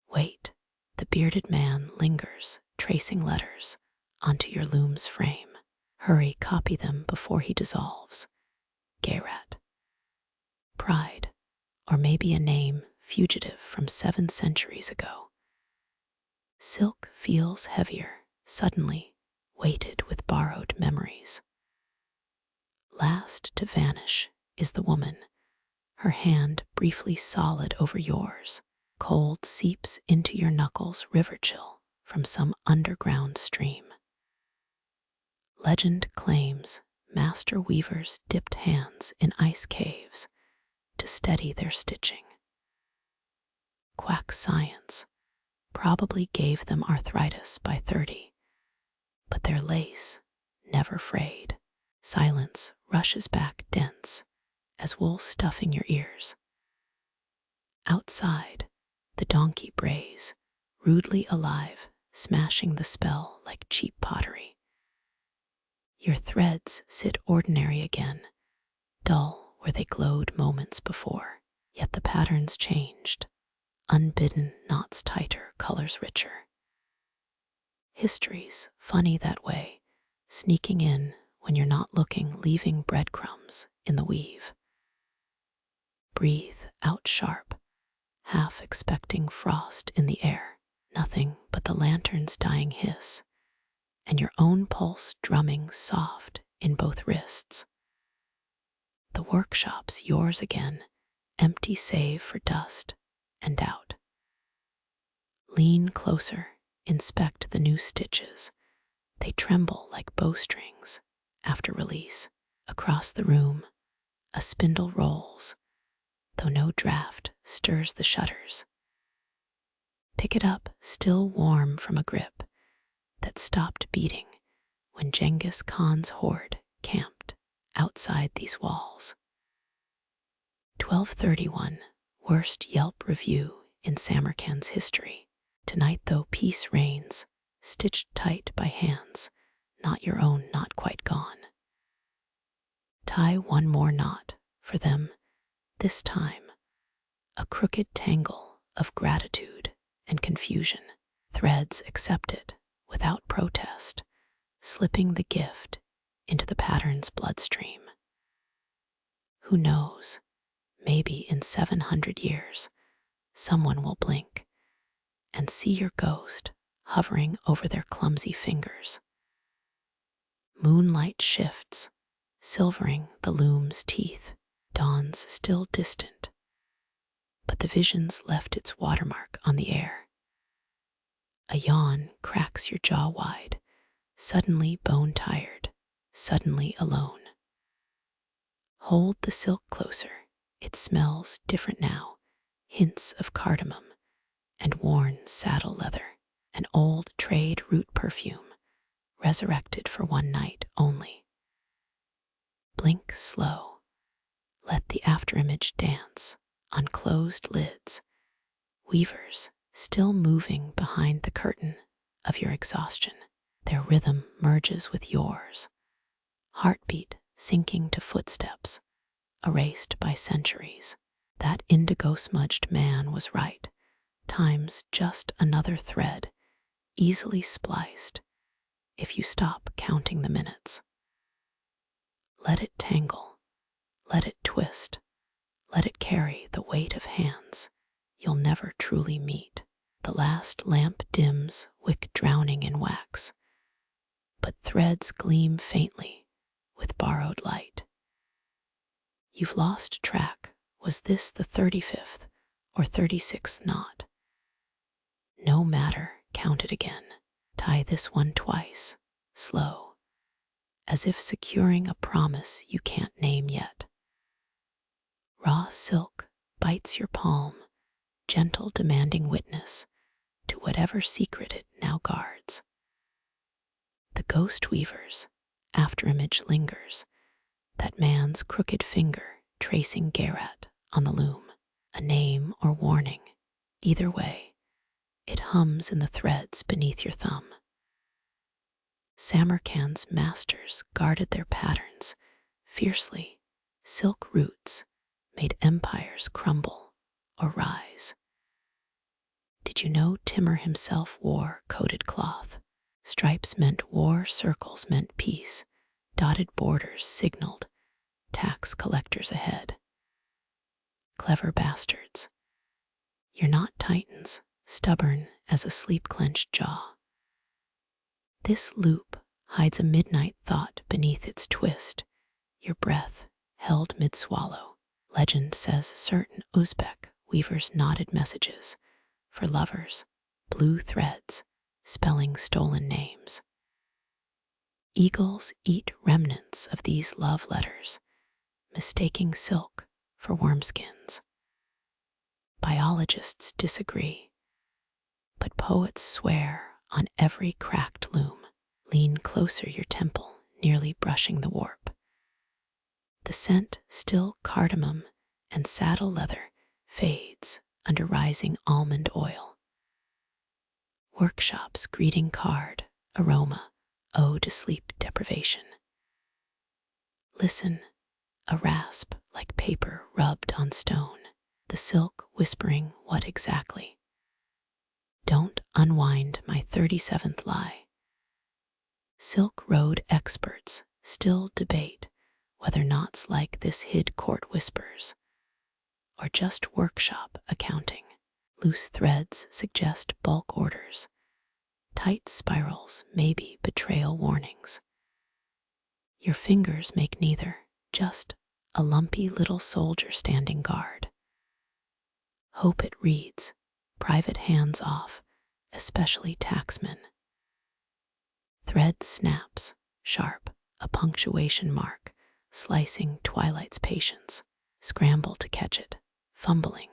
Wait, the bearded man lingers, tracing letters onto your loom's frame. Hurry, copy them before he dissolves. Gayrat. Pride, or maybe a name fugitive from 7 centuries ago. Silk feels heavier, suddenly, weighted with borrowed memories. Last to vanish is the woman, her hand briefly solid over yours. Cold seeps into your knuckles, river chill from some underground stream. Legend claims master weavers dipped hands in ice caves to steady their stitching. Quack science probably gave them arthritis by 30, but their lace never frayed. Silence rushes back dense as wool stuffing your ears. Outside, the donkey brays, rudely alive, smashing the spell like cheap pottery. Your threads sit ordinary again, dull where they glowed moments before, yet the pattern's changed. Unbidden, knots tighter, colors richer. Histories, funny that way, sneaking in when you're not looking, leaving breadcrumbs in the weave. Breathe out sharp, half expecting frost in the air, nothing but the lantern's dying hiss, and your own pulse drumming soft in both wrists. The workshop's yours again, empty save for dust and doubt. Lean closer, inspect the new stitches. They tremble like bowstrings after release. Across the room, a spindle rolls, though no draft stirs the shutters. Pick it up, still warm from a grip that stopped beating when Genghis Khan's horde camped outside these walls. 1231, worst Yelp review in Samarkand's history. Tonight, though, peace reigns, stitched tight by hands, not your own, not quite gone. Tie one more knot for them, this time, a crooked tangle of gratitude and confusion. Threads accepted without protest, slipping the gift into the pattern's bloodstream. Who knows, maybe in 700 years, someone will blink and see your ghost hovering over their clumsy fingers. Moonlight shifts, silvering the loom's teeth. Dawn's still distant, but the vision's left its watermark on the air. A yawn cracks your jaw wide, suddenly bone-tired, suddenly alone. Hold the silk closer, it smells different now, hints of cardamom and worn saddle leather, an old trade route perfume, resurrected for one night only. Blink slow. Let the afterimage dance on closed lids, weavers still moving behind the curtain of your exhaustion. Their rhythm merges with yours, heartbeat sinking to footsteps, erased by centuries. That indigo-smudged man was right. Time's just another thread, easily spliced, if you stop counting the minutes. Let it tangle. Let it twist, let it carry the weight of hands you'll never truly meet. The last lamp dims, wick drowning in wax, but threads gleam faintly with borrowed light. You've lost track. Was this the 35th or 36th knot? No matter, count it again. Tie this one twice, slow, as if securing a promise you can't name yet. Raw silk bites your palm, gentle demanding witness to whatever secret it now guards. The ghost weaver's afterimage lingers, that man's crooked finger tracing Gayrat on the loom, a name or warning. Either way, it hums in the threads beneath your thumb. Samarkand's masters guarded their patterns fiercely. Silk roots made empires crumble or rise. Did Did you know Timur himself wore coated cloth? Stripes meant war, circles meant peace, dotted borders signaled tax collectors ahead. Clever bastards. You're not titans, stubborn as a sleep-clenched jaw. This loop hides a midnight thought beneath its twist, your breath held mid-swallow. Legend says certain Uzbek weavers knotted messages for lovers, blue threads spelling stolen names. Eagles eat remnants of these love letters, mistaking silk for wormskins. Biologists disagree, but poets swear on every cracked loom. Lean closer your temple, nearly brushing the warp. The scent, still cardamom and saddle leather, fades under rising almond oil. Workshop's greeting card, aroma, ode to sleep deprivation. Listen, a rasp like paper rubbed on stone, the silk whispering what exactly. Don't unwind my 37th lie. Silk Road experts still debate whether knots like this hid court whispers or just workshop accounting. Loose threads suggest bulk orders. Tight spirals may be betrayal warnings. Your fingers make neither, just a lumpy little soldier standing guard. Hope it reads, private hands off, especially taxmen. Thread snaps, sharp, a punctuation mark, slicing twilight's patience. Scramble to catch it, fumbling,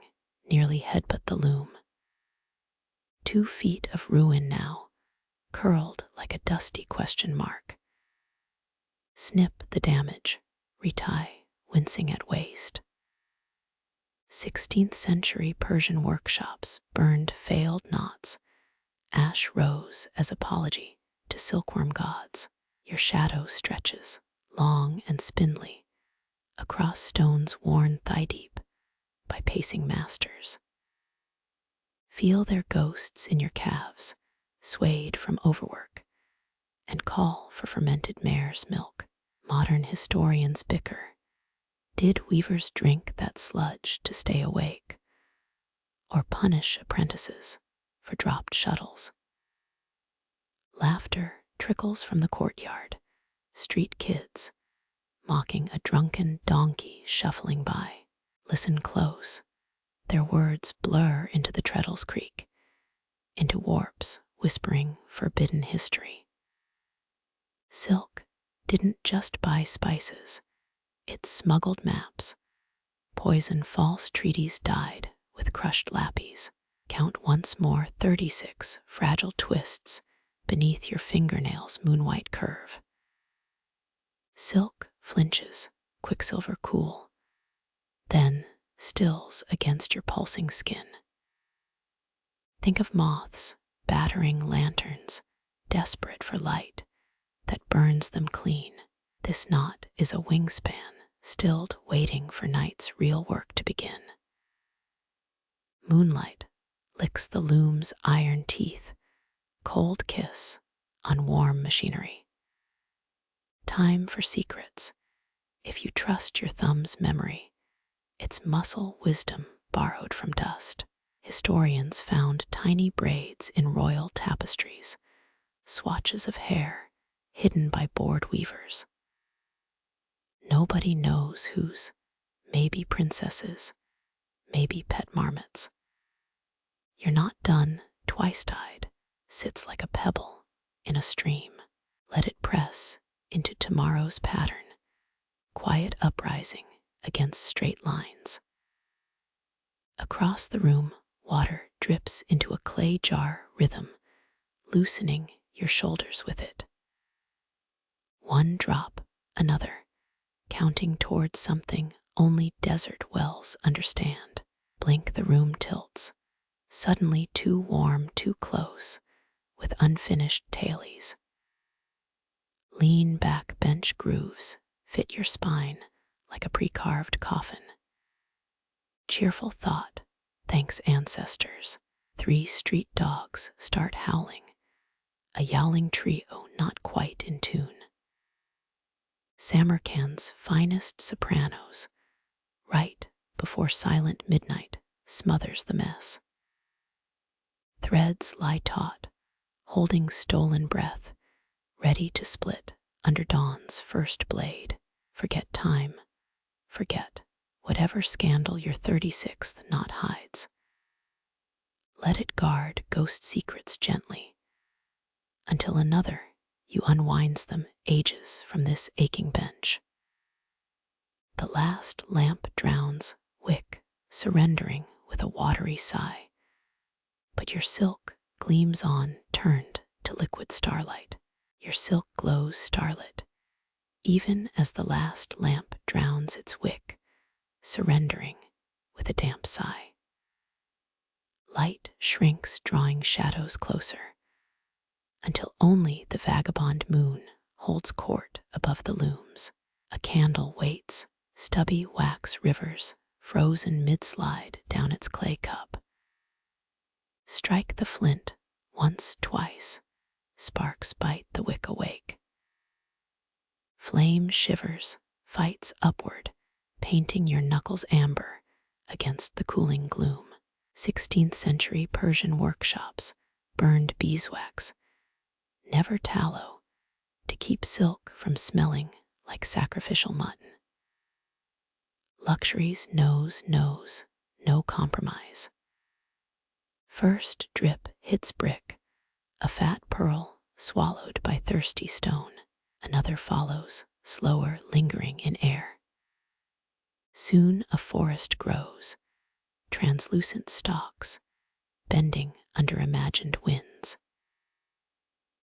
nearly headbutt the loom. 2 feet of ruin now, curled like a dusty question mark. Snip the damage, retie, wincing at waist. 16th century Persian workshops burned failed knots. Ash rose as apology to silkworm gods. Your shadow stretches, long and spindly, across stones worn thigh-deep by pacing masters. Feel their ghosts in your calves, swayed from overwork, and call for fermented mare's milk. Modern historians bicker. Did weavers drink that sludge to stay awake, or punish apprentices for dropped shuttles? Laughter trickles from the courtyard, street kids mocking a drunken donkey shuffling by. Listen close. Their words blur into the treadle's creak, into warps whispering forbidden history. Silk didn't just buy spices, it smuggled maps. Poison false treaties dyed with crushed lappies. Count once more 36 fragile twists beneath your fingernails' moonwhite curve. Silk flinches, quicksilver cool, then stills against your pulsing skin. Think of moths battering lanterns, desperate for light that burns them clean. This knot is a wingspan, stilled, waiting for night's real work to begin. Moonlight licks the loom's iron teeth, cold kiss on warm machinery. Time for secrets. If you trust your thumb's memory, it's muscle wisdom borrowed from dust. Historians found tiny braids in royal tapestries, swatches of hair hidden by bored weavers. Nobody knows whose, maybe princesses, maybe pet marmots. You're not done, twice-dyed, sits like a pebble in a stream. Let it press into tomorrow's pattern, quiet uprising against straight lines. Across the room, water drips into a clay jar rhythm, loosening your shoulders with it. One drop, another, counting towards something only desert wells understand. Blink, the room tilts, suddenly too warm, too close, with unfinished tailies. Lean back, bench grooves fit your spine like a pre-carved coffin. Cheerful thought, thanks ancestors. 3 street dogs start howling, a yowling trio not quite in tune. Samarkand's finest sopranos, right before silent midnight smothers the mess. Threads lie taut, holding stolen breath, ready to split under dawn's first blade. Forget time, forget whatever scandal your 36th knot hides. Let it guard ghost secrets gently, until another you unwinds them ages from this aching bench. The last lamp drowns, wick surrendering with a watery sigh, but your silk gleams on, turned to liquid starlight. Your silk glows starlit, even as the last lamp drowns its wick, surrendering with a damp sigh. Light shrinks, drawing shadows closer, until only the vagabond moon holds court above the looms. A candle waits, stubby wax rivers, frozen mid-slide down its clay cup. Strike the flint once, twice, sparks bite the wick awake. Flame shivers, fights upward, painting your knuckles amber against the cooling gloom. 16th century Persian workshops, burned beeswax, never tallow, to keep silk from smelling like sacrificial mutton. Luxury's nose knows no compromise. First drip hits brick, a fat pearl swallowed by thirsty stone. Another follows, slower, lingering in air. Soon a forest grows, translucent stalks, bending under imagined winds.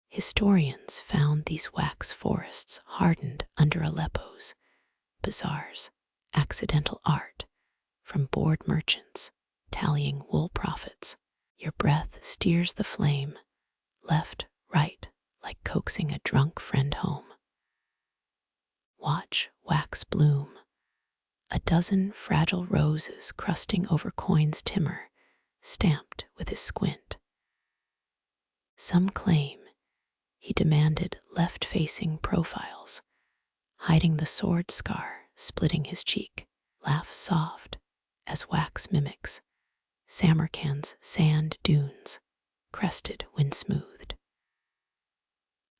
Historians found these wax forests hardened under Aleppo's bazaars, accidental art from bored merchants tallying wool profits. Your breath steers the flame, left, right, like coaxing a drunk friend home. Watch wax bloom, a dozen fragile roses crusting over coin's timber, stamped with his squint. Some claim he demanded left-facing profiles, hiding the sword scar splitting his cheek. Laugh soft as wax mimics Samarkand's sand dunes, crested when smoothed.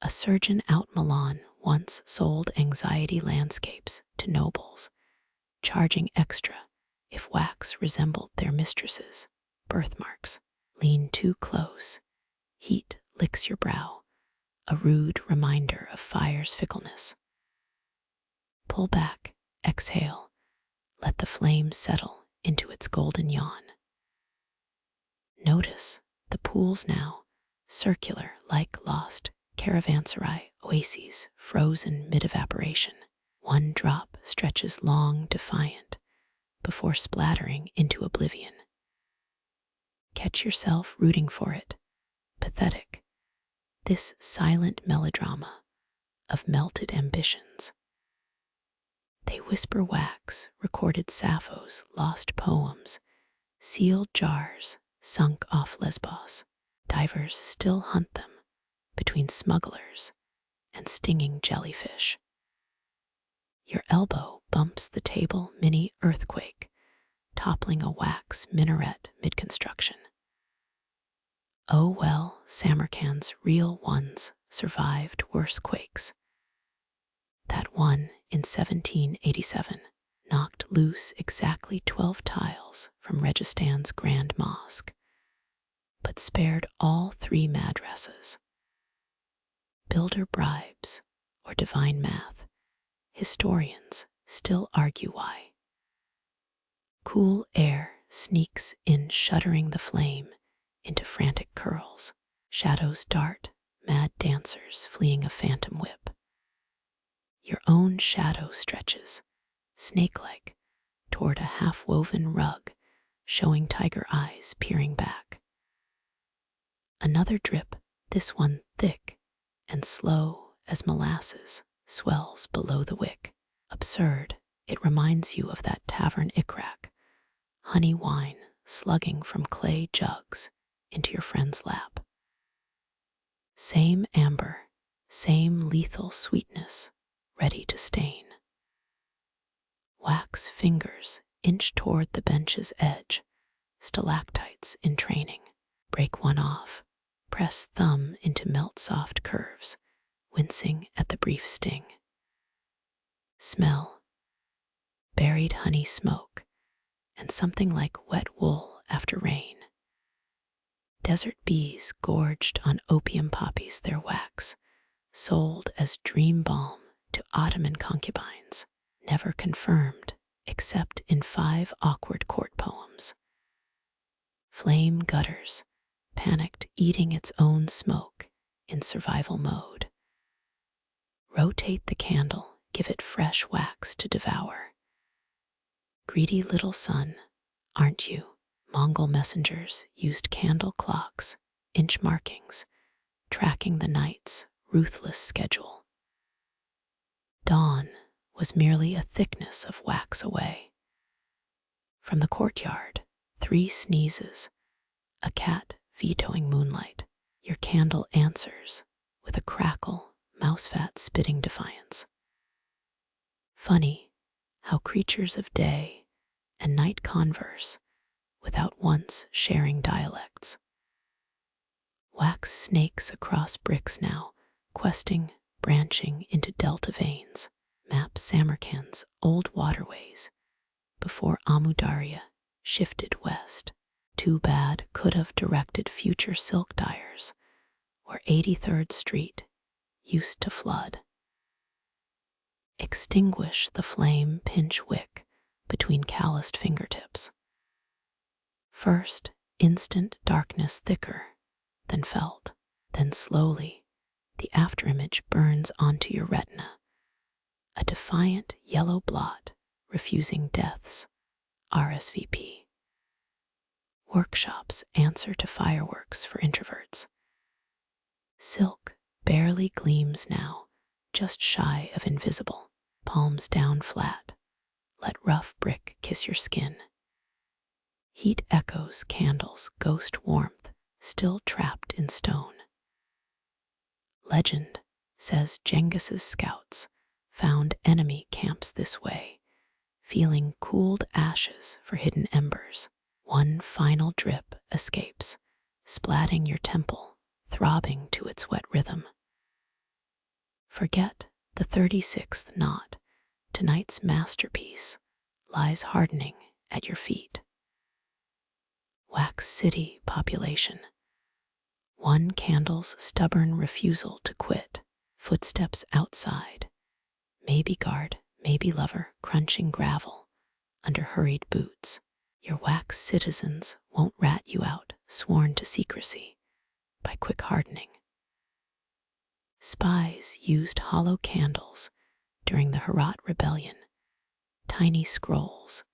A surgeon out Milan once sold anxiety landscapes to nobles, charging extra if wax resembled their mistresses' birthmarks. Lean too close, heat licks your brow, a rude reminder of fire's fickleness. Pull back, exhale, let the flame settle into its golden yawn. Notice the pools now, circular like lost caravanserai oases frozen mid-evaporation. One drop stretches long, defiant, before splattering into oblivion. Catch yourself rooting for it, pathetic, this silent melodrama of melted ambitions. They whisper wax, recorded Sappho's lost poems, sealed jars sunk off Lesbos. Divers still hunt them between smugglers and stinging jellyfish. Your elbow bumps the table mini earthquake, toppling a wax minaret mid-construction. Oh well, Samarkand's real ones survived worse quakes. That one in 1787 knocked loose exactly 12 tiles from Registan's Grand Mosque, but spared all 3 madrasas. Builder bribes or divine math, historians still argue why. Cool air sneaks in, shuddering the flame into frantic curls. Shadows dart, mad dancers fleeing a phantom whip. Your own shadow stretches, snake-like, toward a half-woven rug, showing tiger eyes peering back. Another drip, this one thick and slow as molasses, swells below the wick. Absurd, it reminds you of that tavern ikrak, honey wine slugging from clay jugs into your friend's lap. Same amber, same lethal sweetness, ready to stain. Wax fingers inch toward the bench's edge, stalactites in training. Break one off, press thumb into melt-soft curves, wincing at the brief sting. Smell, buried honey smoke, and something like wet wool after rain. Desert bees gorged on opium poppies their wax, sold as dream balm to Ottoman concubines, never confirmed except in 5 awkward court poems. Flame gutters, panicked eating its own smoke in survival mode. Rotate the candle, give it fresh wax to devour. Greedy little son, aren't you? Mongol messengers used candle clocks, inch markings, tracking the night's ruthless schedule. Dawn was merely a thickness of wax away. From the courtyard, 3 sneezes, a cat vetoing moonlight. Your candle answers with a crackle, mousefat spitting defiance. Funny how creatures of day and night converse without once sharing dialects. Wax snakes across bricks now, questing, branching into delta veins, map Samarkand's old waterways before Amudarya shifted west. Too bad could have directed future silk dyers where 83rd Street used to flood. Extinguish the flame pinch wick between calloused fingertips. First, instant darkness thicker than felt, then slowly the afterimage burns onto your retina, a defiant yellow blot refusing death's RSVP. Workshops answer to fireworks for introverts. Silk barely gleams now, just shy of invisible, palms down flat. Let rough brick kiss your skin. Heat echoes candles' ghost warmth, still trapped in stone. Legend says Genghis's scouts found enemy camps this way, feeling cooled ashes for hidden embers. One final drip escapes, splatting your temple, throbbing to its wet rhythm. Forget the 36th knot. Tonight's masterpiece lies hardening at your feet. Wax City population. One candle's stubborn refusal to quit. Footsteps outside. Maybe guard, maybe lover, crunching gravel under hurried boots. Your wax citizens won't rat you out, sworn to secrecy by quick hardening. Spies used hollow candles during the Herat rebellion. Tiny scrolls,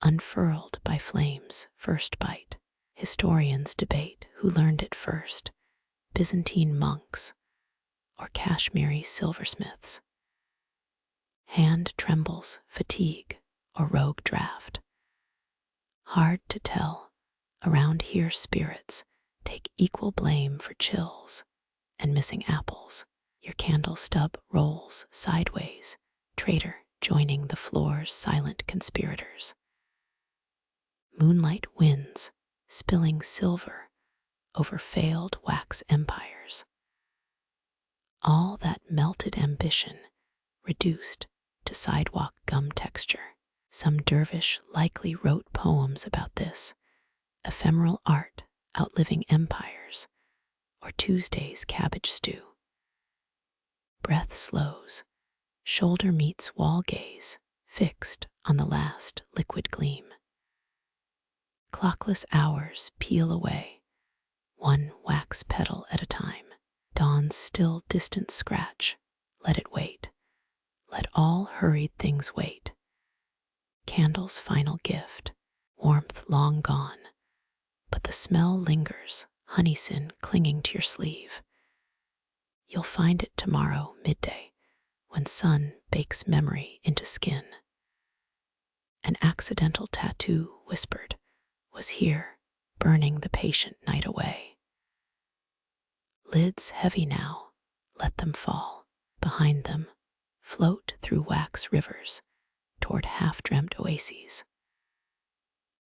unfurled by flame's first bite. Historians debate who learned it first, Byzantine monks or Kashmiri silversmiths. Hand trembles, fatigue, or rogue draft. Hard to tell. Around here spirits take equal blame for chills and missing apples. Your candle stub rolls sideways, traitor joining the floor's silent conspirators. Moonlight wins, spilling silver over failed wax empires. All that melted ambition reduced to sidewalk gum texture. Some dervish likely wrote poems about this, ephemeral art outliving empires, or Tuesday's cabbage stew. Breath slows, shoulder meets wall gaze, fixed on the last liquid gleam. Clockless hours peel away, one wax petal at a time. Dawn's still distant scratch, let it wait. Let all hurried things wait. Candle's final gift, warmth long gone, but the smell lingers, honey sin clinging to your sleeve. You'll find it tomorrow, midday, when sun bakes memory into skin. An accidental tattoo whispered, was here burning the patient night away. Lids heavy now, let them fall. Behind them, float through wax rivers toward half-dreamt oases.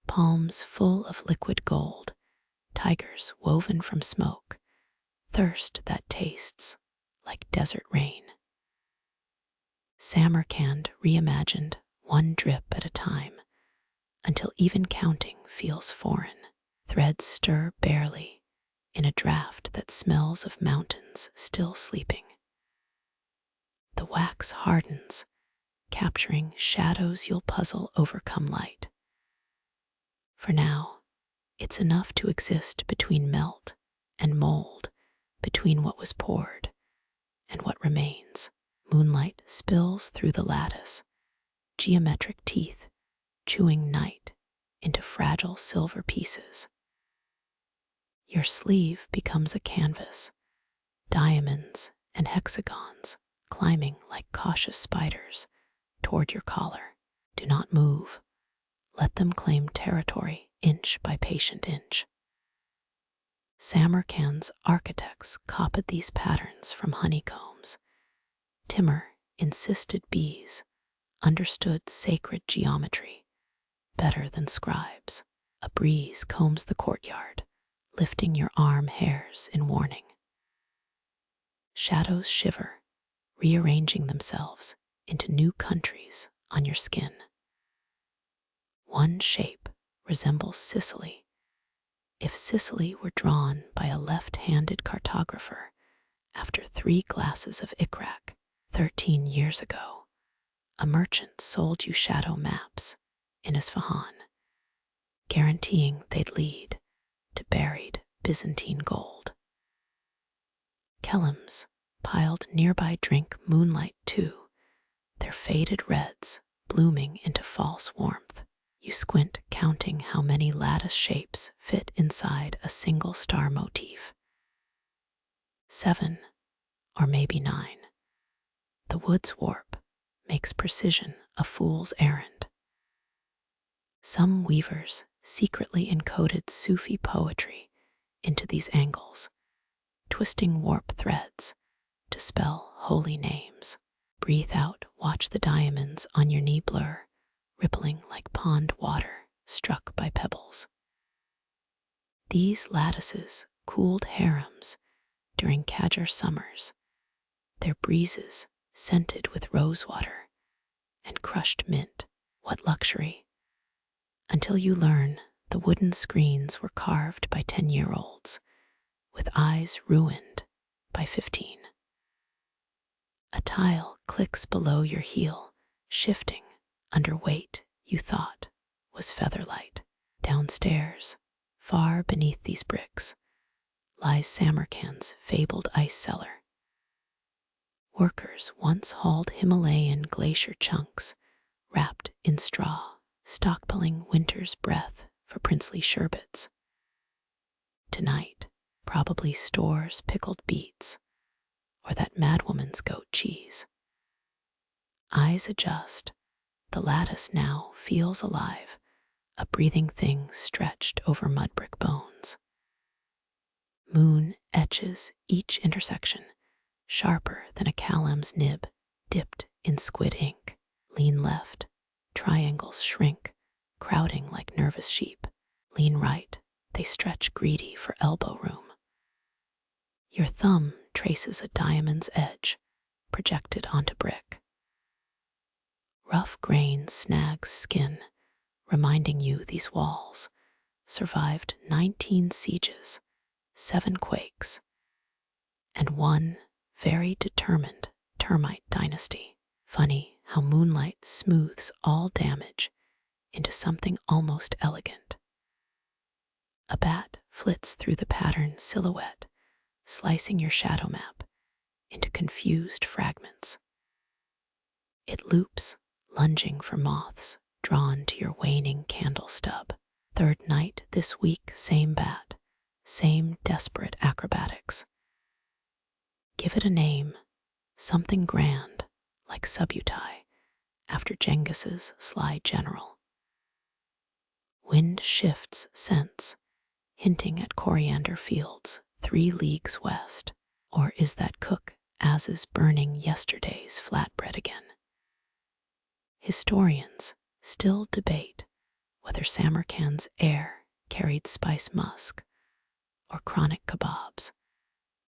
Palms full of liquid gold, tigers woven from smoke, thirst that tastes like desert rain. Samarkand reimagined, one drip at a time, until even counting feels foreign. Threads stir barely in a draft that smells of mountains still sleeping. The wax hardens, capturing shadows you'll puzzle overcome light. For now, it's enough to exist between melt and mold, between what was poured and what remains. Moonlight spills through the lattice, geometric teeth chewing night into fragile silver pieces. Your sleeve becomes a canvas, diamonds and hexagons climbing like cautious spiders toward your collar. Do not move. Let them claim territory inch by patient inch. Samarkand's architects copied these patterns from honeycombs. Timur insisted bees understood sacred geometry better than scribes. A breeze combs the courtyard, lifting your arm hairs in warning. Shadows shiver, rearranging themselves into new countries on your skin. One shape resembles Sicily. If Sicily were drawn by a left-handed cartographer after 3 glasses of Ikrak 13 years ago, a merchant sold you shadow maps in Isfahan, guaranteeing they'd lead to buried Byzantine gold. Kellims piled nearby drink moonlight too, their faded reds blooming into false warmth. You squint, counting how many lattice shapes fit inside a single star motif. 7, or maybe 9. The wood's warp makes precision a fool's errand. Some weavers secretly encoded Sufi poetry into these angles, twisting warp threads to spell holy names. Breathe out, watch the diamonds on your knee blur, rippling like pond water struck by pebbles. These lattices cooled harems during Qajar summers, their breezes scented with rosewater and crushed mint. What luxury! Until you learn the wooden screens were carved by 10-year-olds, with eyes ruined by 15. A tile clicks below your heel, shifting under weight you thought was featherlight. Downstairs, far beneath these bricks, lies Samarkand's fabled ice cellar. Workers once hauled Himalayan glacier chunks wrapped in straw, stockpiling winter's breath for princely sherbets. Tonight, probably stores pickled beets or that madwoman's goat cheese. Eyes adjust. The lattice now feels alive, a breathing thing stretched over mud brick bones. Moon etches each intersection, sharper than a calam's nib dipped in squid ink. Lean left, triangles shrink, crowding like nervous sheep. Lean right, they stretch greedy for elbow room. Your thumb traces a diamond's edge, projected onto brick. Rough grain snags skin, reminding you these walls survived 19 sieges, 7 quakes, and one very determined termite dynasty. Funny how moonlight smooths all damage into something almost elegant. A bat flits through the pattern silhouette, slicing your shadow map into confused fragments. It loops, lunging for moths drawn to your waning candle stub. 3rd night this week, same bat, same desperate acrobatics. Give it a name, something grand, like Subutai, after Genghis's sly general. Wind shifts scents, hinting at coriander fields 3 leagues west? Or is that cook as is burning yesterday's flatbread again? Historians still debate whether Samarkand's air carried spice musk or chronic kebabs.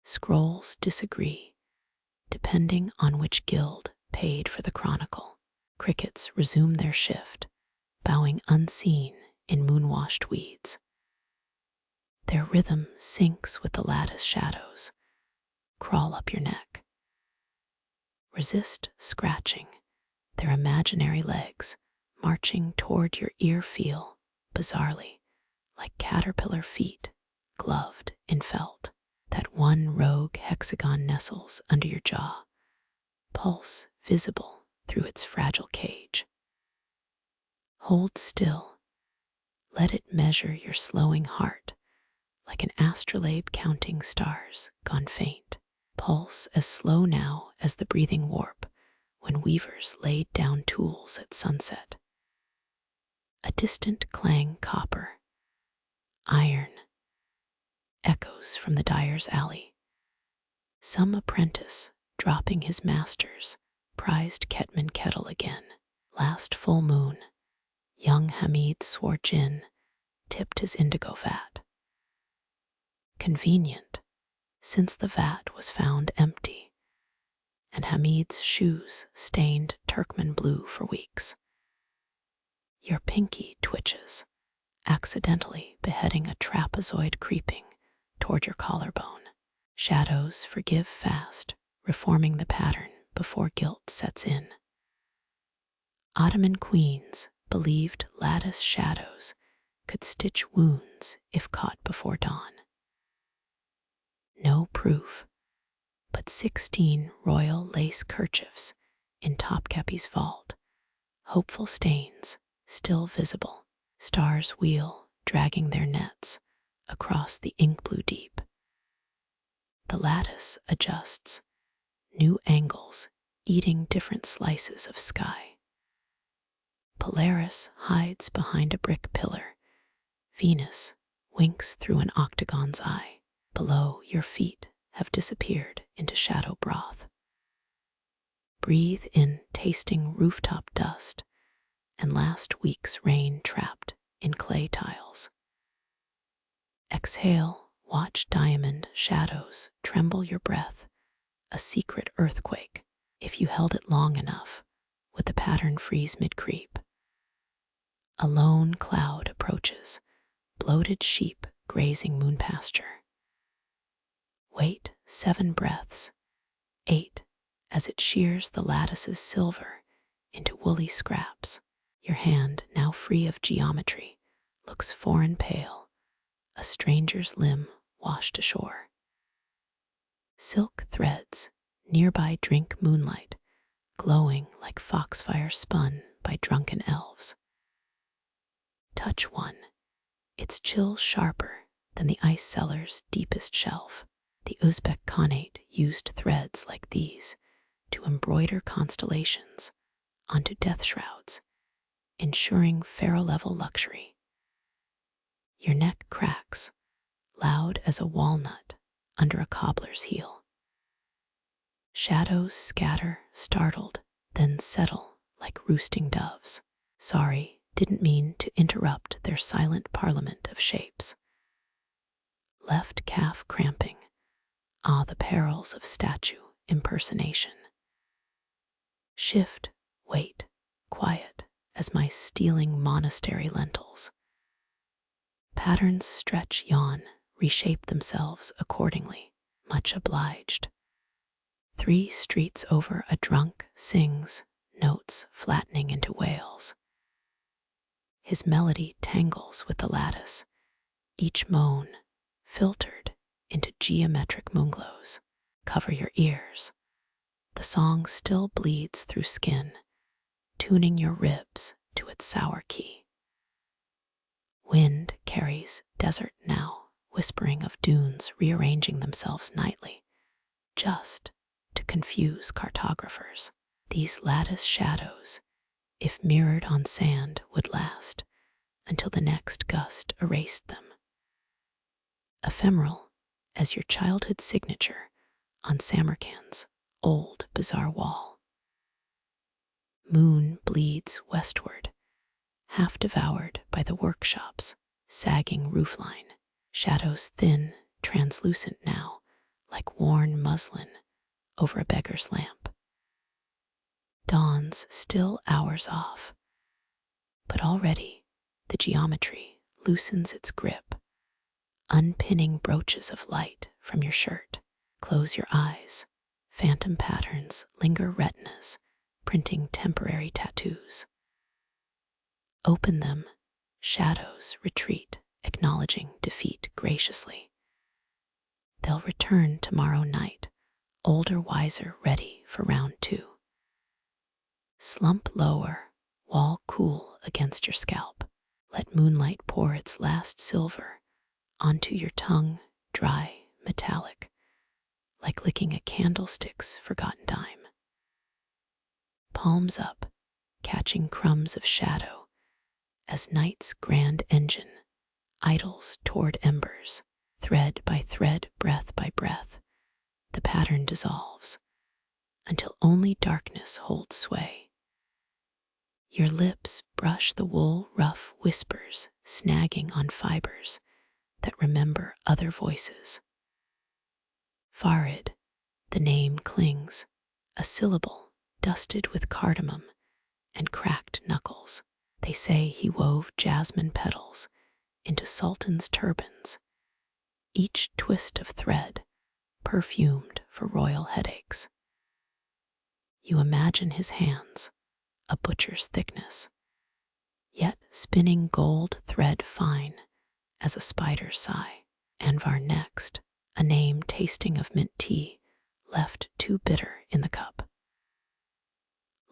Scrolls disagree, depending on which guild paid for the chronicle. Crickets resume their shift, bowing unseen in moon-washed weeds. Their rhythm syncs with the lattice shadows. Crawl up your neck. Resist scratching. Their imaginary legs marching toward your ear feel, bizarrely, like caterpillar feet gloved in felt. That one rogue hexagon nestles under your jaw, pulse visible through its fragile cage. Hold still. Let it measure your slowing heart like an astrolabe counting stars gone faint. Pulse as slow now as the breathing warp when weavers laid down tools at sunset. A distant clang copper, iron, echoes from the dyer's alley. Some apprentice dropping his master's prized Ketman kettle again. Last full moon, young Hamid swore gin tipped his indigo vat. Convenient, since the vat was found empty, and Hamid's shoes stained Turkmen blue for weeks. Your pinky twitches, accidentally beheading a trapezoid creeping toward your collarbone. Shadows forgive fast, reforming the pattern before guilt sets in. Ottoman queens believed lattice shadows could stitch wounds if caught before dawn. No proof, but 16 royal lace kerchiefs in Topkapi's vault, hopeful stains still visible. Stars wheel, dragging their nets across the ink-blue deep. The lattice adjusts, new angles eating different slices of sky. Polaris hides behind a brick pillar. Venus winks through an octagon's eye. Below, your feet have disappeared into shadow broth. Breathe in tasting rooftop dust and last week's rain trapped in clay tiles. Exhale, watch diamond shadows tremble your breath, a secret earthquake if you held it long enough, would the pattern freeze mid-creep. A lone cloud approaches, bloated sheep grazing moon pasture. Wait 7 breaths, 8, as it shears the lattice's silver into woolly scraps. Your hand, now free of geometry, looks foreign pale, a stranger's limb washed ashore. Silk threads nearby drink moonlight, glowing like foxfire spun by drunken elves. Touch one, its chill sharper than the ice cellar's deepest shelf. The Uzbek Khanate used threads like these to embroider constellations onto death shrouds, ensuring pharaoh-level luxury. Your neck cracks, loud as a walnut under a cobbler's heel. Shadows scatter, startled, then settle like roosting doves. Sorry, didn't mean to interrupt their silent parliament of shapes. Left calf cramping. Ah, the perils of statue impersonation. Shift, wait, quiet as my stealing monastery lentils. Patterns stretch, yawn, reshape themselves accordingly, much obliged. 3 streets over, a drunk sings, notes flattening into wails. His melody tangles with the lattice, each moan filtered into geometric moonglows. Cover your ears. The song still bleeds through skin, tuning your ribs to its sour key. Wind carries desert now, whispering of dunes rearranging themselves nightly, just to confuse cartographers. These lattice shadows, if mirrored on sand, would last until the next gust erased them. ephemeral as your childhood signature on Samarkand's old bazaar wall. Moon bleeds westward, half devoured by the workshop's sagging roofline, shadows thin, translucent now, like worn muslin over a beggar's lamp. Dawn's still hours off, but already the geometry loosens its grip, unpinning brooches of light from your shirt. Close your eyes. Phantom patterns linger retinas, printing temporary tattoos. Open them. Shadows retreat, acknowledging defeat graciously. They'll return tomorrow night, older, wiser, ready for round two. Slump lower, wall cool against your scalp. Let moonlight pour its last silver onto your tongue, dry, metallic, like licking a candlestick's forgotten dime. Palms up, catching crumbs of shadow as night's grand engine idles toward embers. Thread by thread, breath by breath, the pattern dissolves until only darkness holds sway. Your lips brush the wool, rough whispers snagging on fibers that remember other voices. Farid, the name clings, a syllable dusted with cardamom and cracked knuckles. They say he wove jasmine petals into sultans' turbans, each twist of thread perfumed for royal headaches. You imagine his hands, a butcher's thickness, yet spinning gold thread fine as a spider's sigh. Anvar next, a name tasting of mint tea left too bitter in the cup.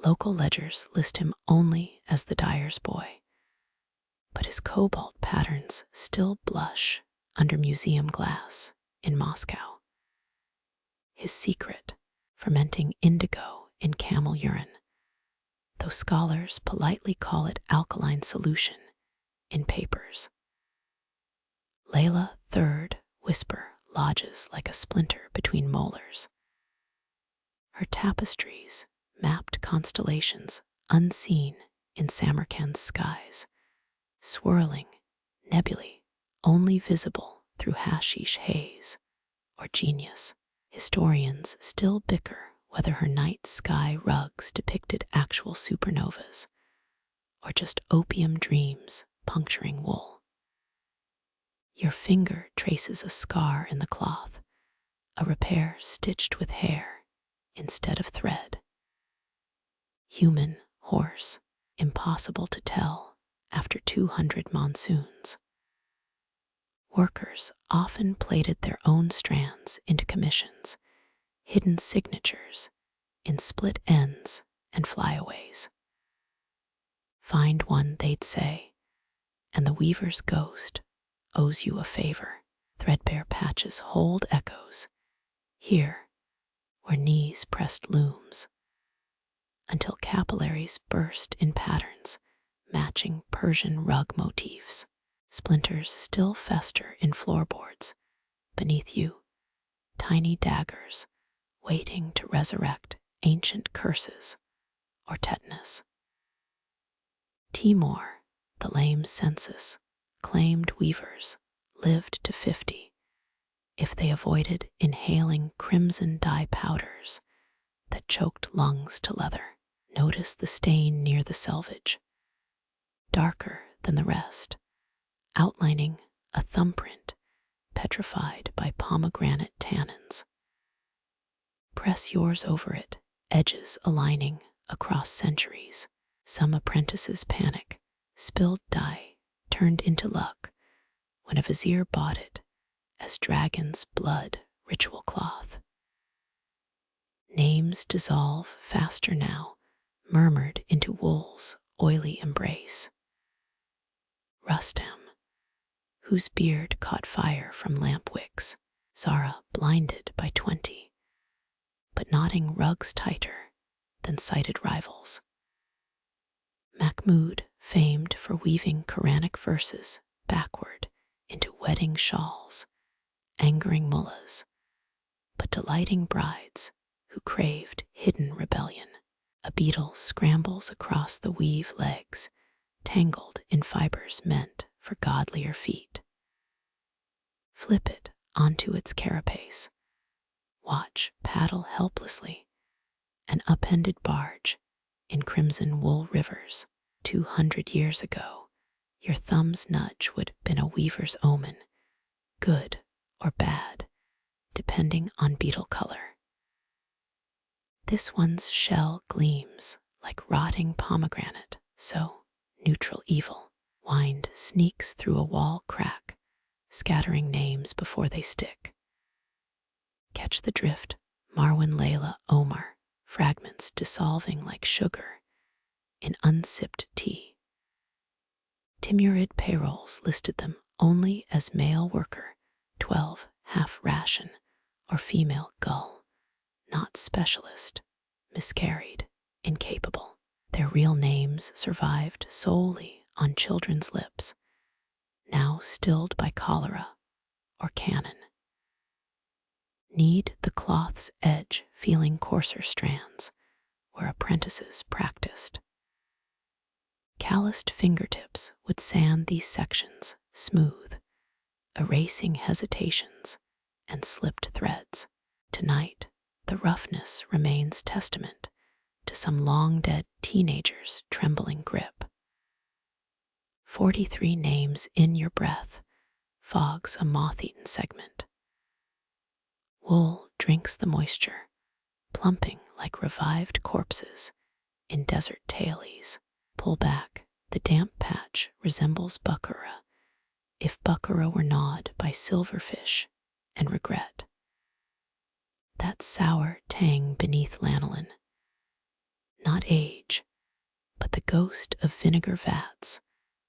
Local ledgers list him only as the dyer's boy, but his cobalt patterns still blush under museum glass in Moscow. His secret, fermenting indigo in camel urine, though scholars politely call it alkaline solution in papers. Layla third whisper lodges like a splinter between molars. Her tapestries mapped constellations unseen in Samarkand's skies, swirling nebulae only visible through hashish haze or genius. Historians still bicker whether her night sky rugs depicted actual supernovas or just opium dreams puncturing wool. Your finger traces a scar in the cloth, a repair stitched with hair instead of thread. Human, horse, impossible to tell after 200 monsoons. Workers often plaited their own strands into commissions, hidden signatures in split ends and flyaways. Find one, they'd say, and the weaver's ghost owes you a favor. Threadbare patches hold echoes, here where knees pressed looms, until capillaries burst in patterns matching Persian rug motifs. Splinters still fester in floorboards beneath you, tiny daggers waiting to resurrect ancient curses or tetanus. Timur, the lame census, claimed weavers lived to 50 if they avoided inhaling crimson dye powders that choked lungs to leather. Notice the stain near the selvage, darker than the rest, outlining a thumbprint petrified by pomegranate tannins. Press yours over it, edges aligning across centuries. Some apprentices panic, spilled dye turned into luck when a vizier bought it as dragon's blood ritual cloth. Names dissolve faster now, murmured into wool's oily embrace. Rustam, whose beard caught fire from lamp wicks, Zara blinded by 20, but knotting rugs tighter than sighted rivals. Mahmud, famed for weaving Quranic verses backward into wedding shawls, angering mullahs, but delighting brides who craved hidden rebellion. A beetle scrambles across the weave legs, tangled in fibers meant for godlier feet. Flip it onto its carapace. Watch paddle helplessly, an upended barge in crimson wool rivers. 200 years ago, your thumb's nudge would have been a weaver's omen, good or bad, depending on beetle color. This one's shell gleams like rotting pomegranate, so neutral evil. Wind sneaks through a wall crack, scattering names before they stick. Catch the drift, Marwan, Layla, Omar, fragments dissolving like sugar in unsipped tea. Timurid payrolls listed them only as male worker, 12 half ration, or female gull, not specialist, miscarried, incapable. Their real names survived solely on children's lips, now stilled by cholera or cannon. Knead the cloth's edge, feeling coarser strands where apprentices practiced. Calloused fingertips would sand these sections smooth, erasing hesitations and slipped threads. Tonight, the roughness remains testament to some long-dead teenager's trembling grip. 43 names in your breath fogs a moth-eaten segment. Wool drinks the moisture, plumping like revived corpses in desert tailies. Pull back, the damp patch resembles Buckara, if Buckara were gnawed by silverfish and regret. That sour tang beneath lanolin, not age, but the ghost of vinegar vats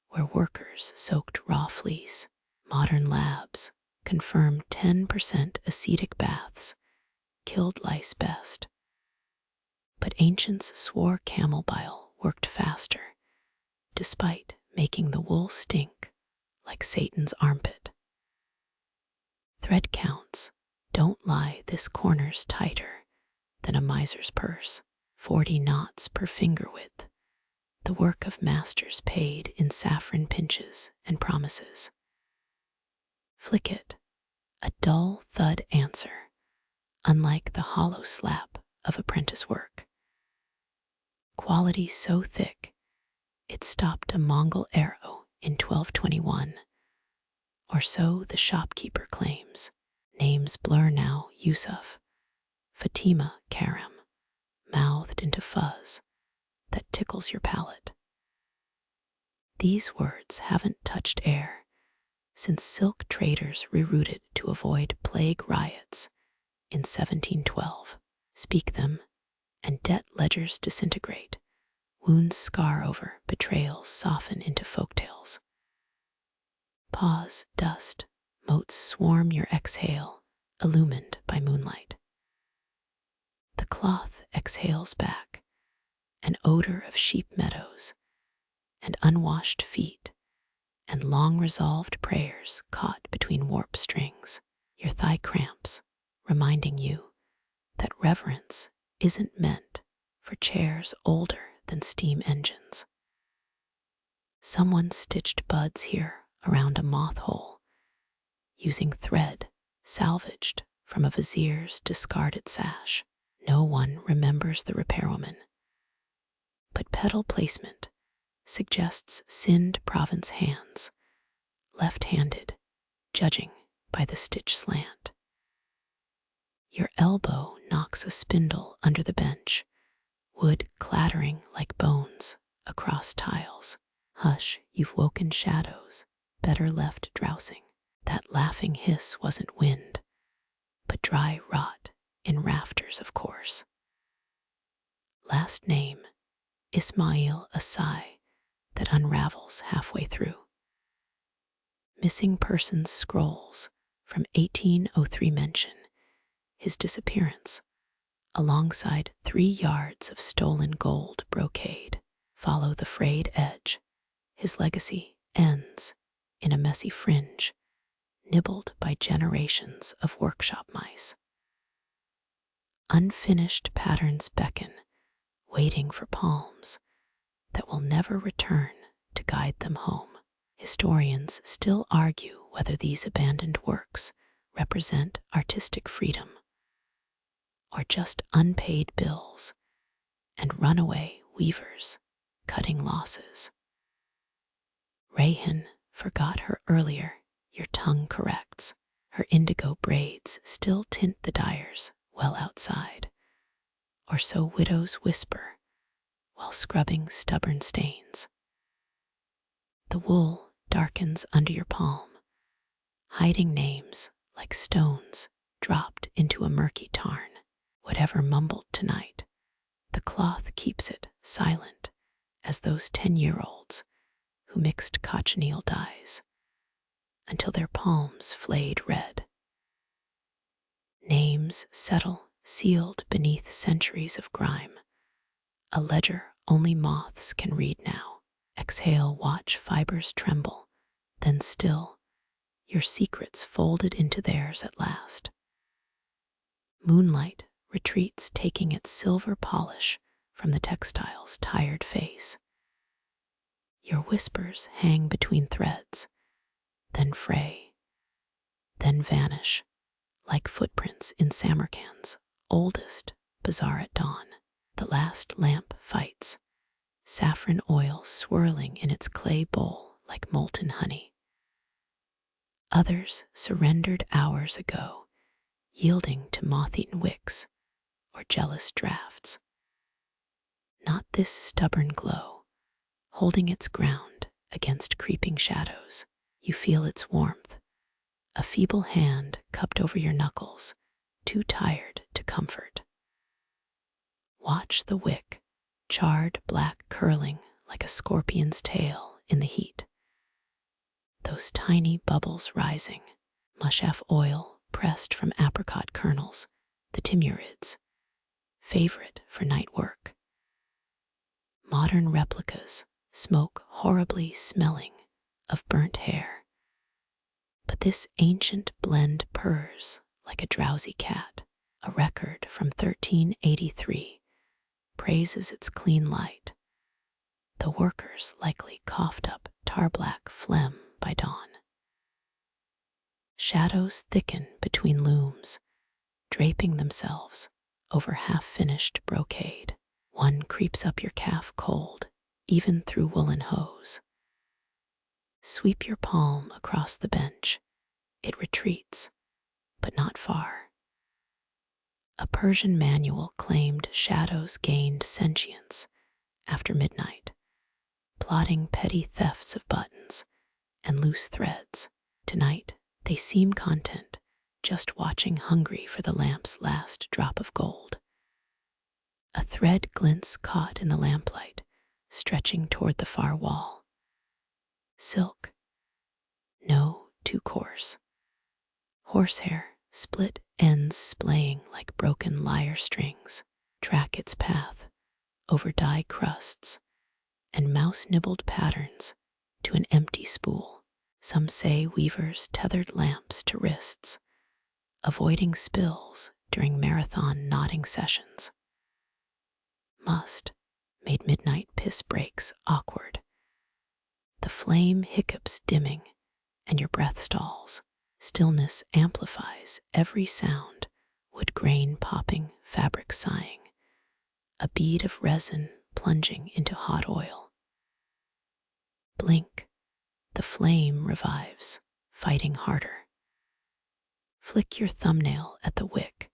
where workers soaked raw fleece. Modern labs confirm 10% acetic baths killed lice best. But ancients swore camel bile worked faster, despite making the wool stink like Satan's armpit. Thread counts don't lie, this corner's tighter than a miser's purse, 40 knots per finger width, the work of masters paid in saffron pinches and promises. Flick it, a dull thud answer, unlike the hollow slap of apprentice work. Quality so thick, it stopped a Mongol arrow in 1221, or so the shopkeeper claims. Names blur now, Yusuf, Fatima, Karam, mouthed into fuzz that tickles your palate. These words haven't touched air since silk traders rerouted to avoid plague riots in 1712. Speak them, and debt ledgers disintegrate. Wounds scar over, betrayals soften into folktales. Pause, dust, motes swarm your exhale, illumined by moonlight. The cloth exhales back, an odor of sheep meadows and unwashed feet and long-resolved prayers caught between warp strings. Your thigh cramps, reminding you that reverence isn't meant for chairs older than steam engines. Someone stitched buds here around a moth hole, using thread salvaged from a vizier's discarded sash. No one remembers the repairwoman, but petal placement suggests Sind province hands, left-handed, judging by the stitch slant. Your elbow knocks a spindle under the bench, wood clattering like bones across tiles. Hush, you've woken shadows, better left drowsing. That laughing hiss wasn't wind, but dry rot in rafters, of course. Last name, Ismail, a sigh that unravels halfway through. Missing persons scrolls from 1803 mention his disappearance alongside 3 yards of stolen gold brocade. Follow the frayed edge. His legacy ends in a messy fringe, nibbled by generations of workshop mice. Unfinished patterns beckon, waiting for palms that will never return to guide them home. Historians still argue whether these abandoned works represent artistic freedom or just unpaid bills and runaway weavers cutting losses. Rayhan forgot her earlier, your tongue corrects. Her indigo braids still tint the dyers well outside, or so widows whisper while scrubbing stubborn stains. The wool darkens under your palm, hiding names like stones dropped into a murky tarn. Whatever mumbled tonight, the cloth keeps it silent as those 10-year-olds who mixed cochineal dyes until their palms flayed red. Names settle, sealed beneath centuries of grime, a ledger only moths can read now. Exhale, watch fibers tremble, then still, your secrets folded into theirs at last. Moonlight retreats, taking its silver polish from the textile's tired face. Your whispers hang between threads, then fray, then vanish, like footprints in Samarkand's oldest bazaar at dawn. The last lamp fights, saffron oil swirling in its clay bowl like molten honey. Others surrendered hours ago, yielding to moth-eaten wicks or jealous drafts. Not this stubborn glow, holding its ground against creeping shadows. You feel its warmth, a feeble hand cupped over your knuckles, too tired to comfort. Watch the wick, charred black curling like a scorpion's tail in the heat. Those tiny bubbles rising, mushaf oil pressed from apricot kernels, the Timurids, favorite for night work. Modern replicas smoke horribly, smelling of burnt hair. But this ancient blend purrs like a drowsy cat. A record from 1383 praises its clean light. The workers likely coughed up tar-black phlegm by dawn. Shadows thicken between looms, draping themselves over half-finished brocade. One creeps up your calf cold, even through woolen hose. Sweep your palm across the bench. It retreats, but not far. A Persian manual claimed shadows gained sentience after midnight, plotting petty thefts of buttons and loose threads. Tonight, they seem content, just watching, hungry for the lamp's last drop of gold. A thread glints caught in the lamplight, stretching toward the far wall. Silk. No, too coarse. Horsehair, split ends splaying like broken lyre strings. Track its path over dye crusts and mouse-nibbled patterns to an empty spool. Some say weavers tethered lamps to wrists, avoiding spills during marathon knotting sessions. Must made midnight piss breaks awkward. The flame hiccups dimming, and your breath stalls. Stillness amplifies every sound, wood grain popping, fabric sighing, a bead of resin plunging into hot oil. Blink, the flame revives, fighting harder. Flick your thumbnail at the wick,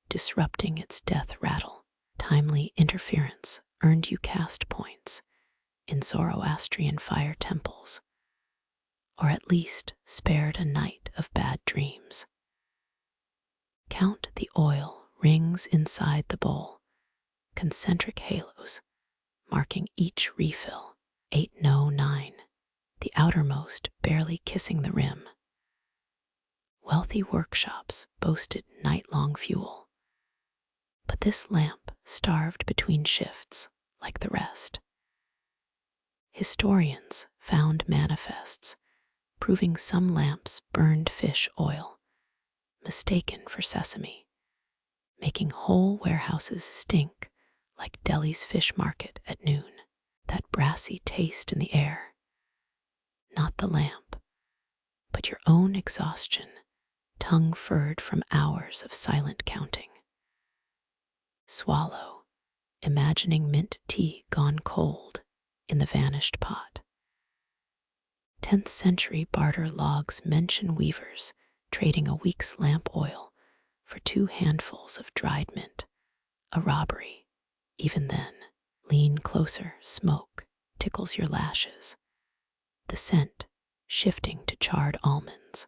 disrupting its death rattle. Timely interference earned you cast points in Zoroastrian fire temples, or at least spared a night of bad dreams. Count the oil rings inside the bowl, concentric halos marking each refill. 8, no, 9, the outermost barely kissing the rim. Wealthy workshops boasted night-long fuel, but this lamp starved between shifts like the rest. Historians found manifests proving some lamps burned fish oil, mistaken for sesame, making whole warehouses stink like Delhi's fish market at noon. That brassy taste in the air, not the lamp, but your own exhaustion, tongue furred from hours of silent counting. Swallow, imagining mint tea gone cold in the vanished pot. 10th century barter logs mention weavers trading a week's lamp oil for 2 handfuls of dried mint, a robbery. Even then, lean closer, smoke tickles your lashes, the scent shifting to charred almonds.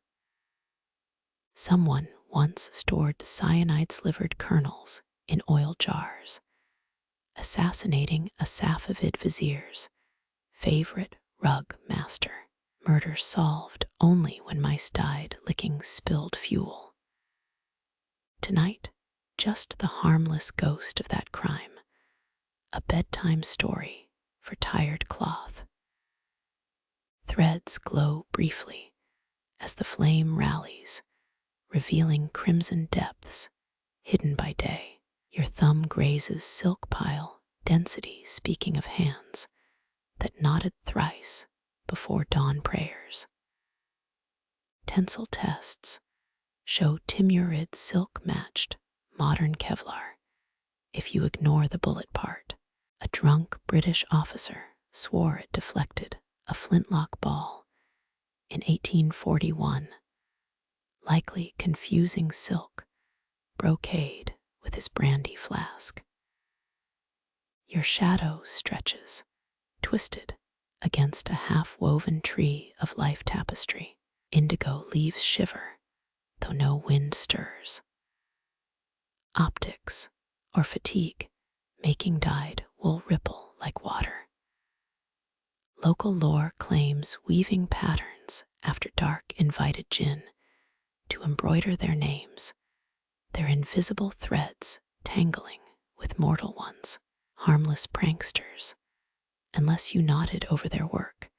Someone once stored cyanide-slivered kernels in oil jars, assassinating a Safavid vizier's favorite rug master. Murder solved only when mice died licking spilled fuel. Tonight, just the harmless ghost of that crime, a bedtime story for tired cloth. Threads glow briefly as the flame rallies, revealing crimson depths hidden by day. Your thumb grazes silk pile, density speaking of hands that nodded thrice before dawn prayers. Tensile tests show Timurid silk matched modern Kevlar if you ignore the bullet part. A drunk British officer swore it deflected a flintlock ball in 1841, likely confusing silk brocade with his brandy flask. Your shadow stretches, twisted against a half-woven tree of life tapestry. Indigo leaves shiver, though no wind stirs. Optics, or fatigue, making dyed wool ripple like water. Local lore claims weaving patterns after dark invited jinn to embroider their names, their invisible threads tangling with mortal ones, harmless pranksters, unless you nodded over their work,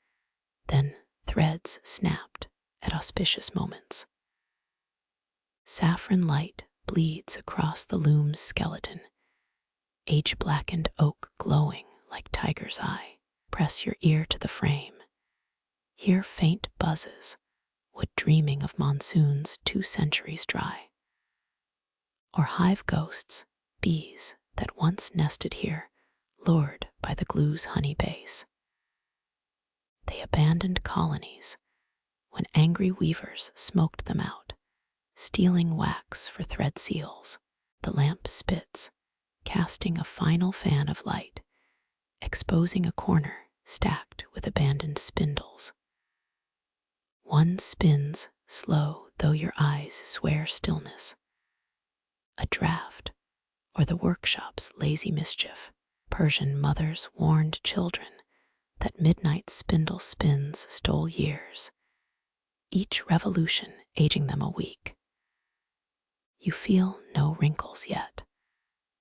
then threads snapped at auspicious moments. Saffron light bleeds across the loom's skeleton, age-blackened oak glowing like tiger's eye. Press your ear to the frame. Hear faint buzzes, wood dreaming of monsoons 2 centuries dry. Or hive ghosts, bees that once nested here, lured by the glue's honey base. They abandoned colonies when angry weavers smoked them out, stealing wax for thread seals. The lamp spits, casting a final fan of light, exposing a corner stacked with abandoned spindles. One spins slow, though your eyes swear stillness. A draft, or the workshop's lazy mischief. Persian mothers warned children that midnight spindle spins stole years, each revolution aging them a week. You feel no wrinkles yet,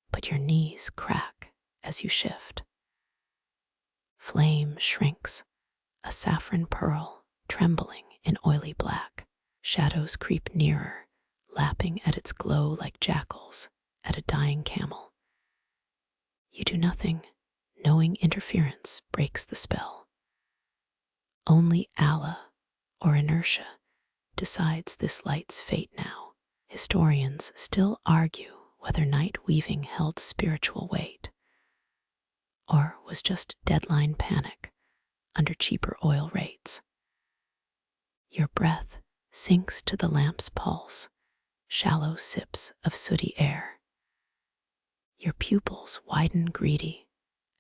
but your knees crack as you shift. Flame shrinks, a saffron pearl trembling in oily black. Shadows creep nearer, lapping at its glow like jackals at a dying camel. You do nothing, knowing interference breaks the spell. Only Allah, or inertia, decides this light's fate now. Historians still argue whether night weaving held spiritual weight, or was just deadline panic under cheaper oil rates. Your breath sinks to the lamp's pulse, shallow sips of sooty air. Your pupils widen greedy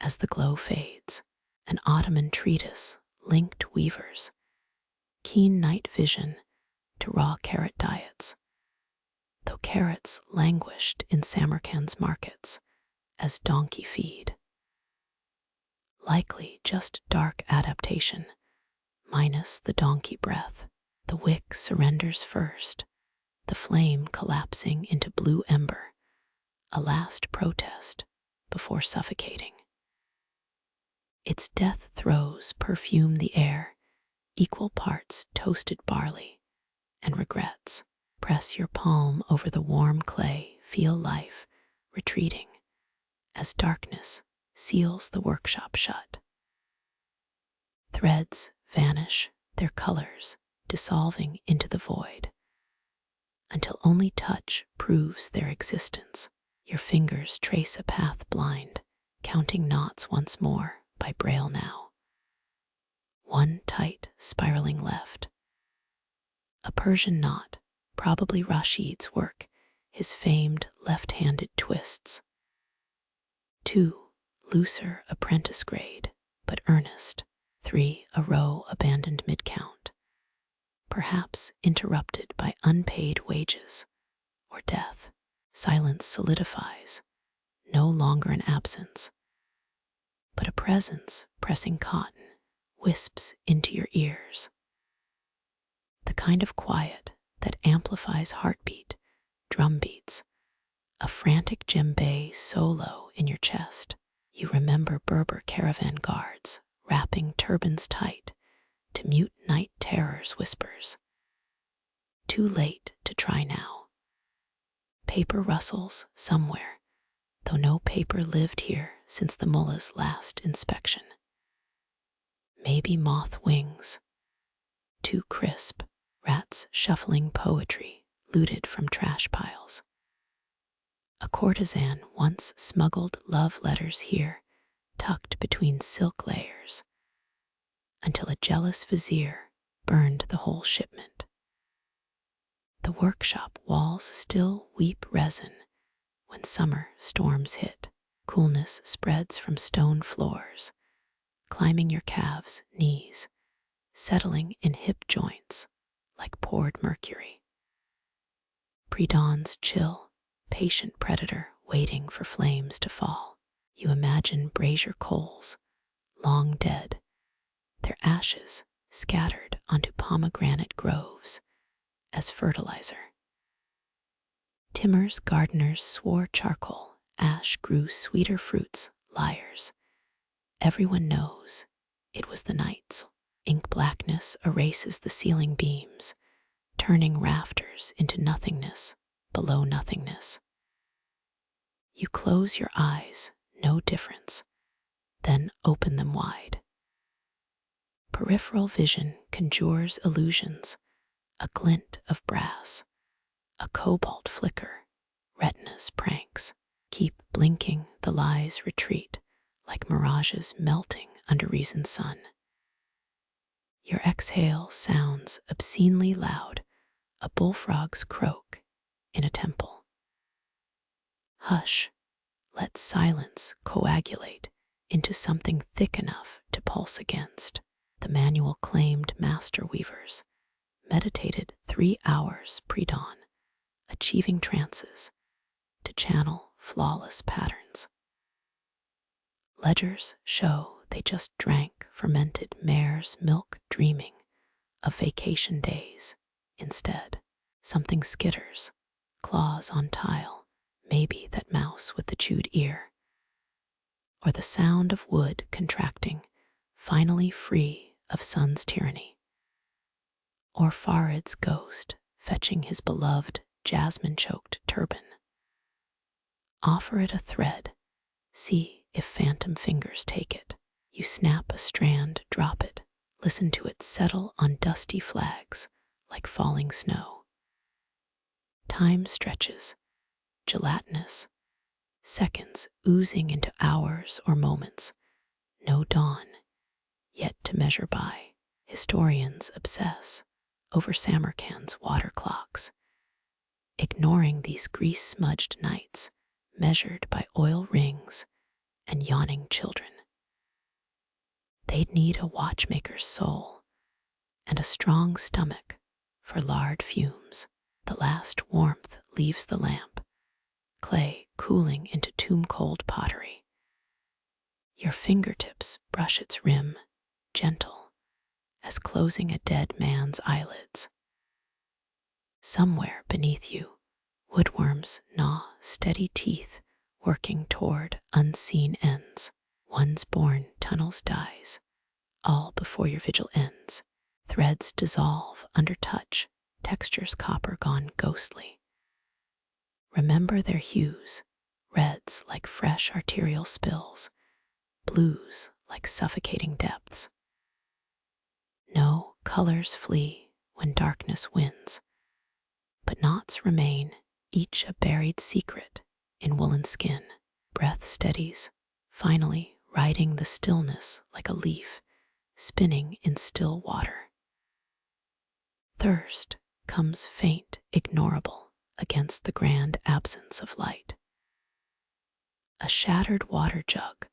as the glow fades. An Ottoman treatise linked weavers, keen night vision to raw carrot diets, though carrots languished in Samarkand's markets as donkey feed. Likely just dark adaptation, minus the donkey breath. The wick surrenders first, the flame collapsing into blue ember, a last protest before suffocating. Its death throes perfume the air, equal parts toasted barley and regrets. Press your palm over the warm clay, feel life retreating as darkness seals the workshop shut. Threads vanish, their colors dissolving into the void, until only touch proves their existence. Your fingers trace a path blind, counting knots once more by braille now. One tight, spiraling left. A Persian knot, probably Rashid's work, his famed left-handed twists. Two, looser apprentice grade, but earnest. Three, a row abandoned mid-count, perhaps interrupted by unpaid wages or death. Silence solidifies, no longer an absence, but a presence pressing cotton wisps into your ears. The kind of quiet that amplifies heartbeat, drum beats, a frantic djembe solo in your chest. You remember Berber caravan guards wrapping turbans tight to mute night terror's whispers. Too late to try now. Paper rustles somewhere, though no paper lived here since the mullah's last inspection. Maybe moth wings, too crisp, rats shuffling poetry looted from trash piles. A courtesan once smuggled love letters here, tucked between silk layers, until a jealous vizier burned the whole shipment. The workshop walls still weep resin when summer storms hit. Coolness spreads from stone floors, climbing your calves' knees, settling in hip joints like poured mercury. Pre-dawn's chill, patient predator waiting for flames to fall. You imagine brazier coals, long dead, their ashes scattered onto pomegranate groves as fertilizer. Timur's gardeners swore charcoal ash grew sweeter fruits, liars. Everyone knows it was the night's. Ink blackness erases the ceiling beams, turning rafters into nothingness below nothingness. You close your eyes, no difference, then open them wide. Peripheral vision conjures illusions, a glint of brass, a cobalt flicker, retina's pranks. Keep blinking, the lies retreat, like mirages melting under reason's sun. Your exhale sounds obscenely loud, a bullfrog's croak in a temple. Hush, let silence coagulate into something thick enough to pulse against. The manual claimed master weavers meditated 3 hours pre-dawn, achieving trances to channel flawless patterns. Ledgers show they just drank fermented mare's milk, dreaming of vacation days instead. Something skitters, claws on tile, maybe that mouse with the chewed ear, or the sound of wood contracting, finally free of sun's tyranny, or Farid's ghost fetching his beloved jasmine-choked turban. Offer it a thread, see if phantom fingers take it. You snap a strand, drop it, listen to it settle on dusty flags like falling snow. Time stretches, gelatinous, seconds oozing into hours or moments. No dawn, yet to measure by. Historians obsess over Samarkand's water clocks, ignoring these grease-smudged nights measured by oil rings and yawning children. They'd need a watchmaker's soul and a strong stomach for lard fumes. The last warmth leaves the lamp, clay cooling into tomb-cold pottery. Your fingertips brush its rim, gentle as closing a dead man's eyelids. Somewhere beneath you, woodworms gnaw steady teeth, working toward unseen ends. One's born tunnels dies, all before your vigil ends. Threads dissolve under touch, textures copper gone ghostly. Remember their hues, reds like fresh arterial spills, blues like suffocating depths. No, colors flee when darkness wins, but knots remain, each a buried secret in woolen skin. Breath steadies, finally riding the stillness like a leaf spinning in still water. Thirst comes faint, ignorable against the grand absence of light. A shattered water jug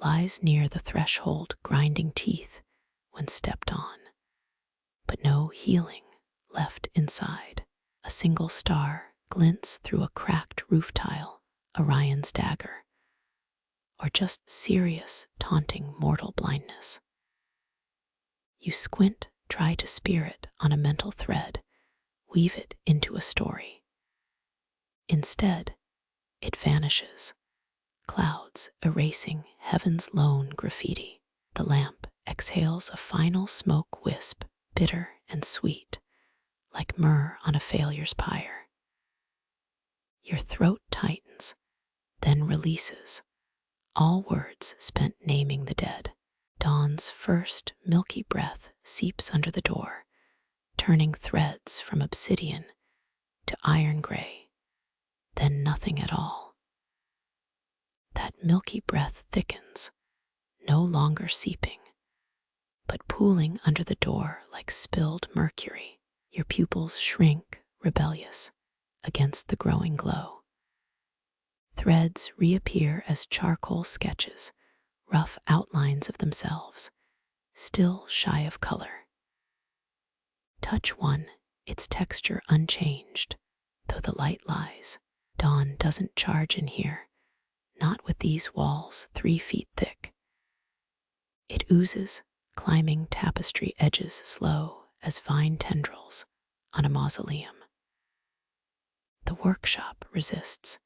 lies near the threshold, grinding teeth when stepped on, but no healing left inside. A single star glints through a cracked roof tile, Orion's dagger, or just serious, taunting mortal blindness. You squint, try to spear it on a mental thread, weave it into a story. Instead, it vanishes, clouds erasing heaven's lone graffiti. The lamp exhales a final smoke wisp, bitter and sweet, like myrrh on a failure's pyre. Your throat tightens, then releases, all words spent naming the dead. Dawn's first milky breath seeps under the door, turning threads from obsidian to iron gray, then nothing at all. That milky breath thickens, no longer seeping, but pooling under the door like spilled mercury. Your pupils shrink, rebellious, against the growing glow. Threads reappear as charcoal sketches, rough outlines of themselves, still shy of color. Touch one, its texture unchanged, though the light lies. Dawn doesn't charge in here, not with these walls 3 feet thick. It oozes, climbing tapestry edges slow as vine tendrils on a mausoleum. The workshop resists,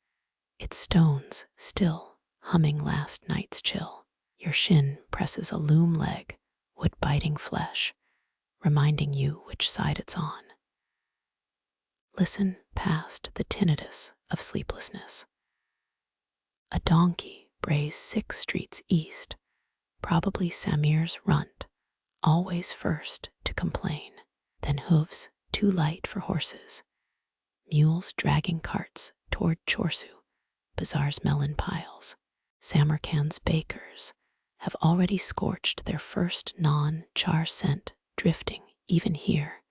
its stones still humming last night's chill. Your shin presses a loom leg, wood-biting flesh, reminding you which side it's on. Listen past the tinnitus of sleeplessness. A donkey brays 6 streets east, probably Samir's runt, always first to complain. Then hooves too light for horses, mules dragging carts toward Chorsu, bazaar's melon piles. Samarkand's bakers have already scorched their first non-char scent, drifting even here.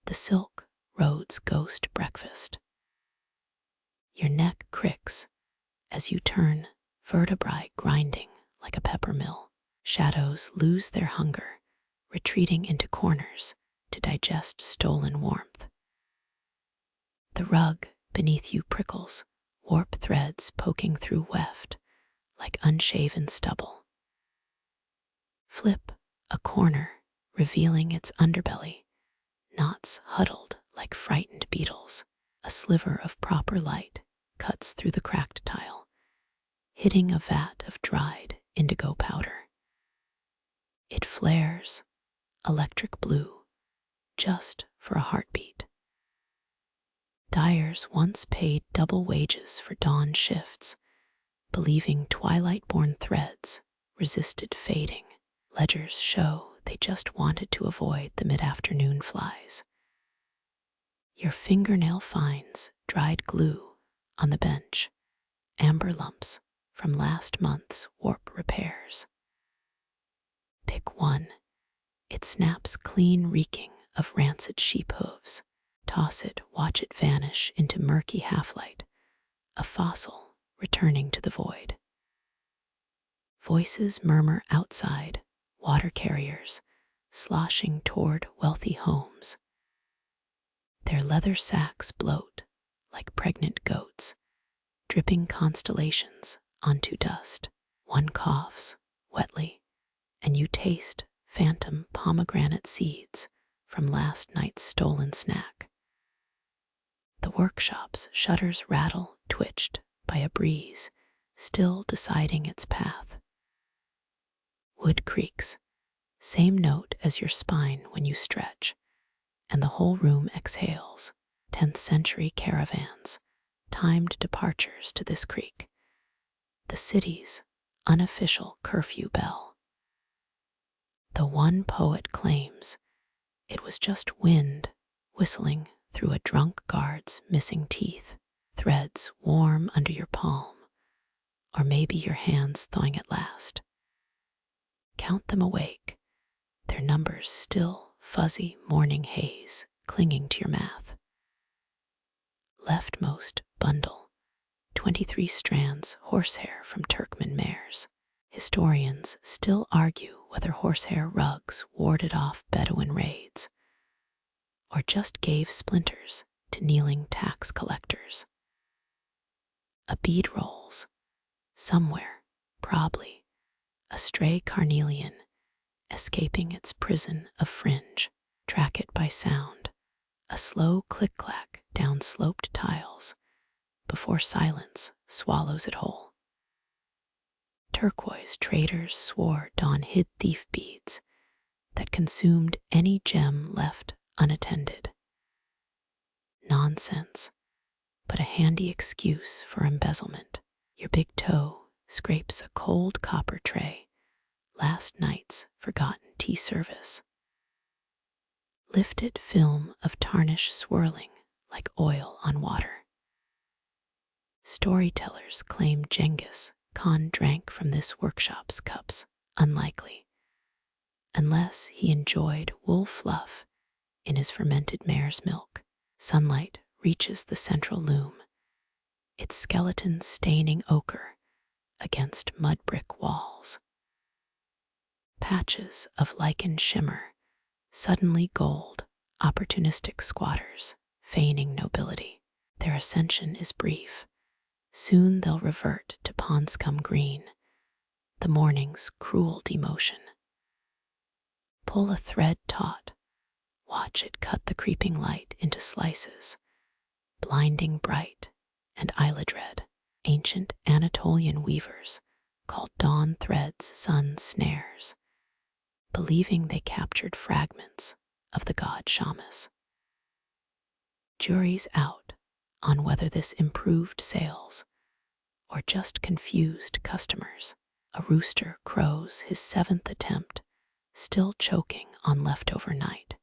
The silk road's ghost breakfast. Your neck cricks as you turn, vertebrae grinding like a pepper mill. Shadows lose their hunger, retreating into corners to digest stolen warmth. The rug beneath you prickles, warp threads poking through weft like unshaven stubble. Flip a corner, revealing its underbelly, knots huddled like frightened beetles. A sliver of proper light cuts through the cracked tile, hitting a vat of dried indigo powder. It flares, electric blue, just for a heartbeat. Dyers once paid double wages for dawn shifts, believing twilight-born threads resisted fading. Ledgers show they just wanted to avoid the mid-afternoon flies. Your fingernail finds dried glue on the bench, amber lumps from last month's warp repairs. Pick one. It snaps clean, reeking of rancid sheep hooves. Toss it, watch it vanish into murky half-light, a fossil returning to the void. Voices murmur outside, water carriers sloshing toward wealthy homes. Their leather sacks bloat like pregnant goats, dripping constellations onto dust. One coughs wetly, and you taste phantom pomegranate seeds from last night's stolen snack. The workshop's shutters rattle, twitched by a breeze, still deciding its path. Wood creaks, Same note as your spine when you stretch, and the whole room exhales. 10th century caravans, timed departures to this creek, the city's unofficial curfew bell. The one poet claims it was just wind whistling through a drunk guard's missing teeth, threads warm under your palm, or maybe your hands thawing at last. Count them awake, their numbers still fuzzy morning haze clinging to your math. Leftmost bundle, 23 strands horsehair from Turkmen mares. Historians still argue whether horsehair rugs warded off Bedouin raids or just gave splinters to kneeling tax collectors. A bead rolls, somewhere, probably, a stray carnelian escaping its prison of fringe. Track it by sound, a slow click-clack down sloped tiles before silence swallows it whole. Turquoise traders swore dawn hid thief beads that consumed any gem left unattended. Nonsense, but a handy excuse for embezzlement. Your big toe scrapes a cold copper tray, last night's forgotten tea service. Lifted film of tarnish swirling like oil on water. Storytellers claim Genghis Khan drank from this workshop's cups. Unlikely, unless he enjoyed wool fluff in his fermented mare's milk. Sunlight reaches the central loom, its skeleton staining ochre against mud brick walls. Patches of lichen shimmer, suddenly gold, opportunistic squatters, feigning nobility. Their ascension is brief. Soon they'll revert to pond scum green, the morning's cruel demotion. Pull a thread taut, watch it cut the creeping light into slices, blinding bright and eyelid red. Ancient Anatolian weavers called dawn threads sun snares, believing they captured fragments of the god Shamus. Jury's out on whether this improved sales or just confused customers. A rooster crows his 7th attempt, still choking on leftover night.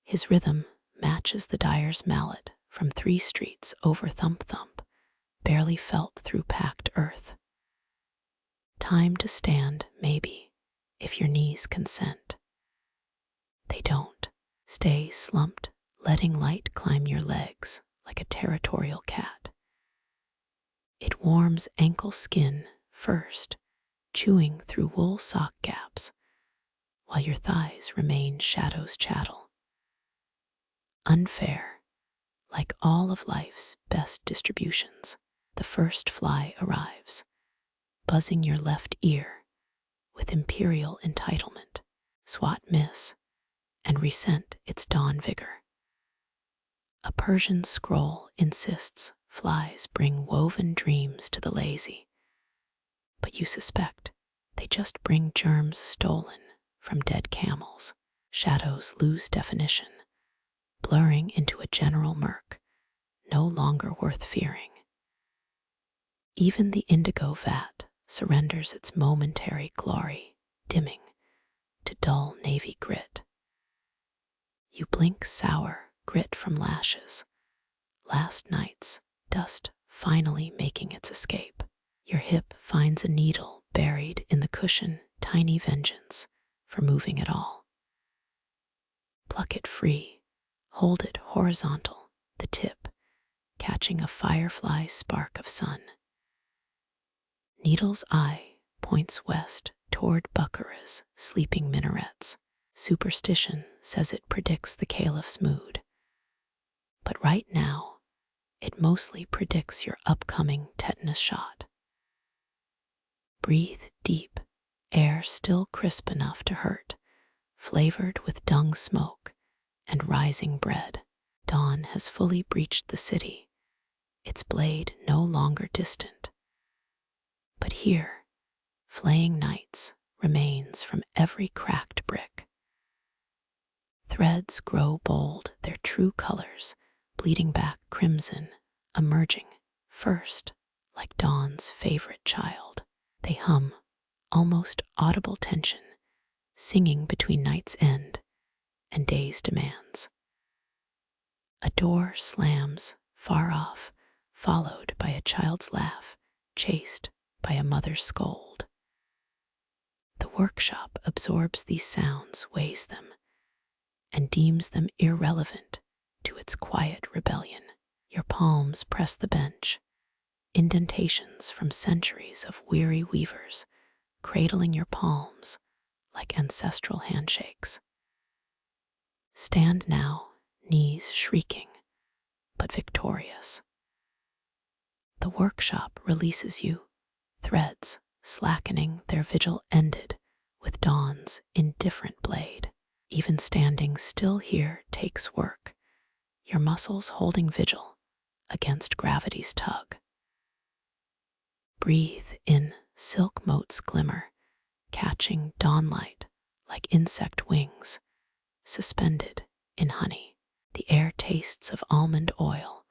His rhythm matches the dyer's mallet from 3 streets over thump thump, barely felt through packed earth. Time to stand, maybe, if your knees consent. They don't. Stay slumped, letting light climb your legs like a territorial cat. It warms ankle skin first, chewing through wool sock gaps, while your thighs remain shadows chattel. Unfair, like all of life's best distributions, the first fly arrives, buzzing your left ear with imperial entitlement. Swat miss and resent its dawn vigor. A Persian scroll insists flies bring woven dreams to the lazy, but you suspect they just bring germs stolen from dead camels. Shadows lose definition, blurring into a general murk, no longer worth fearing. Even the indigo vat surrenders its momentary glory, dimming to dull navy grit. You blink sour grit from lashes, last night's dust finally making its escape. Your hip finds a needle buried in the cushion, tiny vengeance for moving at all. Pluck it free, hold it horizontal, the tip catching a firefly spark of sun. Needle's eye points west toward Bukhara's sleeping minarets. Superstition says it predicts the caliph's mood. But right now, it mostly predicts your upcoming tetanus shot. Breathe deep, air still crisp enough to hurt, flavored with dung smoke and rising bread. Dawn has fully breached the city, its blade no longer distant. But here, flaying nights remains from every cracked brick. Threads grow bold, their true colors bleeding back crimson, emerging first like dawn's favorite child. They hum, almost audible tension, singing between night's end and day's demands. A door slams far off, followed by a child's laugh, chased by a mother's scold. The workshop absorbs these sounds, weighs them, and deems them irrelevant to its quiet rebellion. Your palms press the bench, indentations from centuries of weary weavers cradling your palms like ancestral handshakes. Stand now, knees shrieking, but victorious. The workshop releases you, threads slackening their vigil ended with dawn's indifferent blade. Even standing still here takes work, your muscles holding vigil against gravity's tug. Breathe in silk motes glimmer, catching dawnlight like insect wings, suspended in honey. The air tastes of almond oil,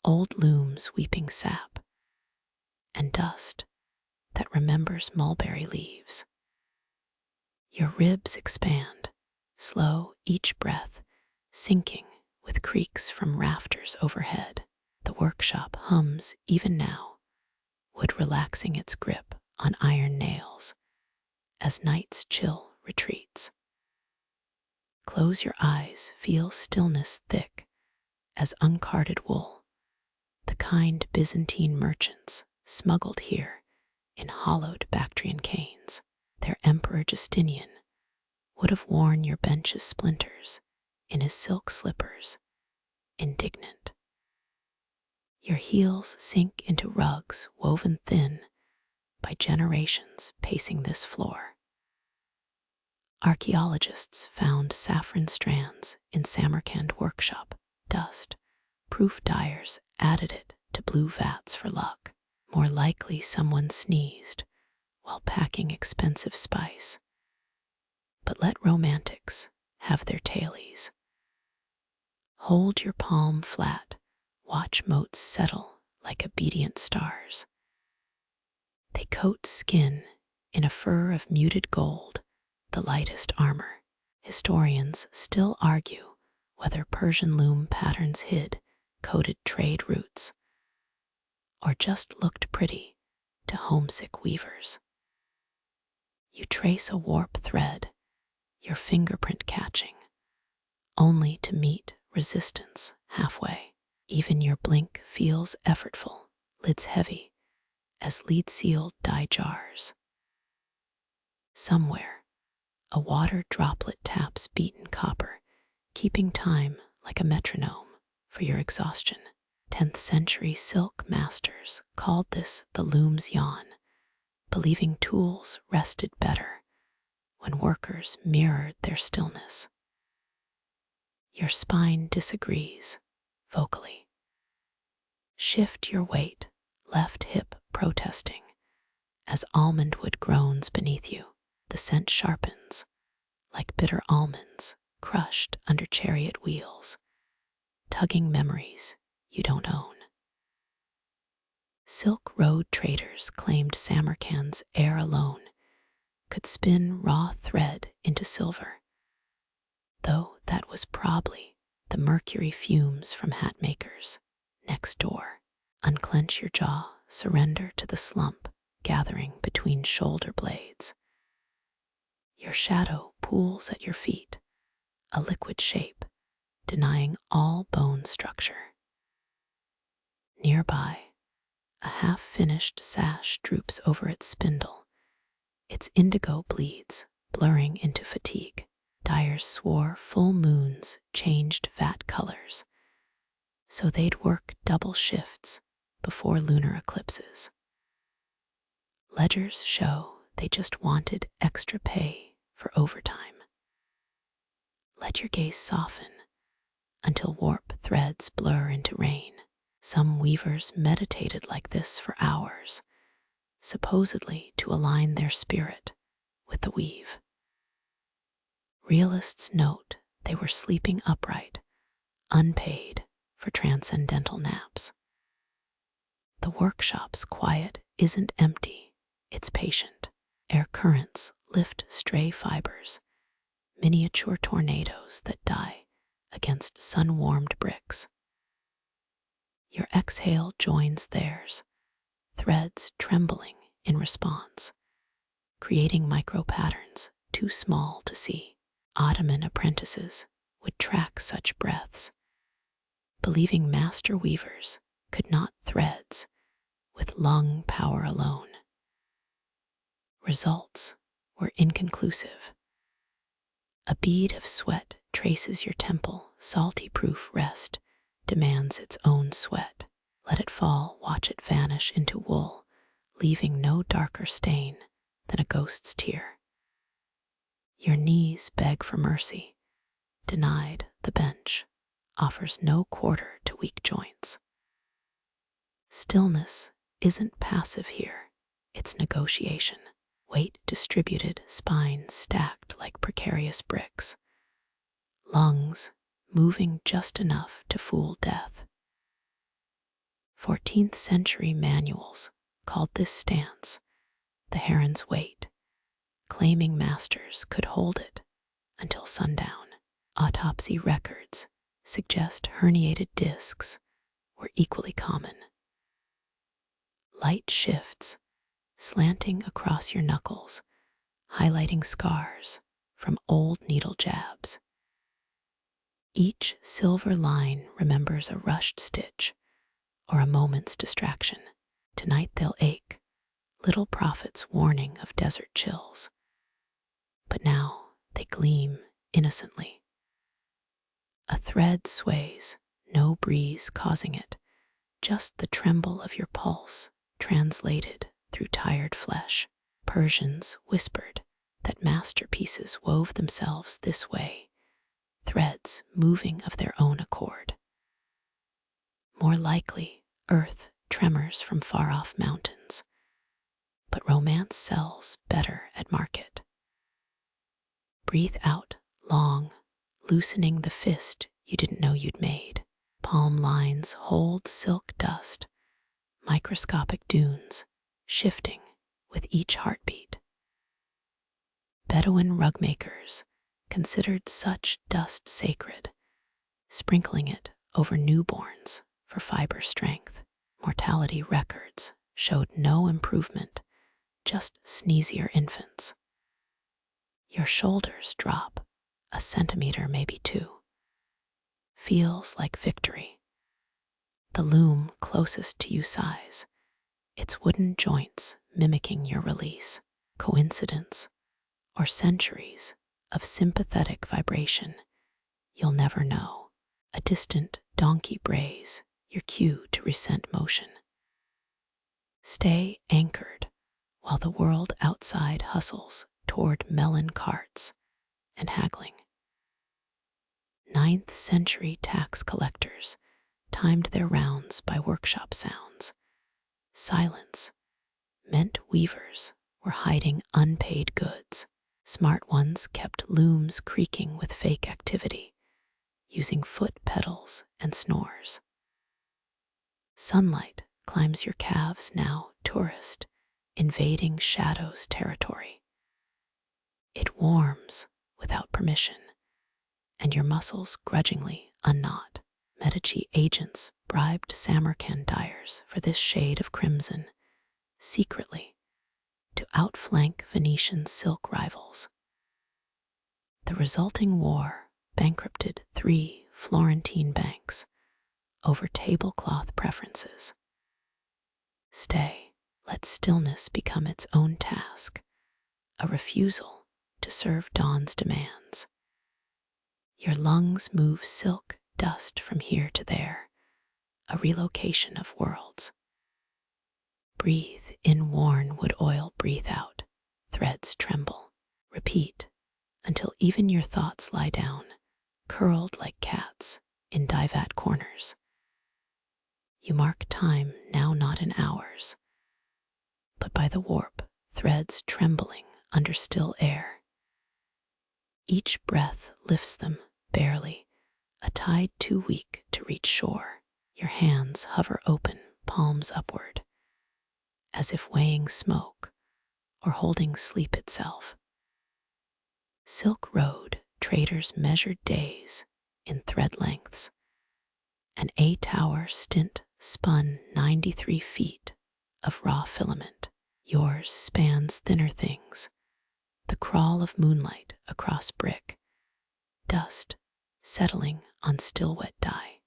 old looms weeping sap, and dust that remembers mulberry leaves. Your ribs expand, slow each breath, sinking with creaks from rafters overhead. The workshop hums even now, wood relaxing its grip on iron nails as night's chill retreats. Close your eyes, feel stillness thick as uncarded wool, the kind Byzantine merchants smuggled here in hollowed Bactrian canes. Their Emperor Justinian would have worn your bench's splinters in his silk slippers, indignant. Your heels sink into rugs woven thin by generations pacing this floor. Archaeologists found saffron strands in Samarkand workshop dust. Proof dyers added it to blue vats for luck. More likely someone sneezed while packing expensive spice. But let romantics have their tailies. Hold your palm flat, watch motes settle like obedient stars. They coat skin in a fur of muted gold, the lightest armor. Historians still argue whether Persian loom patterns hid coded trade routes or just looked pretty to homesick weavers. You trace a warp thread, your fingerprint catching, only to meet resistance halfway. Even your blink feels effortful, lids heavy as lead-sealed dye jars. Somewhere, a water droplet taps beaten copper, keeping time like a metronome for your exhaustion. 10th century silk masters called this the Loom's yawn, believing tools rested better when workers mirrored their stillness. Your spine disagrees, vocally. Shift your weight, left hip protesting, as almond wood groans beneath you. The scent sharpens, like bitter almonds crushed under chariot wheels, tugging memories you don't own. Silk Road traders claimed Samarkand's air alone could spin raw thread into silver, though that was probably the mercury fumes from hat makers next door. Unclench your jaw, surrender to the slump gathering between shoulder blades. Your shadow pools at your feet, a liquid shape, denying all bone structure. Nearby, a half-finished sash droops over its spindle. Its indigo bleeds, blurring into fatigue. Dyers swore full moons changed vat colors, so they'd work double shifts before lunar eclipses. Ledgers show they just wanted extra pay for overtime. Let your gaze soften until warp threads blur into rain. Some weavers meditated like this for hours, supposedly to align their spirit with the weave. Realists note they were sleeping upright, unpaid for transcendental naps. The workshop's quiet isn't empty, it's patient. Air currents lift stray fibers, miniature tornadoes that die against sun-warmed bricks. Your exhale joins theirs, threads trembling in response, creating micro-patterns too small to see. Ottoman apprentices would track such breaths, believing master weavers could knot threads with lung power alone. Results were inconclusive. A bead of sweat traces your temple, salty-proof rest demands its own sweat. Let it fall, watch it vanish into wool, leaving no darker stain than a ghost's tear. Your knees beg for mercy, denied the bench offers no quarter to weak joints. Stillness isn't passive here, it's negotiation. Weight distributed, spine stacked like precarious bricks. Lungs moving just enough to fool death. 14th century manuals called this stance the heron's weight, claiming masters could hold it until sundown. Autopsy records suggest herniated discs were equally common. Light shifts slanting across your knuckles, highlighting scars from old needle jabs. Each silver line remembers a rushed stitch or a moment's distraction. Tonight they'll ache, little prophets warning of desert chills. But now they gleam innocently. A thread sways, no breeze causing it, just the tremble of your pulse translated through tired flesh. Persians whispered that masterpieces wove themselves this way, threads moving of their own accord. More likely, earth tremors from far-off mountains, but romance sells better at market. Breathe out long, loosening the fist you didn't know you'd made. Palm lines hold silk dust, microscopic dunes shifting with each heartbeat. Bedouin rug makers considered such dust sacred, sprinkling it over newborns for fiber strength. Mortality records showed no improvement, just sneezier infants. Your shoulders drop a centimeter, maybe two. Feels like victory. The loom closest to you sighs, its wooden joints mimicking your release. Coincidence or centuries of sympathetic vibration, you'll never know. A distant donkey brays, your cue to resent motion. Stay anchored while the world outside hustles toward melon carts and haggling. 9th century tax collectors timed their rounds by workshop sounds. Silence meant weavers were hiding unpaid goods. Smart ones kept looms creaking with fake activity, using foot pedals and snores. Sunlight climbs your calves now, tourist, invading shadows territory. It warms without permission, and your muscles grudgingly unknot. Medici agents bribed Samarkand dyers for this shade of crimson, secretly, to outflank Venetian silk rivals. The resulting war bankrupted 3 Florentine banks over tablecloth preferences. Stay, let stillness become its own task, a refusal to serve dawn's demands. Your lungs move silk dust from here to there, a relocation of worlds. Breathe in worn wood oil, breathe out, threads tremble. Repeat until even your thoughts lie down, curled like cats in dievat corners. You mark time now not in hours, but by the warp, threads trembling under still air. Each breath lifts them, barely, a tide too weak to reach shore. Your hands hover open, palms upward, as if weighing smoke or holding sleep itself. Silk Road traders measured days in thread lengths. An 8-hour stint spun 93 feet of raw filament. Yours spans thinner things, the crawl of moonlight across brick, dust settling on still wet dye.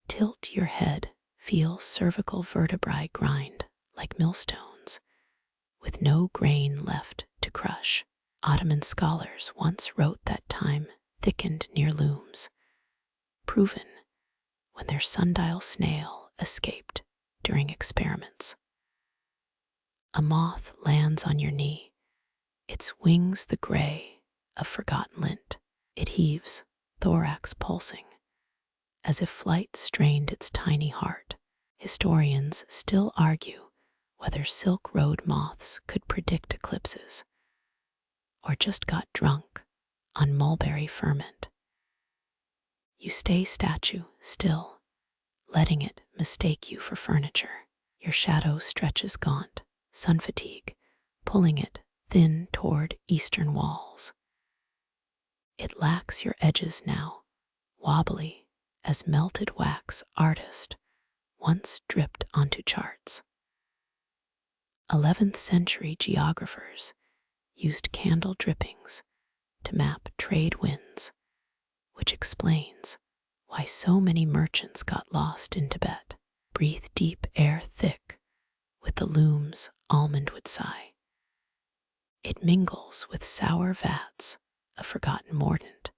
Tilt your head, feel cervical vertebrae grind like millstones, with no grain left to crush. Ottoman scholars once wrote that time thickened near looms, proven when their sundial snail escaped during experiments. A moth lands on your knee, its wings the gray of forgotten lint. It heaves, thorax pulsing, as if flight strained its tiny heart. Historians still argue whether Silk Road moths could predict eclipses, or just got drunk on mulberry ferment. You stay statue still, letting it mistake you for furniture. Your shadow stretches gaunt, sun fatigue, pulling it thin toward eastern walls. It lacks your edges now, wobbly as melted wax artist once dripped onto charts. 11th century geographers used candle drippings to map trade winds, which explains why so many merchants got lost in Tibet. Breathe deep air thick with the Looms almond would sigh. It mingles with sour vats of forgotten mordant,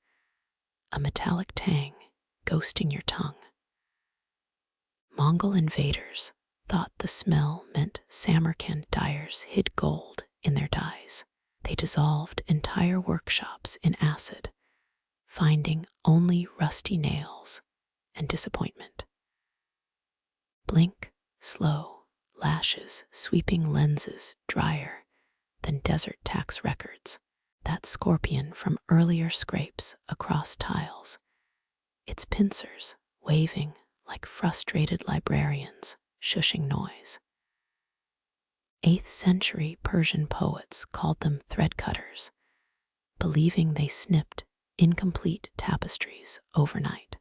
a metallic tang ghosting your tongue. Mongol invaders thought the smell meant Samarkand dyers hid gold in their dyes. They dissolved entire workshops in acid, finding only rusty nails and disappointment. Blink, slow, lashes sweeping lenses drier than desert tax records. That scorpion from earlier scrapes across tiles, its pincers waving like frustrated librarians shushing noise. 8th century Persian poets called them thread cutters, believing they snipped incomplete tapestries overnight.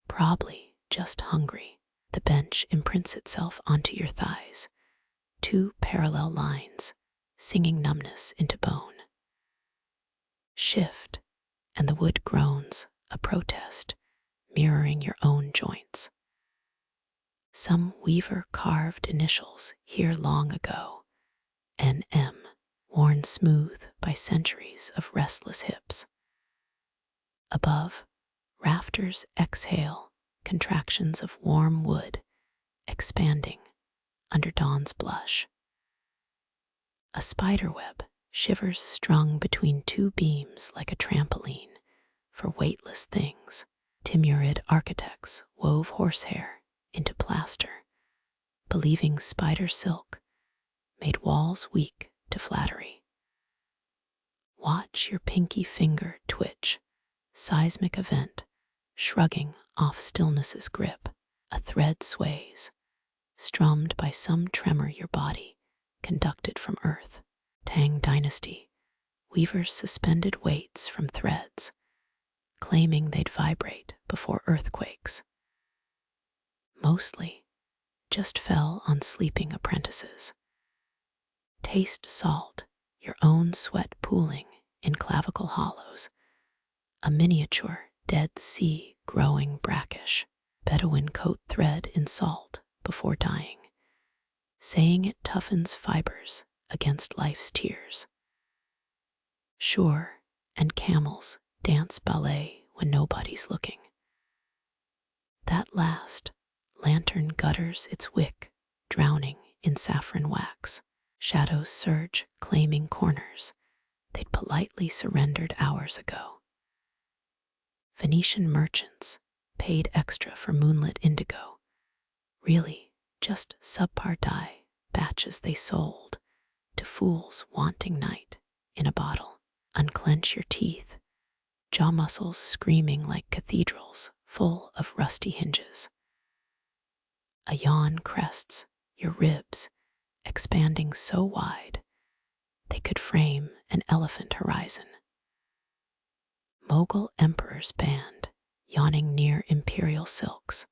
Probably just hungry, the bench imprints itself onto your thighs, 2 parallel lines singing numbness into bone. Shift, and the wood groans, a protest, mirroring your own joints. Some weaver carved initials here long ago, NM, worn smooth by centuries of restless hips. Above, rafters exhale contractions of warm wood, expanding under dawn's blush. A spiderweb shivers strung between 2 beams like a trampoline for weightless things. Timurid architects wove horsehair into plaster, believing spider silk made walls weak to flattery. Watch your pinky finger twitch, seismic event shrugging off stillness's grip. A thread sways, strummed by some tremor your body conducted from earth. Tang Dynasty, weavers suspended weights from threads, claiming they'd vibrate before earthquakes. Mostly just fell on sleeping apprentices. Taste salt, your own sweat pooling in clavicle hollows, a miniature Dead Sea growing brackish. Bedouin coat thread in salt before dying, saying it toughens fibers against life's tears. Sure, and camels dance ballet when nobody's looking. That last lantern gutters its wick, drowning in saffron wax. Shadows surge, claiming corners they'd politely surrendered hours ago. Venetian merchants paid extra for moonlit indigo, really just subpar dye batches they sold to fools wanting night in a bottle. Unclench your teeth, jaw muscles screaming like cathedrals full of rusty hinges. A yawn crests your ribs, expanding so wide they could frame an elephant horizon. Mogul emperors band, yawning near imperial silks,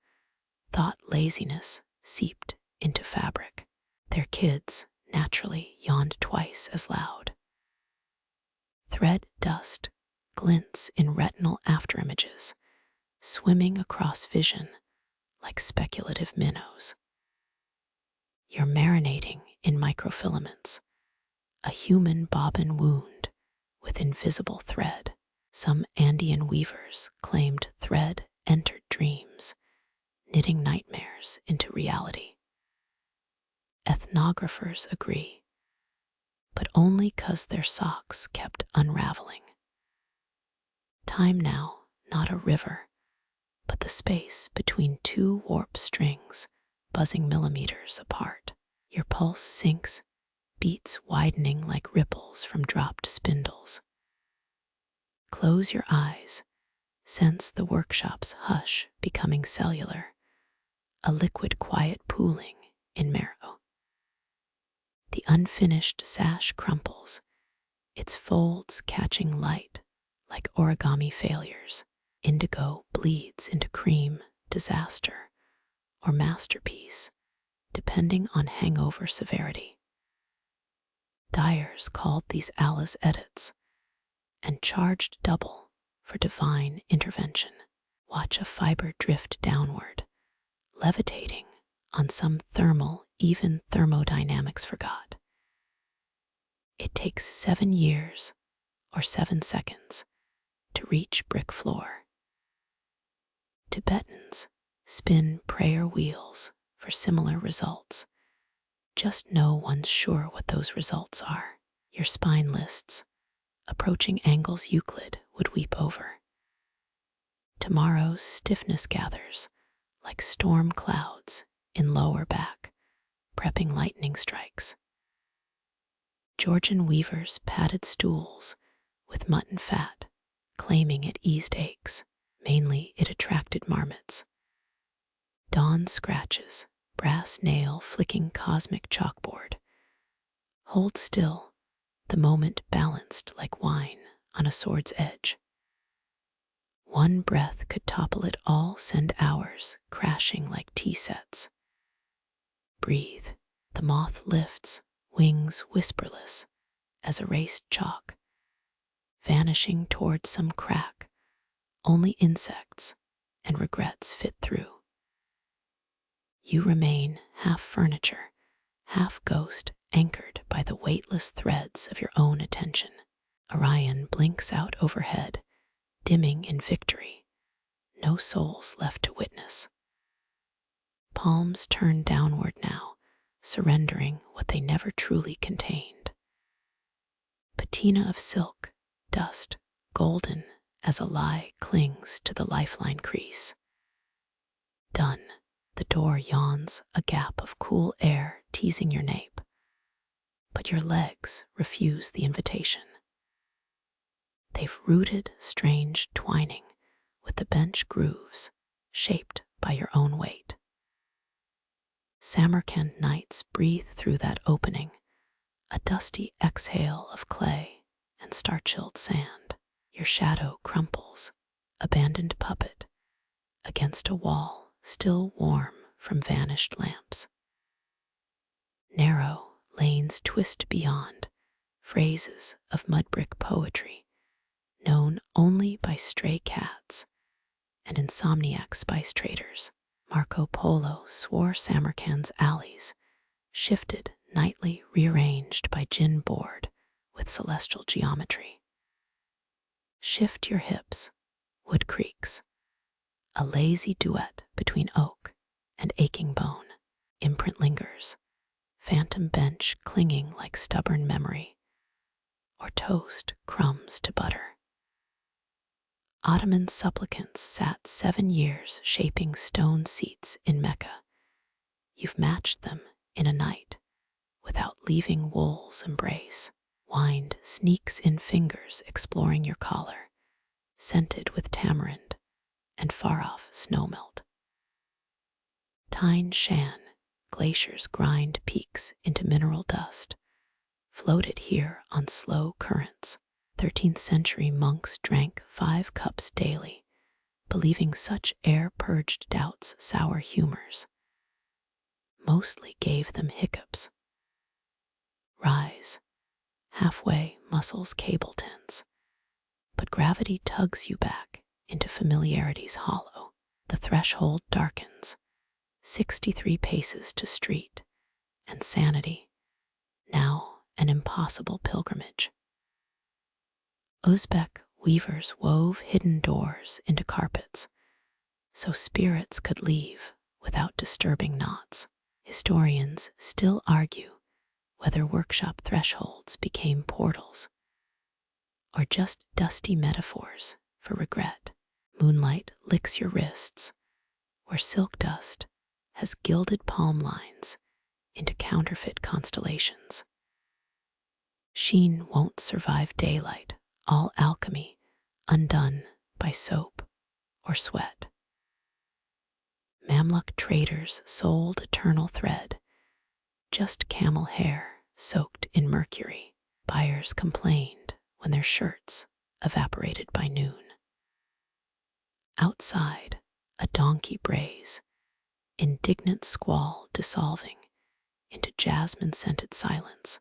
thought laziness seeped into fabric. Their kids naturally yawned twice as loud. Thread dust glints in retinal afterimages, swimming across vision like speculative minnows. You're marinating in microfilaments, a human bobbin wound with invisible thread. Some Andean weavers claimed thread entered dreams, knitting nightmares into reality. Ethnographers agree, but only 'cause their socks kept unraveling. Time now, not a river, but the space between two warp strings buzzing millimeters apart. Your pulse sinks, beats widening like ripples from dropped spindles. Close your eyes, sense the workshop's hush becoming cellular, a liquid quiet pooling in marrow. The unfinished sash crumples, its folds catching light like origami failures. Indigo bleeds into cream, disaster, or masterpiece, depending on hangover severity. Dyers called these Allah's edits and charged double for divine intervention. Watch a fiber drift downward, levitating on some thermal, even thermodynamics forgot. It takes 7 years or 7 seconds to reach brick floor. Tibetans spin prayer wheels for similar results. Just no one's sure what those results are. Your spine lists, approaching angles Euclid would weep over. Tomorrow's stiffness gathers like storm clouds in lower back, prepping lightning strikes. Georgian weavers padded stools with mutton fat, claiming it eased aches. Mainly it attracted marmots. Dawn scratches, brass nail flicking cosmic chalkboard. Hold still, the moment balanced like wine on a sword's edge. One breath could topple it all, send hours crashing like tea sets. Breathe, the moth lifts, wings whisperless as erased chalk, vanishing toward some crack. Only insects and regrets fit through. You remain half furniture, half ghost, anchored by the weightless threads of your own attention. Orion blinks out overhead, dimming in victory. No souls left to witness. Palms turn downward now, surrendering what they never truly contained. Patina of silk, dust, golden as a lie clings to the lifeline crease. Done. The door yawns, a gap of cool air teasing your nape. But your legs refuse the invitation. They've rooted strange twining with the bench grooves shaped by your own weight. Samarkand nights breathe through that opening, a dusty exhale of clay and star-chilled sand. Your shadow crumples, abandoned puppet, against a wall still warm from vanished lamps. Narrow lanes twist beyond, phrases of mud-brick poetry, known only by stray cats and insomniac spice traders. Marco Polo swore Samarkand's alleys, shifted nightly rearranged by gin board with celestial geometry. Shift your hips, wood creaks, a lazy duet between oak and aching bone. Imprint lingers, phantom bench clinging like stubborn memory, or toast crumbs to butter. Ottoman supplicants sat 7 years shaping stone seats in Mecca. You've matched them in a night without leaving wool's embrace. Wind sneaks in fingers exploring your collar, scented with tamarind and far-off snowmelt. Tine Shan, glaciers grind peaks into mineral dust, floated here on slow currents. 13th century monks drank 5 cups daily, believing such air-purged doubts sour humors mostly gave them hiccups. Rise, halfway muscles cable tense, but gravity tugs you back into familiarity's hollow. The threshold darkens, 63 paces to street, and sanity, now an impossible pilgrimage. Uzbek weavers wove hidden doors into carpets, so spirits could leave without disturbing knots. Historians still argue whether workshop thresholds became portals or just dusty metaphors for regret. Moonlight licks your wrists, where silk dust has gilded palm lines into counterfeit constellations. Sheen won't survive daylight, all alchemy undone by soap or sweat. Mamluk traders sold eternal thread, just camel hair soaked in mercury. Buyers complained when their shirts evaporated by noon. Outside, a donkey brays, indignant squall dissolving into jasmine-scented silence.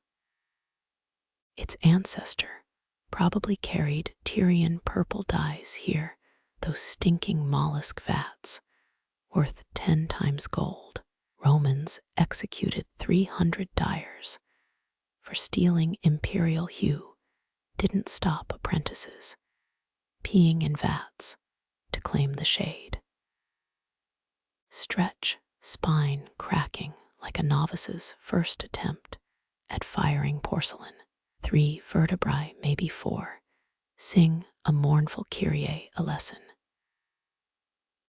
Its ancestor probably carried Tyrian purple dyes here, those stinking mollusk vats, worth 10 times gold. Romans executed 300 dyers for stealing imperial hue, didn't stop apprentices peeing in vats to claim the shade. Stretch, spine cracking like a novice's first attempt at firing porcelain. 3 vertebrae, maybe 4, sing a mournful Kyrie a lesson.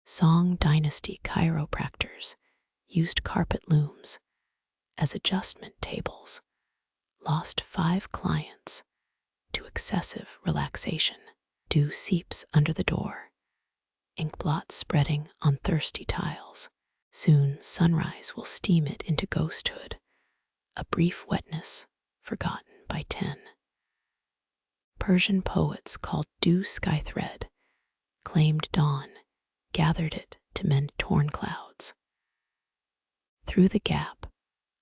Song Dynasty chiropractors used carpet looms as adjustment tables, lost 5 clients to excessive relaxation. Dew seeps under the door, ink blots spreading on thirsty tiles. Soon sunrise will steam it into ghosthood, a brief wetness forgotten by 10. Persian poets called dew sky thread, claimed dawn, gathered it to mend torn clouds. Through the gap,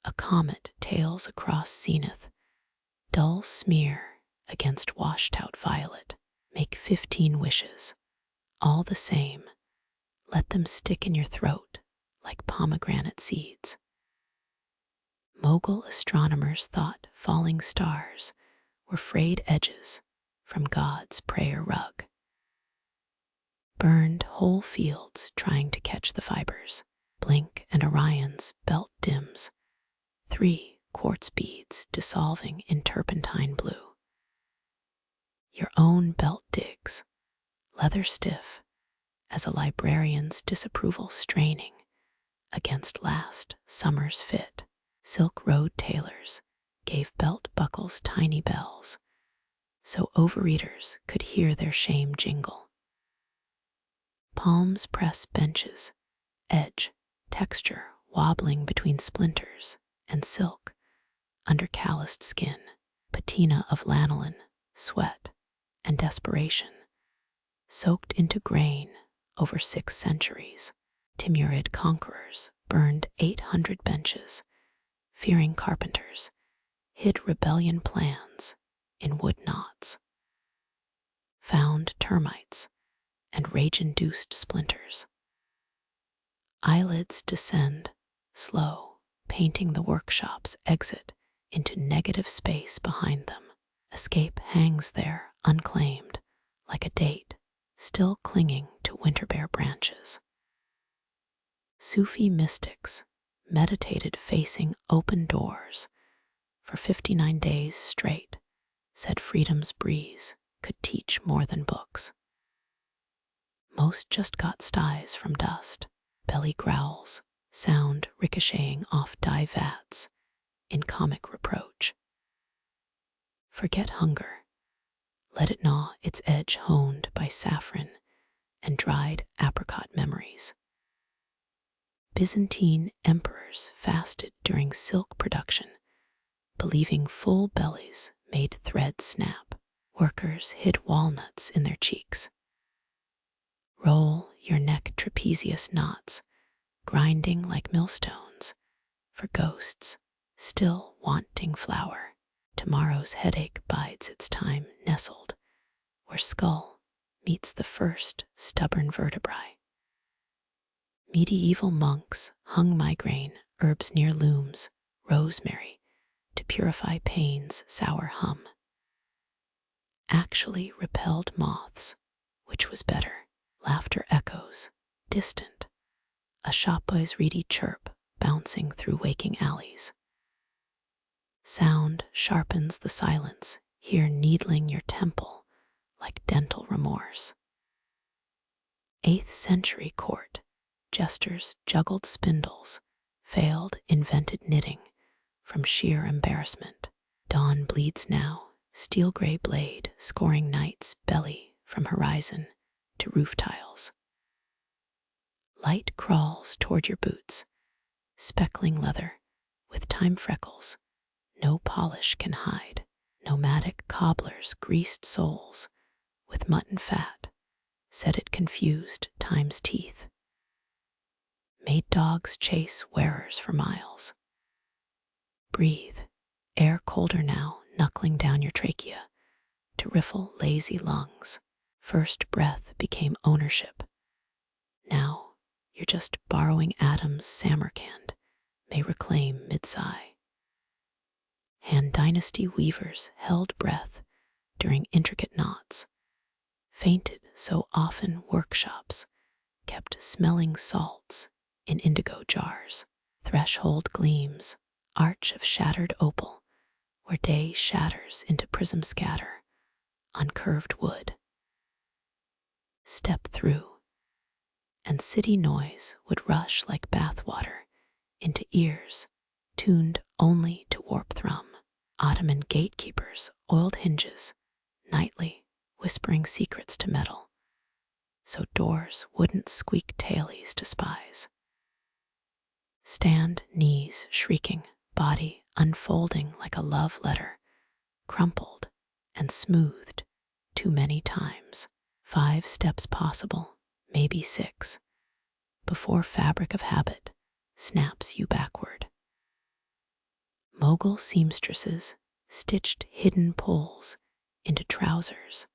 a comet tails across zenith, dull smear against washed-out violet. Make 15 wishes, all the same, let them stick in your throat like pomegranate seeds. Mogul astronomers thought falling stars were frayed edges from God's prayer rug. Burned whole fields trying to catch the fibers. Blink and Orion's belt dims, 3 quartz beads dissolving in turpentine blue. Your own belt digs, leather stiff, as a librarian's disapproval straining against last summer's fit. Silk Road tailors gave belt buckles tiny bells, so overeaters could hear their shame jingle. Palms press benches, edge, texture wobbling between splinters and silk under calloused skin. Patina of lanolin, sweat, and desperation, soaked into grain over 6 centuries. Timurid conquerors burned 800 benches, fearing carpenters, hid rebellion plans in wood knots. Found termites and rage-induced splinters. Eyelids descend, slow, painting the workshop's exit into negative space behind them. Escape hangs there, unclaimed, like a date, still clinging to winter-bare branches. Sufi mystics meditated facing open doors for 59 days straight, said freedom's breeze could teach more than books. Most just got styes from dust, belly growls, sound ricocheting off dye vats in comic reproach. Forget hunger. Let it gnaw its edge honed by saffron and dried apricot memories. Byzantine emperors fasted during silk production, believing full bellies made threads snap. Workers hid walnuts in their cheeks. Roll your neck trapezius knots, grinding like millstones, for ghosts still wanting flour. Tomorrow's headache bides its time nestled, where skull meets the first stubborn vertebrae. Medieval monks hung migraine herbs near looms, rosemary, to purify pain's sour hum. Actually repelled moths, which was better. Laughter echoes, distant, a shopboy's reedy chirp bouncing through waking alleys. Sound sharpens the silence, here needling your temple like dental remorse. 8th century court, jesters juggled spindles, failed invented knitting from sheer embarrassment. Dawn bleeds now, steel gray blade scoring night's belly from horizon to roof tiles. Light crawls toward your boots, speckling leather with time freckles no polish can hide. Nomadic cobblers greased soles with mutton fat, said it confused time's teeth. Made dogs chase wearers for miles. Breathe, air colder now, knuckling down your trachea to riffle lazy lungs. First breath became ownership. Now you're just borrowing atoms Samarkand may reclaim mid-sigh. Han Dynasty weavers held breath during intricate knots, fainted so often workshops kept smelling salts in indigo jars. Threshold gleams, arch of shattered opal, where day shatters into prism scatter on curved wood. Step through, and city noise would rush like bathwater into ears tuned only to warp thrum. Ottoman gatekeepers oiled hinges nightly, whispering secrets to metal, so doors wouldn't squeak tailies to spies. Stand knees shrieking, body unfolding like a love letter, crumpled and smoothed too many times. 5 steps possible, maybe 6, before fabric of habit snaps you backward. Mogul seamstresses stitched hidden pulls into trousers,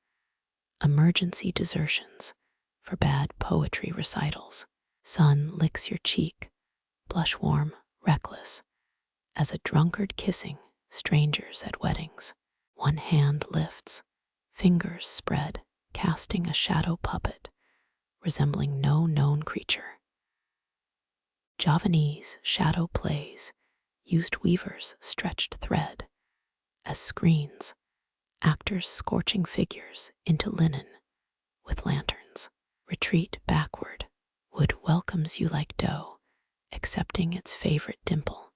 emergency desertions for bad poetry recitals. Sun licks your cheek, blush warm, reckless, as a drunkard kissing strangers at weddings. One hand lifts, fingers spread, casting a shadow puppet resembling no known creature. Javanese shadow plays used weavers' stretched thread as screens, actors scorching figures into linen with lanterns. Retreat backward, wood welcomes you like dough, accepting its favorite dimple.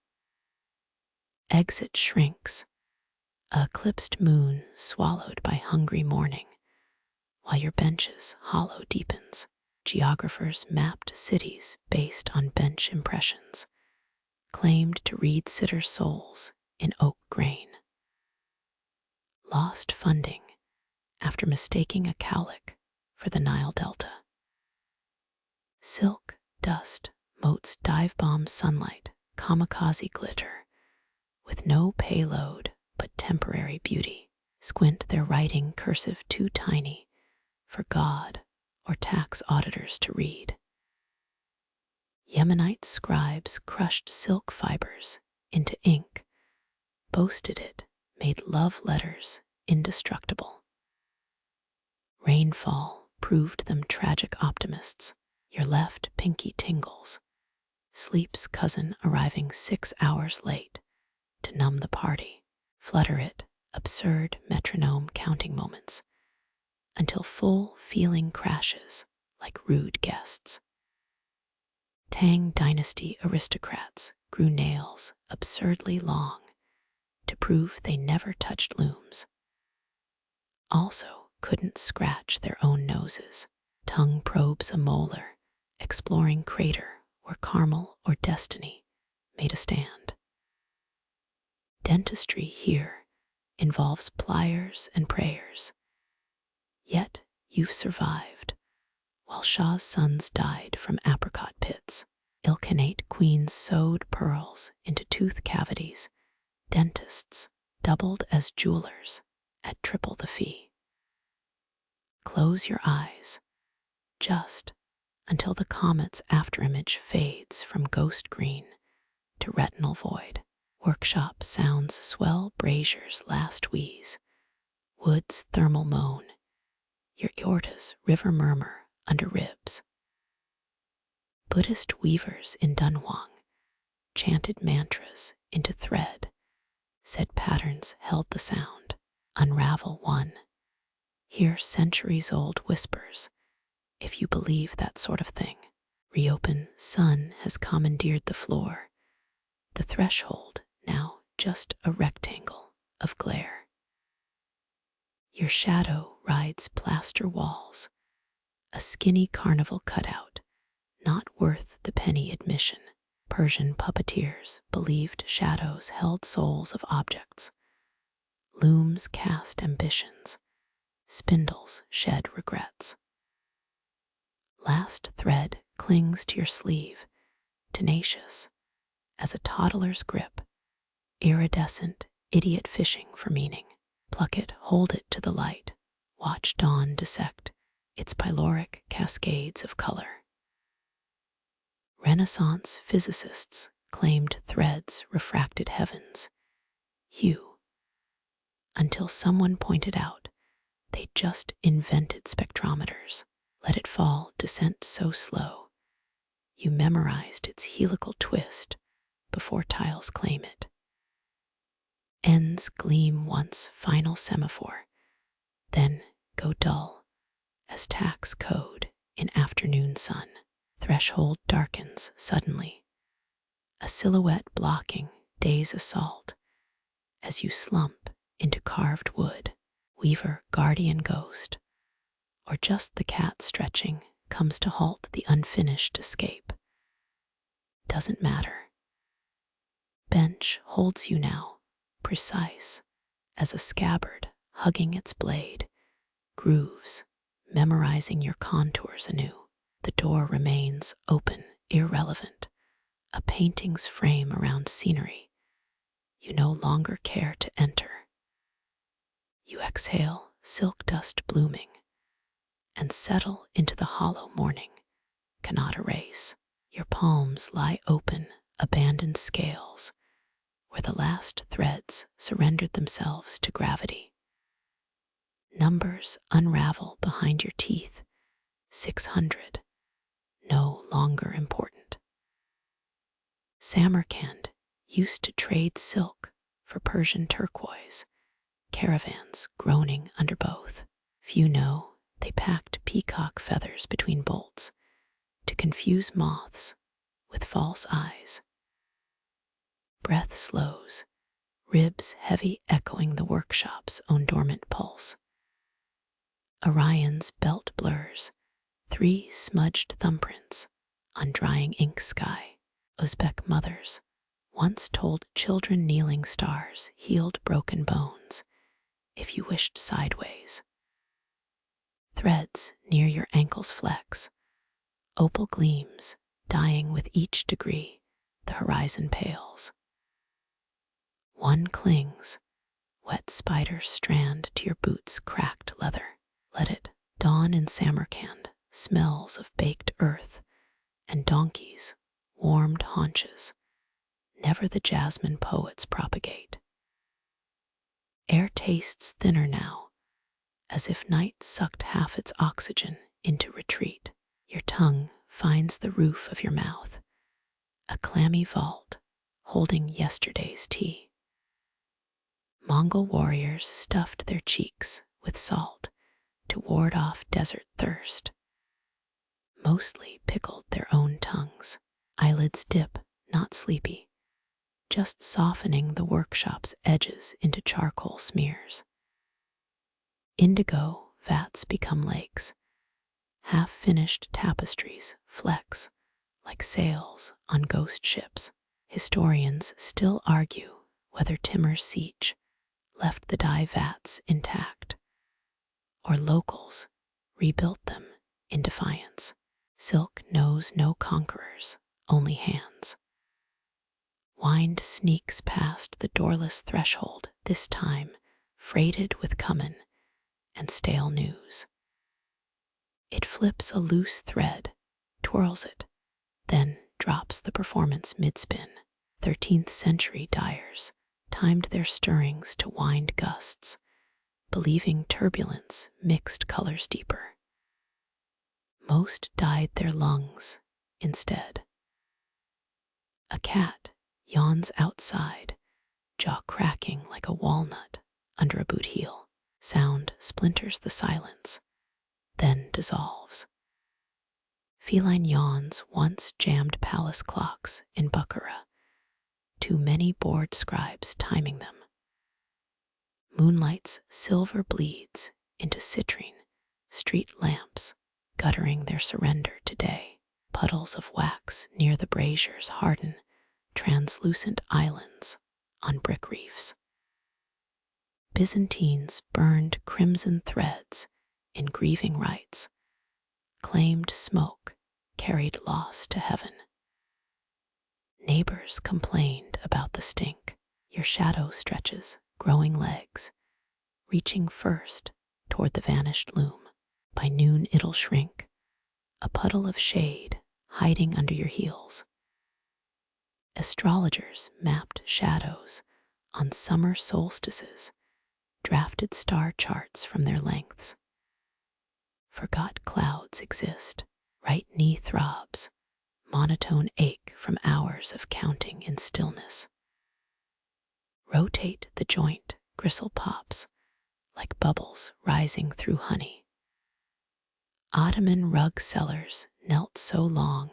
Exit shrinks, a eclipsed moon swallowed by hungry morning, while your bench's hollow deepens. Geographers mapped cities based on bench impressions, claimed to read sitters' souls in oak grain. Lost funding after mistaking a cowlick for the Nile Delta. Silk, dust, motes dive bomb sunlight, kamikaze glitter, with no payload but temporary beauty. Squint their writing cursive too tiny for God or tax auditors to read. Yemenite scribes crushed silk fibers into ink, boasted it made love letters indestructible. Rainfall proved them tragic optimists. Your left pinky tingles, sleep's cousin arriving 6 hours late to numb the party. Flutter it, absurd metronome counting moments, until full feeling crashes like rude guests. Tang Dynasty aristocrats grew nails absurdly long to prove they never touched looms. Also couldn't scratch their own noses. Tongue probes a molar, exploring crater where Carmel or destiny made a stand. Dentistry here involves pliers and prayers. Yet you've survived, while Shah's sons died from apricot pits. Ilkhanate queens sewed pearls into tooth cavities. Dentists doubled as jewelers at triple the fee. Close your eyes, just until the comet's afterimage fades from ghost green to retinal void. Workshop sounds swell brazier's last wheeze, wood's thermal moan, your aorta's river murmur under ribs. Buddhist weavers in Dunhuang chanted mantras into thread, said patterns held the sound. Unravel one, hear centuries-old whispers, if you believe that sort of thing. Reopen, sun has commandeered the floor, the threshold now just a rectangle of glare. Your shadow rides plaster walls, a skinny carnival cutout, not worth the penny admission. Persian puppeteers believed shadows held souls of objects. Looms cast ambitions, spindles shed regrets. Last thread clings to your sleeve, tenacious as a toddler's grip, iridescent idiot fishing for meaning. Pluck it, hold it to the light, watch dawn dissect its pyloric cascades of color. Renaissance physicists claimed threads refracted heaven's hue, until someone pointed out they just invented spectrometers. Let it fall, descent so slow, you memorized its helical twist before tiles claim it. Ends gleam once final semaphore, then go dull as tax code in afternoon sun. Threshold darkens suddenly, a silhouette blocking day's assault as you slump into carved wood. Weaver, guardian ghost, or just the cat stretching comes to halt the unfinished escape. Doesn't matter. Bench holds you now, precise as a scabbard hugging its blade, grooves, memorizing your contours anew. The door remains open, irrelevant, a painting's frame around scenery you no longer care to enter. You exhale, silk dust blooming, and settle into the hollow morning, cannot erase. Your palms lie open, abandoned scales, where the last threads surrendered themselves to gravity. Numbers unravel behind your teeth, 600, no longer important. Samarkand used to trade silk for Persian turquoise, caravans groaning under both. Few know they packed peacock feathers between bolts to confuse moths with false eyes. Breath slows, ribs heavy echoing the workshop's own dormant pulse. Orion's belt blurs, 3 smudged thumbprints on drying ink sky. Uzbek mothers once told children kneeling stars healed broken bones if you wished sideways. Threads near your ankles flex, opal gleams dying with each degree the horizon pales. One clings, wet spider strand to your boots' cracked leather. Let it dawn in Samarkand, smells of baked earth and donkeys' warmed haunches, never the jasmine poets propagate. Air tastes thinner now, as if night sucked half its oxygen into retreat. Your tongue finds the roof of your mouth, a clammy vault holding yesterday's tea. Mongol warriors stuffed their cheeks with salt to ward off desert thirst. Mostly pickled their own tongues. Eyelids dip, not sleepy, just softening the workshop's edges into charcoal smears. Indigo vats become lakes. Half-finished tapestries flex like sails on ghost ships. Historians still argue whether Timur's siege left the dye vats intact, or locals rebuilt them in defiance. Silk knows no conquerors, only hands. Wind sneaks past the doorless threshold, this time freighted with cumin and stale news. It flips a loose thread, twirls it, then drops the performance mid-spin. 13th century dyers timed their stirrings to wind gusts, believing turbulence mixed colors deeper. Most dyed their lungs instead. A cat yawns outside, jaw cracking like a walnut under a boot heel. Sound splinters the silence, then dissolves. Feline yawns once jammed palace clocks in Bukhara, too many bored scribes timing them. Moonlight's silver bleeds into citrine, street lamps guttering their surrender today. Puddles of wax near the braziers harden translucent islands on brick reefs. Byzantines burned crimson threads in grieving rites, claimed smoke carried loss to heaven. Neighbors complained about the stink. Your shadow stretches growing legs, reaching first toward the vanished loom. By noon it'll shrink, a puddle of shade hiding under your heels. Astrologers mapped shadows on summer solstices, drafted star charts from their lengths. Forgot clouds exist, right knee throbs, monotone ache from hours of counting in stillness. Rotate the joint, gristle pops, like bubbles rising through honey. Ottoman rug sellers knelt so long,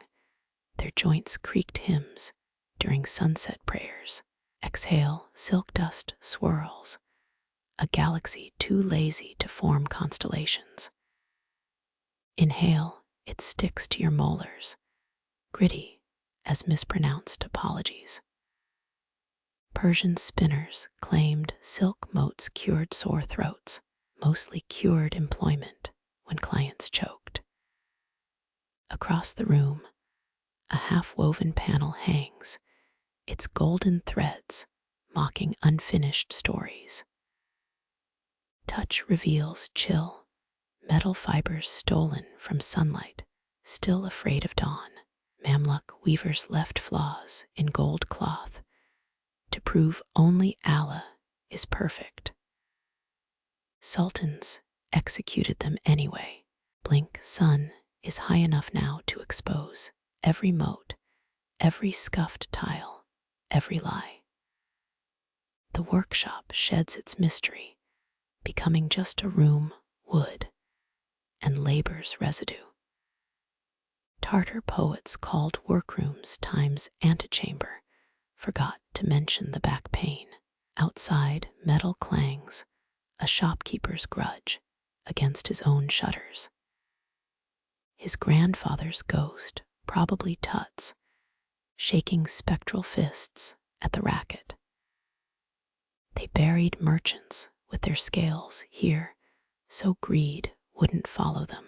their joints creaked hymns during sunset prayers. Exhale, silk dust swirls, a galaxy too lazy to form constellations. Inhale, it sticks to your molars, gritty as mispronounced apologies. Persian spinners claimed silk motes cured sore throats, mostly cured employment when clients choked. Across the room, a half-woven panel hangs, its golden threads mocking unfinished stories. Touch reveals chill, metal fibers stolen from sunlight, still afraid of dawn. Mamluk weavers left flaws in gold cloth to prove only Allah is perfect. Sultans executed them anyway. Blink sun is high enough now to expose every mote, every scuffed tile, every lie. The workshop sheds its mystery, becoming just a room, wood, and labor's residue. Tartar poets called workrooms time's antechamber, forgot to mention the back pain. Outside, metal clangs, a shopkeeper's grudge against his own shutters. His grandfather's ghost, probably Tut's, shaking spectral fists at the racket. They buried merchants with their scales here, so greed wouldn't follow them.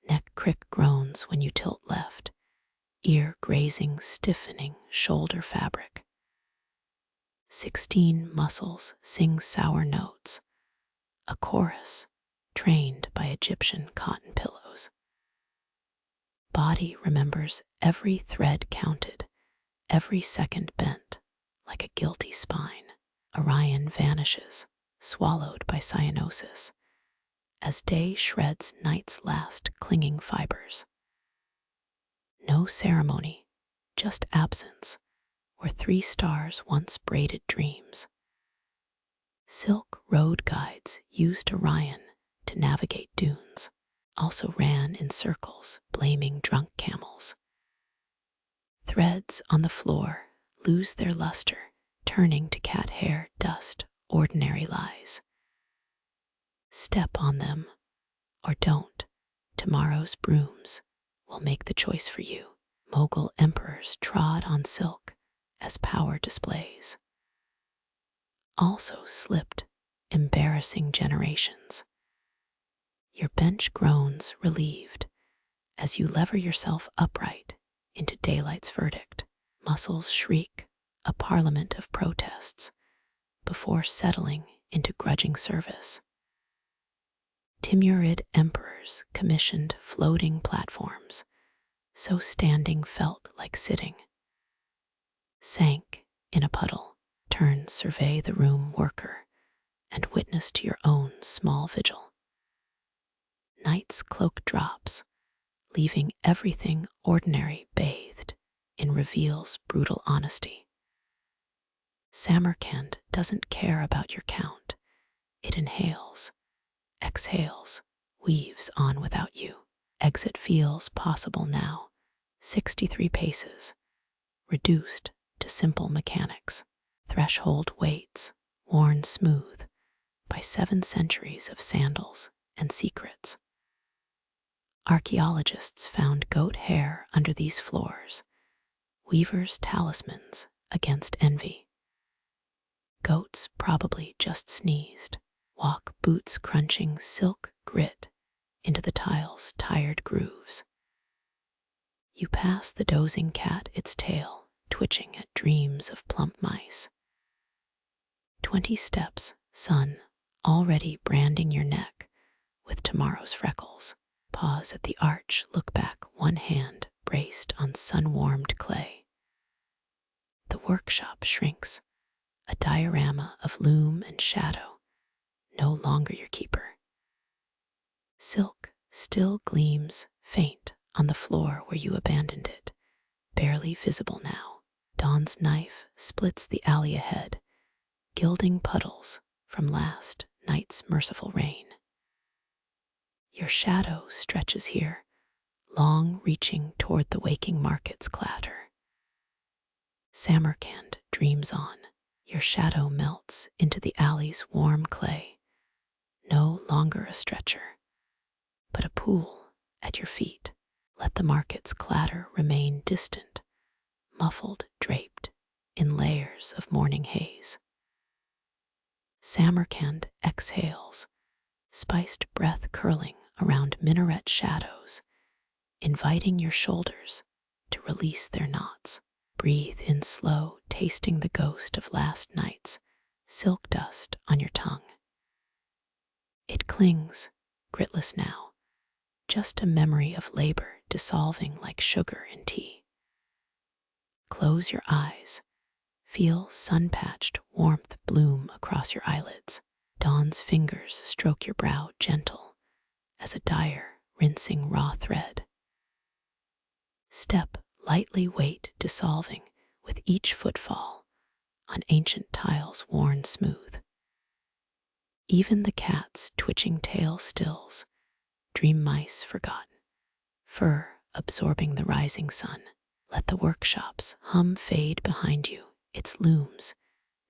Neck crick groans when you tilt left, ear grazing stiffening shoulder fabric. 16 muscles sing sour notes, a chorus trained by Egyptian cotton pillows. Body remembers every thread counted, every second bent like a guilty spine. Orion vanishes, swallowed by cyanosis, as day shreds night's last clinging fibers. No ceremony, just absence, where 3 stars once braided dreams. Silk road guides used Orion to navigate dunes, also ran in circles, blaming drunk camels. Threads on the floor lose their luster, turning to cat hair dust, ordinary lies. Step on them, or don't. Tomorrow's brooms will make the choice for you. Mogul emperors trod on silk as power displays. Also slipped, embarrassing generations. Your bench groans relieved as you lever yourself upright into daylight's verdict. Muscles shriek, a parliament of protests, before settling into grudging service. Timurid emperors commissioned floating platforms, so standing felt like sitting. Sank in a puddle, turn survey the room worker, and witness to your own small vigil. Night's cloak drops, leaving everything ordinary bathed in reveal's brutal honesty. Samarkand doesn't care about your count. It inhales, exhales, weaves on without you. Exit feels possible now, 63 paces, reduced to simple mechanics. Threshold waits, worn smooth by 7 centuries of sandals and secrets. Archaeologists found goat hair under these floors, weavers' talismans against envy. Goats probably just sneezed, walk boots crunching silk grit into the tile's tired grooves. You pass the dozing cat, its tail twitching at dreams of plump mice. 20 steps, sun already branding your neck with tomorrow's freckles. Pause at the arch, look back, one hand braced on sun-warmed clay. The workshop shrinks, a diorama of loom and shadow, no longer your keeper. Silk still gleams faint on the floor where you abandoned it, barely visible now. Dawn's knife splits the alley ahead, gilding puddles from last night's merciful rain. Your shadow stretches here, long reaching toward the waking market's clatter. Samarkand dreams on. Your shadow melts into the alley's warm clay, no longer a stretcher, but a pool at your feet. Let the market's clatter remain distant, muffled, draped in layers of morning haze. Samarkand exhales, spiced breath curling around minaret shadows, inviting your shoulders to release their knots. Breathe in slow, tasting the ghost of last night's silk dust on your tongue. It clings, gritless now, just a memory of labor dissolving like sugar in tea. Close your eyes, feel sun-patched warmth bloom across your eyelids. Dawn's fingers stroke your brow gentle as a dyer rinsing raw thread. Step lightly, weight dissolving with each footfall on ancient tiles worn smooth. Even the cat's twitching tail stills, dream mice forgotten, fur absorbing the rising sun. Let the workshop's hum fade behind you, its looms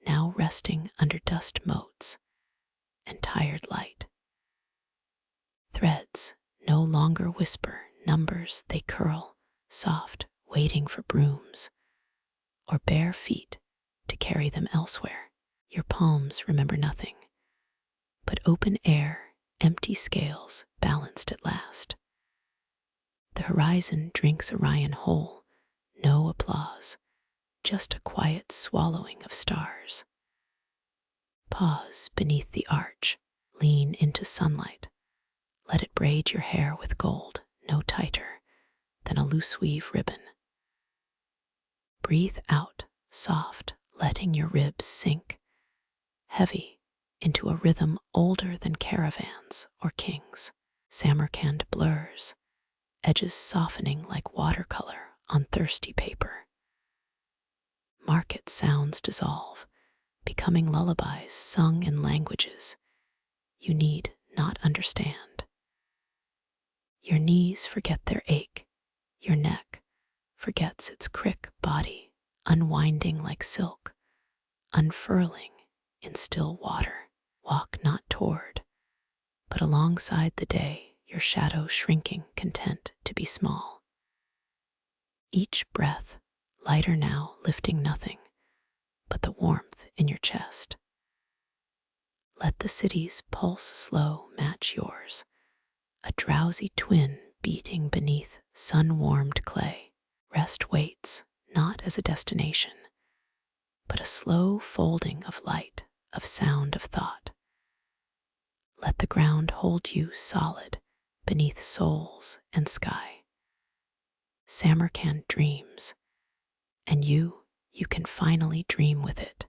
now resting under dust motes and tired light. Threads no longer whisper numbers, they curl, soft, waiting for brooms or bare feet to carry them elsewhere. Your palms remember nothing, but open air, empty scales balanced at last. The horizon drinks Orion whole, no applause, just a quiet swallowing of stars. Pause beneath the arch, lean into sunlight, let it braid your hair with gold, no tighter than a loose weave ribbon. Breathe out, soft, letting your ribs sink, heavy, into a rhythm older than caravans or kings. Samarkand blurs, edges softening like watercolor on thirsty paper. Market sounds dissolve, becoming lullabies sung in languages you need not understand. Your knees forget their ache, your neck forgets its crick body, unwinding like silk unfurling in still water. Walk not toward, but alongside the day, your shadow shrinking, content to be small. Each breath, lighter now, lifting nothing but the warmth in your chest. Let the city's pulse slow match yours, a drowsy twin beating beneath sun-warmed clay. Rest waits not as a destination, but a slow folding of light, of sound, of thought. Let the ground hold you solid beneath souls and sky. Samarkand dreams, and you can finally dream with it.